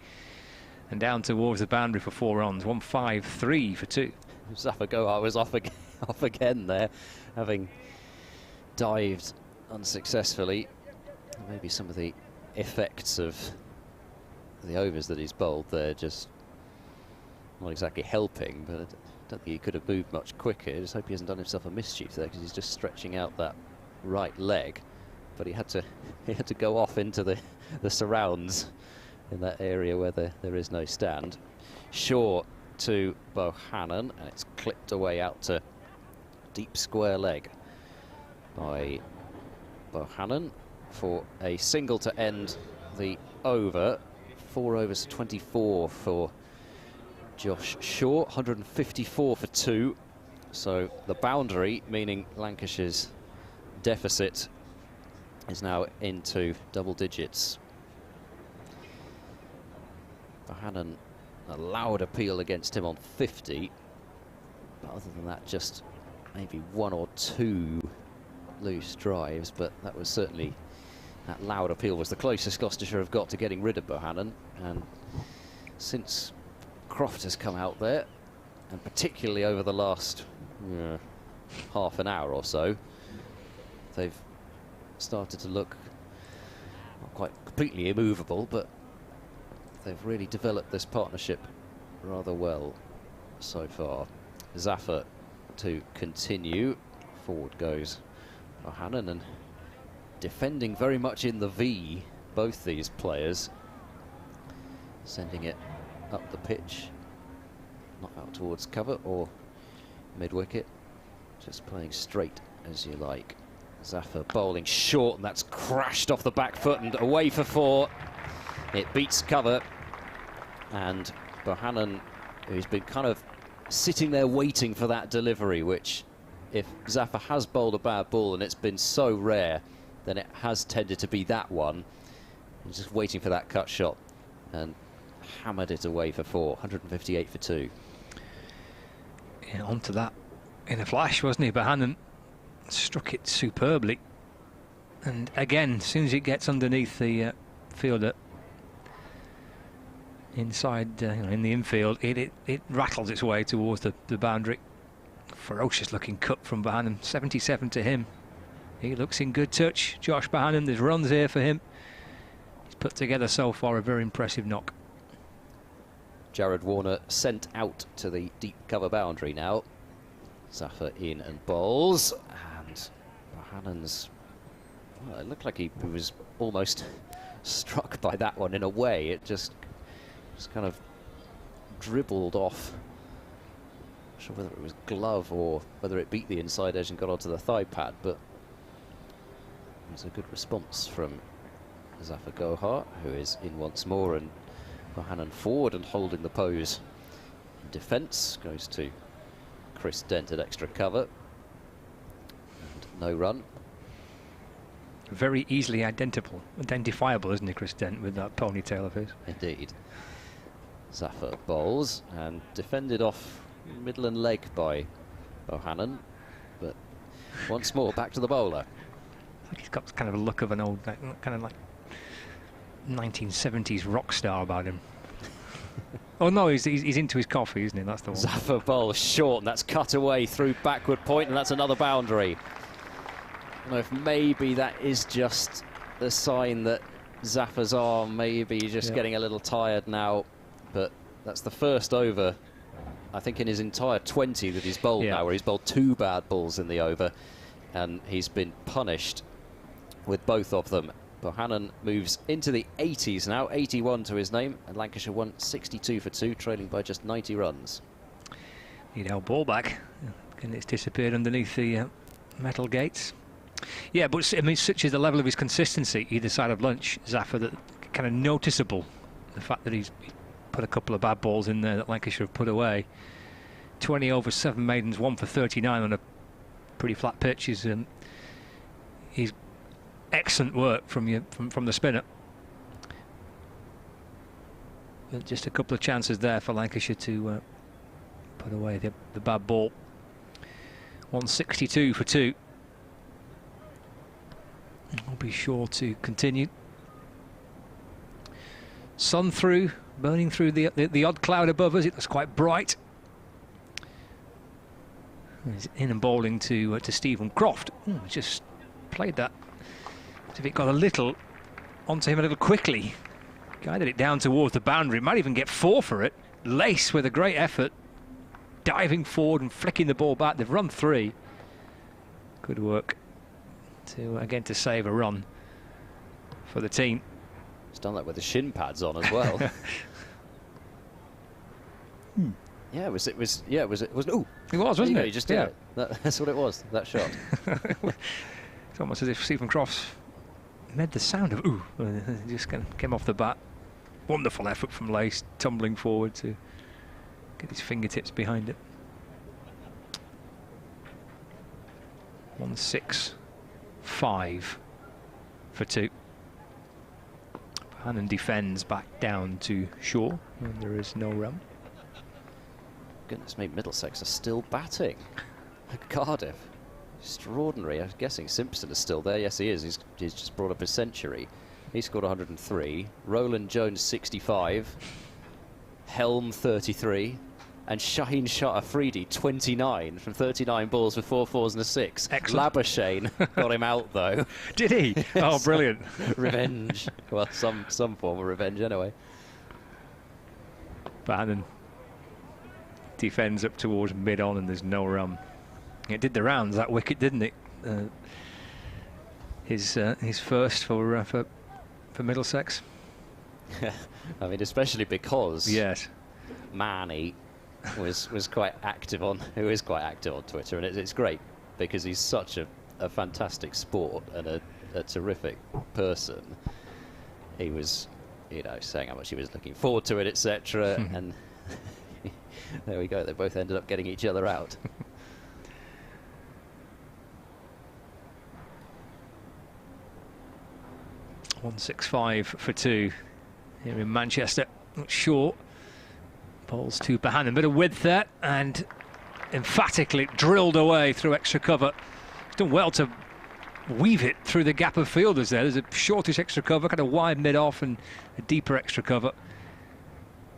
and down towards the boundary for 4 runs. 1-5-3 for 2.
Zafar Gohar was off again there, having dived unsuccessfly. Maybe some of the effects of the overs that he's bowled there just not exactly helping, but I don't think he could have moved much quicker. I just hope he hasn't done himself a mischief there, because he's just stretching out that right leg, but he had to go off into the surrounds in that area where there is no stand. Shaw to Bohannon, and it's clipped away out to deep square leg by Bohannon for a single to end the over. 4 overs to 24 for Josh Shaw, 154 for 2. So the boundary, meaning Lancashire's deficit, is now into double digits. Bohannon, a loud appeal against him on 50, but other than that, just maybe 1 or 2 loose drives, but that was certainly, that loud appeal was the closest Gloucestershire have got to getting rid of Bohannon. And since Croft has come out there, and particularly over the last half an hour or so, they've started to look not quite completely immovable, but they've really developed this partnership rather well so far. Zafar to continue. Forward goes Bohannon, and defending very much in the V, both these players. Sending it up the pitch, not out towards cover or mid-wicket, just playing straight as you like. Zafar bowling short, and that's crashed off the back foot and away for 4. It beats cover, and Bohannon, who's been kind of sitting there waiting for that delivery, which, if Zafar has bowled a bad ball and it's been so rare, then it has tended to be that one. He's just waiting for that cut shot and hammered it away for 4. 158 for 2.
Yeah, onto that in a flash, wasn't he? Bohannon struck it superbly, and again, as soon as it gets underneath the fielder inside, in the infield, it rattles its way towards the boundary. Ferocious looking cut from Bohannon. 77 to him. He looks in good touch. Josh Bohannon, there's runs here for him. He's put together so far a very impressive knock.
Jared Warner sent out to the deep cover boundary now. Zafar in and bowls, and Bohannon's, well, it looked like he was almost struck by that one in a way. It just kind of dribbled off. Not sure whether it was glove or whether it beat the inside edge and got onto the thigh pad, but It was a good response from Zafar Gohar, who is in once more, and Bohannon forward and holding the pose. In defence goes to Chris Dent at extra cover. And no run.
Very easily identifiable, isn't he, Chris Dent, with that ponytail of his?
Indeed. Zafar bowls and defended off middle and leg by Bohannon, but once more back to the bowler.
I think he's got kind of a look of an old, kind of like 1970s rock star about him. Oh no, he's into his coffee, isn't he? That's the one.
Zafar bowls short, and that's cut away through backward point, and that's another boundary. I don't know if maybe that is just the sign that Zafar's arm maybe just getting a little tired now, but that's the first over, I think, in his entire 20 that he's bowled now, where he's bowled 2 bad balls in the over, and he's been punished with both of them. Bohannon moves into the 80s now, 81 to his name, and Lancashire won 62 for 2, trailing by just 90 runs.
Need our ball back, and it's disappeared underneath the metal gates. Yeah, but I mean, such is the level of his consistency either side of lunch, Zafar, that kind of noticeable. The fact that he's put a couple of bad balls in there that Lancashire have put away. 20 over 7 maidens, 1 for 39 on a pretty flat pitch is excellent work from the spinner. But just a couple of chances there for Lancashire to put away the bad ball. 162 for 2. I'll be sure to continue. Sun through, burning through the odd cloud above us. It looks quite bright. He's in and bowling to Stephen Croft. Just played that as if it got a little onto him a little quickly. Guided it down towards the boundary. Might even get 4 for it. Lace with a great effort, diving forward and flicking the ball back. They've run 3. Good work to save a run for the team.
He's done that with the shin pads on as well. Yeah, it was. Ooh,
it was, wasn't it?
You just did it. That's what it was. That shot.
It's almost as if Stephen Croft made the sound of ooh. It just kind of came off the bat. Wonderful effort from Lace, tumbling forward to get his fingertips behind it. 165 for 2. Bohannon defends back down to Shaw, and there is no run.
Goodness me, Middlesex are still batting at Cardiff. Extraordinary. I'm guessing Simpson is still there. Yes, he is. He's just brought up a century. He scored 103. Roland Jones 65. Helm 33. And Shaheen Shah Afridi 29 from 39 balls with 4 fours and a 6.
Excellent.
Labuschagne got him out though.
Did he?
Yes.
Oh, brilliant.
Revenge. Well, some form of revenge anyway.
Bohannon defends up towards mid-on and there's no run. It did the rounds, that wicket, didn't it? His first for Middlesex.
I mean, especially because
yes,
Manny was quite active on, who is quite active on Twitter, and it's great because he's such a fantastic sport and a terrific person. He was, saying how much he was looking forward to it, etc. And there we go. They both ended up getting each other out.
.165 for 2 here in Manchester. Short bowls to Bohannon, a bit of width there, and emphatically drilled away through extra cover. He's done well to weave it through the gap of fielders there. There's a shortish extra cover, kind of wide mid-off, and a deeper extra cover.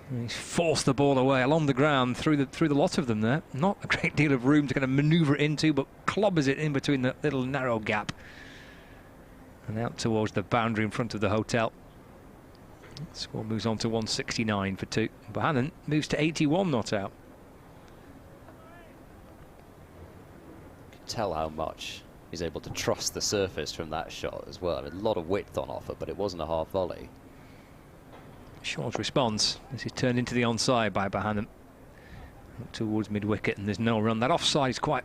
And he's forced the ball away along the ground through the lot of them there. Not a great deal of room to kind of manoeuvre it into, but clobbers it in between the little narrow gap and out towards the boundary in front of the hotel. Score moves on to 169 for 2. Bohannon moves to 81 not out.
You can tell how much he's able to trust the surface from that shot as well. I mean, a lot of width on offer, but it wasn't a half volley.
Short response. This is turned into the onside by Bohannon. Up towards mid-wicket, and there's no run. That offside is quite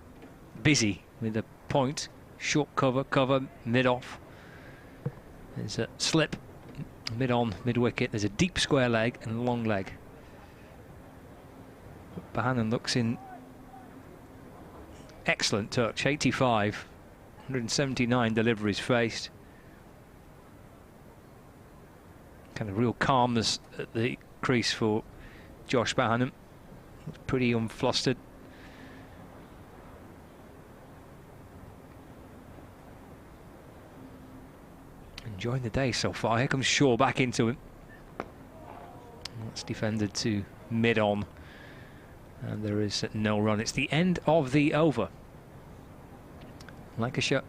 busy with a point. Short cover, mid-off. There's a slip mid-on, mid-wicket. There's a deep square leg and a long leg. Bohannon looks in excellent touch. 85, 179 deliveries faced. Kind of real calmness at the crease for Josh Bohannon. Pretty unflustered. Enjoying the day so far. Here comes Shaw back into him. That's defended to mid-on. And there is no run. It's the end of the over. Lancashire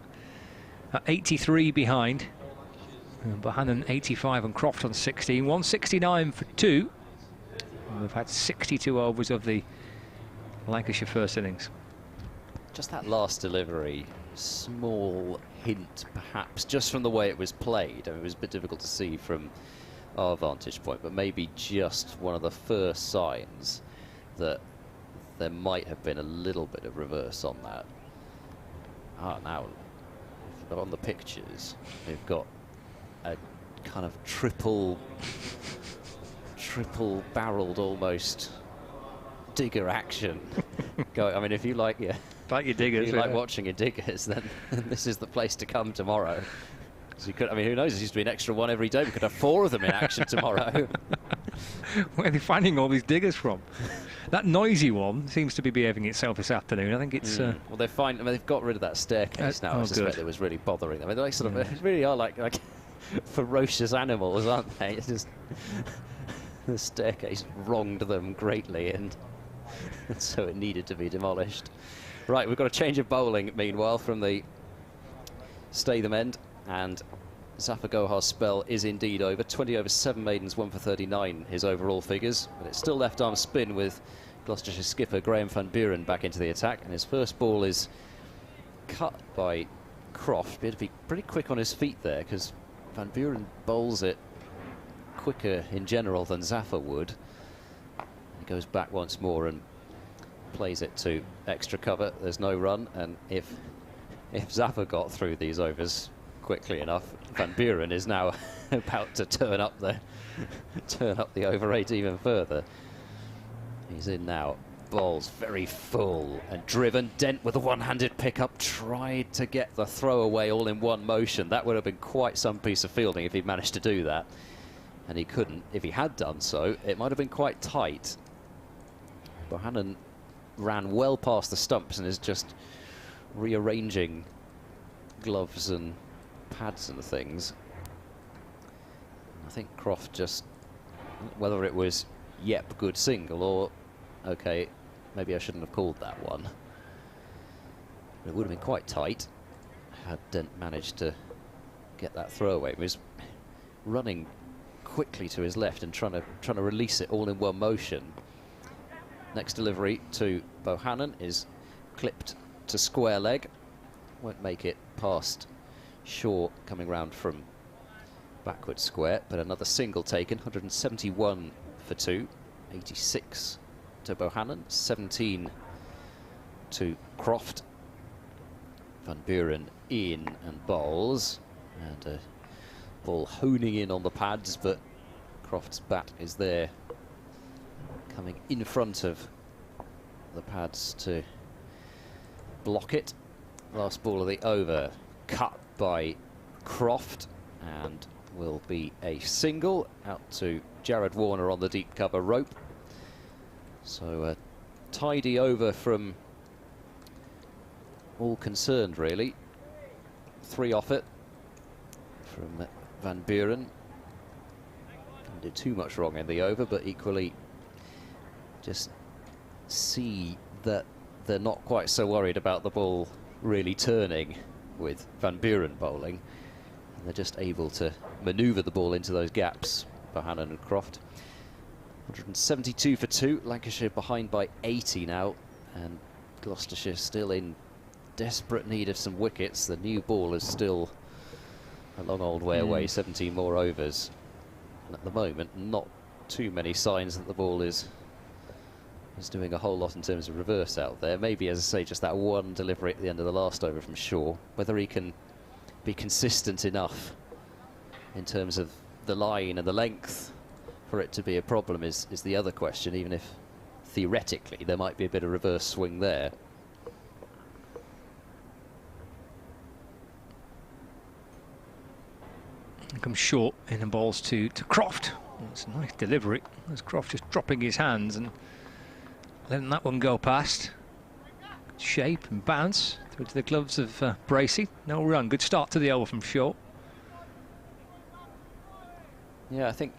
at 83 behind. And Bohannon 85 and Croft on 16. 169 for 2. And we've had 62 overs of the Lancashire first innings.
Just that last delivery, small hint perhaps, just from the way it was played. I mean, it was a bit difficult to see from our vantage point, but maybe just one of the first signs that there might have been a little bit of reverse on that. Now on the pictures, we've got a kind of triple barreled almost digger action going. I mean, if you like your
diggers,
if you like watching your diggers, then this is the place to come tomorrow. So you could, I mean, who knows? There used to be an extra one every day. We could have 4 of them in action tomorrow.
Where are they finding all these diggers from? That noisy one seems to be behaving itself this afternoon. I think it's.
Well, they're fine. I mean, they've got rid of that staircase now. I suspect it was really bothering them. I mean, they sort of really are like ferocious animals, aren't they? It's just the staircase wronged them greatly, and so it needed to be demolished. Right, we've got a change of bowling, meanwhile, from the Statham end, and Zafar Gohar's spell is indeed over. 20 over 7 maidens, 1 for 39, his overall figures. But it's still left arm spin with Gloucestershire skipper Graham van Buren back into the attack, and his first ball is cut by Croft. He had to be pretty quick on his feet there, because Van Buren bowls it quicker in general than Zafar would. He goes back once more and plays it to extra cover. There's no run, and if Zafar got through these overs quickly enough, Van Buren is now about to turn up the over 8 even further. He's in now. Bowls very full and driven. Dent with a one-handed pickup tried to get the throw away all in one motion. That would have been quite some piece of fielding if he'd managed to do that, and he couldn't. If he had done so, it might have been quite tight. Bohannon ran well past the stumps and is just rearranging gloves and pads and things. I think Croft just, whether it was yep, good single, or okay, maybe I shouldn't have called that one. But it would have been quite tight had Dent managed to get that throwaway. He was running quickly to his left and trying to release it all in one motion. Next delivery to Bohannon is clipped to square leg. Won't make it past Shaw coming round from backward square, but another single taken. 171 for 2, 86 to Bohannon, 17 to Croft. Van Buren in and bowls, and a ball honing in on the pads, but Croft's bat is there, coming in front of the pads to block it. Last ball of the over, cut by Croft, and will be a single out to Jared Warner on the deep cover rope. So a tidy over from all concerned, really. 3 off it from Van Buren. Didn't do too much wrong in the over, but equally just see that they're not quite so worried about the ball really turning with Van Buren bowling, and they're just able to manoeuvre the ball into those gaps, Bohannon and Croft. 172 for 2, Lancashire behind by 80 now, and Gloucestershire still in desperate need of some wickets. The new ball is still a long old way away, 17 more overs, and at the moment not too many signs that the ball is doing a whole lot in terms of reverse out there. Maybe, as I say, just that one delivery at the end of the last over from Shaw. Whether he can be consistent enough in terms of the line and the length for it to be a problem is the other question, even if theoretically there might be a bit of reverse swing there.
Comes short in the balls to Croft. It's a nice delivery. There's Croft just dropping his hands and letting that one go past. Good shape and bounce through to the gloves of Bracey. No run. Good start to the over from short.
Yeah, I think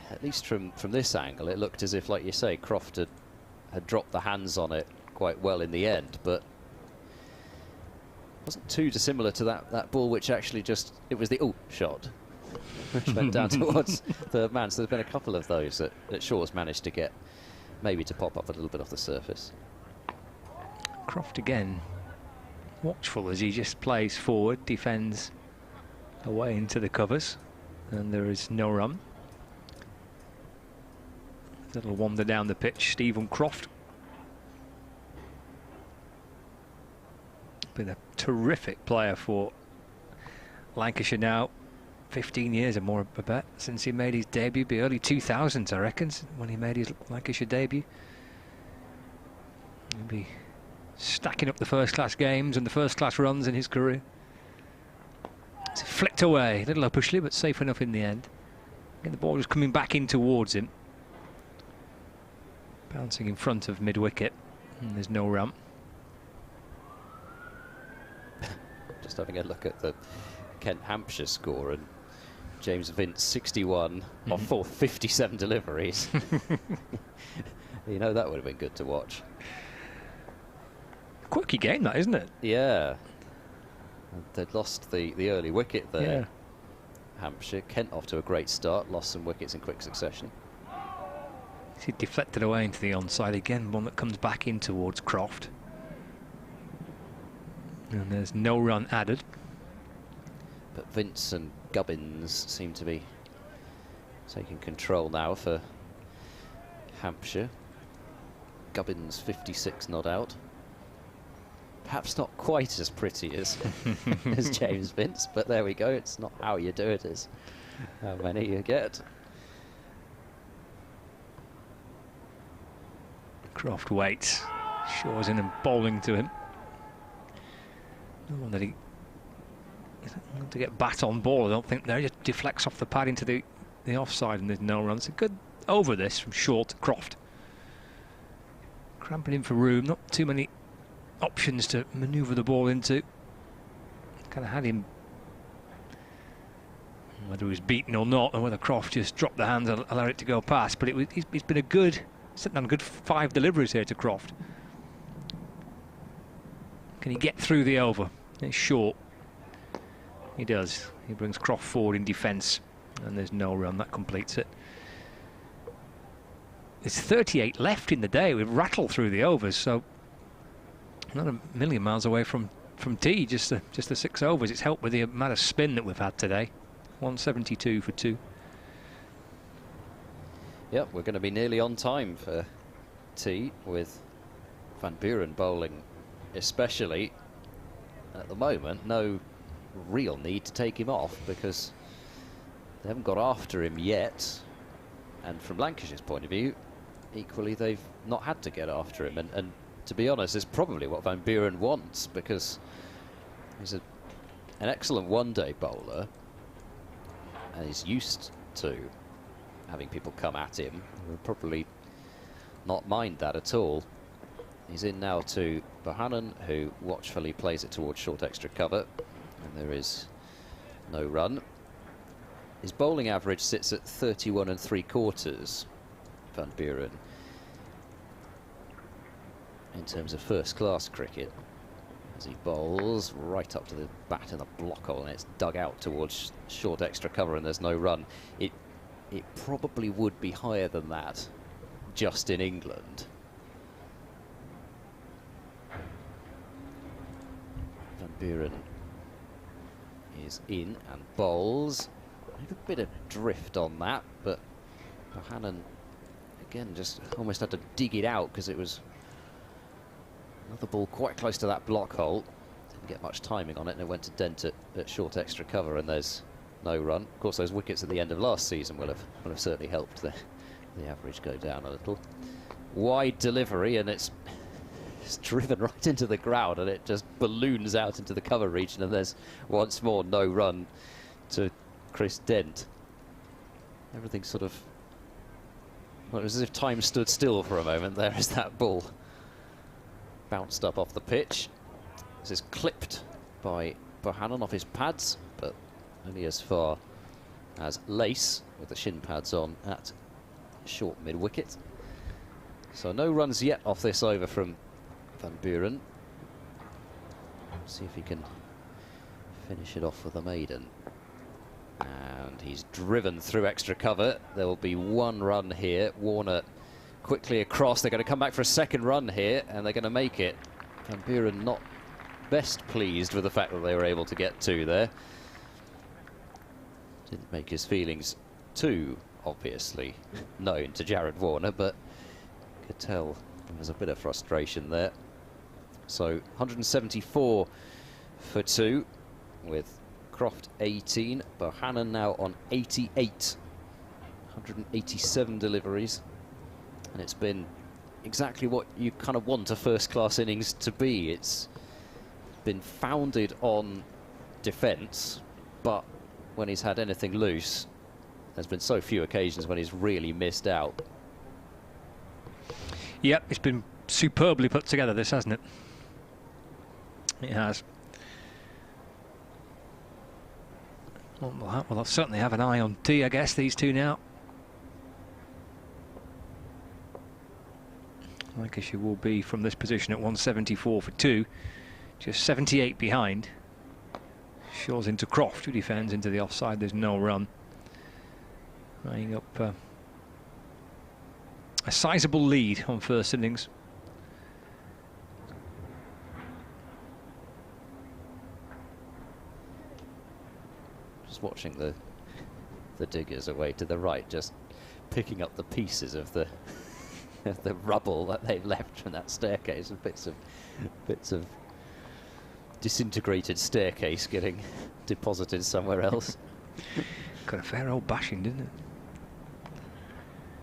at least from this angle it looked as if, like you say, Croft had dropped the hands on it quite well in the end, but wasn't too dissimilar to that ball, which actually just, it was the shot which went down towards third man. So there's been a couple of those that Shaw's managed to get maybe to pop up a little bit off the surface.
Croft again watchful as he just plays forward, defends away into the covers, and there is no run. Little wander down the pitch, Stephen Croft. Been a terrific player for Lancashire now. 15 years or more, I bet, since he made his debut. Be early 2000s, I reckon, when he made his Lancashire debut. He'll be stacking up the first-class games and the first-class runs in his career. It's flicked away, a little uppishly, but safe enough in the end. And the ball was coming back in towards him. Bouncing in front of mid-wicket, and there's no run.
Just having a look at the Kent-Hampshire score, and James Vince 61 off 57 deliveries. You know, that would have been good to watch.
Quirky game, that, isn't it?
Yeah. They'd lost the early wicket there.
Yeah.
Hampshire. Kent off to a great start, lost some wickets in quick succession.
He deflected away into the onside again, one that comes back in towards Croft. And there's no run added.
But Vince and Gubbins seem to be taking control now for Hampshire. Gubbins 56 not out. Perhaps not quite as pretty as as James Vince, but there we go. It's not how you do it, it's how many you get.
Croft waits. Shaw's in and bowling to him. No one that he to get bat on ball. I don't think there. He just deflects off the pad into the offside, and there's no run. It's a good over this from Shaw to Croft. Cramping in for room. Not too many options to manoeuvre the ball into. Kind of had him, whether he was beaten or not, and whether Croft just dropped the hands and allowed it to go past. But he's been a good, sitting on a good 5 deliveries here to Croft. Can he get through the over? It's short. He does. He brings Croft forward in defence, and there's no run. That completes it. There's 38 left in the day. We've rattled through the overs, so not a million miles away from tea. Just the 6 overs. It's helped with the amount of spin that we've had today. 172 for 2.
Yep, we're going to be nearly on time for tea, with Van Buren bowling especially. At the moment, no real need to take him off because they haven't got after him yet, and from Lancashire's point of view, equally they've not had to get after him, and to be honest, it's probably what Van Buren wants, because he's an excellent one-day bowler and he's used to having people come at him. He'll probably not mind that at all. He's in now to Bohannon, who watchfully plays it towards short extra cover, and there is no run. His bowling average sits at 31 3/4, Van Buren, in terms of first-class cricket, as he bowls right up to the bat in the block hole, and it's dug out towards short extra cover, and there's no run. It probably would be higher than that just in England. Van Buren is in and bowls. A bit of drift on that, but Bohannon again just almost had to dig it out because it was another ball quite close to that block hole. Didn't get much timing on it, and it went to dent it at short extra cover, and there's no run. Of course, those wickets at the end of last season will have certainly helped the average go down a little. Wide delivery, and it's driven right into the ground, and it just balloons out into the cover region, and there's once more no run to Chris Dent. Everything sort of, well, it was as if time stood still for a moment there as that ball bounced up off the pitch. This is clipped by Bohannon off his pads, but only as far as Lace with the shin pads on at short mid-wicket. So no runs yet off this over from Van Buren. See if he can finish it off with a maiden. And he's driven through extra cover. There will be one run here. Warner quickly across. They're going to come back for a second run here, and they're going to make it. Van Buren not best pleased with the fact that they were able to get two there. Didn't make his feelings too obviously known to Jared Warner, but could tell there was a bit of frustration there. So 174 for two, with Croft 18, Bohannon now on 88, 187 deliveries, and it's been exactly what you kind of want a first-class innings to be. It's been founded on defence, but when he's had anything loose, there's been so few occasions when he's really missed out.
Yep, it's been superbly put together, this, hasn't it? It has. Well, I'll certainly have an eye on D, I guess, these two now. Lancashire will be from this position at 174 for two, just 78 behind. Shaw's into Croft, who defends into the offside. There's no run. Running up a sizable lead on first innings.
Just watching the diggers away to the right, just picking up the pieces of the the rubble that they've left from that staircase, and bits of disintegrated staircase getting deposited somewhere else.
Got a fair old bashing, didn't it?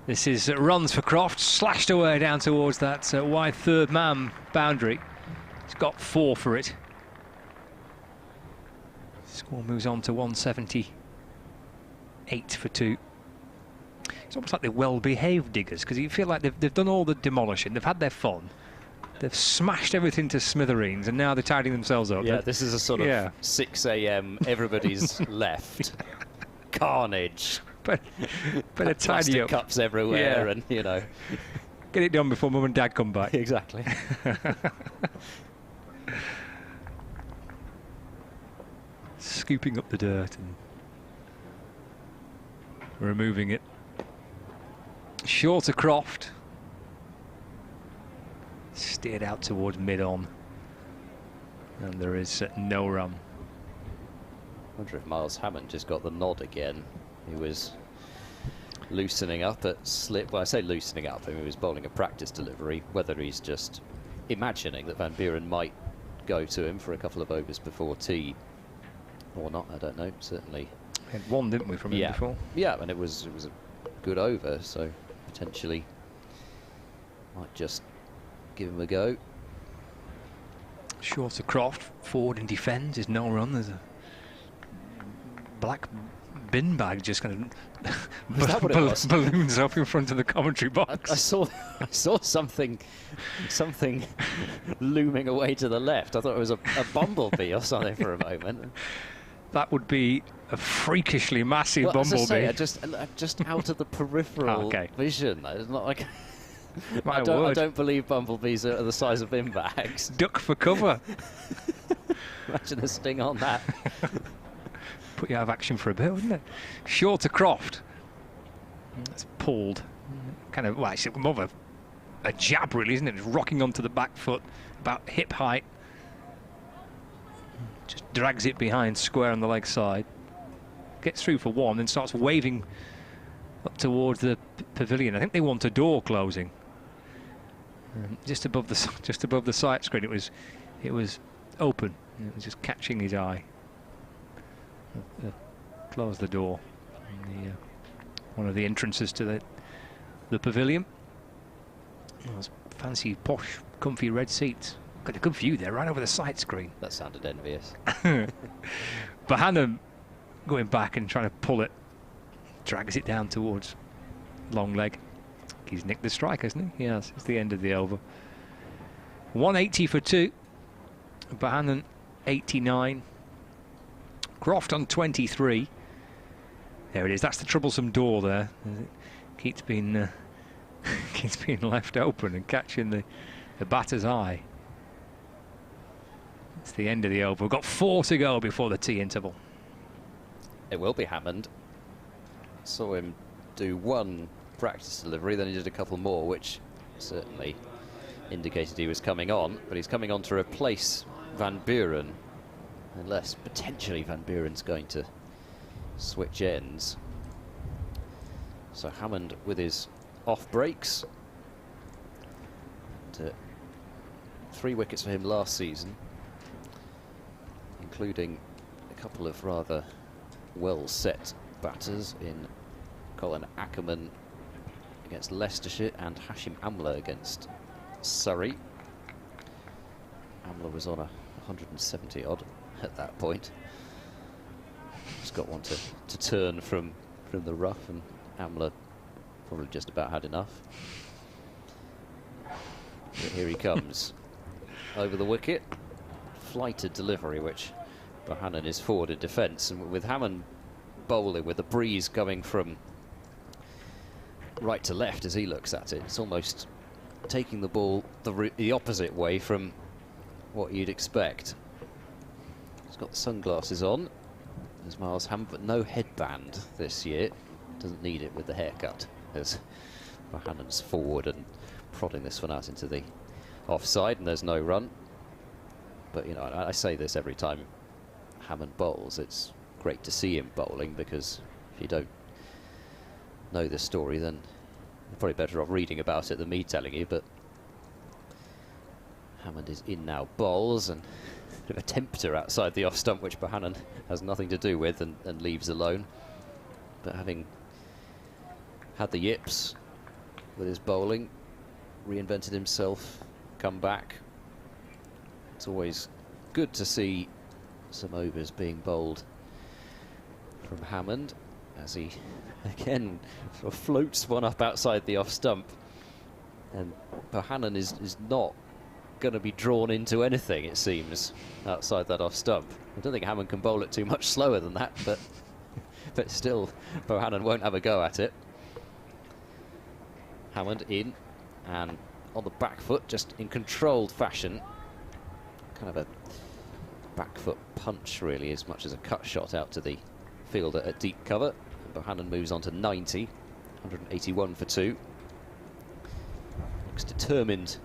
This is runs for Croft, slashed away down towards that wide third man boundary. He's got 4 for it. Score moves on to 178 for two. It's almost like they're well-behaved diggers, because you feel like they've done all the demolishing, they've had their fun, they've smashed everything to smithereens, and now they're tidying themselves up.
Yeah, this is a sort of 6 a.m. everybody's left. Carnage.
But a tidy up.
Cups everywhere, and you know,
get it done before mum and dad come back.
Exactly.
Scooping up the dirt and removing it. Short to Croft. Steered out towards mid-on. And there is no run.
I wonder if Miles Hammond just got the nod again. He was loosening up at slip. Well, I say loosening up, I mean, he was bowling a practice delivery. Whether he's just imagining that Van Buren might go to him for a couple of overs before tea or not, I don't know. Certainly
we had one, didn't we, from him before?
Yeah, and it was a good over, so potentially might just give him a go.
Short to Croft, forward and defends, is no run. There's a black bin bag just kind of balloons up in front of the commentary box.
I saw something looming away to the left. I thought it was a bumblebee or something for a moment.
That would be a freakishly massive bumblebee.
As I say, just out of the peripheral vision. It's not like I don't believe bumblebees are the size of bin bags.
Duck for cover.
Imagine a sting on that.
Put you out of action for a bit, wouldn't it? Short to Croft. That's pulled. Kind of, well, it's more of a jab, really, isn't it? It's rocking onto the back foot, about hip height. Just drags it behind, square on the leg side. Gets through for one, then starts waving up towards the pavilion. I think they want a door closing. Just above the sight screen, it was open. It was just catching his eye. close the door. In one of the entrances to the pavilion. Those fancy, posh, comfy red seats. Got a good view there, right over the side screen.
That sounded envious.
Bohannon going back and trying to pull it, drags it down towards long leg. He's nicked the strike, hasn't he? Yes, it's the end of the over. 180 for 2. Bohannon 89. Croft on 23. There it is. That's the troublesome door there. It keeps being left open and catching the batter's eye. It's the end of the over. We've got 4 to go before the tea interval.
It will be Hammond. Saw him do one practice delivery, then he did a couple more, which certainly indicated he was coming on. But he's coming on to replace Van Buren, unless potentially Van Buren's going to switch ends. So Hammond with his off breaks. 3 wickets for him last season, including a couple of rather well-set batters in Colin Ackerman against Leicestershire and Hashim Amla against Surrey. Amla was on 170 odd at that point. He's got one to turn from the rough, and Amla probably just about had enough. But here he comes over the wicket. Flighted delivery, which Bohannon is forward in defence, and with Hammond bowling with the breeze coming from right to left as he looks at it, it's almost taking the ball the opposite way from what you'd expect. He's got the sunglasses on, as Miles Hammond, but no headband this year. Doesn't need it with the haircut, as Bohannon's forward and prodding this one out into the offside, and there's no run. But you know, I say this every time Hammond bowls. It's great to see him bowling, because if you don't know the story, then you're probably better off reading about it than me telling you. But Hammond is in now, bowls, and a bit of a tempter outside the off stump, which Bohannon has nothing to do with and leaves alone. But having had the yips with his bowling, reinvented himself, come back. It's always good to see some overs being bowled from Hammond, as he again sort of floats one up outside the off stump, and Bohannon is not going to be drawn into anything, it seems, outside that off stump. I don't think Hammond can bowl it too much slower than that, but still Bohannon won't have a go at it. Hammond in and on the back foot, just in controlled fashion, kind of a back foot punch really, as much as a cut shot out to the fielder at deep cover. And Bohannon moves on to 90, 181 for 2. Looks determined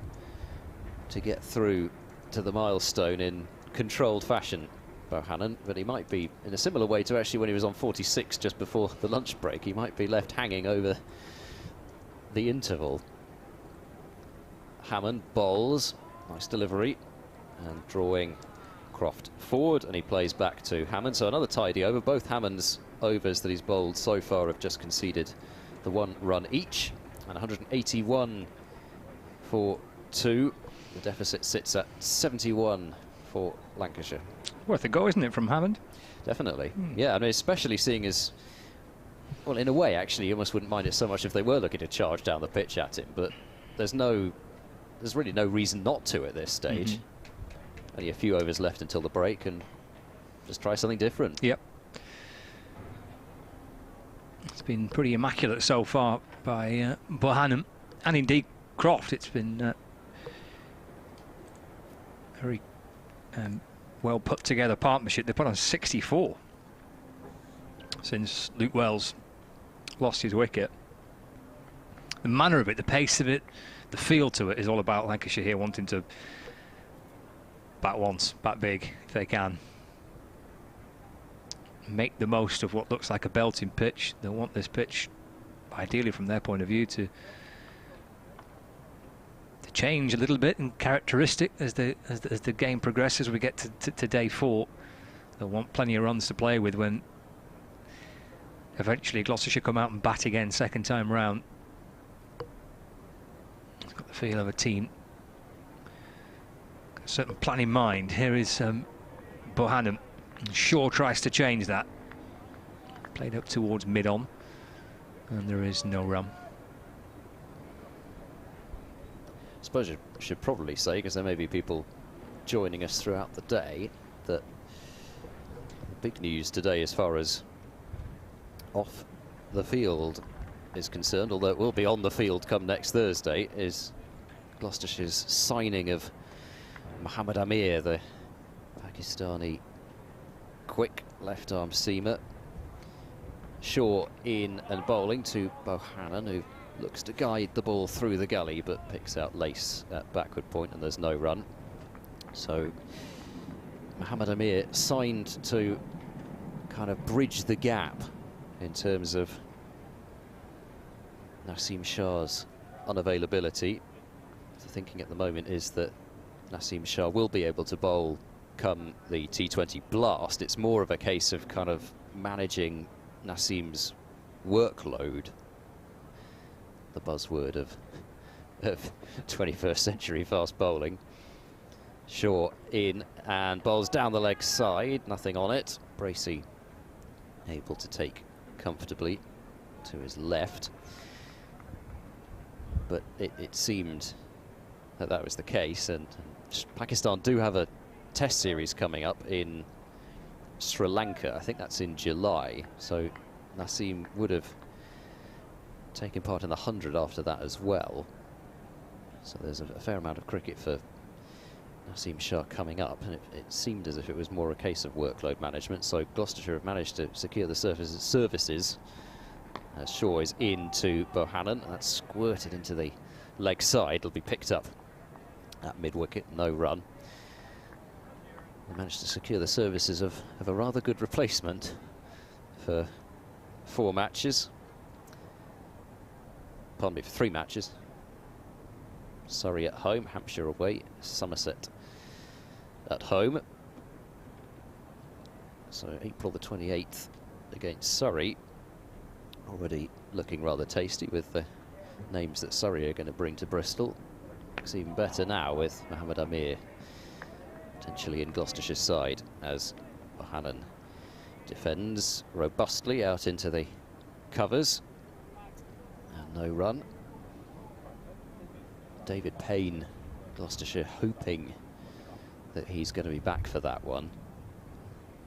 to get through to the milestone in controlled fashion, Bohannon, but he might be in a similar way to actually when he was on 46 just before the lunch break. He might be left hanging over the interval. Hammond bowls, nice delivery, and drawing Croft forward, and he plays back to Hammond. So another tidy over. Both Hammond's overs that he's bowled so far have just conceded the 1 run each, and 181 for 2. The deficit sits at 71 for Lancashire.
Worth a go, isn't it, from Hammond?
Definitely. Yeah, I mean, especially seeing as, well, in a way, actually, you almost wouldn't mind it so much if they were looking to charge down the pitch at him, but there's really no reason not to at this stage. Only a few overs left until the break, and just try something different.
Yep. It's been pretty immaculate so far by Bohannon, and indeed Croft. It's been very well put together partnership. They put on 64 since Luke Wells lost his wicket. The manner of it, the pace of it, the feel to it is all about Lancashire here wanting to bat once, bat big if they can. Make the most of what looks like a belting pitch. They want this pitch, ideally from their point of view, to change a little bit in characteristic as the game progresses. We get to day 4. They'll want plenty of runs to play with when eventually Gloucestershire come out and bat again second time round. It's got the feel of a team. Got a certain plan in mind. Here is Bohannon. Shaw tries to change that. Played up towards mid-on, and there is no run.
I suppose you should probably say, because there may be people joining us throughout the day, that the big news today as far as off the field is concerned, although it will be on the field come next Thursday, is Gloucestershire's signing of Mohammad Amir, the Pakistani quick left-arm seamer. Shaw in and bowling to Bohannon, who looks to guide the ball through the gully but picks out lace at backward point, and there's no run. So Mohammad Amir signed to kind of bridge the gap in terms of Naseem Shah's unavailability. The thinking at the moment is that Naseem Shah will be able to bowl come the T20 blast. It's more of a case of kind of managing Naseem's workload, the buzzword of 21st century fast bowling. Shaw in and bowls down the leg side, nothing on it. Bracey able to take comfortably to his left, but it seemed that that was the case, and Pakistan do have a test series coming up in Sri Lanka. I think that's in July, so Naseem would have taken part in the 100 after that as well. So there's a fair amount of cricket for Naseem Shah coming up, and it seemed as if it was more a case of workload management. So Gloucestershire have managed to secure the services. As Shaw is into Bohannon, and that's squirted into the leg side. It'll be picked up at mid-wicket, no run. They managed to secure the services of a rather good replacement for 4 matches. Pardon me, for 3 matches. Surrey at home, Hampshire away, Somerset at home. So April the 28th against Surrey. Already looking rather tasty with the names that Surrey are going to bring to Bristol. Looks even better now with Mohammad Amir potentially in Gloucestershire's side, as Bohannon defends robustly out into the covers. And no run. David Payne, Gloucestershire, hoping that he's going to be back for that one.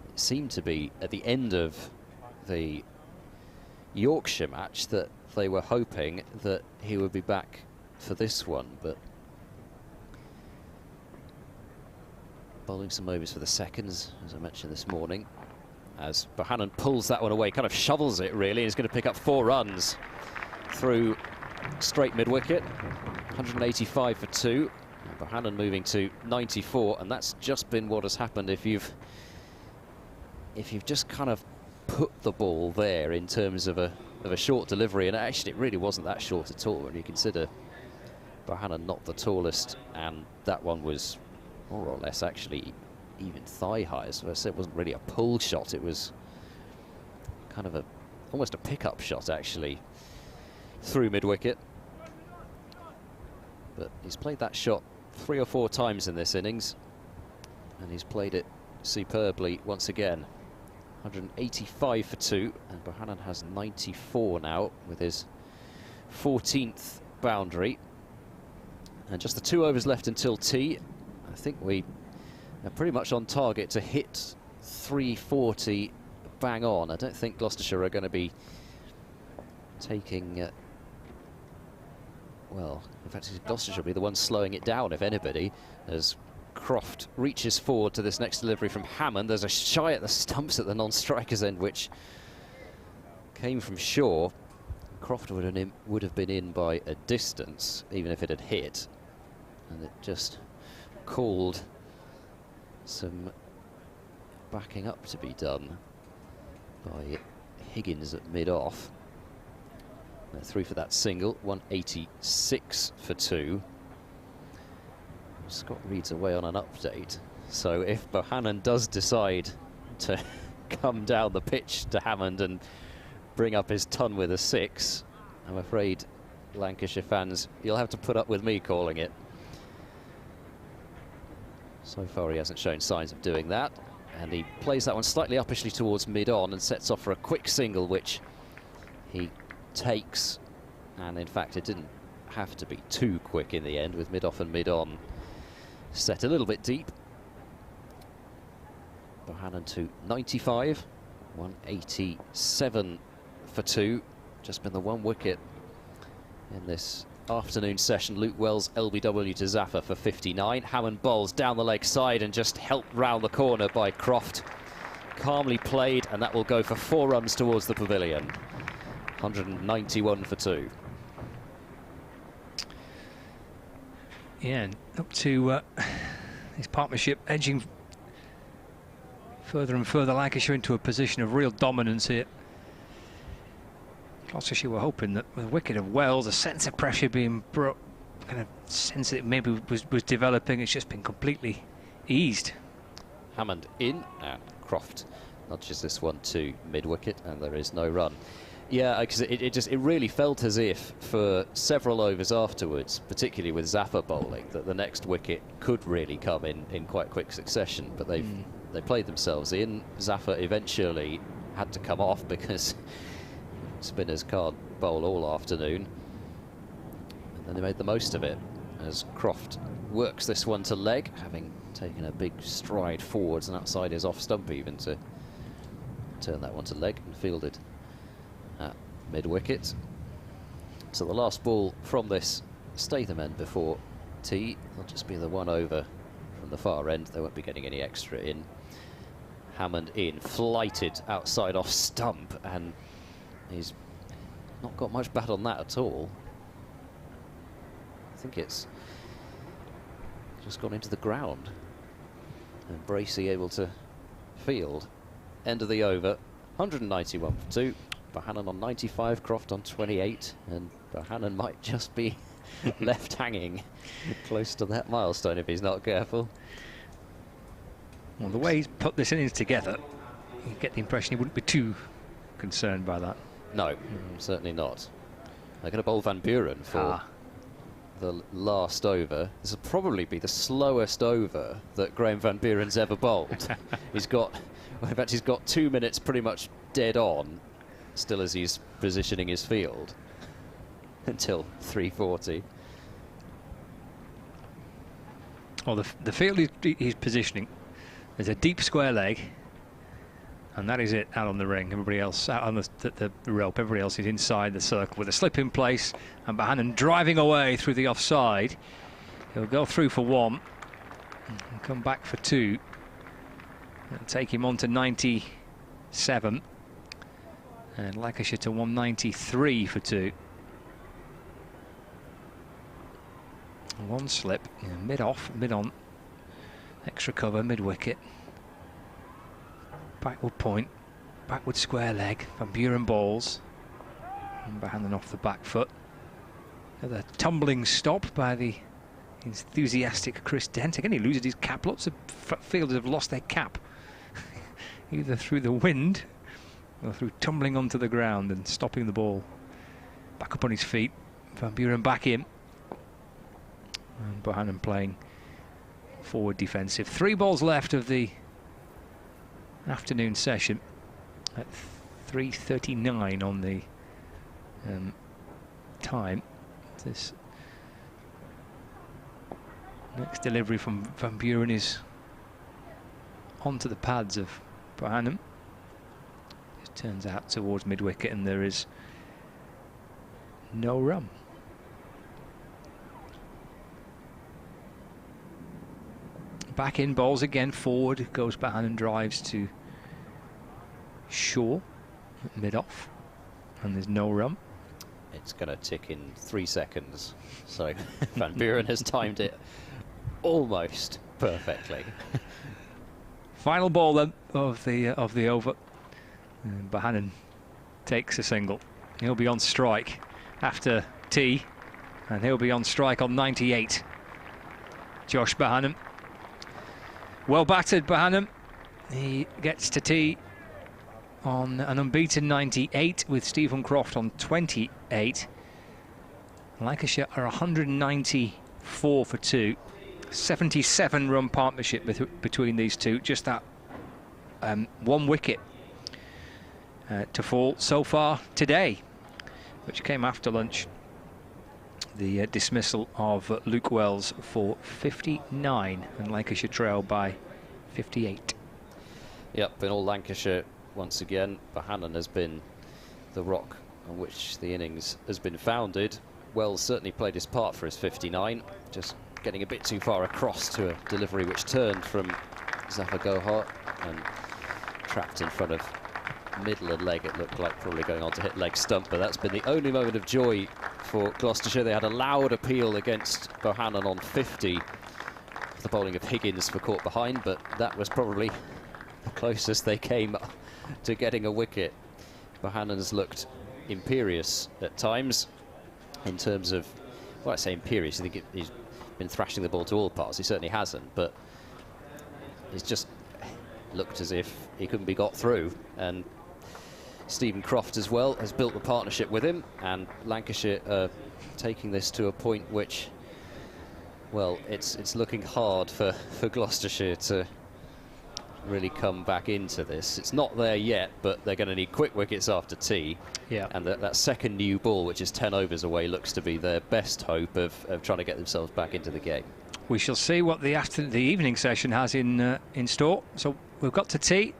It seemed to be at the end of the Yorkshire match that they were hoping that he would be back for this one, but bowling some overs for the seconds, as I mentioned this morning, as Bohannon pulls that one away, kind of shovels it really, and is going to pick up 4 runs through straight mid-wicket. 185 for 2. Bohannon moving to 94, and that's just been what has happened if you've just kind of put the ball there in terms of a short delivery, and actually it really wasn't that short at all when you consider Bohannon not the tallest, and that one was more or less actually even thigh high. So I said it wasn't really a pull shot, it was kind of almost a pickup shot actually through mid-wicket. But he's played that shot 3 or 4 times in this innings, and he's played it superbly once again. 185 for 2, and Bohannon has 94 now with his 14th boundary. And just the 2 overs left until tea. I think we are pretty much on target to hit 340 bang on. I don't think Gloucestershire are going to be taking... well, in fact, Gloucestershire will be the one slowing it down, if anybody, as Croft reaches forward to this next delivery from Hammond. There's a shy at the stumps at the non-striker's end, which came from Shaw. Croft would have been in by a distance, even if it had hit. And it just called some backing up to be done by Higgins at mid-off. They're through for that single, 186 for 2. Scott Reed's away on an update, so if Bohannon does decide to come down the pitch to Hammond and bring up his ton with a 6. I'm afraid, Lancashire fans, you'll have to put up with me calling it. So far he hasn't shown signs of doing that, and he plays that one slightly uppishly towards mid-on and sets off for a quick single, which he takes, and in fact it didn't have to be too quick in the end, with mid-off and mid-on set a little bit deep. Bohannon to 95, 187 for 2, just been the 1 wicket in this afternoon session. Luke Wells LBW to Zafar for 59. Hammond bowls down the leg side and just helped round the corner by Croft. Calmly played, and that will go for 4 runs towards the pavilion. 191 for 2.
Yeah, and up to his partnership edging further and further Lancashire into a position of real dominance here. Gloucestershire were hoping that with the wicket of Wells, a sense of pressure being brought, kind of sense that maybe was developing. It's just been completely eased.
Hammond in, and Croft nudges this one to mid-wicket, and there is no run. Yeah, because it really felt as if for several overs afterwards, particularly with Zafar bowling, that the next wicket could really come in quite quick succession. But they played themselves in. Zafar eventually had to come off because spinners can't bowl all afternoon, and then they made the most of it as Croft works this one to leg, having taken a big stride forwards and outside his off stump even to turn that one to leg, and fielded at mid-wicket. So the last ball from this Statham end before tea will just be the 1 over from the far end. They won't be getting any extra in. Hammond in, flighted outside off stump, and he's not got much bat on that at all. I think it's just gone into the ground. And Bracey able to field. End of the over, 191 for 2. Bohannon on 95, Croft on 28, and Bohannon might just be left hanging close to that milestone if he's not careful.
Well, the way he's put this innings together, you get the impression he wouldn't be too concerned by that.
No, certainly not. They're going to bowl Van Buren for the last over. This will probably be the slowest over that Graham Van Buren's ever bowled. He's got 2 minutes pretty much dead on, still as he's positioning his field, until 3:40.
Well, the field he's positioning is a deep square leg, and that is it, out on the ring. Everybody else out on the rope, everybody else is inside the circle with a slip in place, and Bohannon driving away through the offside. He'll go through for 1 and come back for 2 and take him on to 97, and Lancashire to 193 for 2. 1 slip, mid-off, mid-on, extra cover, mid-wicket. Backward point, backward square leg, Van Buren balls, and Bohannon off the back foot. Another tumbling stop by the enthusiastic Chris Dent. Again, he loses his cap. Lots of fielders have lost their cap, either through the wind or through tumbling onto the ground and stopping the ball. Back up on his feet, Van Buren back in, and Bohannon playing forward defensive. 3 balls left of the afternoon session at 3:39 on the time. This next delivery from Van Buren is onto the pads of Bohannon. It turns out towards mid-wicket, and there is no run. Back in, bowls again, forward goes Bohannon, drives to Shaw, mid-off, and there's no run.
It's going to tick in 3 seconds, so Van Buren has timed it almost perfectly.
Final ball then of the over. And Bohannon takes a single. He'll be on strike after tea, and he'll be on strike on 98. Josh Bohannon. Well battered, Bohannon. He gets to tea on an unbeaten 98 with Stephen Croft on 28. Lancashire are 194 for 2. 77 run partnership between these two. Just that one wicket to fall so far today, which came after lunch. The dismissal of Luke Wells for 59, and Lancashire trail by 58.
Yep, in all Lancashire, once again, Bohannon has been the rock on which the innings has been founded. Wells certainly played his part for his 59, just getting a bit too far across to a delivery which turned from Zafar Gohar and trapped in front of middle and leg. It looked like probably going on to hit leg stump, but that's been the only moment of joy for Gloucestershire. They had a loud appeal against Bohannon on 50. The bowling of Higgins for caught behind, but that was probably the closest they came to getting a wicket. Bohannon's looked imperious at times in terms of, well, I say imperious, I think he's been thrashing the ball to all parts. He certainly hasn't, but he's just looked as if he couldn't be got through. And Stephen Croft as well has built the partnership with him, and Lancashire are taking this to a point which, well, it's looking hard for Gloucestershire to really come back into this. It's not there yet, but they're going to need quick wickets after tea.
Yeah.
And that second new ball, which is 10 overs away, looks to be their best hope of trying to get themselves back into the game.
We shall see what the evening session has in store. So we've got to tea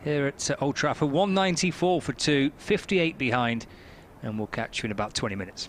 here at Old Trafford. 194 for 2, 58 behind, and we'll catch you in about 20 minutes.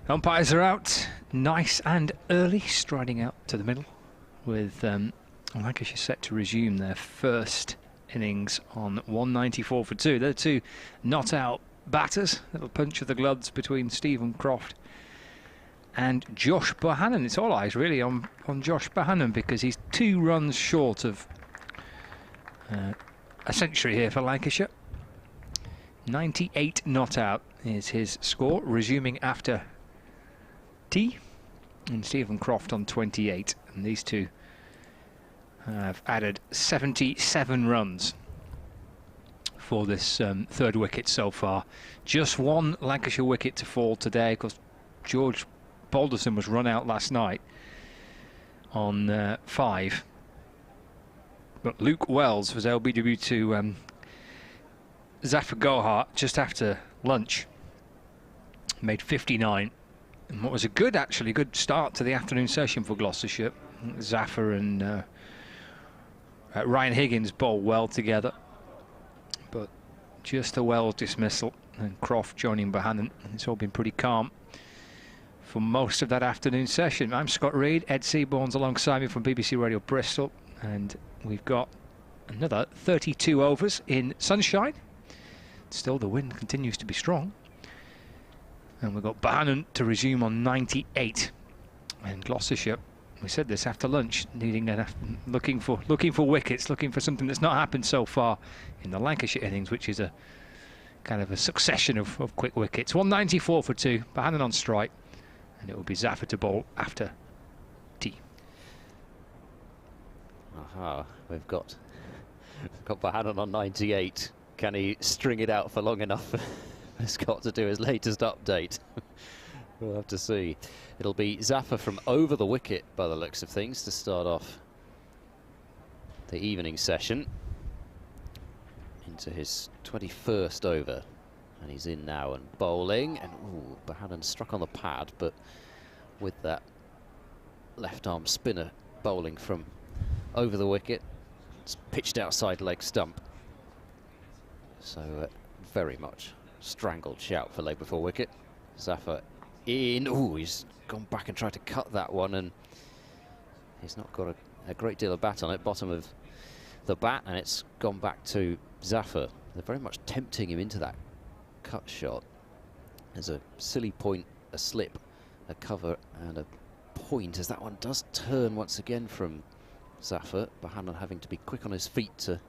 Umpires are out, nice and early, striding out to the middle, with Lancashire set to resume their first innings on 194 for 2. They're two not out batters. Little punch of the gloves between Stephen Croft and Josh Bohannon. It's all eyes really on Josh Bohannon, because he's 2 runs short of a century here for Lancashire. 98 not out is his score, resuming after tea, and Stephen Croft on 28, and these two have added 77 runs for this third wicket so far. Just one Lancashire wicket to fall today, because George Balderson was run out last night on 5, but Luke Wells was LBW to Zafar Gohar just after lunch, made 59. And what was a good start to the afternoon session for Gloucestershire. Zafar and Ryan Higgins bowl well together, but just a Wells dismissal and Croft joining Bohannon. It's all been pretty calm for most of that afternoon session. I'm Scott Reed, Ed Seaborn's alongside me from BBC Radio Bristol, and we've got another 32 overs in sunshine. Still the wind continues to be strong, and we've got Bohannon to resume on 98, and Gloucestershire, we said this after lunch, looking for wickets, looking for something that's not happened so far in the Lancashire innings, which is a kind of a succession of quick wickets. 194 for 2, Bohannon on strike, and it will be Zafar to bowl after tea.
Aha, we've got Bohannon on 98. Can he string it out for long enough for Scott to do his latest update? We'll have to see. It'll be Zafar from over the wicket by the looks of things to start off the evening session into his 21st over, and he's in now and bowling, and Bohannon struck on the pad, but with that left arm spinner bowling from over the wicket, it's pitched outside leg stump. So very much strangled shout for leg before wicket. Zafar in. He's gone back and tried to cut that one, and he's not got a great deal of bat on it. Bottom of the bat, and it's gone back to Zafar. They're very much tempting him into that cut shot. There's a silly point, a slip, a cover, and a point, as that one does turn once again from Zafar. Bohannon having to be quick on his feet to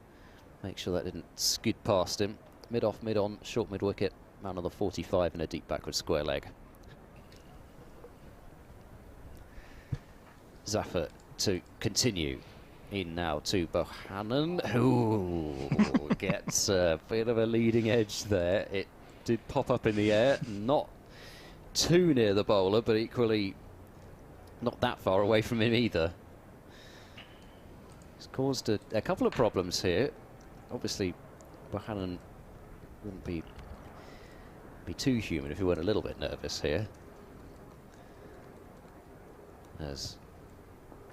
make sure that didn't skid past him. Mid off, mid on, short mid wicket, man on the 45 in a deep backward square leg. Zafar to continue. In now to Bohannon, who gets a bit of a leading edge there. It did pop up in the air, not too near the bowler, but equally not that far away from him either. It's caused a couple of problems here. Obviously, Bohannon wouldn't be too human if he weren't a little bit nervous here, as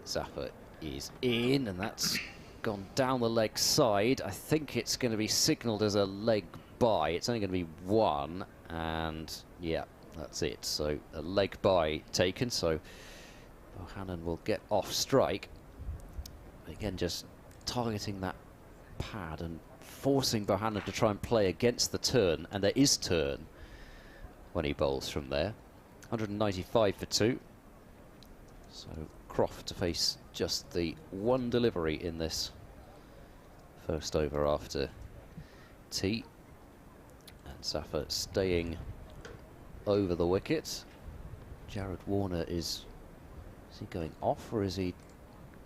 Zafar is in, and that's gone down the leg side. I think it's going to be signalled as a leg bye. It's only going to be one, and yeah, that's it. So a leg bye taken, so Bohannon will get off strike. Again, just targeting that pad and forcing Bohannon to try and play against the turn, and there is turn when he bowls from there. 195 for 2. So Croft to face just the one delivery in this first over after tea, and Zafar staying over the wicket. Jared Warner is he going off, or is he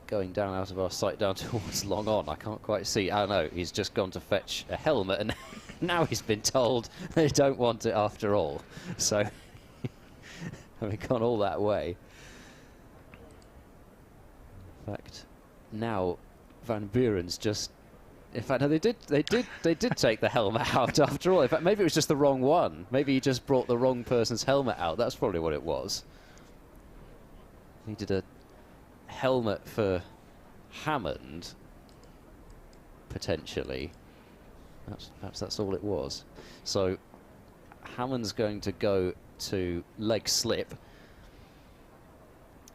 going down out of our sight down towards long on? I can't quite see. Oh no, he's just gone to fetch a helmet, and now he's been told they don't want it after all. So having gone all that way. In fact, now Van Buren's just. In fact, no, they did take the helmet out after all. In fact, maybe it was just the wrong one. Maybe he just brought the wrong person's helmet out. That's probably what it was. He did a helmet for Hammond, potentially. Perhaps that's all it was. So Hammond's going to go to leg slip.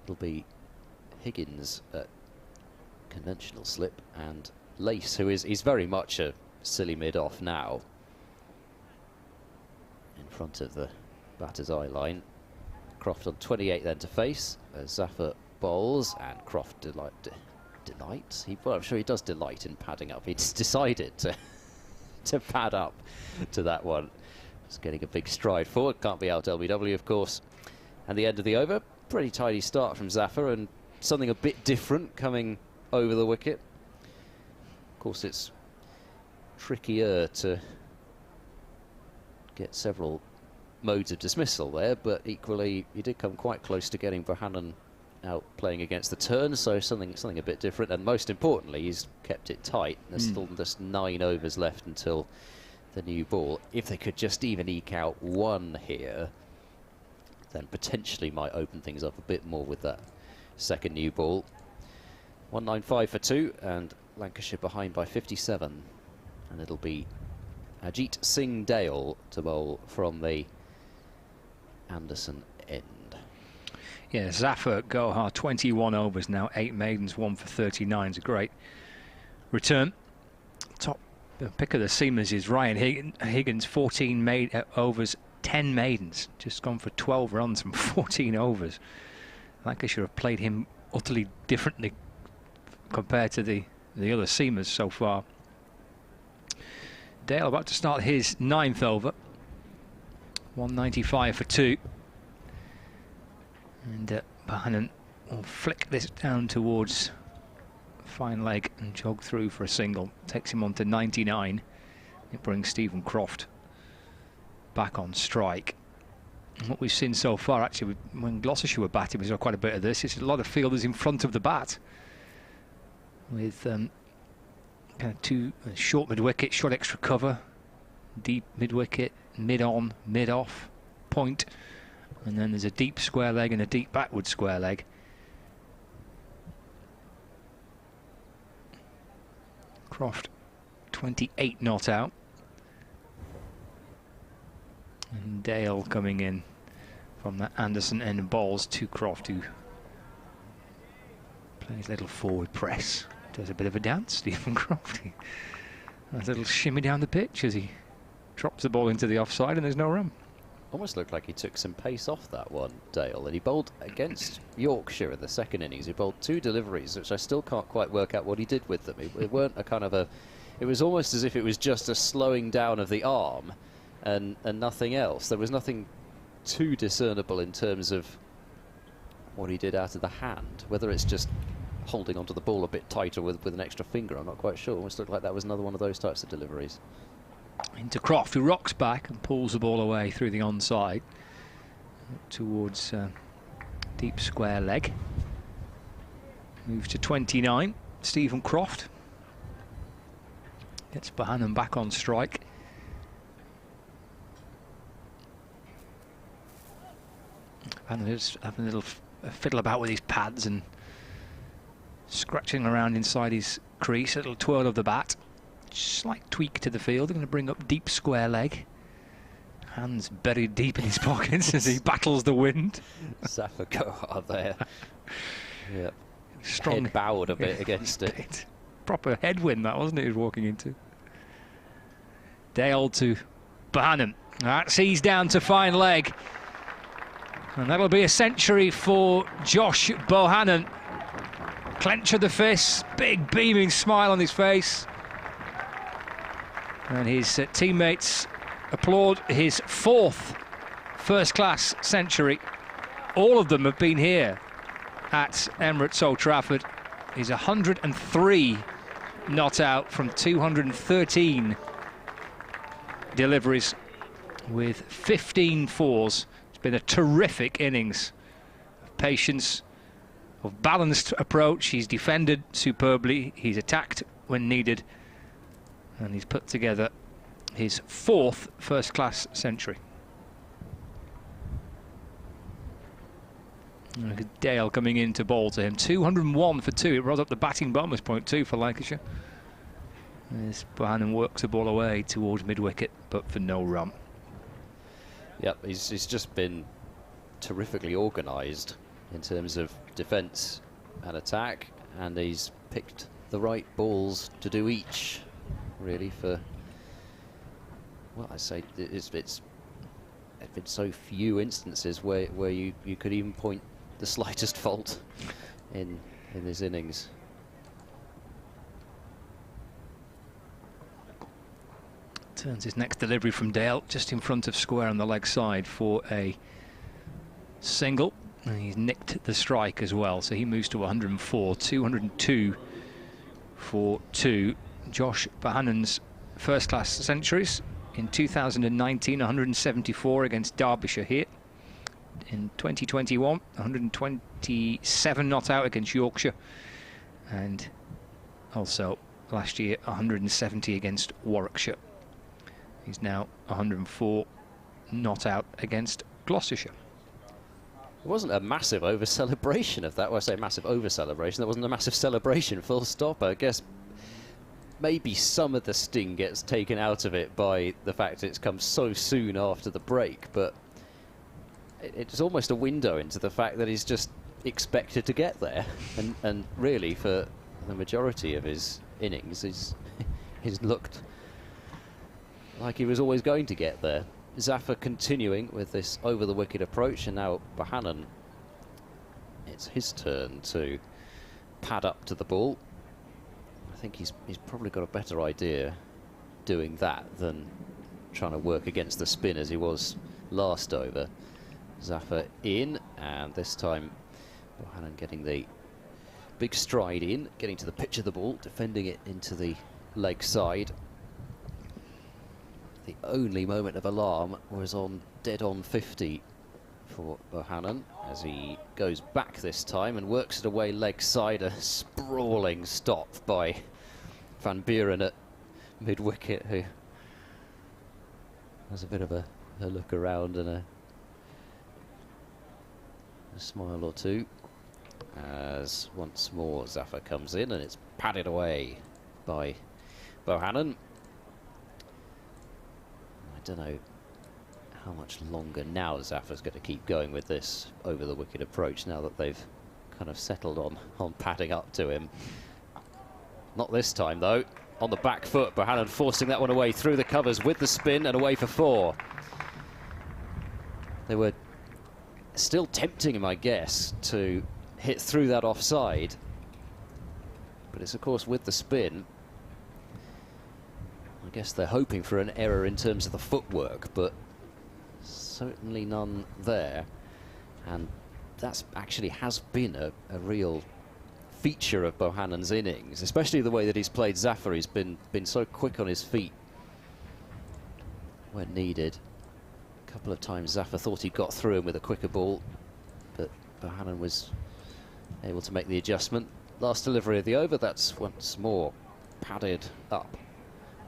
It'll be Higgins at conventional slip, and Lace, who is very much a silly mid-off now, in front of the batter's eye line. Croft on 28 then to face as Zaffer bowls, and Croft delights. Well, I'm sure he does delight in padding up. He's decided to pad up to that one. Just getting a big stride forward. Can't be out LBW, of course. And the end of the over. Pretty tidy start from Zaffer, and something a bit different coming over the wicket. Of course, it's trickier to get several modes of dismissal there, but equally he did come quite close to getting Bohannon out playing against the turn, so something a bit different. And most importantly, he's kept it tight. There's still just 9 overs left until the new ball. If they could just even eke out one here, then potentially might open things up a bit more with that second new ball. 195 for 2, and Lancashire behind by 57, and it'll be Ajit Singh Dale to bowl from the Anderson end.
Yeah, Zaffer Gohar, 21 overs now, 8 maidens, 1 for 39 is a great return. Top pick of the seamers is Ryan Higgins, 14 overs, 10 maidens, just gone for 12 runs from 14 overs. Lancashire have played him utterly differently compared to the other seamers so far. Dale about to start his 9th over. 195 for 2. And Bohannon will flick this down towards fine leg and jog through for a single. Takes him on to 99. It brings Stephen Croft back on strike. And what we've seen so far, actually, when Gloucestershire were batting, we saw quite a bit of this. It's a lot of fielders in front of the bat, with kind of 2 short mid-wicket, short extra cover, deep mid-wicket, mid-on, mid-off, point, and then there's a deep square leg and a deep backward square leg. Croft 28 not out, and Dale coming in from that Anderson end and bowls to Croft, who plays a little forward press. Does a bit of a dance, Stephen Croft. A little shimmy down the pitch as he drops the ball into the offside, and there's no run.
Almost looked like he took some pace off that one, Dale, and he bowled against Yorkshire in the second innings. He bowled 2 deliveries, which I still can't quite work out what he did with them. It weren't a kind of a... It was almost as if it was just a slowing down of the arm and nothing else. There was nothing too discernible in terms of what he did out of the hand, whether it's just holding onto the ball a bit tighter with an extra finger. I'm not quite sure. It almost looked like that was another one of those types of deliveries.
Into Croft, who rocks back and pulls the ball away through the onside towards deep square leg. Moves to 29. Stephen Croft gets Bohannon back on strike. Bohannon is having a little fiddle about with his pads and scratching around inside his crease. A little twirl of the bat. Slight tweak to the field. They're going to bring up deep square leg. Hands buried deep in his pockets as he battles the wind.
Zaffer Gohar there. Yep.
Strong.
Head bowed a bit against it.
Proper headwind that, wasn't it, he was walking into. Dale to Bohannon. That's eased down to fine leg. And that'll be a century for Josh Bohannon. Clench of the fists, big beaming smile on his face. And his teammates applaud his 4th first-class century. All of them have been here at Emirates Old Trafford. He's 103 not out from 213 deliveries with 15 fours. It's been a terrific innings of patience, of balanced approach. He's defended superbly. He's attacked when needed. And he's put together his 4th first-class century. Look at Dale coming in to bowl to him. 201 for 2. It rolls up the batting bonus point too for Lancashire. As Bohannon works the ball away towards mid-wicket, but for no run.
Yep, he's just been terrifically organised in terms of defence and attack, and he's picked the right balls to do each, really, for, well, I say it's been so few instances where you could even point the slightest fault in this innings.
Turns his next delivery from Dale just in front of square on the leg side for a single, and he's nicked the strike as well, so he moves to 104. 202 for 2. Josh Bohannon's first class centuries in 2019, 174 against Derbyshire here. In 2021, 127 not out against Yorkshire, and also last year 170 against Warwickshire. He's now 104 not out against Gloucestershire.
It wasn't a massive over-celebration of that. Well, I say massive over-celebration. There wasn't a massive celebration, full stop. I guess maybe some of the sting gets taken out of it by the fact it's come so soon after the break, but it's almost a window into the fact that he's just expected to get there. And really, for the majority of his innings, he's looked like he was always going to get there. Zafar continuing with this over-the-wicket approach, and now Bohannon, it's his turn to pad up to the ball. I think he's probably got a better idea doing that than trying to work against the spin as he was last over. Zafar in, and this time Bohannon getting the big stride in, getting to the pitch of the ball, defending it into the leg side. The only moment of alarm was on dead on 50 for Bohannon as he goes back this time and works it away leg side. A sprawling stop by Van Buren at mid-wicket, who has a bit of a look around and a smile or two as once more Zafar comes in, and it's padded away by Bohannon. I don't know how much longer now Zafar's going to keep going with this over-the-wicket approach now that they've kind of settled on padding up to him. Not this time, though. On the back foot, Bohannon forcing that one away through the covers with the spin and away for 4. They were still tempting him, I guess, to hit through that offside. But it's, of course, with the spin. I guess they're hoping for an error in terms of the footwork, but certainly none there. And that's actually has been a real feature of Bohannon's innings, especially the way that he's played Zafar. He's been so quick on his feet when needed. A couple of times Zafar thought he got through him with a quicker ball, but Bohannon was able to make the adjustment. Last delivery of the over, that's once more padded up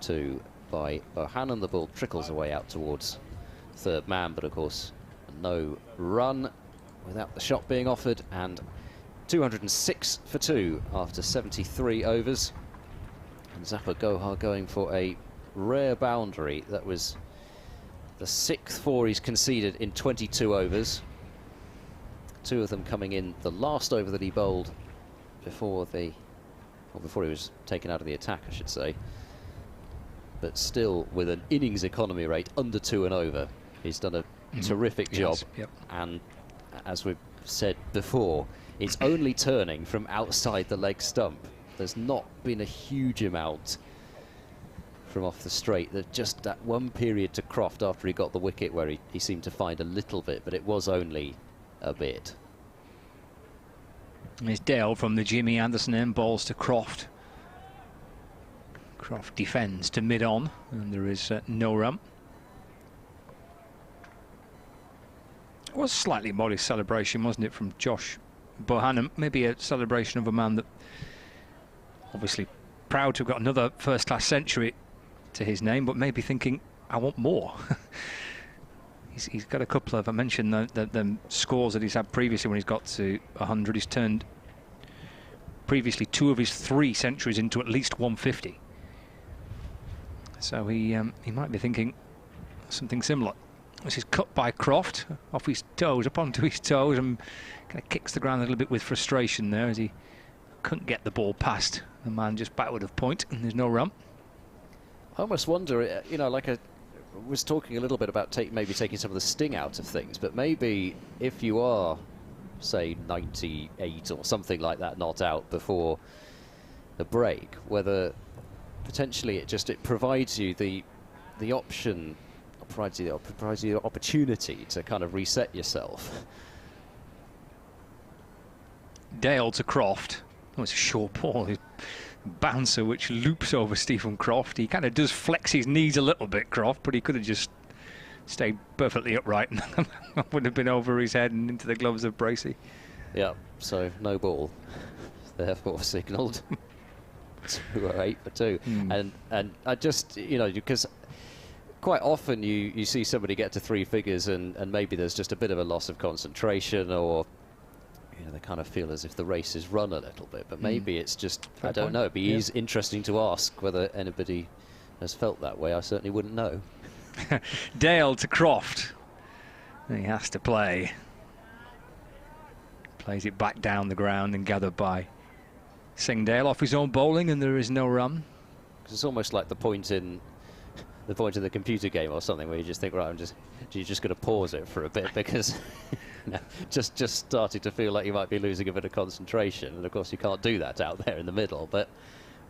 to by Bohannon. The ball trickles away out towards third man, but of course no run without the shot being offered, and 206 for 2 after 73 overs. And Zafar Gohar going for a rare boundary. That was the 6th 4 he's conceded in 22 overs. 2 of them coming in the last over that he bowled before he was taken out of the attack, I should say. But still, with an innings economy rate under 2 and over, he's done a terrific job.
Yep.
And as we've said before, it's only turning from outside the leg stump. There's not been a huge amount from off the straight. There's just that one period to Croft after he got the wicket where he seemed to find a little bit, but it was only a bit.
There's Dale from the Jimmy Anderson end, balls to Croft. Croft defends to mid-on, and there is no run. It was a slightly modest celebration, wasn't it, from Josh Bohannon? Maybe a celebration of a man that obviously proud to have got another first-class century to his name, but maybe thinking, I want more. He's got a couple of, I mentioned the scores that he's had previously when he's got to 100. He's turned previously 2 of his 3 centuries into at least 150. So he might be thinking something similar. This is cut by Croft, off his toes, up onto his toes, and kind of kicks the ground a little bit with frustration there as he couldn't get the ball past the man just backward of point, and there's no run.
I almost wonder, you know, like I was talking a little bit about maybe taking some of the sting out of things, but maybe if you are, say, 98 or something like that not out before the break, whether potentially it provides you the option, provides you the opportunity to kind of reset yourself.
Dale to Croft. Oh, it's a short ball. His bouncer which loops over Stephen Croft. He kind of does flex his knees a little bit, Croft, but he could have just stayed perfectly upright and would have been over his head and into the gloves of Bracey.
Yeah, so no ball, therefore signalled. 208 for 2. And I just, you know, because quite often you see somebody get to 3 figures and maybe there's just a bit of a loss of concentration, or you know, they kind of feel as if the race is run a little bit, but maybe it's just, I don't know, it'd be interesting to ask whether anybody has felt that way. I certainly wouldn't know.
Dale to Croft. He has to play. Plays it back down the ground and gathered by Singdale off his own bowling, and there is no run.
It's almost like the point in the computer game or something where you just think, right, you're just going to pause it for a bit because just starting to feel like you might be losing a bit of concentration, and of course you can't do that out there in the middle, but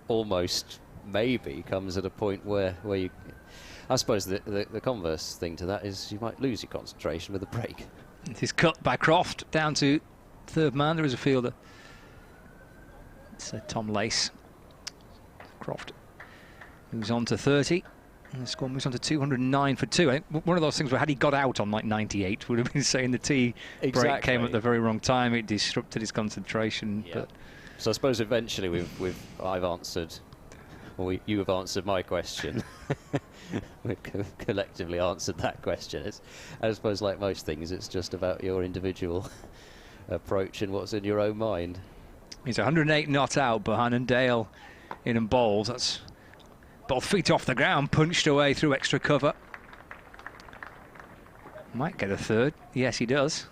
almost maybe comes at a point where you, I suppose the converse thing to that is you might lose your concentration with a break.
It is cut by Croft down to third man. There is a fielder. It's Tom Lace. Croft moves on to 30. And the score moves on to 209 for 2. I think one of those things where had he got out on like 98, would have been saying the tea break came at the very wrong time. It disrupted his concentration.
Yeah.
But
so I suppose eventually I've answered, or you have answered my question. We've collectively answered that question. It's, I suppose, like most things, it's just about your individual approach and what's in your own mind.
He's 108 not out. Bohannon, Dale in and bowls. That's both feet off the ground, punched away through extra cover. Might get a third. Yes, he does.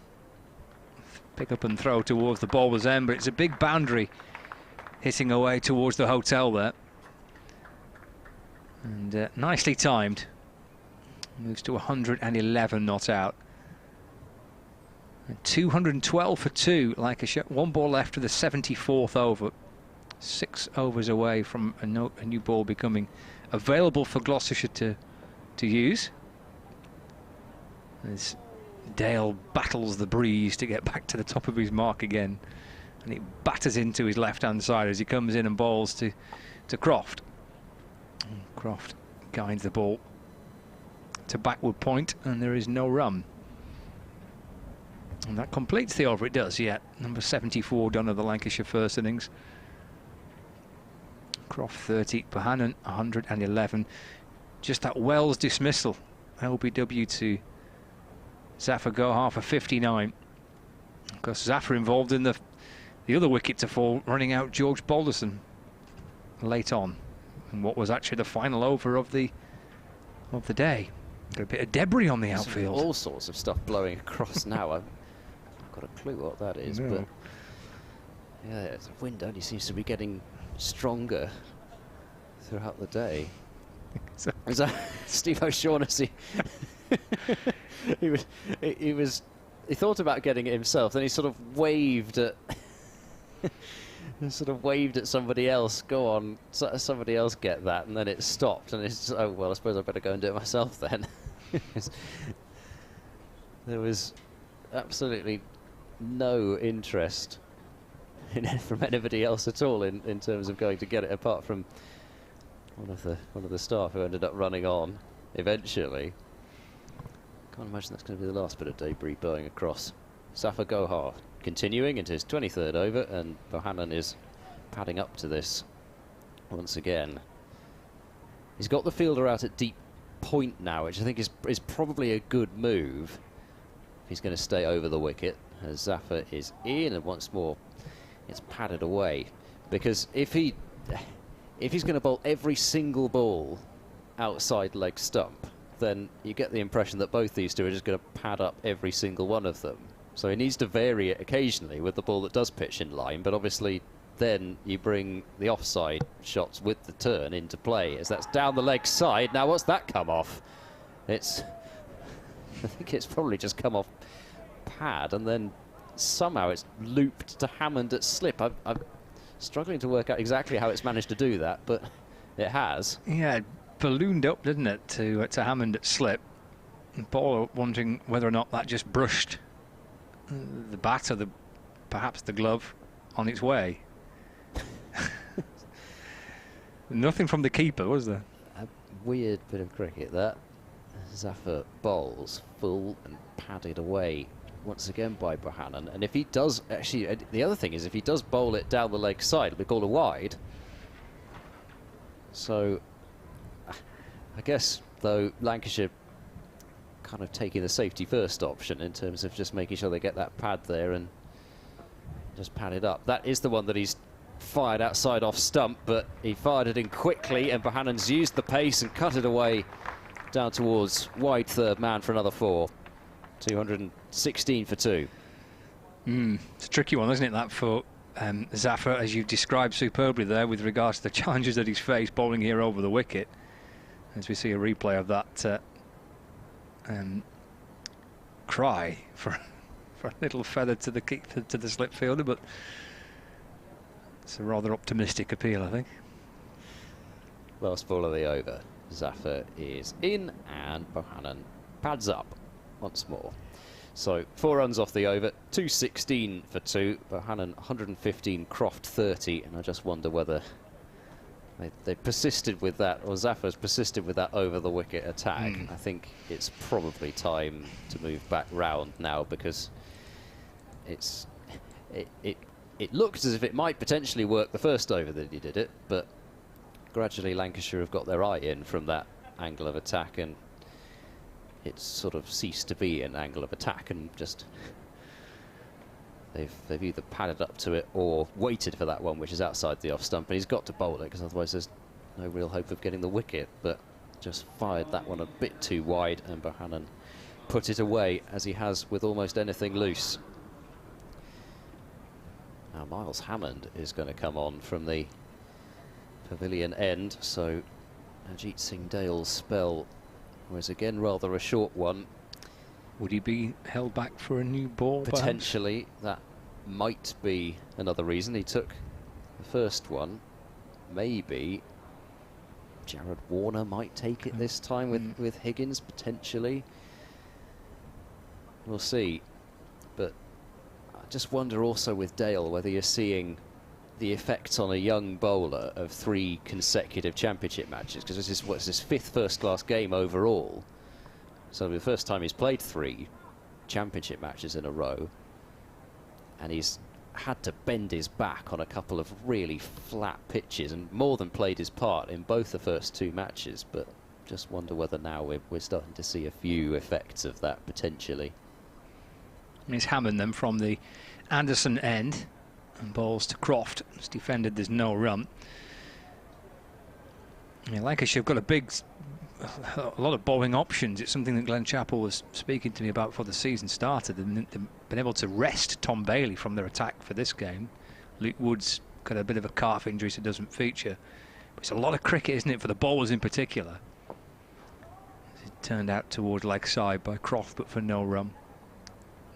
Pick up and throw towards the bowler's end, but it's a big boundary hitting away towards the hotel there. And nicely timed. Moves to 111 not out. And 212 for 2, Lancashire. 1 ball left to the 74th over. 6 overs away from a new ball becoming available for Gloucestershire to use. As Dale battles the breeze to get back to the top of his mark again, and it batters into his left-hand side as he comes in and bowls to Croft. And Croft guides the ball to backward point, and there is no run. And that completes the over. It does, yeah. Number 74 done of the Lancashire first innings. Croft 30, Bohannon 111. Just that Wells dismissal. LBW to Zafar Gohar for 59. Of course, Zafar involved in the other wicket to fall, running out George Balderson late on, and what was actually the final over of the day. Got a bit of debris on the outfield.
All sorts of stuff blowing across now. I've got a clue what that is,
no.
But yeah, the wind only seems to be getting stronger throughout the day. Is that Steve O'Shaughnessy? He thought about getting it himself, then he sort of waved at somebody else. Go on, somebody else get that, and then it stopped, and it's oh well, I suppose I better go and do it myself then. There was absolutely no interest from anybody else at all in terms of going to get it, apart from one of the staff who ended up running on eventually. Can't imagine that's going to be the last bit of debris blowing across. Zafar Gohar continuing into his 23rd over, and Bohannon is padding up to this once again. He's got the fielder out at deep point now, which I think is probably a good move. He's going to stay over the wicket as Zafar is in, and once more it's padded away, because if he's going to bowl every single ball outside leg stump, then you get the impression that both these two are just going to pad up every single one of them. So he needs to vary it occasionally with the ball that does pitch in line, but obviously then you bring the offside shots with the turn into play, as that's down the leg side. Now, what's that come off? It's... I think it's probably just come off pad, and then somehow it's looped to Hammond at slip. I'm struggling to work out exactly how it's managed to do that, but it has.
Yeah, it ballooned up, didn't it, to Hammond at slip. And Paul wondering whether or not that just brushed the bat or perhaps the glove on its way. Nothing from the keeper, was there?
A weird bit of cricket, that. Zafar bowls full and padded away once again by Bohannon. And if he does, actually, the other thing is if he does bowl it down the leg side, it'll be called a wide. So, I guess, though, Lancashire kind of taking the safety first option in terms of just making sure they get that pad there and just pad it up. That is the one that he's fired outside off stump, but he fired it in quickly, and Bohannon's used the pace and cut it away down towards wide third man for another 4. 216 for 2.
It's a tricky one, isn't it, that for Zafar, as you've described superbly there with regards to the challenges that he's faced bowling here over the wicket. As we see a replay of that cry for a little feather to the kick to the slip fielder, but it's a rather optimistic appeal, I think.
Last ball of the over. Zafar is in, and Bohannon pads up once more. So 4 runs off the over, 216 for 2. Bohannon 115, Croft 30, and I just wonder whether they persisted with that, or Zafar's persisted with that over the wicket attack. I think it's probably time to move back round now, because it looked as if it might potentially work the first over that he did it, but gradually Lancashire have got their eye in from that angle of attack, and it's sort of ceased to be an angle of attack, and just they've either padded up to it or waited for that one which is outside the off stump, and he's got to bowl it because otherwise there's no real hope of getting the wicket. But just fired that one a bit too wide, and Bohannon put it away, as he has with almost anything loose. Now Miles Hammond is going to come on from the pavilion end, so Ajit Singh Dale's spell was again rather a short one.
Would he be held back for a new ball?
Potentially, that might be another reason. He took the first one. Maybe Jared Warner might take it this time with Higgins, potentially. We'll see. But I just wonder also with Dale whether you're seeing the effects on a young bowler of 3 consecutive championship matches, because this is what's his 5th first-class game overall. So the first time he's played 3 championship matches in a row, and he's had to bend his back on a couple of really flat pitches, and more than played his part in both the first 2 matches. But just wonder whether now we're starting to see a few effects of that potentially.
It's Hammond then from the Anderson end, and balls to Croft. It's defended, there's no run. Yeah, Lancashire have got a lot of bowling options. It's something that Glenn Chappell was speaking to me about before the season started, and they've been able to rest Tom Bailey from their attack for this game. Luke Wood's got a bit of a calf injury, so doesn't feature. But it's a lot of cricket, isn't it, for the bowlers in particular. It turned out towards leg side by Croft, but for no run.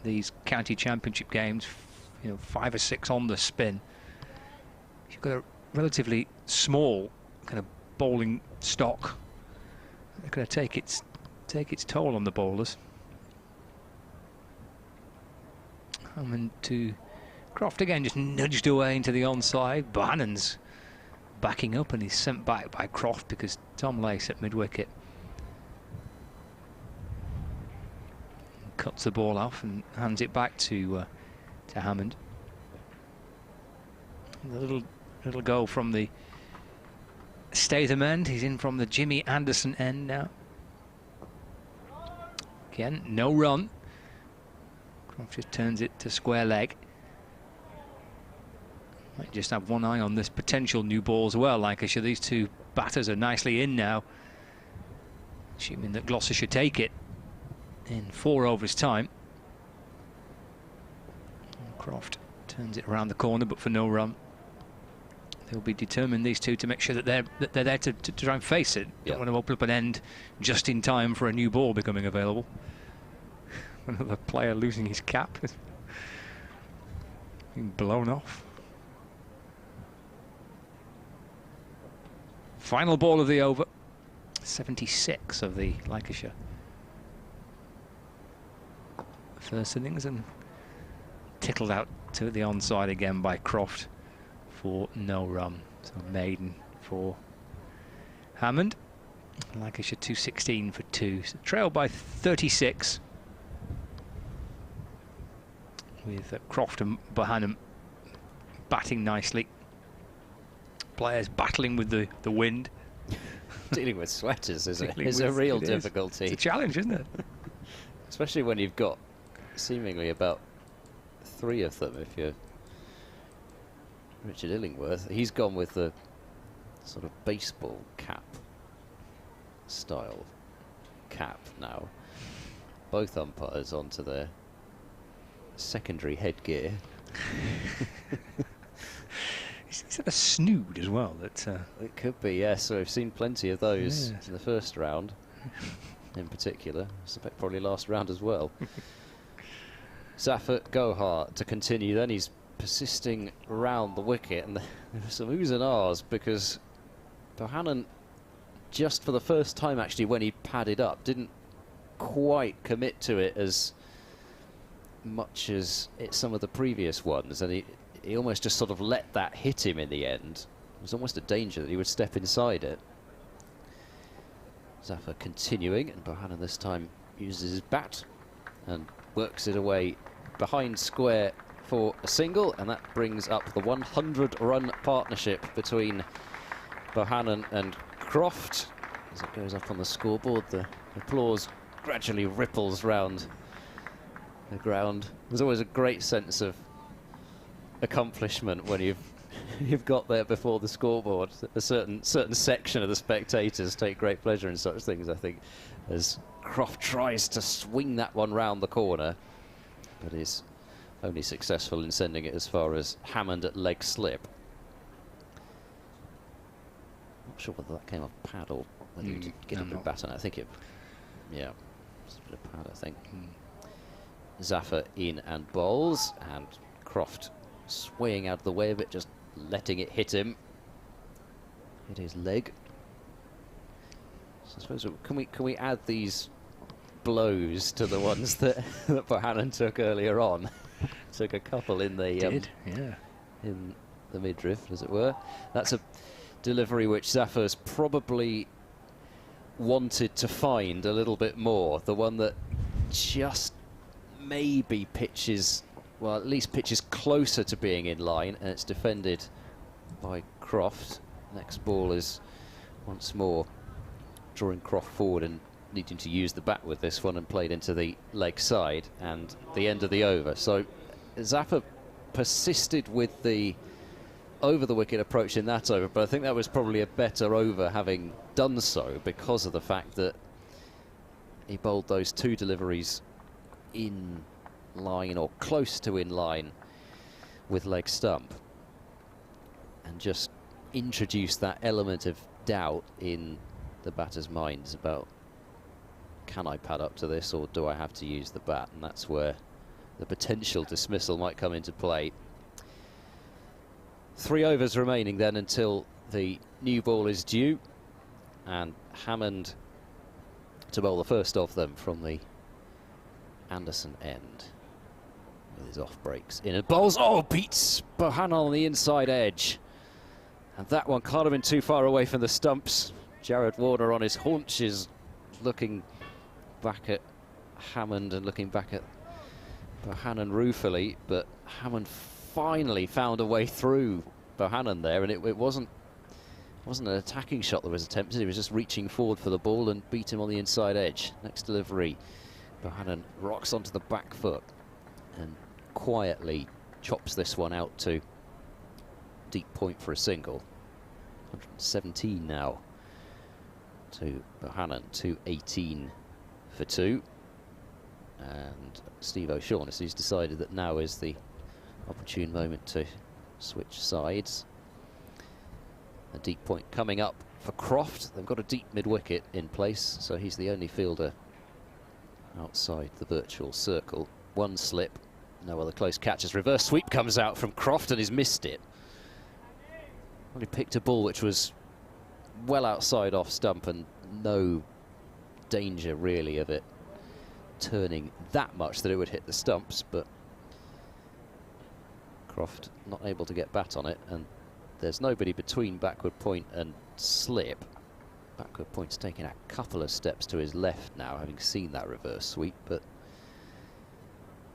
These county championship games, 5 or 6 on the spin. You've got a relatively small kind of bowling stock. They're going to take its toll on the bowlers. And to Croft again, just nudged away into the onside. Bohannon's backing up, and he's sent back by Croft because Tom Lace at mid-wicket cuts the ball off and hands it back to Hammond. A little goal from the Statham end. He's in from the Jimmy Anderson end now. Again, no run. Croft just turns it to square leg. Might just have one eye on this potential new ball as well. Lancashire, these 2 batters are nicely in now. assuming that Gloucestershire take it in 4 overs time. And Croft turns it around the corner, but for no run. They'll be determined, these two, to make sure that they're there to try and face it. Don't want to open up an end just in time for a new ball becoming available. Another player losing his cap, being blown off. Final ball of the over, 76 of the Lancashire first innings, and tickled out to the onside again by Croft for no run. So maiden for Hammond. Lancashire 216 for 2. So trailed by 36. With Croft and Bohannon batting nicely. Players battling with the wind.
Dealing with sweaters is a real difficulty.
It's a challenge, isn't it?
Especially when you've got seemingly about 3 of them. If you're Richard Illingworth, he's gone with the sort of baseball cap style cap now. Both umpires onto their secondary headgear.
Is that a snood as well? That
it could be, yes. So we've seen plenty of those in the first round, in particular. I suspect probably last round as well. Zafar Gohar to continue. Then he's persisting round the wicket, and there were some oohs and ahs because Bohannon, just for the first time actually, when he padded up, didn't quite commit to it as much as some of the previous ones, and he almost just sort of let that hit him in the end. It was almost a danger that he would step inside it. Zafar continuing, and Bohannon this time uses his bat and works it away behind square for a single, and that brings up the 100-run partnership between Bohannon and Croft. As it goes up on the scoreboard, the applause gradually ripples round the ground. There's always a great sense of accomplishment when you've got there before the scoreboard. A certain section of the spectators take great pleasure in such things, I think, as Croft tries to swing that one round the corner, but is only successful in sending it as far as Hammond at leg slip. Not sure whether that came off pad or whether he did get up and bat on it. I think it, yeah, it's a bit of pad, I think. Zafar in and bowls, and Croft swaying out of the way of it, just letting it hit him. Hit his leg. So I suppose, can we add these blows to the ones that Bohannon took earlier on? Took a couple in the in the midriff, as it were. That's a delivery which Zafar's probably wanted to find a little bit more. The one that just maybe pitches, well, at least pitches closer to being in line, and it's defended by Croft. Next ball is once more drawing Croft forward and needing to use the bat with this one, and played into the leg side, and the end of the over. So Zafar persisted with the over the wicket approach in that over, but I think that was probably a better over having done so, because of the fact that he bowled those 2 deliveries in line or close to in line with leg stump, and just introduced that element of doubt in the batter's minds about, can I pad up to this, or do I have to use the bat? And that's where the potential dismissal might come into play. 3 overs remaining then until the new ball is due, and Hammond to bowl the first of them from the Anderson end with his off breaks in and bowls. Oh, beats Bohannon on the inside edge, and that one can't have been too far away from the stumps. Jared Warner on his haunches, looking back at Hammond and looking back at Bohannon ruefully, but Hammond finally found a way through Bohannon there, and it wasn't an attacking shot that was attempted. He was just reaching forward for the ball and beat him on the inside edge. Next delivery, Bohannon rocks onto the back foot and quietly chops this one out to deep point for a single. 117 now to Bohannon, 2:18 for 2. And Steve O'Shaughnessy's decided that now is the opportune moment to switch sides. A deep point coming up for Croft. They've got a deep mid-wicket in place, so he's the only fielder outside the virtual circle. One slip, no other close catches. Reverse sweep comes out from Croft and he's missed it. Well, he picked a ball which was well outside off stump and no danger really of it turning that much that it would hit the stumps, but Croft not able to get bat on it, and there's nobody between backward point and slip. Backward point's taking a couple of steps to his left now, having seen that reverse sweep, but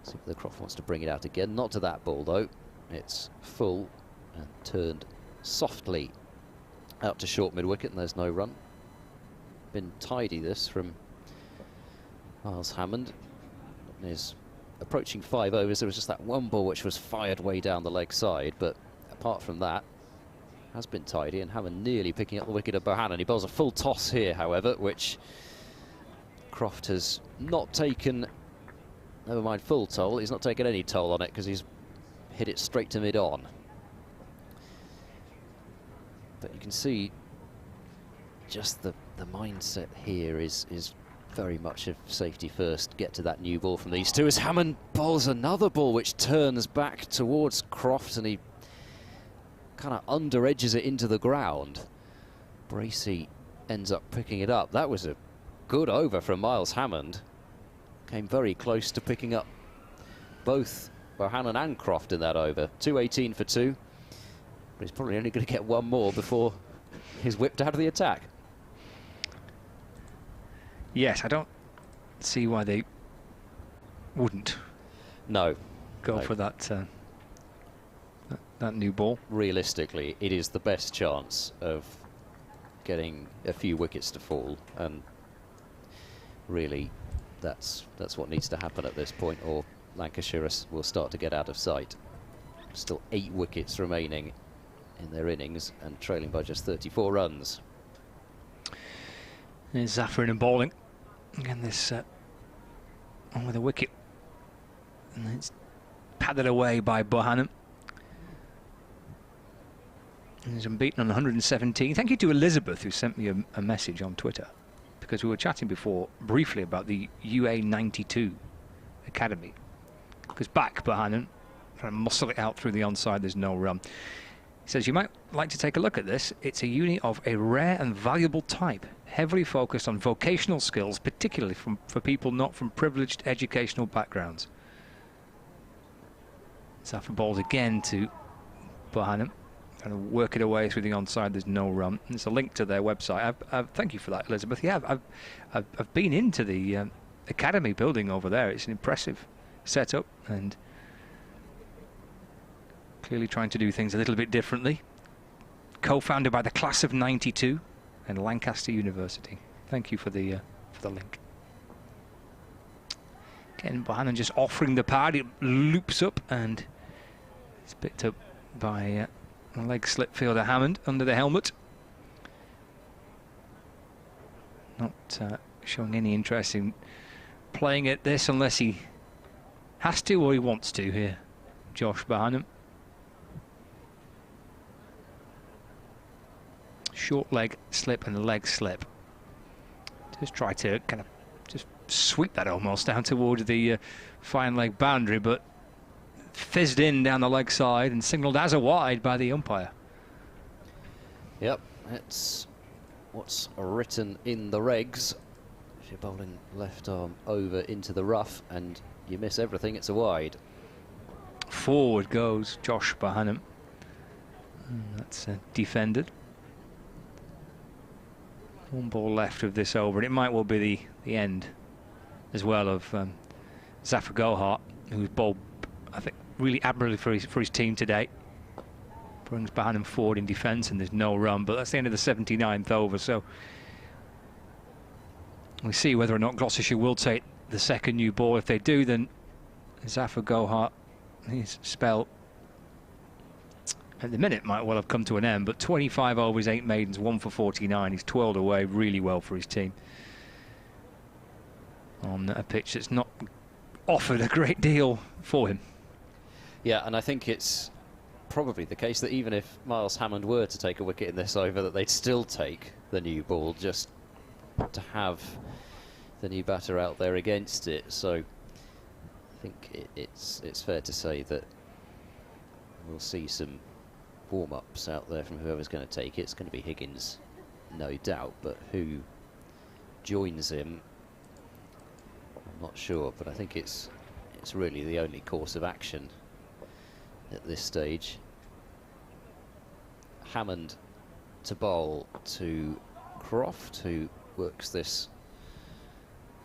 see whether Croft wants to bring it out again. Not to that ball though. It's full and turned softly out to short mid-wicket, and there's no run. Been tidy this from Miles Hammond. Is approaching 5 overs. There was just that one ball which was fired way down the leg side, but apart from that, has been tidy, and Hammond nearly picking up the wicket of Bohannon. He bowls a full toss here, however, which Croft has not taken, never mind full toll, he's not taken any toll on it because he's hit it straight to mid-on. But you can see just the mindset here is very much of safety first, get to that new ball from these two, as Hammond bowls another ball which turns back towards Croft and he kind of under edges it into the ground. Bracey ends up picking it up. That was a good over from Miles Hammond. Came very close to picking up both Bohannon and Croft in that over. 2:18 for 2, but he's probably only going to get one more before he's whipped out of the attack.
Yes, I don't see why they wouldn't.
No.
Go for that that new ball.
Realistically, it is the best chance of getting a few wickets to fall, and really that's what needs to happen at this point, or Lancashire will start to get out of sight. Still 8 wickets remaining in their innings and trailing by just 34 runs.
There's Zafar in bowling. Again, this on with a wicket. And it's padded away by Bohannon. He's unbeaten on 117. Thank you to Elizabeth, who sent me a message on Twitter, because we were chatting before briefly about the UA92 Academy. Because back Bohannon, trying to muscle it out through the onside, there's no run. He says, you might like to take a look at this. It's a uni of a rare and valuable type, heavily focused on vocational skills, particularly for people not from privileged educational backgrounds. Zafar bowls again to Bohannon, trying to work it away through the onside. There's no run. And there's a link to their website. Thank you for that, Elizabeth. Yeah, I've been into the academy building over there. It's an impressive setup, and clearly trying to do things a little bit differently. Co-founded by the class of '92 and Lancaster University. Thank you for the link. Again, Bohannon just offering the pad. It loops up and it's picked up by a leg slip fielder Hammond under the helmet. Not showing any interest in playing at this unless he has to or he wants to here, Josh Bohannon. Short leg slip and leg slip. Just try to kind of just sweep that almost down towards the fine leg boundary, but fizzed in down the leg side and signalled as a wide by the umpire.
Yep, that's what's written in the regs. If you're bowling left arm over into the rough and you miss everything, it's a wide.
Forward goes Josh Bohannon. That's defended. One ball left of this over, and it might well be the end as well of Zafar Gohart, who's bowled, I think, really admirably for his team today. Brings Bohannon forward in defence, and there's no run, but that's the end of the 79th over, so we'll see whether or not Gloucestershire will take the second new ball. If they do, then Zafar Gohart, his spell at the minute might well have come to an end, but 25 overs, 8 maidens, 1 for 49. He's twirled away really well for his team on a pitch that's not offered a great deal for him.
Yeah, and I think it's probably the case that even if Miles Hammond were to take a wicket in this over, that they'd still take the new ball just to have the new batter out there against it. So I think it's fair to say that we'll see some warm-ups out there from whoever's going to take it. It's going to be Higgins, no doubt, but who joins him, I'm not sure. But I think it's really the only course of action at this stage. Hammond to bowl to Croft, who works this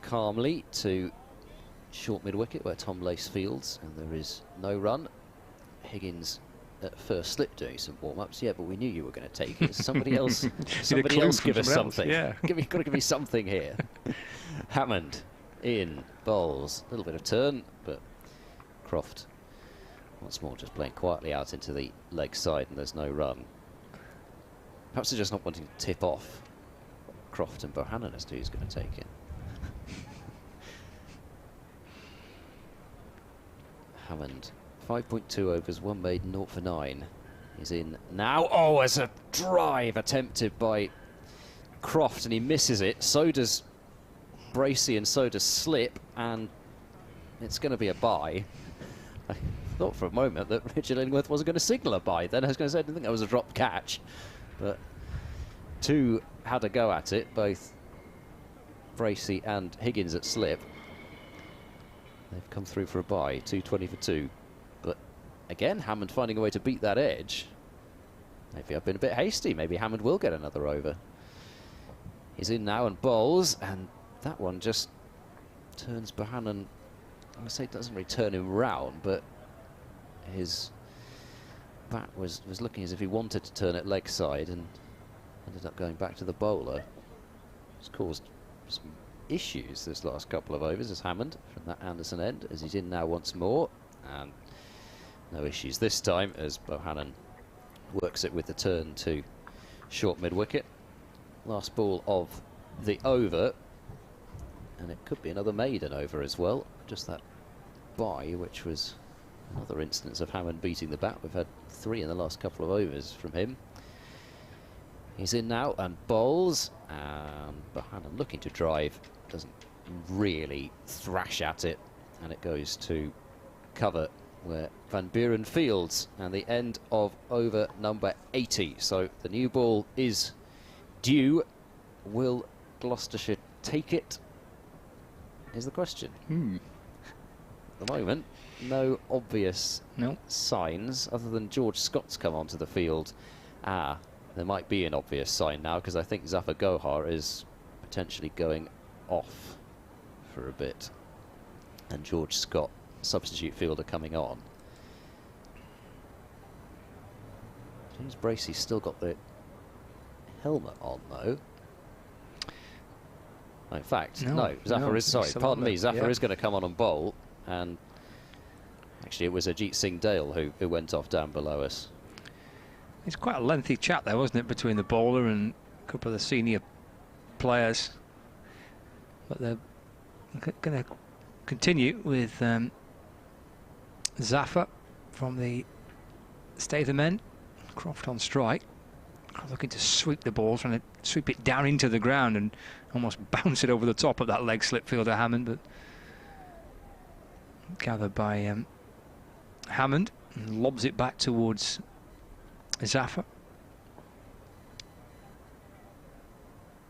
calmly to short mid-wicket where Tom Lace fields, and there is no run. Higgins at first slip doing some warm-ups. Yeah, but we knew you were going to take it. Somebody else give us something.
Yeah.
Got to give me something here. Hammond in, bowls, a little bit of turn, but Croft once more just playing quietly out into the leg side, and there's no run. Perhaps they're just not wanting to tip off Croft and Bohannon as to who's going to take it. Hammond, 5.2 overs, 1 maiden, 0 for 9. He's in now. Oh, as a drive attempted by Croft, and he misses it. So does Bracey, and so does Slip, and it's going to be a bye. I thought for a moment that Richard Illingworth wasn't going to signal a bye. Then I was going to say I didn't think that was a drop catch, but two had a go at it, both Bracey and Higgins at Slip. They've come through for a bye, 220 for 2. But again, Hammond finding a way to beat that edge. Maybe I've been a bit hasty. Maybe Hammond will get another over. He's in now and bowls, and that one just turns Bohannon. I must say it doesn't really turn him round, but his bat was looking as if he wanted to turn it leg side and ended up going back to the bowler. It's caused some issues this last couple of overs as Hammond from that Anderson end, as he's in now once more, and no issues this time as Bohannon works it with the turn to short mid-wicket. Last ball of the over, and it could be another maiden over as well. Just that bye, which was another instance of Hammond beating the bat. We've had 3 in the last couple of overs from him. He's in now and bowls, and Bohannon looking to drive, doesn't really thrash at it, and it goes to cover where Van Buren fields, and the end of over number 80. So the new ball is due. Will Gloucestershire take it, is the question. At the moment, no obvious signs other than George Scott's come onto the field. There might be an obvious sign now, because I think Zafar Gohar is potentially going off for a bit, and George Scott, substitute fielder, coming on. James Bracey's still got the helmet on though. In fact, no, Zafar is, sorry, pardon me, Zafar is going to come on and bowl, and actually it was Ajit Singh Dale who went off down below us.
It's quite a lengthy chat there, wasn't it, between the bowler and a couple of the senior players. But they're going to continue with Zafar from the State of the Men. Croft on strike, looking to sweep the ball, trying to sweep it down into the ground and almost bounce it over the top of that leg slip fielder Hammond, but gathered by Hammond, and lobs it back towards Zafar.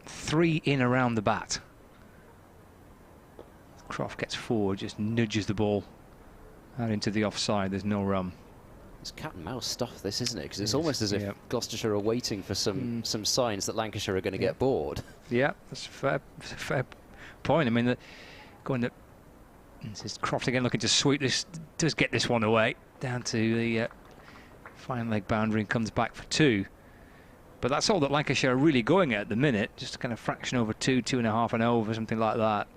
3 in around the bat. Croft gets forward, just nudges the ball out into the offside. There's no run.
It's cat and mouse stuff, this, isn't it? Because it's almost as if Gloucestershire are waiting for some signs that Lancashire are going to get bored.
Yeah, that's a fair point. I mean, going to this is Croft again, looking to sweep this, does get this one away down to the fine leg boundary and comes back for 2. But that's all that Lancashire are really going at the minute, just a kind of fraction over 2, 2.5 and over, something like that.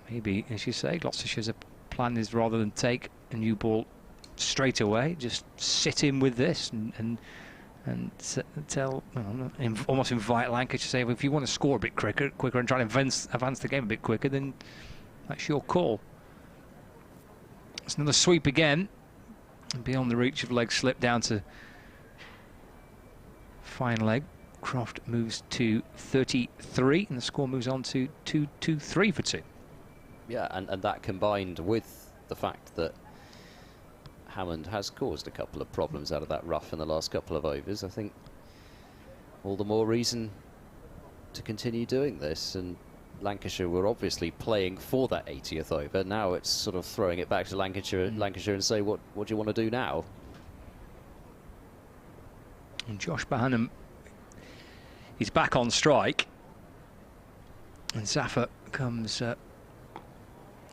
Maybe, as you say, Gloucestershire's plan is rather than take a new ball straight away. Just sit in with this and tell, almost invite Lancashire to say, well, if you want to score a bit quicker and try to advance the game a bit quicker, then that's your call. It's another sweep again, and beyond the reach of leg slip down to fine leg. Croft moves to 33, and the score moves on to 2-3 for 2.
Yeah, and that combined with the fact that Hammond has caused a couple of problems out of that rough in the last couple of overs, I think all the more reason to continue doing this. And Lancashire were obviously playing for that 80th over. Now it's sort of throwing it back to Lancashire and say, what do you want to do now?
And Josh Bohannon is back on strike, and Zafar comes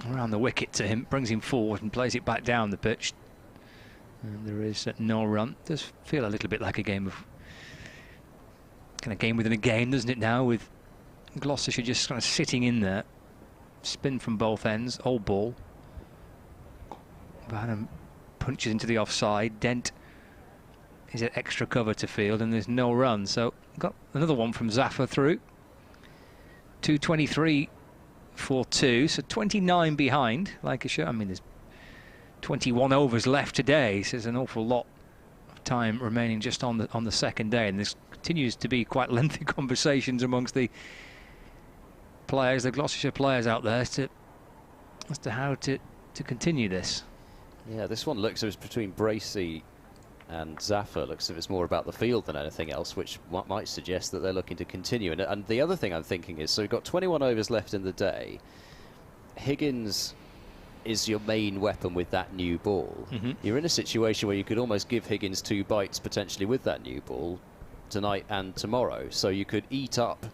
around the wicket to him, brings him forward and plays it back down the pitch. And there is no run. Does feel a little bit like a game within a game, doesn't it now, with Gloucestershire just kind of sitting in there. Spin from both ends, old ball. Bohannon punches into the offside. Dent is at extra cover to field, and there's no run. So got another one from Zafar through. 2:23 for 2, so 29 behind Lancashire. I mean, there's 21 overs left today, so there's an awful lot of time remaining just on the second day, and this continues to be quite lengthy conversations amongst the players, the Gloucestershire players out there, as to how to continue this.
Yeah, this one looks as between Bracey and Zafar, looks as if it's more about the field than anything else, which might suggest that they're looking to continue. And the other thing I'm thinking is, so we've got 21 overs left in the day. Higgins is your main weapon with that new ball. You're in a situation where you could almost give Higgins 2 bites potentially with that new ball tonight and tomorrow. So you could eat up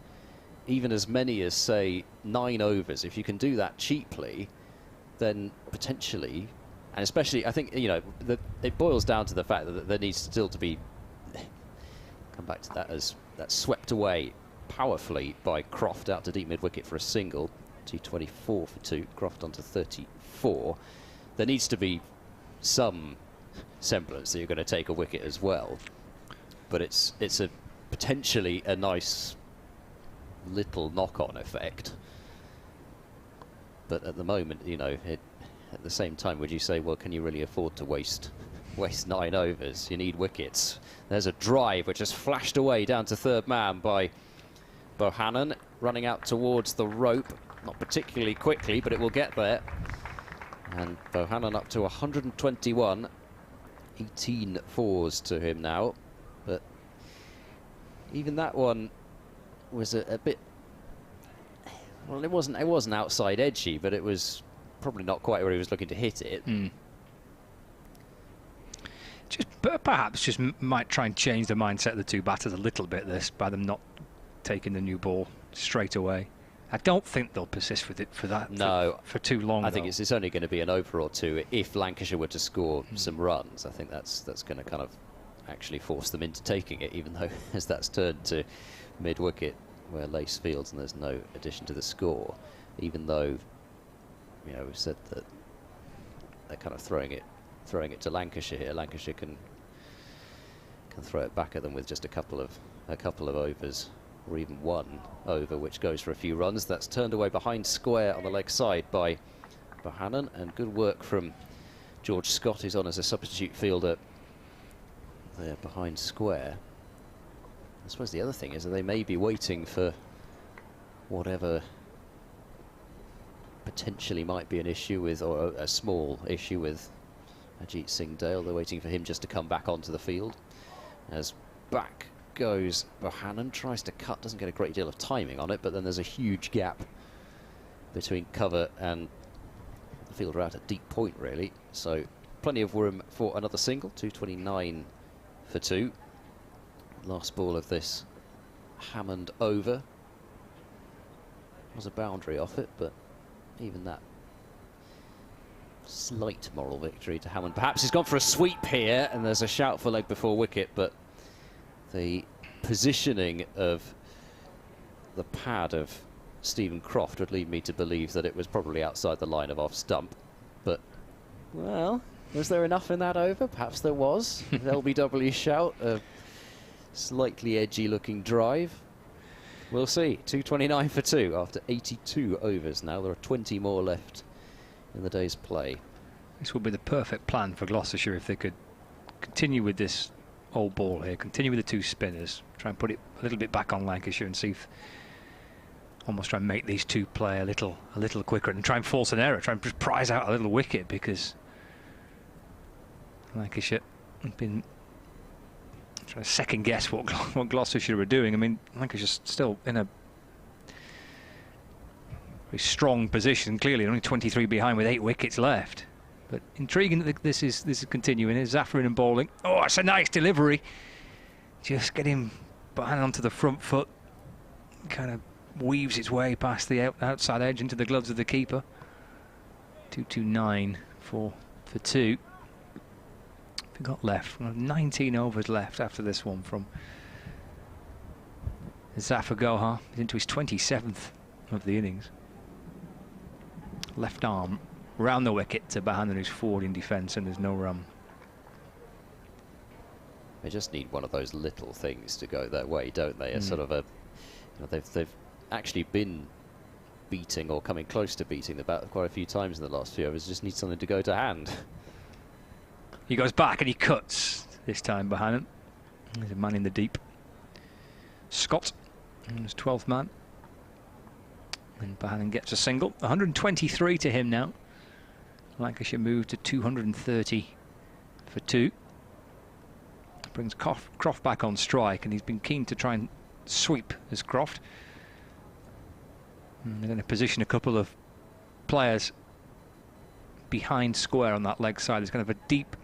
even as many as, say, 9 overs. If you can do that cheaply, then potentially, and especially, I think, it boils down to the fact that there needs still to be, come back to that, as that's swept away powerfully by Croft out to deep mid-wicket for a single. 224 for 2, Croft onto 34. There needs to be some semblance that you're going to take a wicket as well. But it's a potentially a nice little knock-on effect. But at the moment, at the same time, would you say, well, can you really afford to waste 9 overs? You need wickets. There's a drive which has flashed away down to third man by Bohannon, running out towards the rope. Not particularly quickly, but it will get there. And Bohannon up to 121. 18 fours to him now. But even that one was a bit... Well, it wasn't outside edgy, but it was probably not quite where he was looking to hit it.
Perhaps just might try and change the mindset of the two batters a little bit, this, by them not taking the new ball straight away. I don't think they'll persist with it for that.
No,
for too long.
I think it's only going to be an over or two if Lancashire were to score some runs. I think that's going to kind of actually force them into taking it, even though as that's turned to mid-wicket where Lace fields and there's no addition to the score. Even though we've said that they're kind of throwing it to Lancashire here. Lancashire can throw it back at them with just a couple of overs, or even 1 over, which goes for a few runs. That's turned away behind square on the leg side by Bohannon, and good work from George Scott, who's on as a substitute fielder there behind square. I suppose the other thing is that they may be waiting for whatever potentially might be an issue with, or a small issue with Ajit Singh Dale. They're waiting for him just to come back onto the field. As back goes Bohannon, tries to cut, doesn't get a great deal of timing on it, but then there's a huge gap between cover and the fielder out at deep point, really. So plenty of room for another single. 229 for 2. Last ball of this Hammond over. Was a boundary off it, but even that slight moral victory to Hammond. Perhaps he's gone for a sweep here, and there's a shout for leg before wicket, but the positioning of the pad of Stephen Croft would lead me to believe that it was probably outside the line of off stump. But, well, Was there enough in that over? Perhaps there was. LBW shout, a slightly edgy looking drive. We'll see. 229 for 2 after 82 overs now. There are 20 more left in the day's play.
This would be the perfect plan for Gloucestershire if they could continue with this old ball here, continue with the 2 spinners, try and put it a little bit back on Lancashire and see if almost try and make these 2 play a little quicker and try and force an error, try and just prize out a little wicket, because Lancashire have been trying to second guess what Gloucestershire were doing. I mean, Lancashire's still in a very strong position, clearly only 23 behind with 8 wickets left. But intriguing that this is continuing. It's Zafar in bowling. Oh, it's a nice delivery. Just getting behind onto the front foot. Kind of weaves its way past the outside edge into the gloves of the keeper. 229 for 2. We got left. 19 overs left after this one from Zafar Gohar. He's into his 27th of the innings. Left arm round the wicket to Bahanan, who's forward in defence, and there's no run.
They just need one of those little things to go their way, don't they? A sort of a, you know, they've actually been beating or coming close to beating the bat quite a few times in the last few overs. Just need something to go to hand.
He goes back and he cuts this time, Bahanan. There's a man in the deep. Scott, his 12th man. And Bahanan gets a single. 123 to him now. Lancashire moved to 230 for 2. Brings Croft back on strike, and he's been keen to try and sweep as Croft. And they're going to position a couple of players behind square on that leg side. There's kind of a deep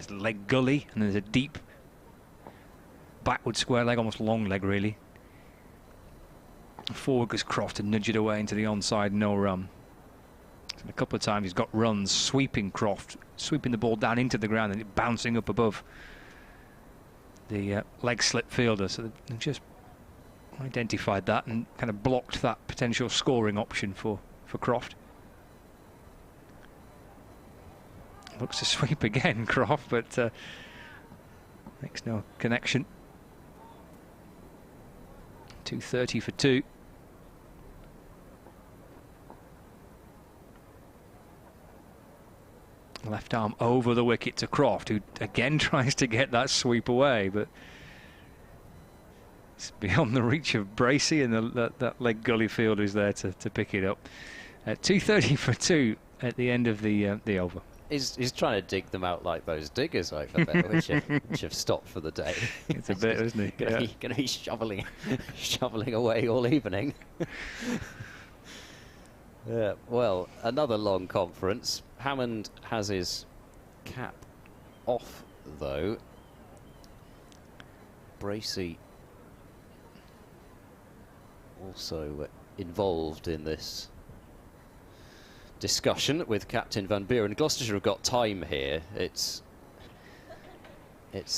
leg gully, and there's a deep backward square leg, almost long leg really. Forward goes Croft and nudge it away into the onside, no run. And a couple of times he's got runs sweeping Croft, sweeping the ball down into the ground and it bouncing up above the leg slip fielder. So they've just identified that and kind of blocked that potential scoring option for Croft. Looks to sweep again, Croft, but makes no connection. 230 for 2. Left arm over the wicket to Croft, who again tries to get that sweep away, but it's beyond the reach of Bracey, and that leg gully fielder is there to pick it up. 230 for 2 at the end of the over.
He's trying to dig them out like those diggers over there, which have stopped for the day.
It's a bit, isn't he?
Going to be shoveling away all evening. Yeah, well, another long conference. Hammond has his cap off, though. Bracey also involved in this discussion with Captain Van Buren. Gloucestershire have got time here. It's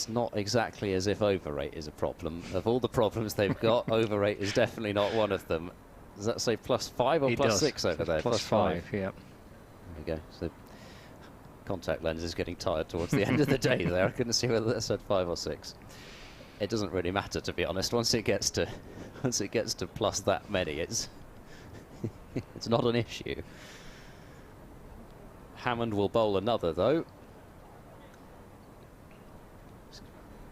not exactly as if overrate is a problem. Of all the problems they've got, overrate is definitely not one of them. Does that say +5 or +6 over there?
+5, yeah.
There we go. So contact lens is getting tired towards the end of the day there. I couldn't see whether that said 5 or 6. It doesn't really matter, to be honest. Once it gets to plus that many, it's it's not an issue. Hammond will bowl another, though.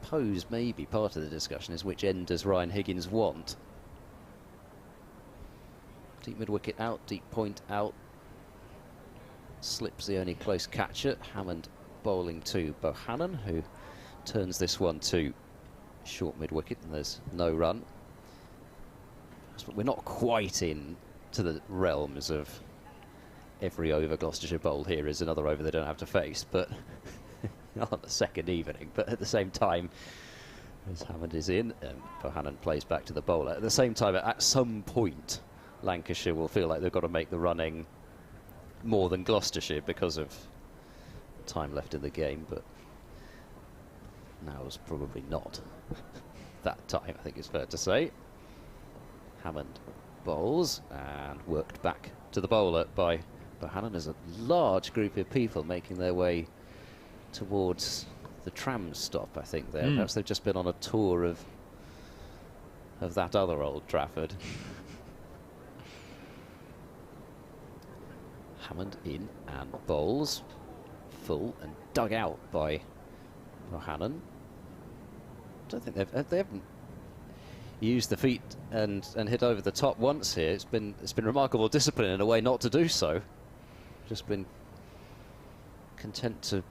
Suppose maybe part of the discussion is which end does Ryan Higgins want? Deep mid-wicket out, deep point out. Slips the only close catcher. Hammond bowling to Bohannon, who turns this one to short mid-wicket, and there's no run. But we're not quite in to the realms of every over Gloucestershire bowl here is another over they don't have to face, but not on the second evening. But at the same time, as Hammond is in, Bohannon plays back to the bowler. At the same time, at some point, Lancashire will feel like they've got to make the running more than Gloucestershire because of time left in the game, but now's probably not that time, I think it's fair to say. Hammond bowls and worked back to the bowler by
Bohannon, there's a large group of people making their way towards the tram stop, I think, there. Perhaps they've just been on a tour of that other Old Trafford. Hammond in and bowls. Full and dug out by Bohannon. I don't think they haven't used the feet and hit over the top once here. It's been remarkable discipline in a way not to do so. Just been content to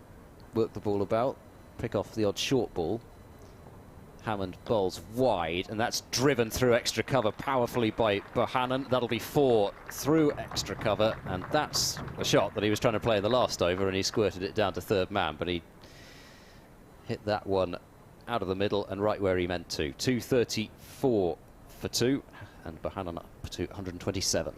work the ball about, pick off the odd short ball. Hammond bowls wide, and that's driven through extra cover powerfully by Bohannon. That'll be 4 through extra cover, and that's a shot that he was trying to play in the last over, and he squirted it down to third man, but he hit that one out of the middle and right where he meant to. 234 for 2, and Bohannon up to 127.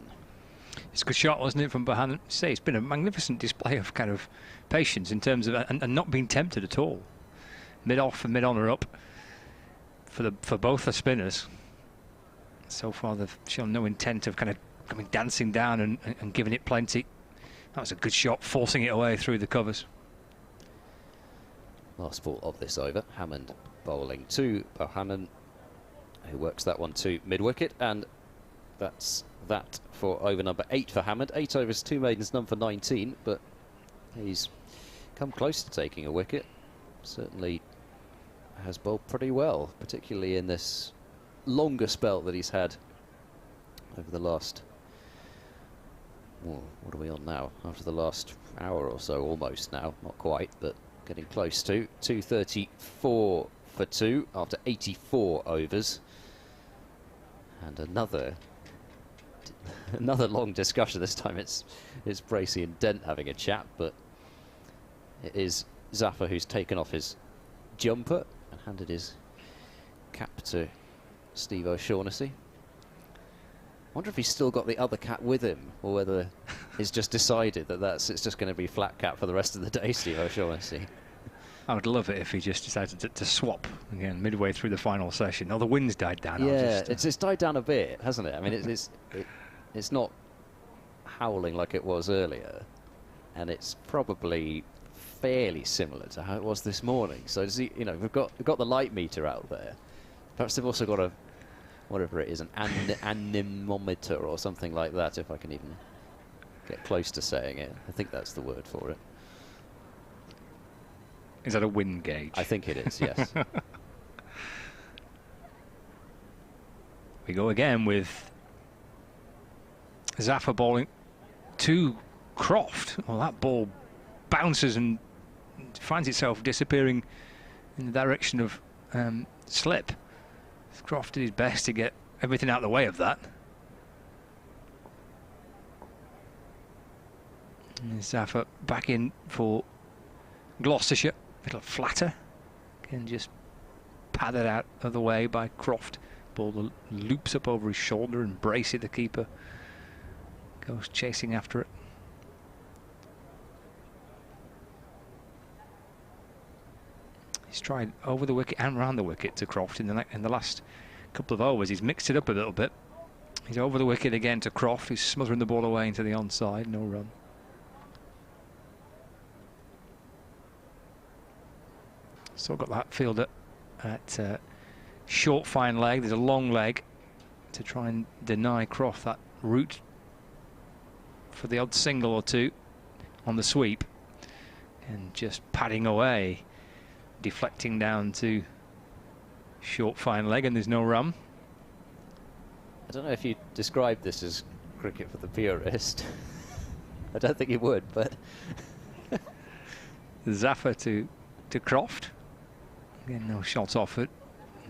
It's a good shot, wasn't it, from Bohannon? Say, it's been a magnificent display of kind of patience in terms of and not being tempted at all. Mid-off and mid-on are up for both the spinners. So far, they've shown no intent of kind of coming dancing down and giving it plenty. That was a good shot, forcing it away through the covers.
Last ball of this over. Hammond bowling to Bohannon, who works that one to mid-wicket, and that's that for over number 8 for Hammond. 8 overs, 2 maidens, none for 19, but he's come close to taking a wicket. Certainly has bowled pretty well, particularly in this longer spell that he's had over the last, well, what are we on now? After the last hour or so, almost now, not quite, but getting close to. 234 for 2 after 84 overs. And another long discussion. This time it's Bracey and Dent having a chat, but it is Zaffer who's taken off his jumper and handed his cap to Steve O'Shaughnessy. I wonder if he's still got the other cap with him, or whether he's just decided that it's just going to be flat cap for the rest of the day, Steve O'Shaughnessy.
I would love it if he just decided to swap again midway through the final session. Oh, the wind's died down.
Yeah, it's died down a bit, hasn't it? I mean, it's not howling like it was earlier, and it's probably fairly similar to how it was this morning. So we've got the light meter out there. Perhaps they've also got a, whatever it is, an anemometer or something like that, if I can even get close to saying it. I think that's the word for it.
Is that a wind gauge?
I think it is, yes.
We go again with Zaffer bowling to Croft. Well, that ball bounces and finds itself disappearing in the direction of slip. Croft did his best to get everything out of the way of that. And Zaffer back in for Gloucestershire. A little flatter. Again, just padded out of the way by Croft. Ball loops up over his shoulder, and Bracey, the keeper, goes chasing after it. He's tried over the wicket and round the wicket to Croft in the last couple of overs. He's mixed it up a little bit. He's over the wicket again to Croft. He's smothering the ball away into the onside. No run. Still got that fielder at short fine leg. There's a long leg to try and deny Croft that route for the odd single or two on the sweep. And just padding away, deflecting down to short fine leg, and there's no run.
I don't know if you describe this as cricket for the purist. I don't think you would, but
Zaffer to Croft. Again, no shots offered.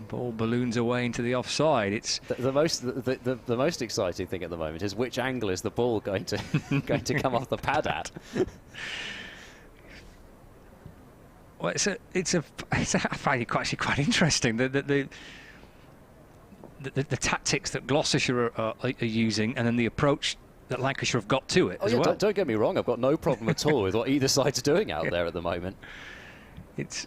Ball balloons away into the offside. It's
the most exciting thing at the moment is which angle is the ball going to come off the pad at.
Well, I find it actually quite interesting. The tactics that Gloucestershire are using, and then the approach that Lancashire have got to it as well.
Don't get me wrong. I've got no problem at all with what either side's doing out there at the moment.
It's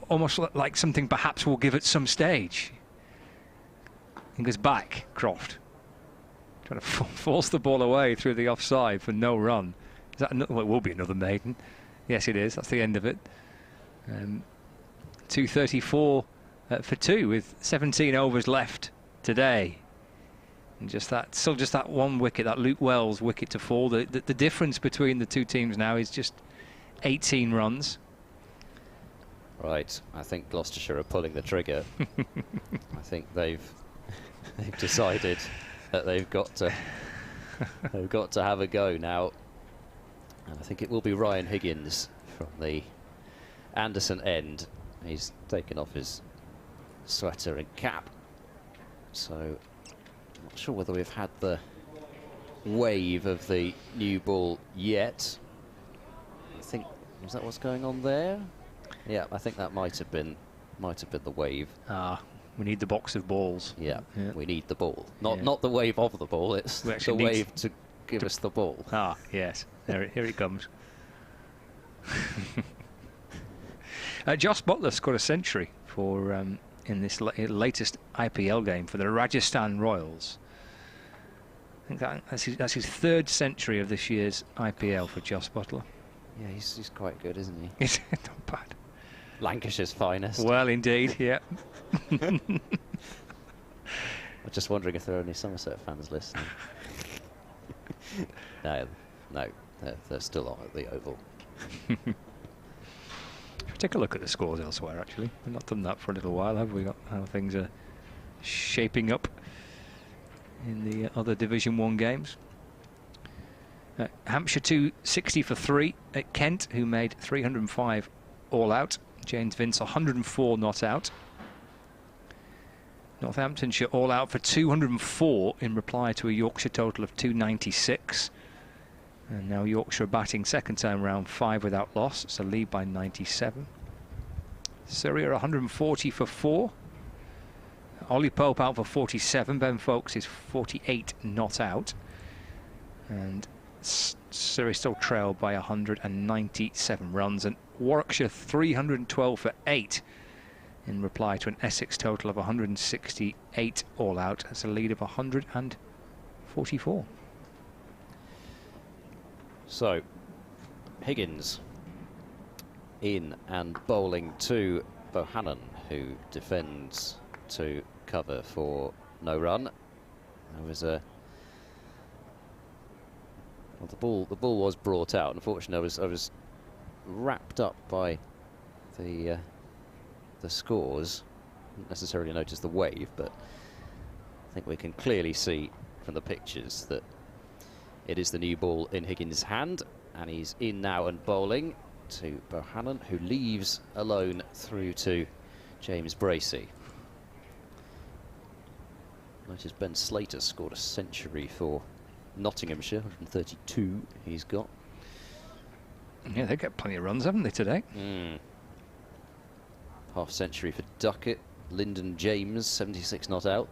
almost like something perhaps we'll give at some stage. He goes back, Croft. trying to force the ball away through the offside for no run. Is that another? Well, it will be another maiden. Yes, it is. That's the end of it. 2:34 for 2 with 17 overs left today. And still just that one wicket, that Luke Wells wicket to fall. The difference between the two teams now is just 18 runs.
Right, I think Gloucestershire are pulling the trigger. I think they've decided that they've got to have a go now. And I think it will be Ryan Higgins from the Anderson end. He's taken off his sweater and cap. So I'm not sure whether we've had the wave of the new ball yet. I think, is that what's going on there? Yeah, I think that might have been the wave.
We need the box of balls.
Yeah, we need the ball. Not the wave of the ball, it's the wave to give us the ball.
Yes. Here it comes. Joss Buttler scored a century for in this latest IPL game for the Rajasthan Royals. I think that's his third century of this year's IPL for Joss Buttler.
Yeah, he's quite good, isn't he?
He's not bad.
Lancashire's finest.
Well, indeed, yeah.
I'm just wondering if there are any Somerset fans listening. No, they're still on at the Oval.
Take a look at the scores elsewhere, actually. We've not done that for a little while, have we? Got how things are shaping up in the other Division 1 games. Hampshire 260 for 3 at Kent, who made 305 all out. James Vince 104 not out. Northamptonshire all out for 204 in reply to a Yorkshire total of 296. And now Yorkshire batting second time round, 5 without loss, so lead by 97. Surrey are 140 for 4. Ollie Pope out for 47. Ben Folkes is 48 not out. And Surrey still trailed by 197 runs. And Warwickshire 312 for 8 in reply to an Essex total of 168 all out. That's a lead of 144.
So, Higgins in and bowling to Bohannon, who defends to cover for no run. There was a... Well, the ball was brought out. Unfortunately, I was wrapped up by the scores. Didn't necessarily notice the wave, but I think we can clearly see from the pictures that it is the new ball in Higgins' hand, and he's in now and bowling to Bohannon, who leaves alone through to James Bracey. Notice Ben Slater scored a century for Nottinghamshire, 132 he's got.
Yeah, they get plenty of runs, haven't they, today?
Half century for Duckett. Lyndon James, 76 not out.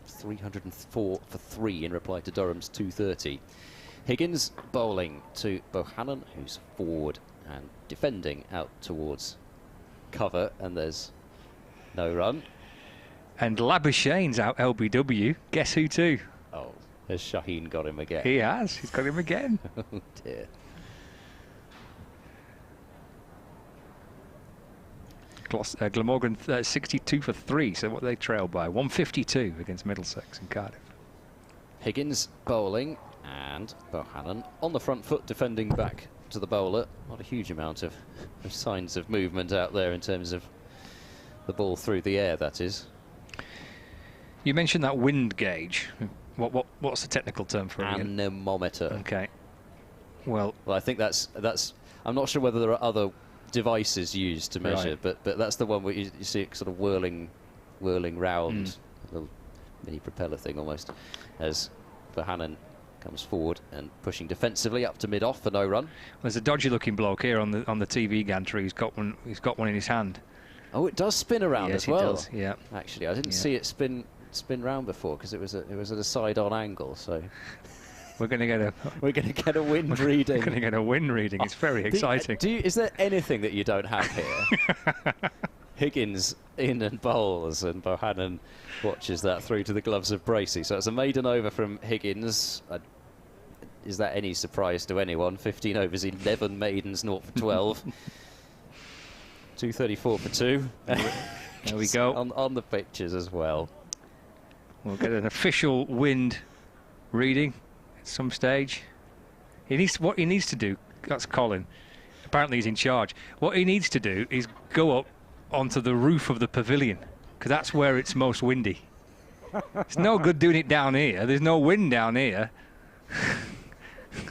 304 for 3 in reply to Durham's 230. Higgins bowling to Bohannon, who's forward and defending out towards cover, and there's no run.
And Labuschagne's out LBW. Guess who to?
Oh, has Shaheen got him again?
He has. He's got him again.
Oh dear.
Glamorgan 62 for 3, so what they trailed by 152 against Middlesex and Cardiff.
Higgins bowling, and Bohannon on the front foot defending back to the bowler. Not a huge amount of signs of movement out there in terms of the ball through the air, that is.
You mentioned that wind gauge. What's the technical term for it?
Anemometer.
Okay. Well,
I think that's. I'm not sure whether there are other devices used to measure,
right.
but that's the one where you see it sort of whirling round, a little mini propeller thing almost, as Bohannon comes forward and pushing defensively up to mid-off for no run.
There's a dodgy-looking bloke here on the TV gantry. He's got one in his hand.
Oh, it does spin around as well.
Yes, it does. Yeah.
Actually, I didn't see it spin round before because it was at a side-on angle. So
we're going to get
a wind reading.
We're going to get a wind reading. It's very exciting.
Is there anything that you don't have here? Higgins in and bowls, and Bohannon watches that through to the gloves of Bracey. So it's a maiden over from Higgins. Is that any surprise to anyone? 15 overs, 11 maidens, 0 for 12. 234 for 2.
There we go.
On the pictures as well.
We'll get an official wind reading at some stage. What he needs to do, that's Colin. Apparently he's in charge. What he needs to do is go up onto the roof of the pavilion, because that's where it's most windy. It's no good doing it down here. There's no wind down here.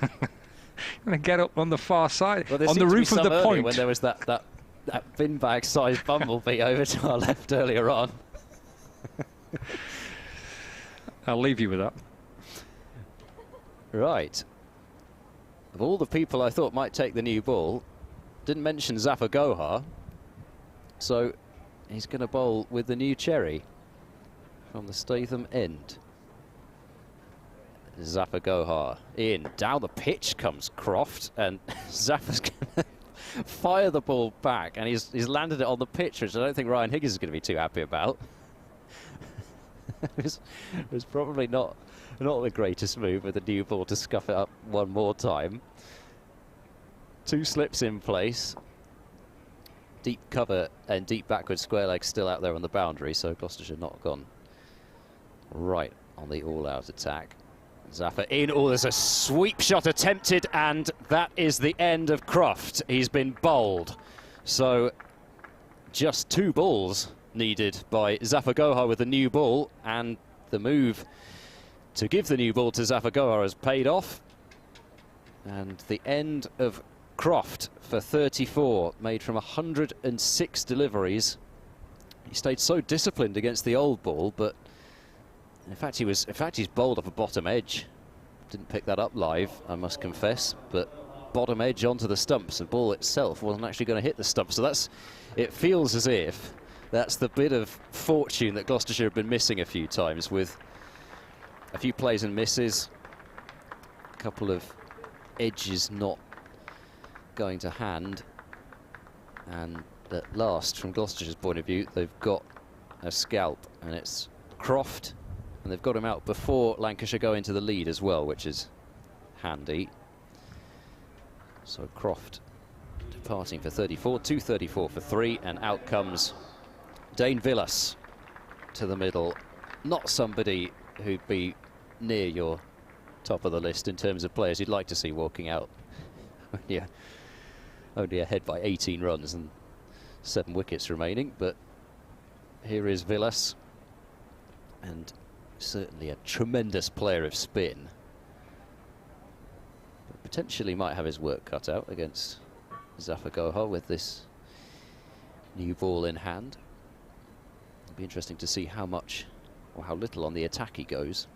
I'm going to get up on the far side,
Well,
on the roof of the point.
When there was that bin bag-sized bumblebee over to our left earlier on.
I'll leave you with that.
Right. Of all the people I thought might take the new ball, didn't mention Zafar Gohar. So he's going to bowl with the new cherry from the Statham end. Zafar Gohar in. Down the pitch comes Croft, and Zafar's going to fire the ball back, and he's landed it on the pitch, which I don't think Ryan Higgins is going to be too happy about. It was probably not the greatest move with the new ball to scuff it up one more time. 2 slips in place. Deep cover and deep backward square leg still out there on the boundary, so Gloucestershire not gone right on the all-out attack. Zafar in. Oh, there's a sweep shot attempted, and that is the end of Croft. He's been bowled. So just 2 balls needed by Zafar Gohar with the new ball, and the move to give the new ball to Zafar Gohar has paid off. And the end of Croft for 34, made from 106 deliveries. He stayed so disciplined against the old ball, but in fact he's bowled off a bottom edge. Didn't pick that up live, I must confess, but bottom edge onto the stumps. The ball itself wasn't actually going to hit the stumps, so it feels as if that's the bit of fortune that Gloucestershire have been missing a few times, with a few plays and misses, a couple of edges not going to hand, and at last, from Gloucestershire's point of view, they've got a scalp, and it's Croft, and they've got him out before Lancashire go into the lead as well, which is handy. So Croft departing for 34, 234 for 3, and out comes Dane Villas to the middle. Not somebody who'd be near your top of the list in terms of players you'd like to see walking out. Yeah, only ahead by 18 runs and 7 wickets remaining, but here is Villas, and certainly a tremendous player of spin, but potentially might have his work cut out against Zafar Gohar with this new ball in hand. It'll be interesting to see how much or how little on the attack he goes.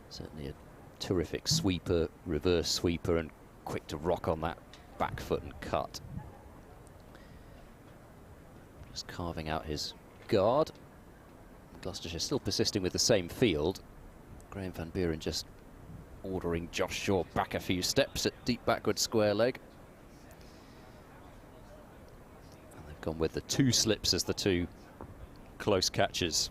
Certainly a terrific sweeper, reverse sweeper, and quick to rock on that back foot and cut. Just carving out his guard. Gloucestershire still persisting with the same field. Graham van Buren just ordering Josh Shaw back a few steps at deep backward square leg. And they've gone with the 2 slips as the 2 close catches.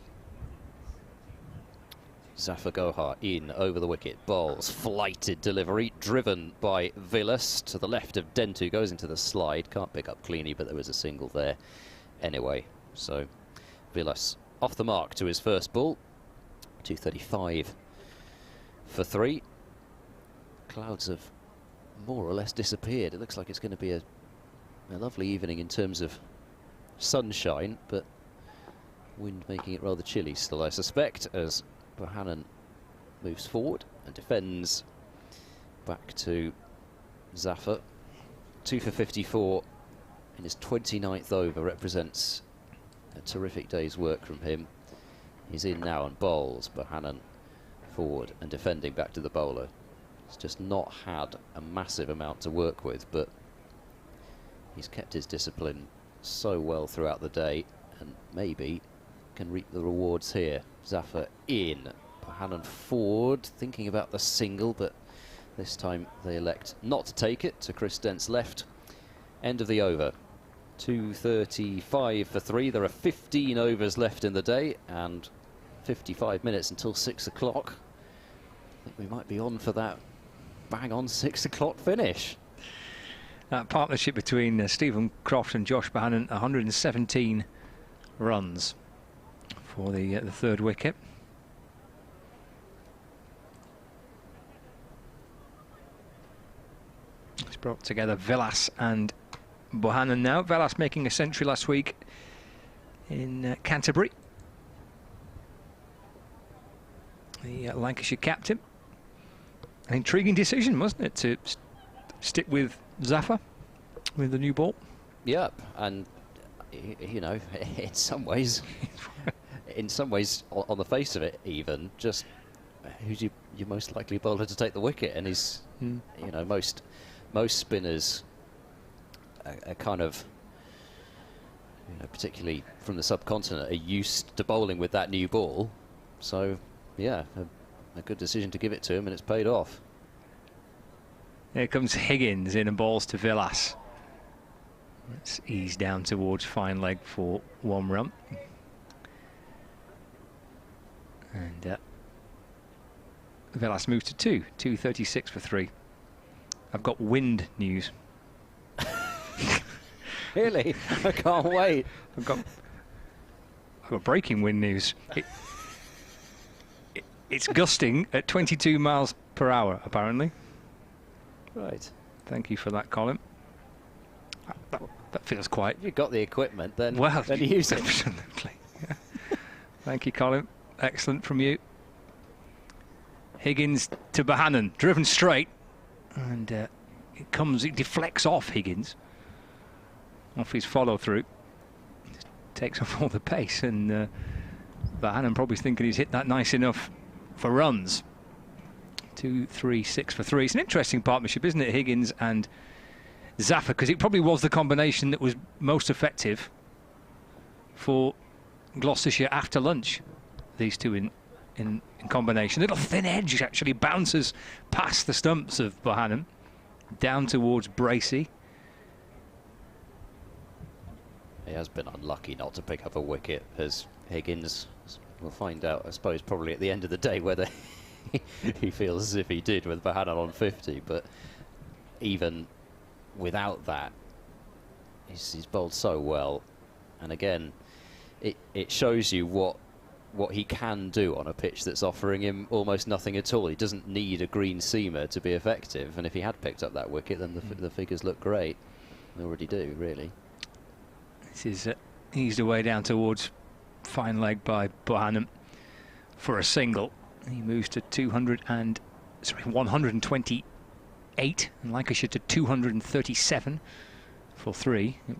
Zafar Gohar in over the wicket, bowls, flighted delivery, driven by Villas to the left of Dentu, goes into the slide, can't pick up cleanly, but there was a single there anyway. So Villas off the mark to his first ball, 235 for 3. Clouds have more or less disappeared. It looks like it's going to be a lovely evening in terms of sunshine, but wind making it rather chilly still, I suspect, as Bohannon moves forward and defends back to Zafar. 2 for 54 in his 29th over, represents a terrific day's work from him. He's in now and bowls. Bohannon forward and defending back to the bowler. He's just not had a massive amount to work with, but he's kept his discipline so well throughout the day, and maybe can reap the rewards here. Zafar in, Bohannon forward, thinking about the single, but this time they elect not to take it, to Chris Dent's left. End of the over. 2:35 for 3. There are 15 overs left in the day and 55 minutes until 6 o'clock. I think we might be on for that bang on 6 o'clock finish.
That partnership between Stephen Croft and Josh Bohannon, 117 runs for the third wicket. It's brought together Villas and Bohannon now. Villas making a century last week in Canterbury. The Lancashire captain. An intriguing decision, wasn't it, to stick with Zafar with the new ball?
Yep, and you know, in some ways, on the face of it, even just who's your most likely bowler to take the wicket, and he's, you know, most spinners are kind of, you know, particularly from the subcontinent, are used to bowling with that new ball. So, yeah, a good decision to give it to him, and it's paid off.
Here comes Higgins in and balls to Villas. Let's ease down towards fine leg for 1 run. And Villas moves to 2. 2:36 for 3. I've got wind news.
Really? I can't wait.
I've got breaking wind news. It's gusting at 22 miles per hour, apparently.
Right.
Thank you for that, Colin. That feels quite...
If you've got the equipment, then,
well,
then use it.
Absolutely. Yeah. Thank you, Colin. Excellent from you. Higgins to Bohannon, driven straight. And it deflects off Higgins. Off his follow-through. Takes off all the pace, and Bohannon probably thinking he's hit that nice enough for runs. 2, 3, 6 for 3. It's an interesting partnership, isn't it, Higgins and Zafar, because it probably was the combination that was most effective for Gloucestershire after lunch. These two in combination. Little thin edge actually bounces past the stumps of Bohannon down towards Bracey.
He has been unlucky not to pick up a wicket, as Higgins, we'll find out, I suppose, probably at the end of the day whether he feels as if he did with Bohannon on 50, but even without that, he's bowled so well. And again, it shows you what he can do on a pitch that's offering him almost nothing at all. He doesn't need a green seamer to be effective, and if he had picked up that wicket, then the figures look great. They already do, really.
This is eased away down towards fine leg by Bohannon for a single. He moves to 128, and Lancashire to 237 for 3. It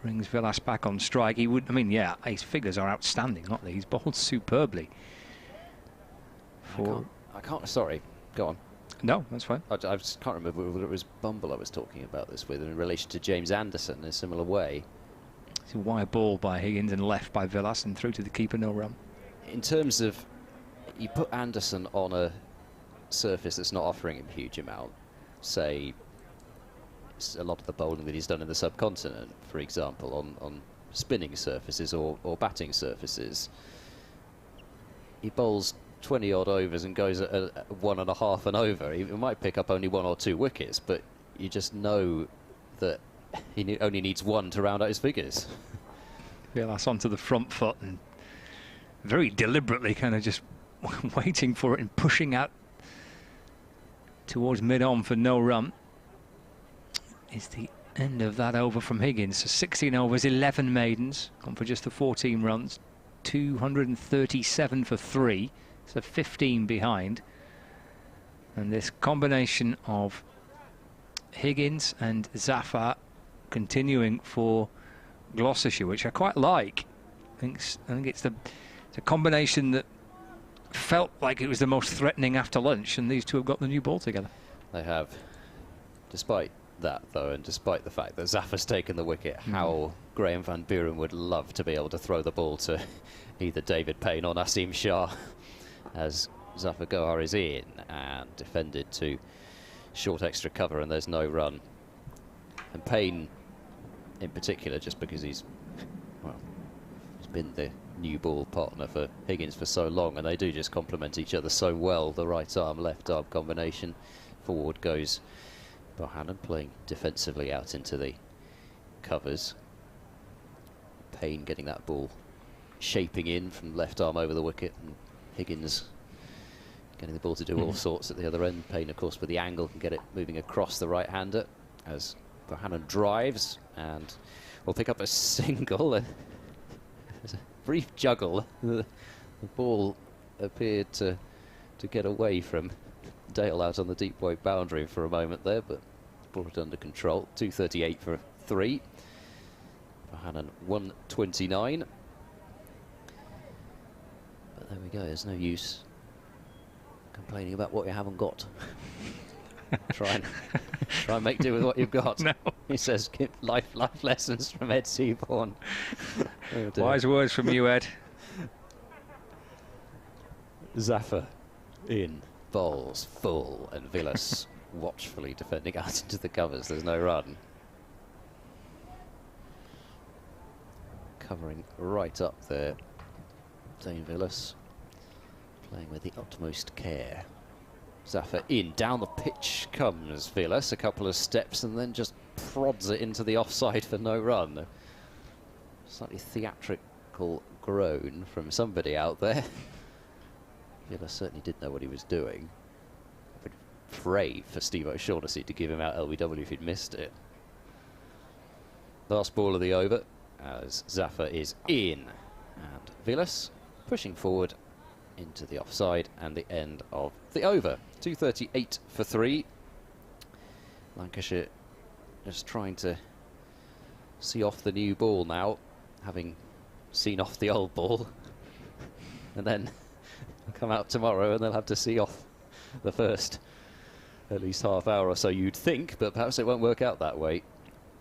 brings Villas back on strike. He would, I mean, yeah, his figures are outstanding, aren't they? He's bowled superbly.
I can't. Sorry, go on.
No, that's fine.
I just can't remember whether it was Bumble I was talking about this with in relation to James Anderson in a similar way.
It's a wide ball by Higgins and left by Villas and through to the keeper, no run.
In terms of, you put Anderson on a surface that's not offering him a huge amount, say a lot of the bowling that he's done in the subcontinent, for example, on spinning surfaces or batting surfaces. He bowls 20 odd overs and goes at 1.5 and over. He might pick up only 1 or 2 wickets, but you just know that he only needs 1 to round out his figures.
Villas onto the front foot and very deliberately kind of just waiting for it and pushing out towards mid-on for no run. Is the end of that over from Higgins. So 16 overs, 11 maidens, gone for just the 14 runs, 237 for 3, so 15 behind. And this combination of Higgins and Zafar continuing for Gloucestershire, which I quite like. I think it's a combination that felt like it was the most threatening after lunch, and these two have got the new ball together.
They have. Despite that, though, and despite the fact that Zafar's taken the wicket, how Graham van Buren would love to be able to throw the ball to either David Payne or Naseem Shah, as Zafar Gohar is in and defended to short extra cover, and there's no run. And Payne in particular, just because he's been the new ball partner for Higgins for so long, and they do just complement each other so well. The right arm, left arm combination. Forward goes Bohannon, playing defensively out into the covers. Payne getting that ball shaping in from left arm over the wicket, and Higgins getting the ball to do all sorts at the other end. Payne, of course, with the angle, can get it moving across the right-hander as Bohannon drives, and will pick up a single. There's a brief juggle. The ball appeared to get away from Dale out on the deep white boundary for a moment there, but brought it under control. 238 for 3. Bohannon 129. But there we go. There's no use complaining about what you haven't got. try and make do with what you've got.
No.
He says, "Give life lessons from Ed Seaborn." Oh,
wise words from you, Ed.
Zaffer in, bowls full, and Villas watchfully defending out into the covers. There's no run. Covering right up there, Dane Villas playing with the utmost care. Zaffer in, down the pitch comes Villas, a couple of steps, and then just prods it into the offside for no run. Slightly theatrical groan from somebody out there. Villas certainly did know what he was doing. I would pray for Steve O'Shaughnessy to give him out LBW if he'd missed it. Last ball of the over as Zaffer is in, and Villas pushing forward into the offside, and the end of the over. 238 for 3. Lancashire just trying to see off the new ball now, having seen off the old ball, and then come out tomorrow and they'll have to see off the first at least half hour or so, you'd think, but perhaps it won't work out that way,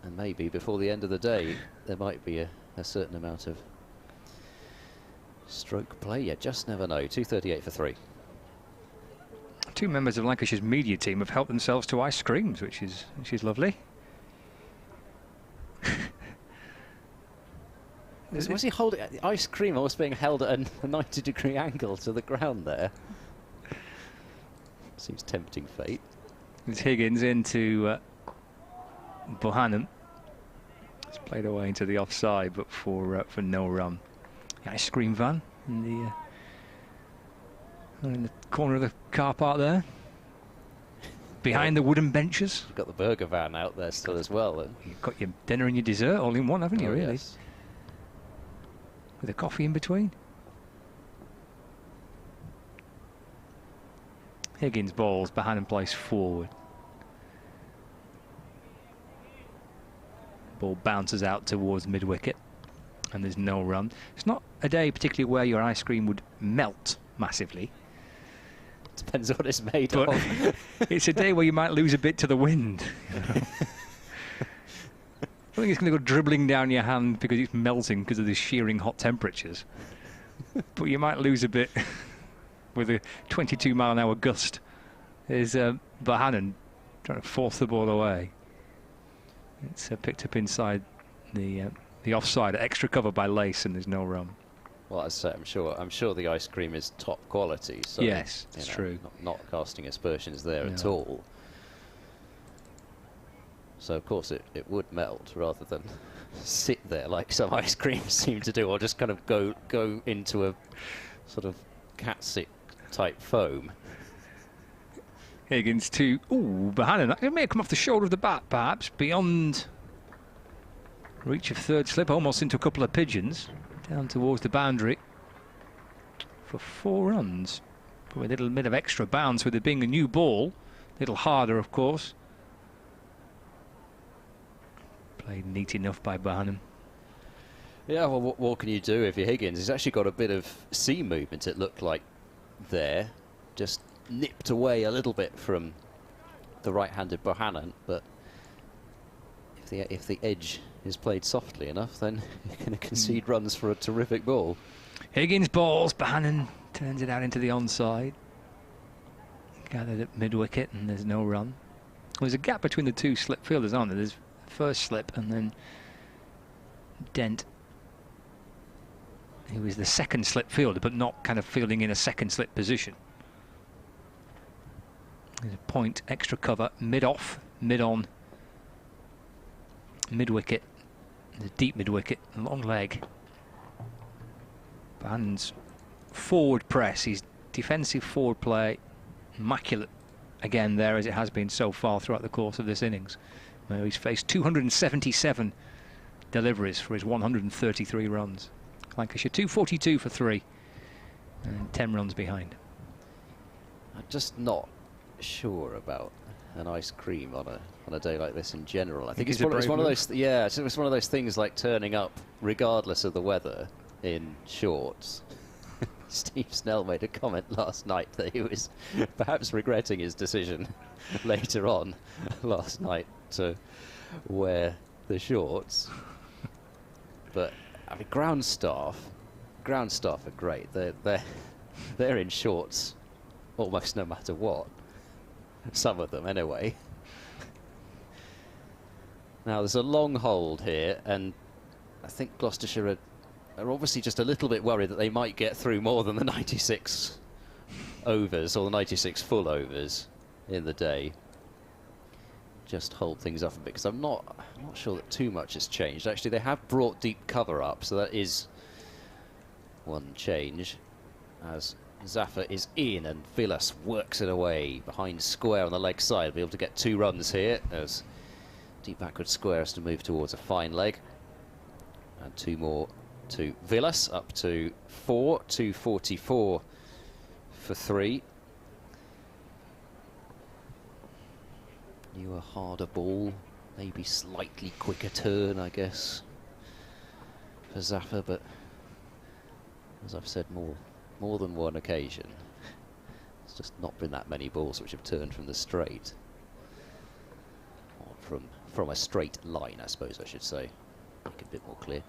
and maybe before the end of the day there might be a certain amount of stroke play. You just never know. 238 for 3.
Two members of Lancashire's media team have helped themselves to ice creams, which is lovely.
Was he holding the ice cream, or was being held at a 90-degree angle to the ground there? Seems tempting fate.
It's Higgins into Bohannon. It's played away into the offside, but for no run. The ice cream van in the corner of the car park there, behind the wooden benches.
You've got the burger van out there still as well.
You've got your dinner and your dessert all in one, haven't you, really?
Yes.
With a coffee in between. Higgins balls, Bohannon plays forward. Ball bounces out towards mid-wicket, and there's no run. It's not a day particularly where your ice cream would melt massively.
Depends what it's made
but
of.
It's a day where you might lose a bit to the wind. You know? I think it's going to go dribbling down your hand because it's melting because of the shearing hot temperatures. But you might lose a bit with a 22-mile-an-hour gust. There's Bohannon trying to force the ball away. It's picked up inside the offside, extra cover by Lace, and there's no run.
Well, as I say, I'm sure the ice cream is top quality. So
yes, it's true.
Not casting aspersions there at all. So of course it would melt rather than sit there like some ice creams seem to do, or just kind of go into a sort of catstick type foam.
Higgins to Bohannon. It may have come off the shoulder of the bat, perhaps beyond reach of third slip, almost into a couple of pigeons, down towards the boundary for 4 runs. But with a little bit of extra bounce with it being a new ball, a little harder, of course. Played neat enough by Bohannon.
Yeah, well, what can you do if you're Higgins? He's actually got a bit of seam movement, it looked like, there. Just nipped away a little bit from the right-handed Bohannon, but if the edge is played softly enough, then you're going to concede runs for a terrific ball.
Higgins balls, Bohannon turns it out into the onside. Gathered at mid-wicket, and there's no run. Well, there's a gap between the two slip fielders, aren't there? There's first slip and then Dent, who is the second slip fielder, but not kind of fielding in a second slip position. There's a point, extra cover, mid-off, mid-on, mid-wicket, the deep mid-wicket, long leg. Bohan's forward press, his defensive forward play, immaculate again there, as it has been so far throughout the course of this innings, where he's faced 277 deliveries for his 133 runs. Lancashire 242 for 3 and 10 runs behind.
I'm just not sure about an ice cream on a day like this in general. I think it's one of those. Yeah, it's one of those things like turning up regardless of the weather in shorts. Steve Snell made a comment last night that he was perhaps regretting his decision later on last night to wear the shorts. But I mean, ground staff are great. They're in shorts almost no matter what. Some of them, anyway. Now there's a long hold here, and I think Gloucestershire are obviously just a little bit worried that they might get through more than the 96 overs or the 96 full overs in the day. Just hold things up a bit, because I'm not sure that too much has changed. Actually, they have brought deep cover up, so that is one change, as Zafar is in and Villas works it away behind square on the leg side. Be able to get 2 runs here, as deep backward square has to move towards a fine leg, and 2 more to Villas, up to 4, 244 for 3. Newer, harder ball, maybe slightly quicker turn, I guess, for Zafar, but as I've said more than one occasion, it's just not been that many balls which have turned from the straight, or from a straight line, I suppose I should say, make it a bit more clear,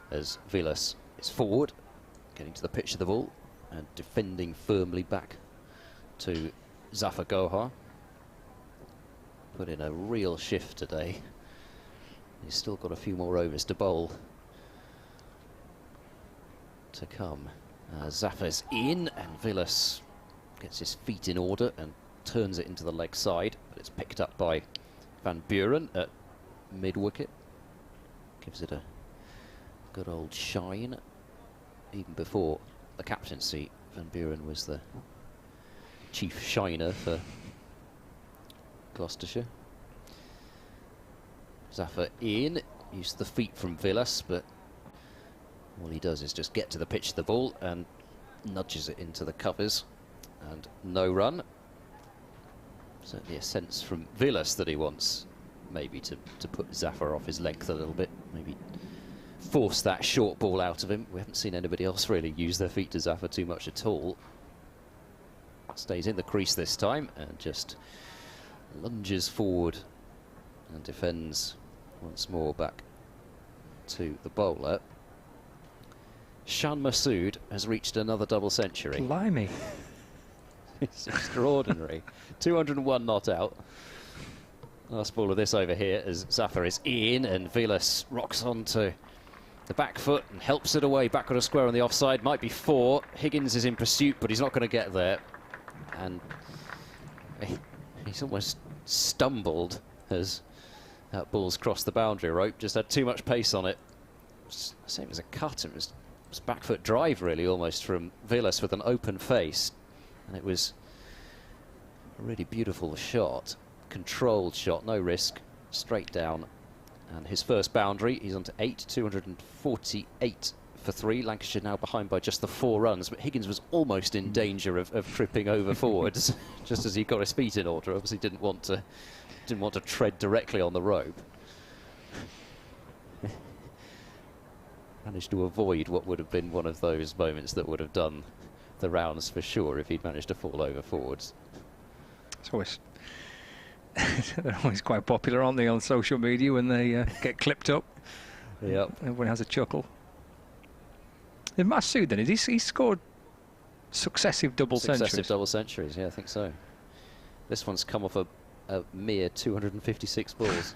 as Villas is forward, getting to the pitch of the ball and defending firmly back to Zafar Gohar. Put in a real shift today. He's still got a few more overs to bowl to come. Zafar's in, and Villas gets his feet in order and turns it into the leg side, but it's picked up by Van Buren at mid-wicket. Gives it a good old shine. Even before the captaincy, Van Buren was the chief shiner for Gloucestershire. Zafar in, used the feet from Villas, but all he does is just get to the pitch of the ball and nudges it into the covers, and no run. Certainly a sense from Villas that he wants maybe to put Zafar off his length a little bit, maybe force that short ball out of him. We haven't seen anybody else really use their feet to Zafar too much at all. Stays in the crease this time and just lunges forward and defends once more back to the bowler. Shan Masood has reached another double century.
Blimey.
It's extraordinary. 201 not out. Last ball of this over here as Zafar is in, and Villas rocks onto the back foot and helps it away backward a square on the offside. Might be 4. Higgins is in pursuit, but he's not going to get there. And he's almost stumbled as that ball's crossed the boundary rope. Just had too much pace on it. Same as a cut. It was back foot drive really almost from Villas with an open face, and it was a really beautiful shot, controlled shot, no risk, straight down, and his first boundary. He's on to 8, 248 for 3. Lancashire now behind by just the 4 runs, but Higgins was almost in danger of tripping over forwards just as he got his feet in order. Obviously didn't want to tread directly on the rope. Managed to avoid what would have been one of those moments that would have done the rounds for sure if he'd managed to fall over forwards.
It's always they're always quite popular, aren't they, on social media when they get clipped up?
Yep.
Everyone has a chuckle. And Masood then, he scored successive double centuries?
Double centuries, yeah, I think so. This one's come off a mere 256 balls.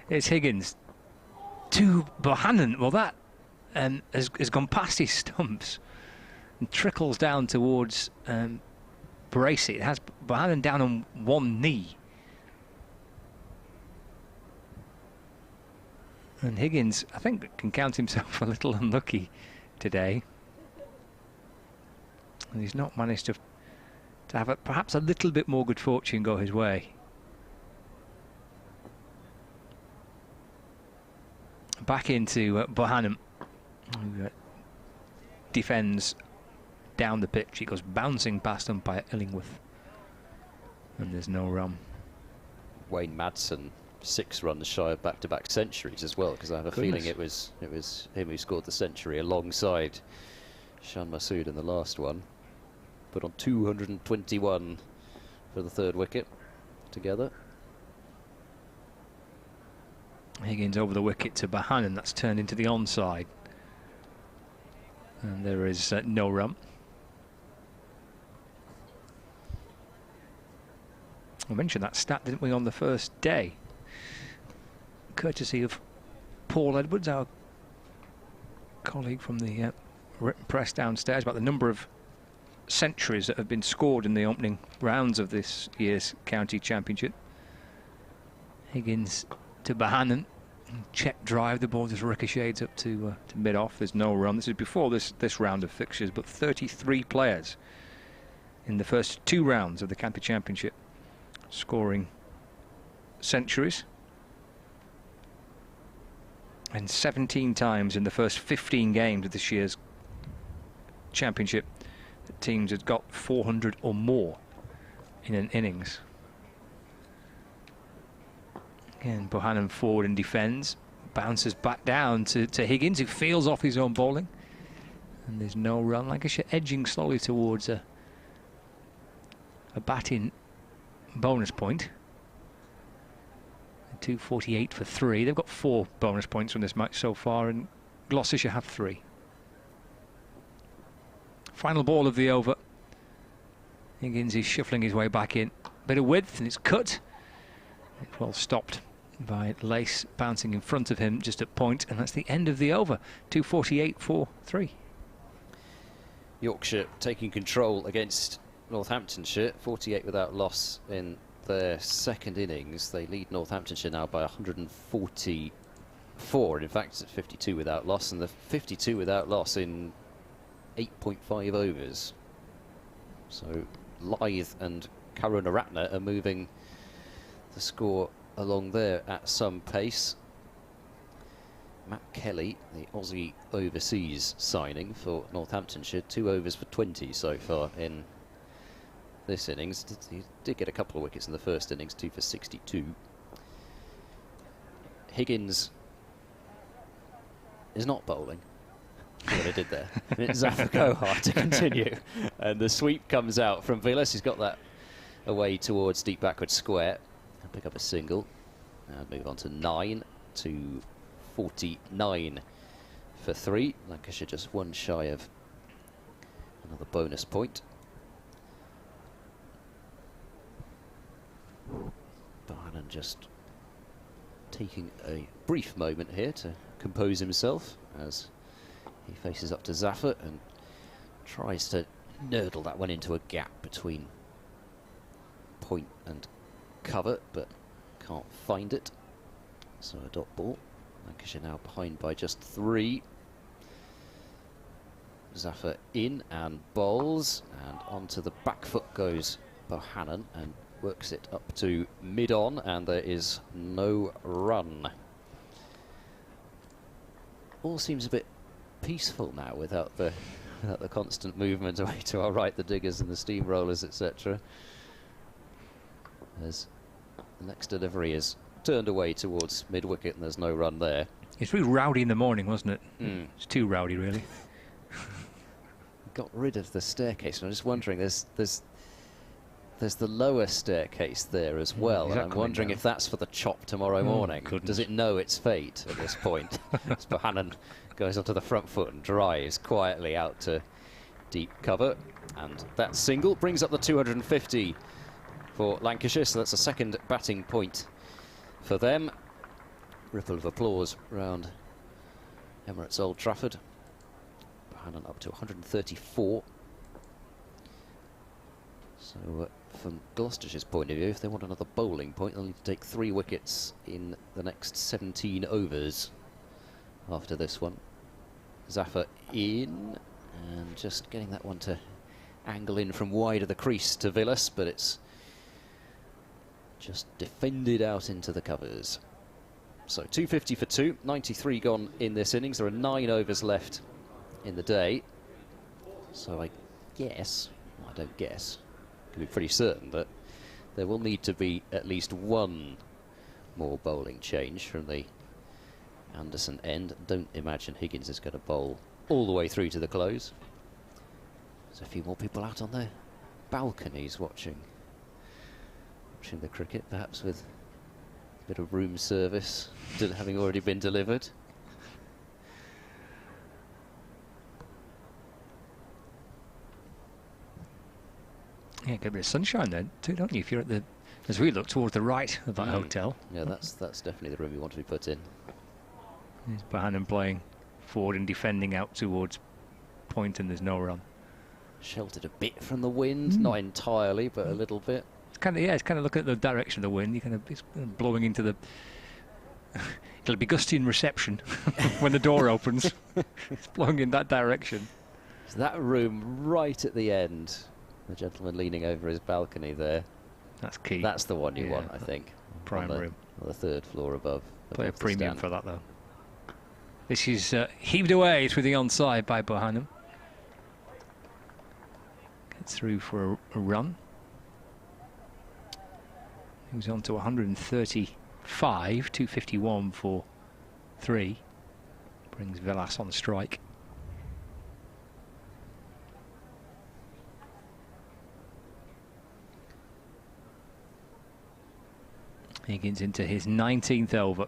It's Higgins to Bohannon. Well, that has gone past his stumps and trickles down towards Bracey. It has Bohannon down on one knee. And Higgins, I think, can count himself a little unlucky today. And he's not managed to have perhaps a little bit more good fortune go his way. Back into Bohannon, who defends down the pitch. He goes bouncing past umpire Illingworth. And there's no run.
Wayne Madsen, 6 runs shy of back-to-back centuries as well, because I have a feeling it was him who scored the century alongside Shan Masood in the last one. Put on 221 for the 3rd wicket together.
Higgins over the wicket to Bohannon. That's turned into the onside. And there is no run. We mentioned that stat, didn't we, on the first day? Courtesy of Paul Edwards, our colleague from the written press downstairs, about the number of centuries that have been scored in the opening rounds of this year's county championship. Higgins to Bohannon. Check drive, the ball just ricochets up to mid-off. There's no run. This is before this round of fixtures, but 33 players in the first 2 rounds of the county championship scoring centuries. And 17 times in the first 15 games of this year's championship, the teams had got 400 or more in an innings. Again, Bohannon forward and defends. Bounces back down to Higgins, who feels off his own bowling. And there's no run. Lancashire edging slowly towards a batting bonus point. 248 for 3. They've got 4 bonus points from this match so far, and Gloucestershire have 3. Final ball of the over. Higgins is shuffling his way back in. Bit of width, and it's cut. It's well stopped by Lace, bouncing in front of him just at point, and that's the end of the over. 248 for 3.
Yorkshire taking control against Northamptonshire, 48 without loss in their 2nd innings. They lead Northamptonshire now by 144. In fact, it's 52 without loss, and the 52 without loss in 8.5 overs. So Lyth and Karunaratne are moving the score along there at some pace. Matt Kelly, the Aussie overseas signing for Northamptonshire, 2 overs for 20 so far in this innings. He did get a couple of wickets in the first innings, 2 for 62. Higgins is not bowling. See what I did there. It's Zafar Gohar to continue. And the sweep comes out from Vilas. He's got that away towards deep backward square. He'll pick up a single and move on to 9 to 49 for 3. Lancashire just 1 shy of another bonus point. Bohannon just taking a brief moment here to compose himself as he faces up to Zafar and tries to nurdle that one into a gap between point and cover, but can't find it. So a dot ball. Lancashire now behind by just 3. Zafar in and bowls, and onto the back foot goes Bohannon and works it up to mid-on, and there is no run. All seems a bit peaceful now without the constant movement away to our right, the diggers and the steamrollers, etc. As the next delivery is turned away towards mid-wicket, and there's no run there.
It's really rowdy in the morning, wasn't it? It's too rowdy, really.
Got rid of the staircase, and I'm just wondering, there's the lower staircase there as well, and I'm wondering if that's for the chop tomorrow morning. Does it know its fate at this point? As Bohannon goes onto the front foot and drives quietly out to deep cover, and that single brings up the 250 for Lancashire, so that's a 2nd batting point for them. Ripple of applause round Emirates Old Trafford. Bohannon up to 134. So from Gloucestershire's point of view, if they want another bowling point, they'll need to take 3 wickets in the next 17 overs after this one. Zafar in, and just getting that one to angle in from wide of the crease to Villas, but it's just defended out into the covers. So 250 for 2, 93 gone in this innings. There are 9 overs left in the day. So I guess, well, I don't guess, I can be pretty certain that there will need to be at least 1 more bowling change from the Anderson end. Don't imagine Higgins is going to bowl all the way through to the close. There's a few more people out on their balconies watching the cricket, perhaps with a bit of room service having already been delivered.
Yeah, get a bit of sunshine then too, don't you? If you're at the, as we look towards the right of that hotel.
Yeah, that's definitely the room you want to be put in.
There's Bohannon playing forward and defending out towards point, and there's no run.
Sheltered a bit from the wind, not entirely, but a little bit.
It's kind of, yeah, it's kind of looking at the direction of the wind. It's blowing into the. It'll be gusty in reception when the door opens. It's blowing in that direction.
So that room right at the end, the gentleman leaning over his balcony there.
That's key.
That's the one you want, I think.
Prime room.
On the 3rd floor above.
Play a premium for that though. This is heaved away through the onside by Bohannon. Gets through for a run. He was on to 135, 251 for 3. Brings Villas on strike. Higgins into his 19th over.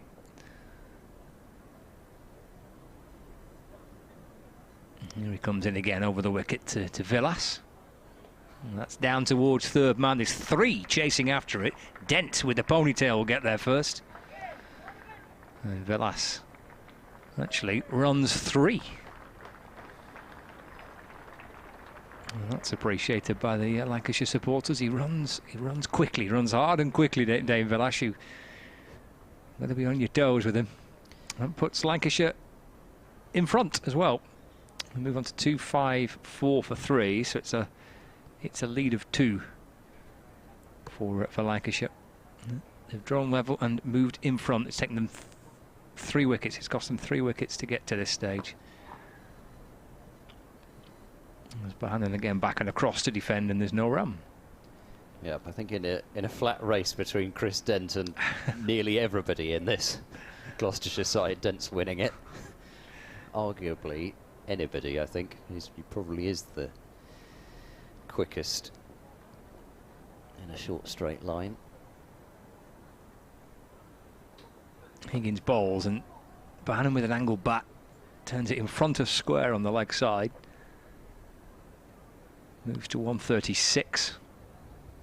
Here he comes in again over the wicket to Villas. And that's down towards 3rd man. There's 3 chasing after it. Dent with the ponytail will get there first. And Villas actually runs 3. And that's appreciated by the Lancashire supporters. He runs quickly, runs hard and quickly, Dave Villas. You better be on your toes with him. And puts Lancashire in front as well. We move on to 254 for 3, so it's a lead of 2 for Lancashire. They've drawn level and moved in front. It's taken them 3 wickets. It's cost them 3 wickets to get to this stage. There's Bohannon again back and across to defend, and there's no run.
Yep, I think in a flat race between Chris Dent and nearly everybody in this Gloucestershire side, Dent's winning it. Arguably anybody, I think. He probably is the quickest in a short straight line.
Higgins bowls, and Bohannon with an angled bat turns it in front of square on the leg side. Moves to 136.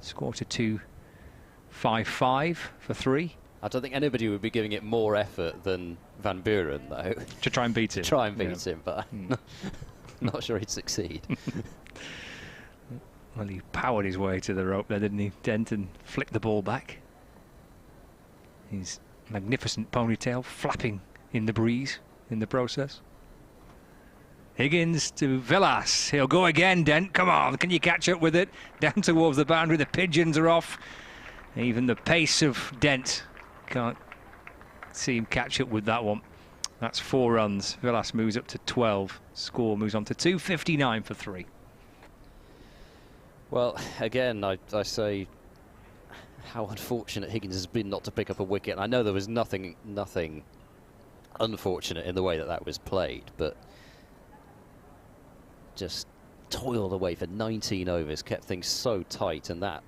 Score to 255 for 3.
I don't think anybody would be giving it more effort than Van Buren, though.
To try and beat him.
To try and beat him, but I'm not sure he'd succeed.
Well, he powered his way to the rope there, didn't he? Dent, and flicked the ball back. His magnificent ponytail flapping in the breeze in the process. Higgins to Villas. He'll go again, Dent. Come on, can you catch up with it? Down towards the boundary, the pigeons are off. Even the pace of Dent can't see him catch up with that one. That's 4 runs. Villas moves up to 12. Score moves on to 259 for 3.
Well, again, I say how unfortunate Higgins has been not to pick up a wicket. I know there was nothing unfortunate in the way that was played, but just toiled away for 19 overs, kept things so tight, and that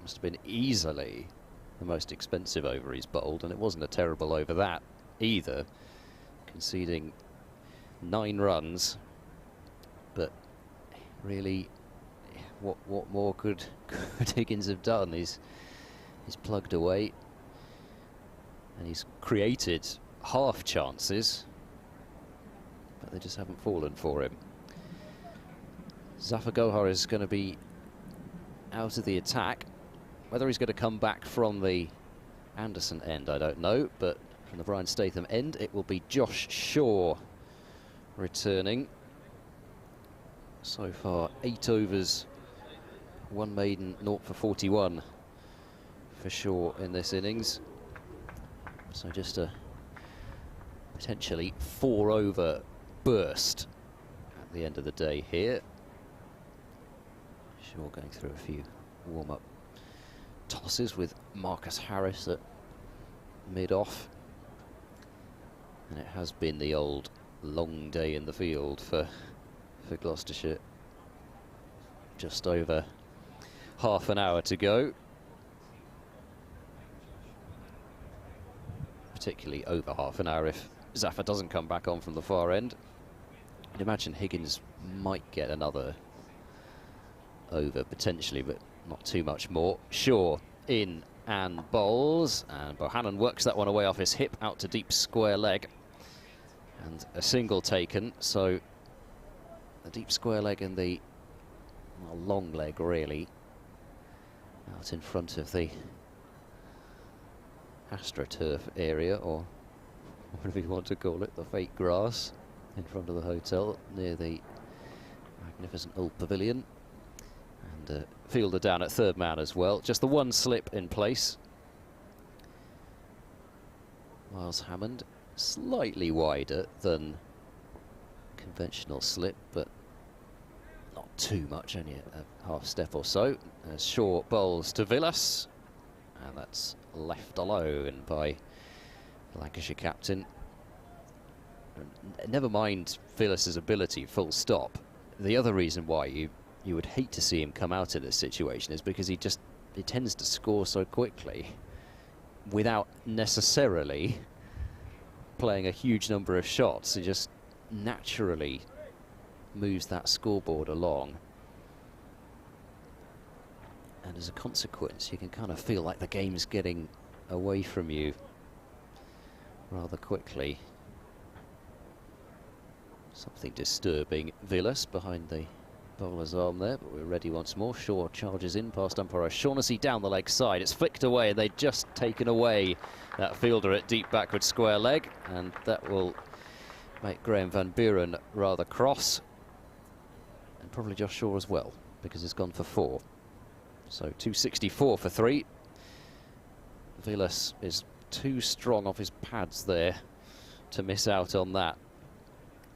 must have been easily the most expensive over he's bowled, and it wasn't a terrible over that either, conceding 9 runs. But really, what more could Higgins have done? He's plugged away, and he's created half chances, but they just haven't fallen for him. Zafar Gohar is going to be out of the attack. Whether he's going to come back from the Anderson end, I don't know, but from the Brian Statham end, it will be Josh Shaw returning. So far, 8 overs, 1 maiden, 0 for 41 for Shaw in this innings. So just a potentially 4-over burst at the end of the day here. Shaw going through a few warm-up tosses with Marcus Harris at mid-off. And it has been the old long day in the field for Gloucestershire. Just over half an hour to go. Particularly over half an hour if Zafar doesn't come back on from the far end. I'd imagine Higgins might get another over potentially, but not too much more. Shaw in and bowls, and Bohannon works that one away off his hip out to deep square leg, and a single taken. So the deep square leg and the long leg really out in front of the AstroTurf area, or whatever you want to call it, the fake grass in front of the hotel near the magnificent old pavilion. And fielder down at third man as well. Just the one slip in place. Miles Hammond slightly wider than conventional slip, but not too much, only a half step or so. As Shaw bowls to Villas, and that's left alone by the Lancashire captain. Never mind Villas's ability, full stop. The other reason why you would hate to see him come out of this situation is because he tends to score so quickly without necessarily playing a huge number of shots. He just naturally moves that scoreboard along, and as a consequence you can kind of feel like the game's getting away from you rather quickly. Something disturbing Villas behind the bowler's arm there, but we're ready once more. Shaw charges in past umpire O'Shaughnessy down the leg side. It's flicked away, and they'd just taken away that fielder at deep backward square leg, and that will make Graham Van Buren rather cross, and probably Josh Shaw as well, because it's gone for 4. So 264 for 3. Villas is too strong off his pads there to miss out on that,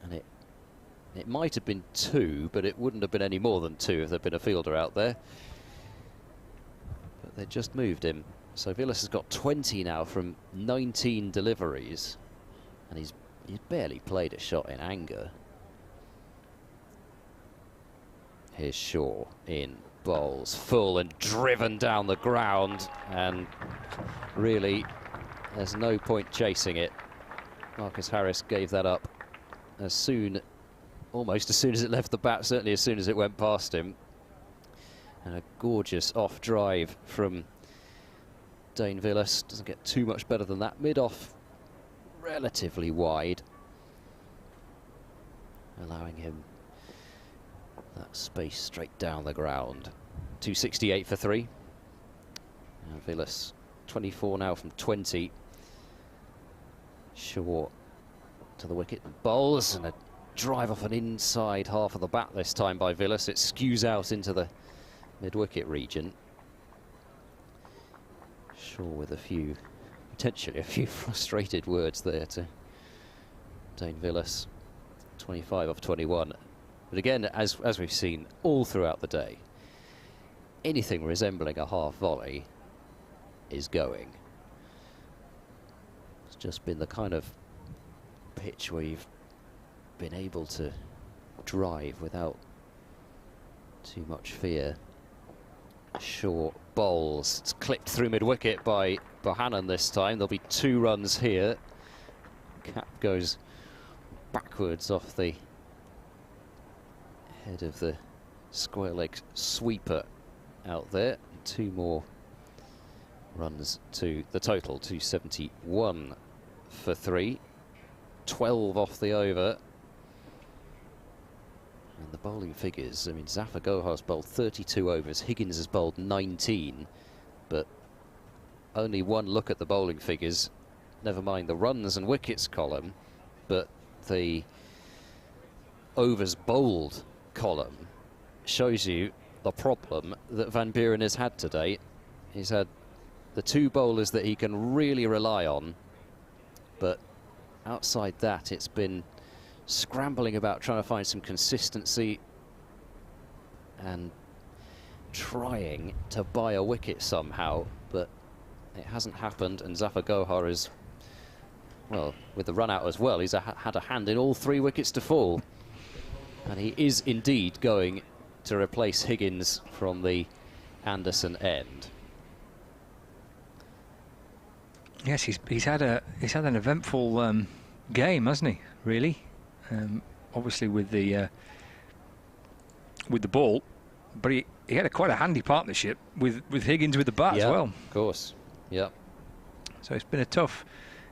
and it might have been 2, but it wouldn't have been any more than 2 if there'd been a fielder out there. But they just moved him. So Villas has got 20 now from 19 deliveries, and he's barely played a shot in anger. Here's Shaw in, bowls full and driven down the ground, and really there's no point chasing it. Marcus Harris gave that up almost as soon as it left the bat, certainly as soon as it went past him. And a gorgeous off drive from Dane Villas. Doesn't get too much better than that. Mid-off, relatively wide, allowing him that space straight down the ground. 268 for 3. And Villas 24 now from 20. Shaw to the wicket and bowls, and a drive off an inside half of the bat this time by Villas. It skews out into the mid-wicket region. Shaw with potentially a few frustrated words there to Dane Villas. 25 off 21. But again, as we've seen all throughout the day, anything resembling a half volley is going. It's just been the kind of pitch where you've been able to drive without too much fear. Shaw bowls. It's clipped through mid-wicket by Bohannon this time. There'll be 2 runs here. Cap goes backwards off the head of the square leg sweeper out there. 2 more runs to the total. 271 for 3. 12 off the over. And the bowling figures, I mean, Zafar Gohar's bowled 32 overs, Higgins has bowled 19, but only one look at the bowling figures, never mind the runs and wickets column, but the overs bowled column shows you the problem that Van Buren has had today. He's had the two bowlers that he can really rely on, but outside that it's been scrambling about trying to find some consistency and trying to buy a wicket somehow, but it hasn't happened. And Zafar Gohar is, well, with the run out as well, he's had a hand in all 3 wickets to fall, and he is indeed going to replace Higgins from the Anderson end.
Yes, he's had an eventful game, hasn't he? Really, obviously with the ball, but he had quite a handy partnership with Higgins with the bat as well.
Of course, yeah.
So it's been a tough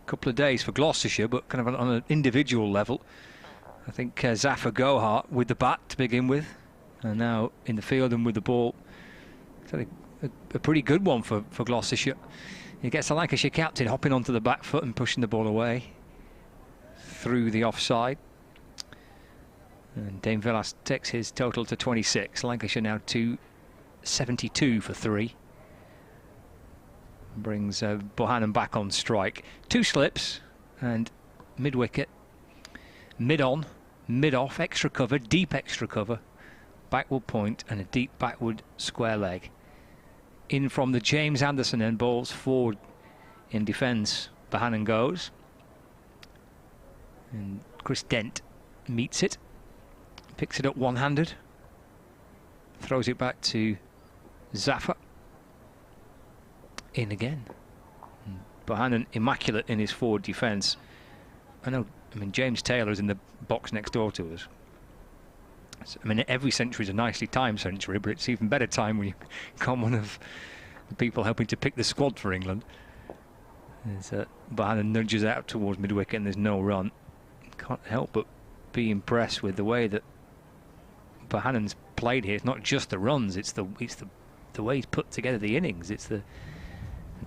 couple of days for Gloucestershire, but kind of on an individual level, I think Zafar Gohar with the bat to begin with, and now in the field and with the ball, it's a pretty good one for Gloucestershire. He gets the Lancashire captain hopping onto the back foot and pushing the ball away through the offside. And Dame Villas takes his total to 26. Lancashire now 272 for 3. Brings Bohannon back on strike. 2 slips and mid-wicket. Mid-on, mid-off, extra cover, deep extra cover. Backward point and a deep backward square leg. In from the James Anderson end, balls forward in defence. Bohannon goes. And Chris Dent meets it. Picks it up one-handed. Throws it back to Zafar. In again. And Bohannon immaculate in his forward defence. I mean, James Taylor's in the box next door to us. I mean, every century is a nicely timed century, but it's even better time when you become one of the people helping to pick the squad for England. Bohannon nudges out towards mid-wicket and there's no run. Can't help but be impressed with the way that Bohannon's played here. It's not just the runs, it's the way he's put together the innings. It's the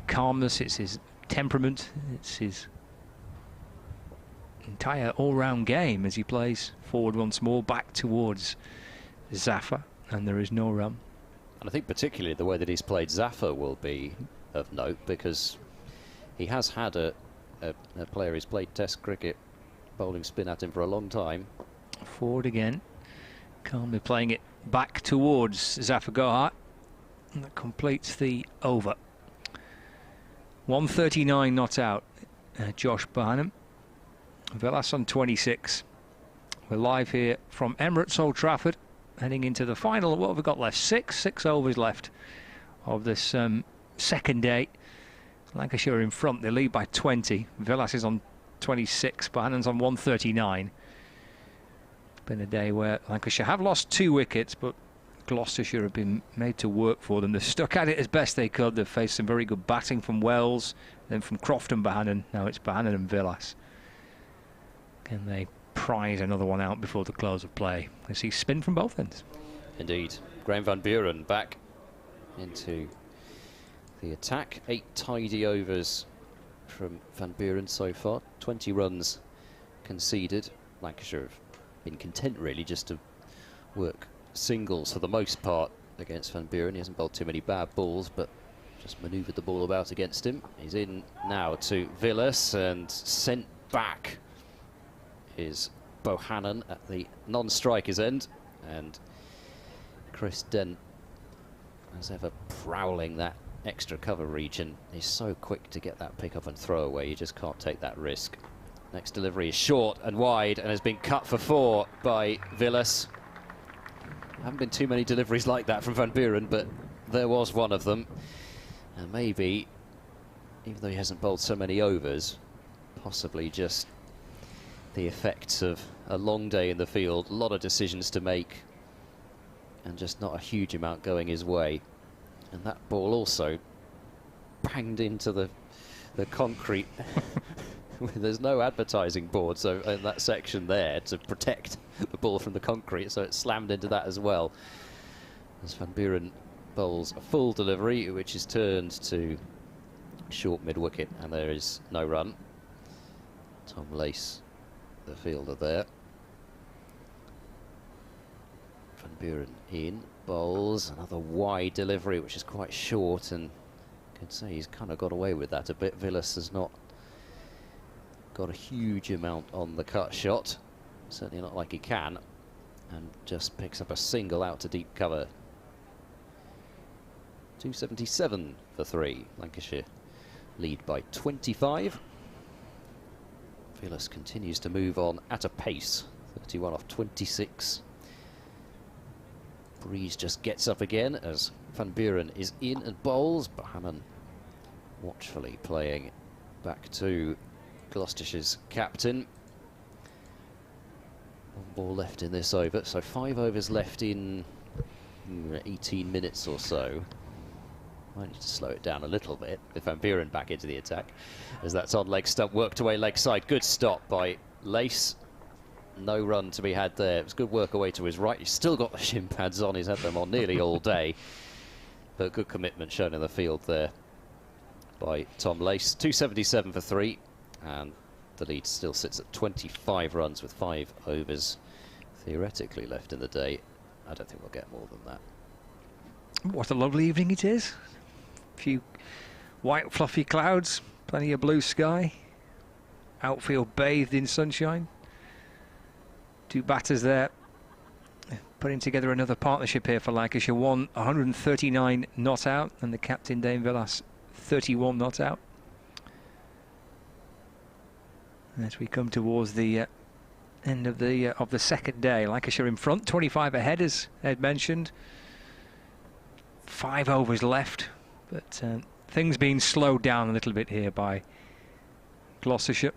calmness, it's his temperament, it's his entire all-round game as he plays forward once more, back towards Zafar, and there is no run.
And I think particularly the way that he's played Zafar will be of note, because he has had a player who's played Test cricket bowling spin at him for a long time.
Forward again, calmly playing it back towards Zafar Gohar, and that completes the over. 139 not out. Josh Bohannon. Villas on 26. We're live here from Emirates, Old Trafford, heading into the final. What have we got left? Six overs left of this second day. Lancashire in front. They lead by 20. Villas is on 26. Bohannon's on 139. It's been a day where Lancashire have lost 2 wickets, but Gloucestershire have been made to work for them. They've stuck at it as best they could. They've faced some very good batting from Wells, then from Croft and Bohannon. Now it's Bohannon and Villas. Can they prize another one out before the close of play? I see spin from both ends.
Indeed. Graham Van Buren back into the attack. 8 tidy overs from Van Buren so far. 20 runs conceded. Lancashire have been content really just to work singles for the most part against Van Buren. He hasn't bowled too many bad balls, but just manoeuvred the ball about against him. He's in now to Villas and sent back is Bohannon at the non-striker's end, and Chris Dent, as ever, prowling that extra cover region. He's so quick to get that pick up and throw away, you just can't take that risk. Next delivery is short and wide and has been cut for 4 by Villas. Haven't been too many deliveries like that from Van Buren, but there was one of them. And maybe, even though he hasn't bowled so many overs, possibly just the effects of a long day in the field, a lot of decisions to make, and just not a huge amount going his way. And that ball also banged into the concrete There's no advertising board so in that section there to protect the ball from the concrete, so it slammed into that as well. As Van Buren bowls a full delivery, which is turned to short mid-wicket, and there is no run. Tom Lace, the fielder there. Van Buren in, bowls another wide delivery, which is quite short, and you can say he's kind of got away with that a bit. Villas has not got a huge amount on the cut shot, certainly not like he can, and just picks up a single out to deep cover. 277 for 3. Lancashire lead by 25. Villas continues to move on at a pace. 31 off 26. Breeze just gets up again as Van Buren is in and bowls. Bohannon watchfully playing back to Gloucestershire's captain. 1 ball left in this over, so 5 overs left in 18 minutes or so. Might need to slow it down a little bit with Van Buren back into the attack, as that's on leg stump, worked away leg side. Good stop by Lace. No run to be had there. It was good work away to his right. He's still got the shin pads on. He's had them on nearly all day. But good commitment shown in the field there by Tom Lace. 277 for 3. And the lead still sits at 25 runs with 5 overs theoretically left in the day. I don't think we'll get more than that.
What a lovely evening it is. A few white fluffy clouds, plenty of blue sky. Outfield bathed in sunshine. 2 batters there, putting together another partnership here for Lancashire. 139 not out, and the captain Dane Villas 31 not out. As we come towards the end of the second day, Lancashire in front, 25 ahead, as Ed mentioned. 5 overs left, but things being slowed down a little bit here by Gloucestershire.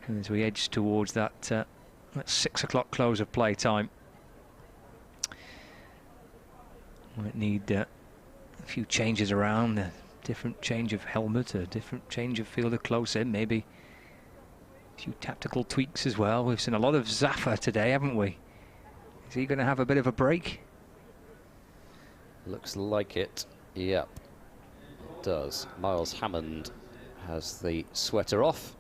And as we edge towards that 6 o'clock close of play time, might need a few changes around, a different change of helmet, a different change of fielder close in, maybe a few tactical tweaks as well. We've seen a lot of Zafar today, haven't we? Is he going to have a bit of a break?
Looks like it. Yep, it does. Miles Hammond has the sweater off.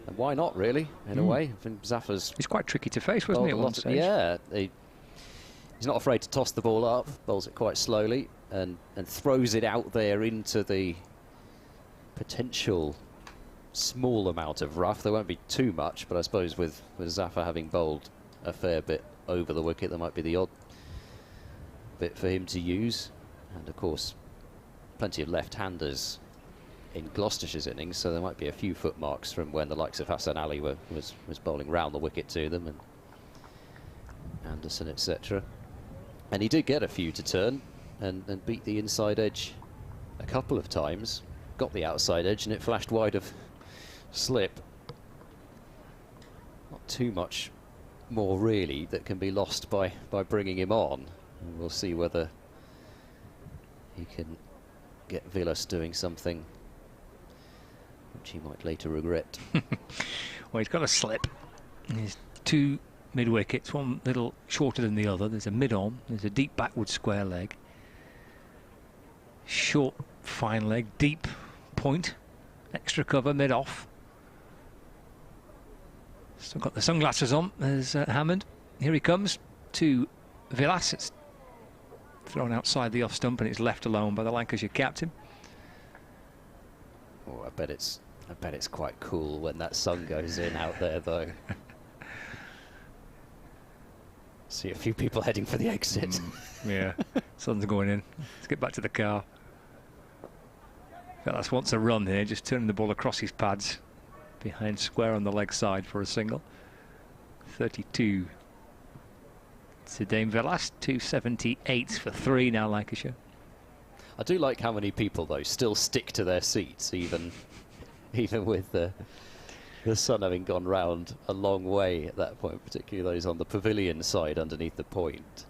And why not, really, in a way? I think Zafar's...
He's quite tricky to face, wasn't he, at one stage?
Yeah, he's not afraid to toss the ball up, bowls it quite slowly, and throws it out there into the potential small amount of rough. There won't be too much, but I suppose with Zafar having bowled a fair bit over the wicket, there might be the odd bit for him to use. And, of course, plenty of left-handers in Gloucestershire's innings, so there might be a few footmarks from when the likes of Hassan Ali was bowling round the wicket to them, and Anderson, etc. And he did get a few to turn and beat the inside edge a couple of times. Got the outside edge and it flashed wide of slip. Not too much more really that can be lost by bringing him on. And we'll see whether he can get Villas doing something which he might later regret.
Well, he's got a slip. There's 2 mid-wickets, one little shorter than the other. There's a mid-on, there's a deep backward square leg. Short fine leg, deep point, extra cover, mid-off. Still got the sunglasses on, there's Hammond. Here he comes to Villas. It's thrown outside the off stump and it's left alone by the Lancashire captain.
Oh, I bet it's quite cool when that sun goes in out there, though. See a few people heading for the exit.
Yeah, sun's going in. Let's get back to the car. Villas wants a run here, just turning the ball across his pads behind square on the leg side for a single. 32 to Dame Villas, 278 for 3 now Lancashire.
I do like how many people, though, still stick to their seats, even with the sun having gone round a long way at that point, particularly those on the pavilion side underneath the point.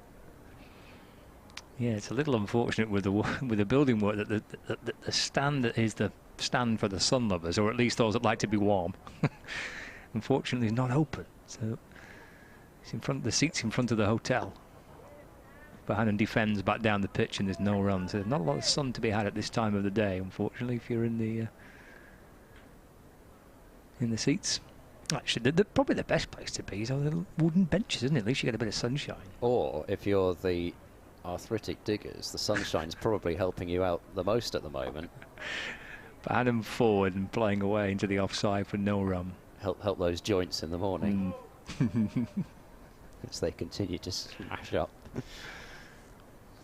Yeah, it's a little unfortunate with the building work that the stand that is the stand for the sun lovers, or at least those that like to be warm, unfortunately is not open. So it's in front. The seats in front of the hotel. Bohannon defends back down the pitch, and there's no run. So there's not a lot of sun to be had at this time of the day, unfortunately, if you're in the seats. Actually, probably the best place to be is on the wooden benches, isn't it? At least you get a bit of sunshine.
Or if you're the arthritic diggers, the sunshine's probably helping you out the most at the moment.
Bohannon forward and playing away into the offside for no run.
Help those joints in the morning. As they continue to smash up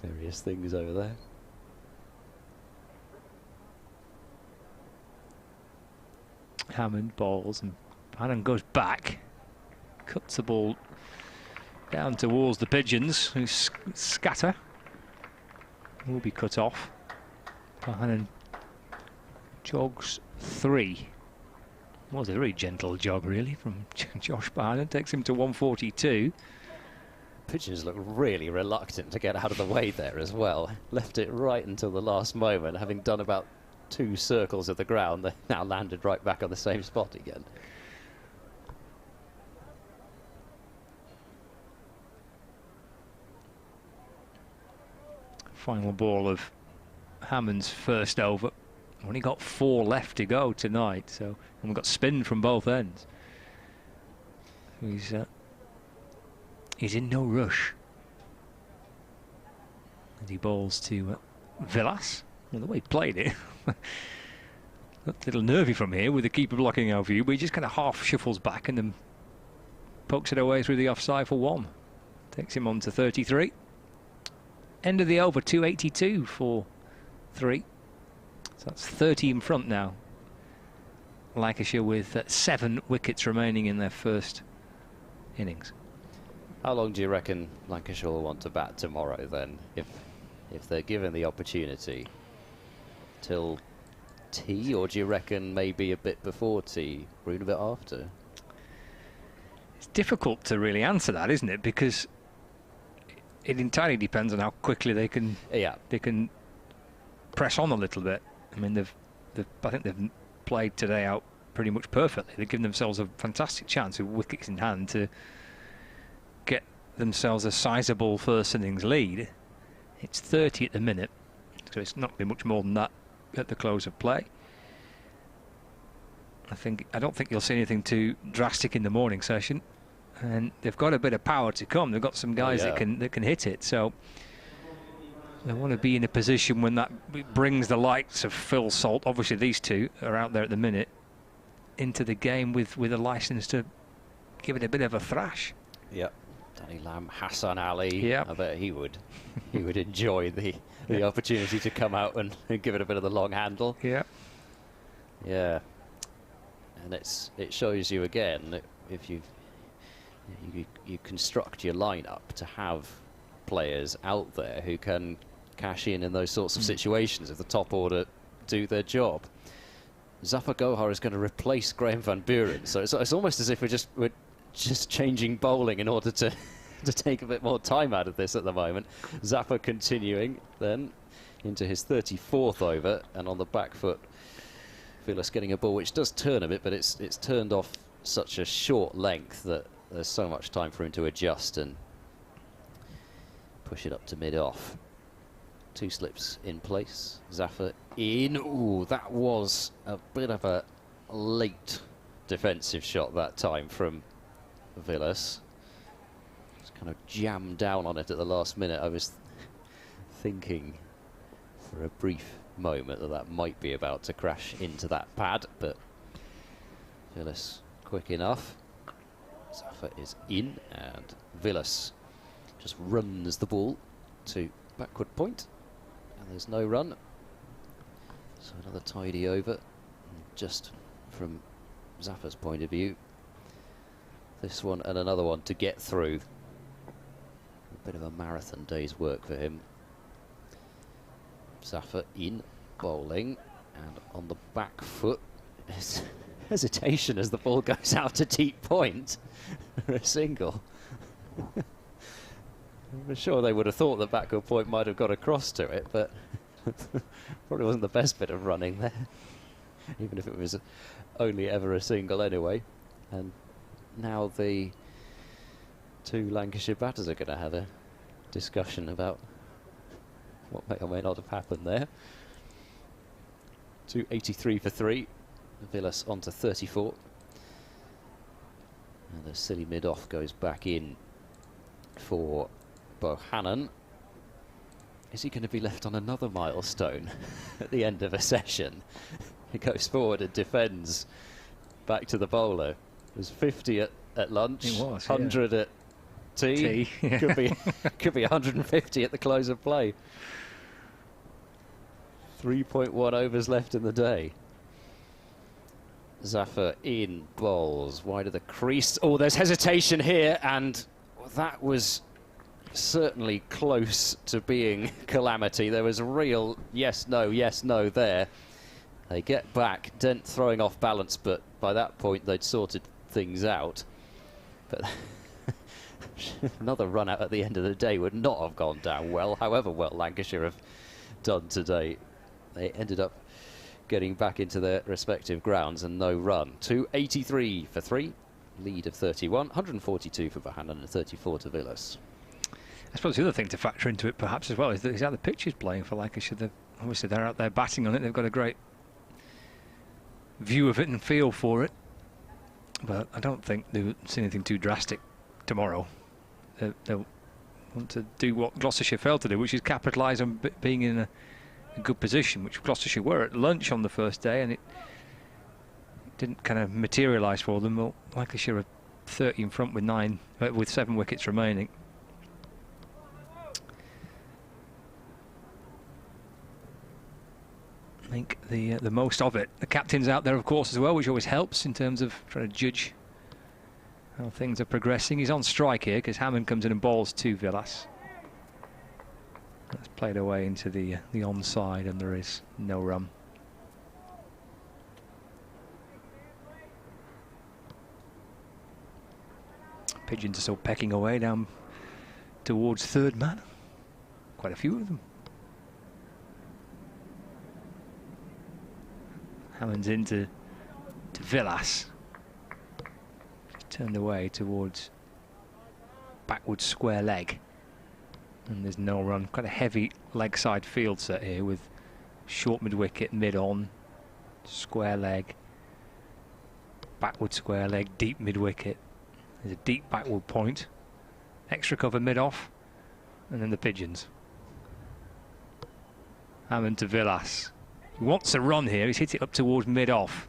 various things over there.
Hammond balls, and Bohannon goes back, cuts the ball down towards the Pigeons, who scatter. Will be cut off. Bohannon jogs 3. Was a very gentle jog, really, from Josh Bohannon. Takes him to 142.
Pigeons look really reluctant to get out of the way there as well. Left it right until the last moment, having done about 2 circles of the ground. They now landed right back on the same spot again.
Final ball of Hammond's first over. Only got 4 left to go tonight, so and we've got spin from both ends. He's in no rush. And he bowls to Villas. Well, the way he played it, looked a little nervy from here with the keeper blocking our view, but he just kind of half shuffles back and then pokes it away through the offside for 1. Takes him on to 33. End of the over, 282 for 3. So that's 30 in front now. Lancashire with 7 wickets remaining in their first innings.
How long do you reckon Lancashire will want to bat tomorrow then, if they're given the opportunity? Till tea, or do you reckon maybe a bit before tea, or even a bit after?
It's difficult to really answer that, isn't it? Because it entirely depends on how quickly they can press on a little bit. I mean, I think they've played today out pretty much perfectly. They've given themselves a fantastic chance with wickets in hand to get themselves a sizable first innings lead. It's 30 at the minute, so it's not been much more than that at the close of play. I don't think you'll see anything too drastic in the morning session, and they've got a bit of power to come. They've got some guys that can hit it, so they want to be in a position when that brings the likes of Phil Salt. Obviously, these two are out there at the minute into the game with a license to give it a bit of a thrash.
Yep. Danny Lamb, Hassan Ali.
Yep.
I bet he would enjoy the opportunity to come out and give it a bit of the long handle.
Yeah.
Yeah. And it shows you again that if you construct your lineup to have players out there who can cash in those sorts of situations if the top order do their job. Zafar Gohar is going to replace Graham Van Buren, so it's almost as if we're just changing bowling in order to take a bit more time out of this at the moment. Zafar continuing then into his 34th over, and on the back foot Villas getting a ball which does turn a bit, but it's turned off such a short length that there's so much time for him to adjust and push it up to mid-off. 2 slips in place. Zafar in. Ooh, that was a bit of a late defensive shot that time from Villas. Just kind of jammed down on it at the last minute. I was thinking for a brief moment that might be about to crash into that pad, but Villas quick enough. Zafar is in, and Villas just runs the ball to backward point, and there's no run. So another tidy over. Just from Zafar's point of view, this one and another one to get through. A bit of a marathon day's work for him. Zafar in, bowling, and on the back foot. There's hesitation as the ball goes out to deep point for a single. I'm sure they would have thought the backward point might have got across to it, but probably wasn't the best bit of running there, even if it was only ever a single anyway. And now the two Lancashire batters are going to have a discussion about what may or may not have happened there. 283 for 3. Villas on to 34. And the silly mid-off goes back in for Bohannon. Is he going to be left on another milestone at the end of a session? He goes forward and defends back to the bowler. It was 50 at lunch,
It was,
100 at tea.
Yeah.
could be 150 at the close of play. 3.1 overs left in the day. Zafar in bowls, wide of the crease. Oh, there's hesitation here, and that was certainly close to being calamity. There was a real yes, no there. They get back, Dent throwing off balance, but by that point they'd sorted things out. But another run out at the end of the day would not have gone down well, however well Lancashire have done today. They ended up getting back into their respective grounds and no run. 283 for 3, lead of 31, 142 for Bohannon and 34 to Villas.
I suppose the other thing to factor into it perhaps as well is how the pitch is playing for Lancashire. Obviously they're out there batting on it, they've got a great view of it and feel for it, but I don't think they'll see anything too drastic tomorrow. They'll want to do what Gloucestershire failed to do, which is capitalise on being in a good position, which Gloucestershire were at lunch on the first day, and it didn't kind of materialise for them. Well, Lancashire are 30 in front with 7 wickets remaining. Make the most of it. The captain's out there, of course, as well, which always helps in terms of trying to judge how things are progressing. He's on strike here because Hammond comes in and bowls to Villas. That's played away into the onside, and there is no run. Pigeons are still pecking away down towards third man. Quite a few of them. Hammond's into Villas. Turned away towards backward square leg. And there's no run. Quite a heavy leg side field set here with short mid wicket, mid on, square leg, backward square leg, deep mid wicket. There's a deep backward point, extra cover mid off, and then the pigeons. Hammond to Villas. He wants a run here. He's hit it up towards mid off.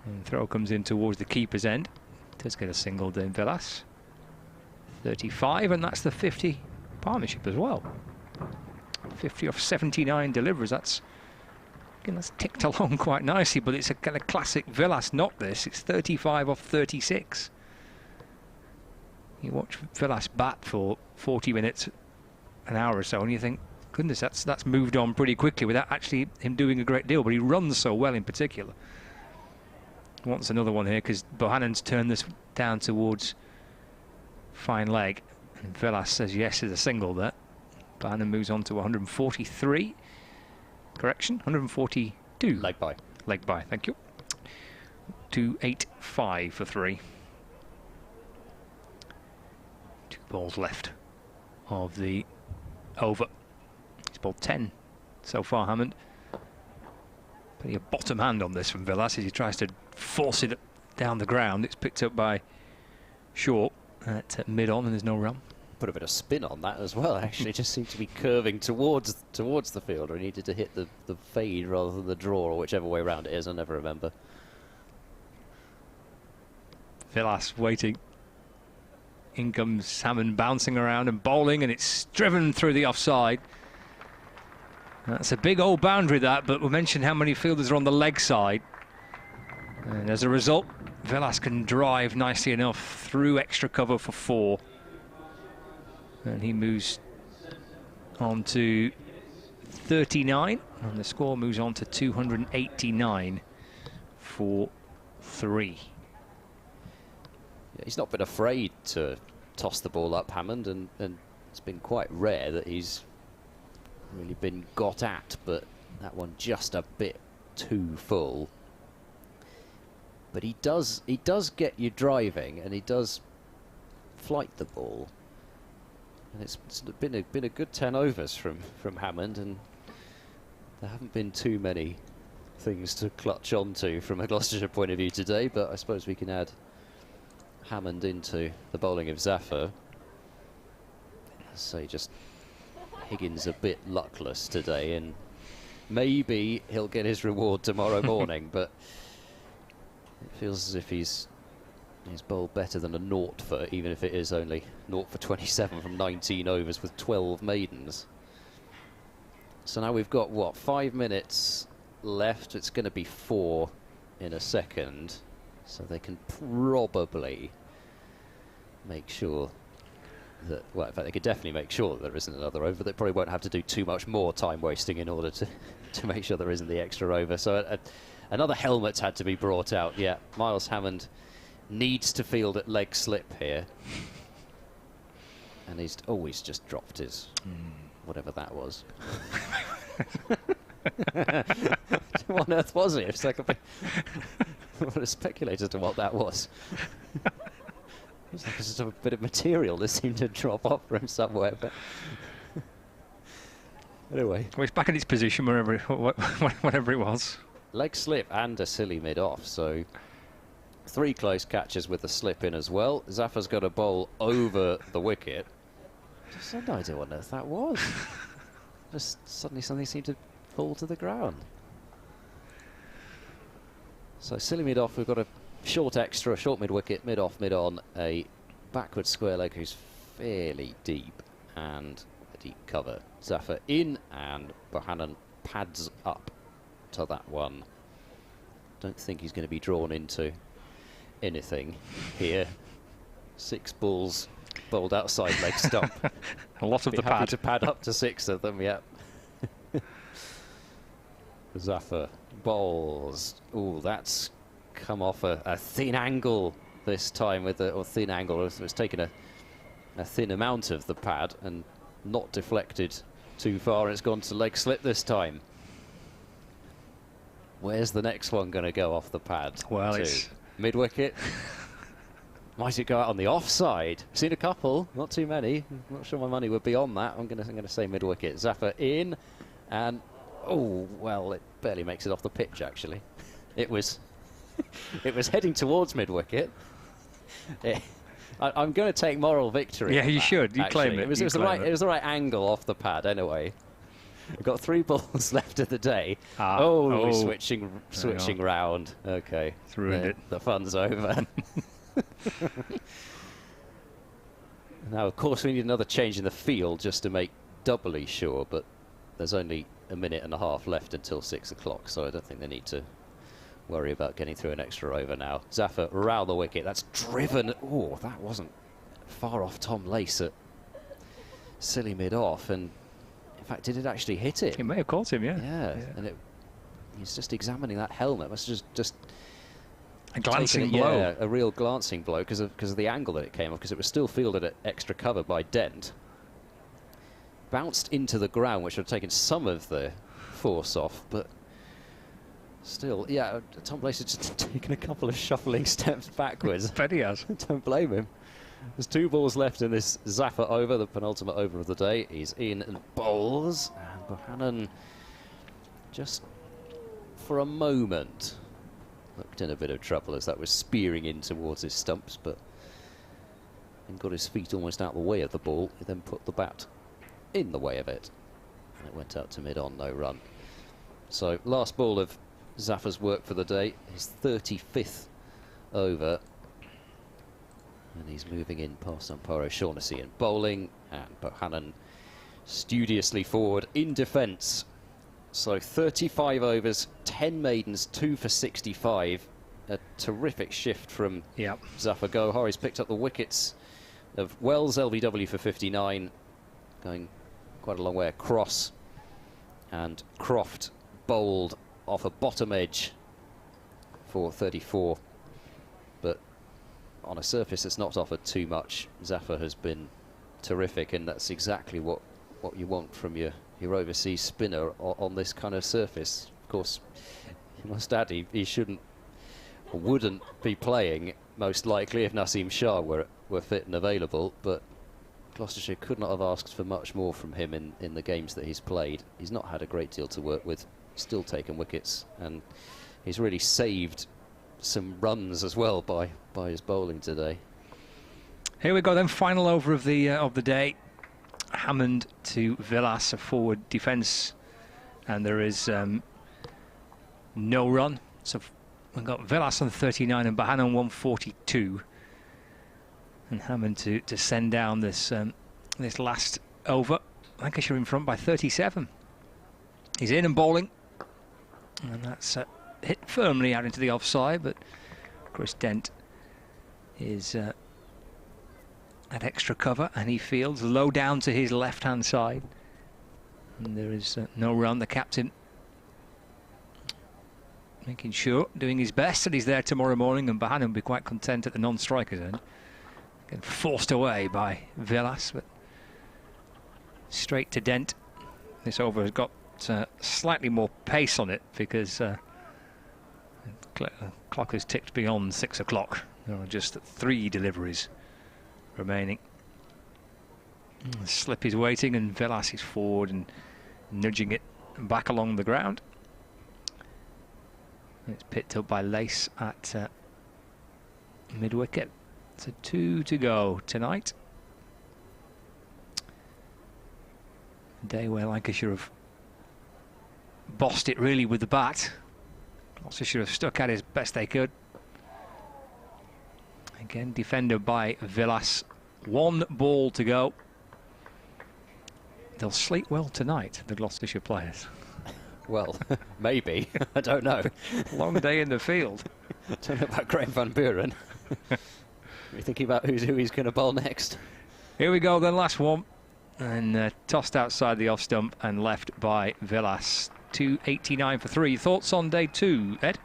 And throw comes in towards the keeper's end. Does get a single in Villas. 35, and that's the 50 partnership as well. 50 off 79 deliveries. That's ticked along quite nicely, but it's a kind of classic Villas knock this. It's 35 off 36. You watch Villas bat for 40 minutes, an hour or so, and you think, goodness, that's moved on pretty quickly without actually him doing a great deal, but he runs so well in particular. Wants another one here because Bohannon's turned this down towards fine leg, and Villas says yes to the single there. Bohannon moves on to 143. Correction, 142.
Leg by.
Leg by, thank you. 285 for 3. 2 balls left of the over. He's bowled 10 so far, Hammond. Putting a bottom hand on this from Villas as he tries to force it down the ground. It's picked up by Shaw at mid-on, and there's no run.
Put a bit of spin on that as well, actually. Just seemed to be curving towards the fielder. He needed to hit the fade rather than the draw, or whichever way around it is. I never remember.
Villas waiting. In comes Hammond bouncing around and bowling, and it's driven through the offside. That's a big old boundary, that, but we mentioned how many fielders are on the leg side. And as a result, Villas can drive nicely enough through extra cover for 4. And he moves on to 39, and the score moves on to 289 for 3.
Yeah, he's not been afraid to toss the ball up, Hammond, and It's been quite rare that he's really been got at, but that one just a bit too full. But he does get you driving, and he does flight the ball. And it's been a good 10 overs from Hammond, and there haven't been too many things to clutch onto from a Gloucestershire point of view today, but I suppose we can add Hammond into the bowling of Zafar. So just Higgins a bit luckless today, and maybe he'll get his reward tomorrow morning, but it feels as if he's bowled better than a 0 for, even if it is only 0 for 27 from 19 overs with 12 maidens. So now we've got, what, 5 minutes left. It's going to be 4 in a second, so they can probably make sure that, well, in fact, they could definitely make sure that there isn't another over. They probably won't have to do too much more time wasting in order to make sure there isn't the extra over. So another helmet's had to be brought out. Yeah, Miles Hammond needs to field at leg slip here, and he's always just dropped his whatever that was. What on earth was it? It's like I want to speculate as to what that was. It's like just a bit of material that seemed to drop off from somewhere, but anyway.
Well, it's back in its position wherever, whatever it was.
Leg slip and a silly mid-off, so 3 close catches with the slip in as well. Zafar's got a bowl over the wicket. Just had no idea what on earth that was. Just suddenly something seemed to fall to the ground. So silly mid-off, we've got a short extra, short mid-wicket, mid-off, mid-on, a backward square leg who's fairly deep, and a deep cover. Zafar in, and Bohannon pads up to that one. Don't think he's going to be drawn into anything here. 6 balls bowled outside leg stump.
A lot of
be
the
happy
pad.
to pad up to 6 of them, yeah. Zafar bowls. Ooh, that's come off a thin angle this time with or thin angle. It's taken a thin amount of the pad and not deflected too far, and it's gone to leg slip this time. Where's the next one going to go off the pad?
Well, it's
mid-wicket. Might it go out on the offside? Seen a couple, not too many. Not sure my money would be on that. I'm going to say mid-wicket. Zafar in, and oh well, it barely makes it off the pitch. Actually, it was heading towards mid-wicket. I'm going to take moral victory.
Yeah, you should. You
actually.
claim it.
It was the right angle off the pad. Anyway, we've got 3 balls left of the day. Switching round. Okay,
it's ruined it.
The fun's over. Now, of course, we need another change in the field just to make doubly sure, but there's only a minute and a half left until 6 o'clock, so I don't think they need to worry about getting through an extra over now. Zafar round the wicket. That's driven. Oh, that wasn't far off Tom Lace at silly mid-off, and in fact, did it actually hit him?
It may have caught him, yeah.
Yeah, and he's just examining that helmet. Must have just
a glancing blow.
Yeah, a real glancing blow because of the angle that it came off, because it was still fielded at extra cover by Dent. Bounced into the ground, which would have taken some of the force off, but still, yeah, Tom Blaze has just taken a couple of shuffling steps backwards.
Bet he has.
Don't blame him. There's 2 balls left in this Zafar over, the penultimate over of the day. He's in and bowls, and Bohannon just for a moment looked in a bit of trouble as that was spearing in towards his stumps, but then got his feet almost out of the way of the ball. He then put the bat in the way of it, and it went out to mid-on, no run. So last ball of Zafar's work for the day, his 35th over, and he's moving in past umpire O'Shaughnessy in bowling, and Bohannon studiously forward in defence. So 35 overs, 10 maidens, 2 for 65. A terrific shift from Zafar Gohar. He's picked up the wickets of Wells LBW for 59, going quite a long way across, and Croft bowled off a bottom edge for 34, but on a surface that's not offered too much. Zafar has been terrific, and that's exactly what you want from your overseas spinner on this kind of surface. Of course, you must add he shouldn't or wouldn't be playing most likely if Naseem Shah were fit and available, but Gloucestershire could not have asked for much more from him in the games that he's played. He's not had a great deal to work with, still taken wickets, and he's really saved some runs as well by his bowling today.
Here we go then, final over of the day. Hammond to Villas, a forward defence, and there is no run. So we've got Villas on 39 and Bahan on 142. And Hammond to send down this last over. Lancashire in front by 37. He's in and bowling, and that's hit firmly out into the offside, but Chris Dent is at extra cover, and he fields low down to his left-hand side. And there is no run. The captain making sure, doing his best, that he's there tomorrow morning, and Bahan will be quite content at the non-striker's end. Getting forced away by Villas, but straight to Dent. This over has got slightly more pace on it because the clock has ticked beyond 6 o'clock. There are just 3 deliveries remaining. Slip is waiting, and Villas is forward and nudging it back along the ground. It's picked up by Lace at mid-wicket. So 2 to go tonight. A day where Lancashire have bossed it really with the bat. Gloucestershire have stuck at it as best they could. Again, defended by Villas. 1 ball to go. They'll sleep well tonight, the Gloucestershire players.
Well, maybe. I don't know.
Long day in the field.
I don't know about Graham Van Buren. We're thinking about who he's going to bowl next.
Here we go, then, last one. And tossed outside the off stump and left by Villas. 289 for 3. Thoughts on day 2, Ed?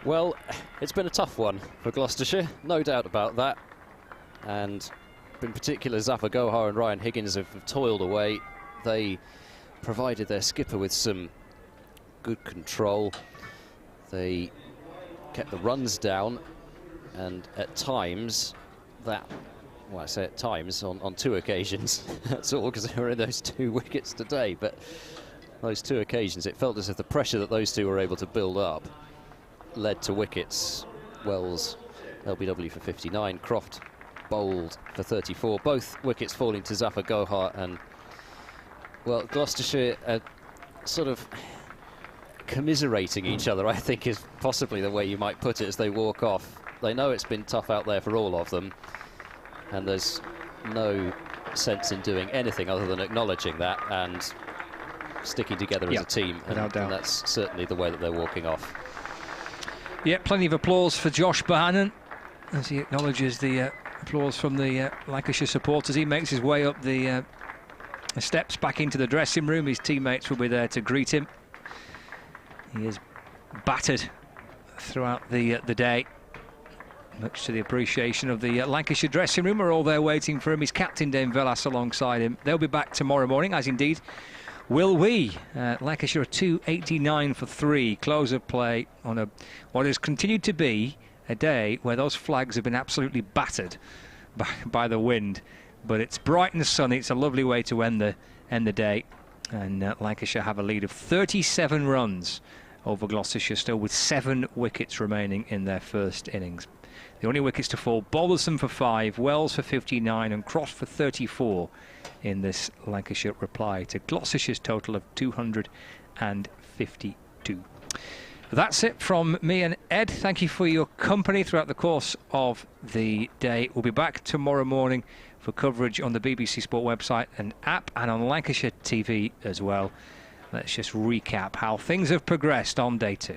Well, it's been a tough one for Gloucestershire, no doubt about that. And in particular, Zafar Gohar and Ryan Higgins have toiled away. They provided their skipper with some good control. They kept the runs down. And at times, well, I say at times, on 2 occasions, that's all because they were in those 2 wickets today, but those 2 occasions, it felt as if the pressure that those 2 were able to build up led to wickets. Wells, LBW for 59, Croft bowled for 34, both wickets falling to Zafar Gohar, and, well, Gloucestershire sort of commiserating each other, I think is possibly the way you might put it, as they walk off. They know it's been tough out there for all of them, and there's no sense in doing anything other than acknowledging that and sticking together as a team, and that's certainly the way that they're walking off.
Yeah, plenty of applause for Josh Bohannon as he acknowledges the applause from the Lancashire supporters. He makes his way up the steps back into the dressing room. His teammates will be there to greet him. He is battered throughout the day, much to the appreciation of the Lancashire dressing room. Are all there waiting for him. His captain, Dame Villas, alongside him. They'll be back tomorrow morning, as indeed will we. Lancashire are 289 for 3. Close of play on what has continued to be a day where those flags have been absolutely battered by the wind. But it's bright and sunny. It's a lovely way to end the day. And Lancashire have a lead of 37 runs over Gloucestershire, still with 7 wickets remaining in their first innings. The only wickets to fall: Balderson for 5, Wells for 59 and Croft for 34 in this Lancashire reply to Gloucestershire's total of 252. That's it from me and Ed. Thank you for your company throughout the course of the day. We'll be back tomorrow morning for coverage on the BBC Sport website and app, and on Lancashire TV as well. Let's just recap how things have progressed on day 2.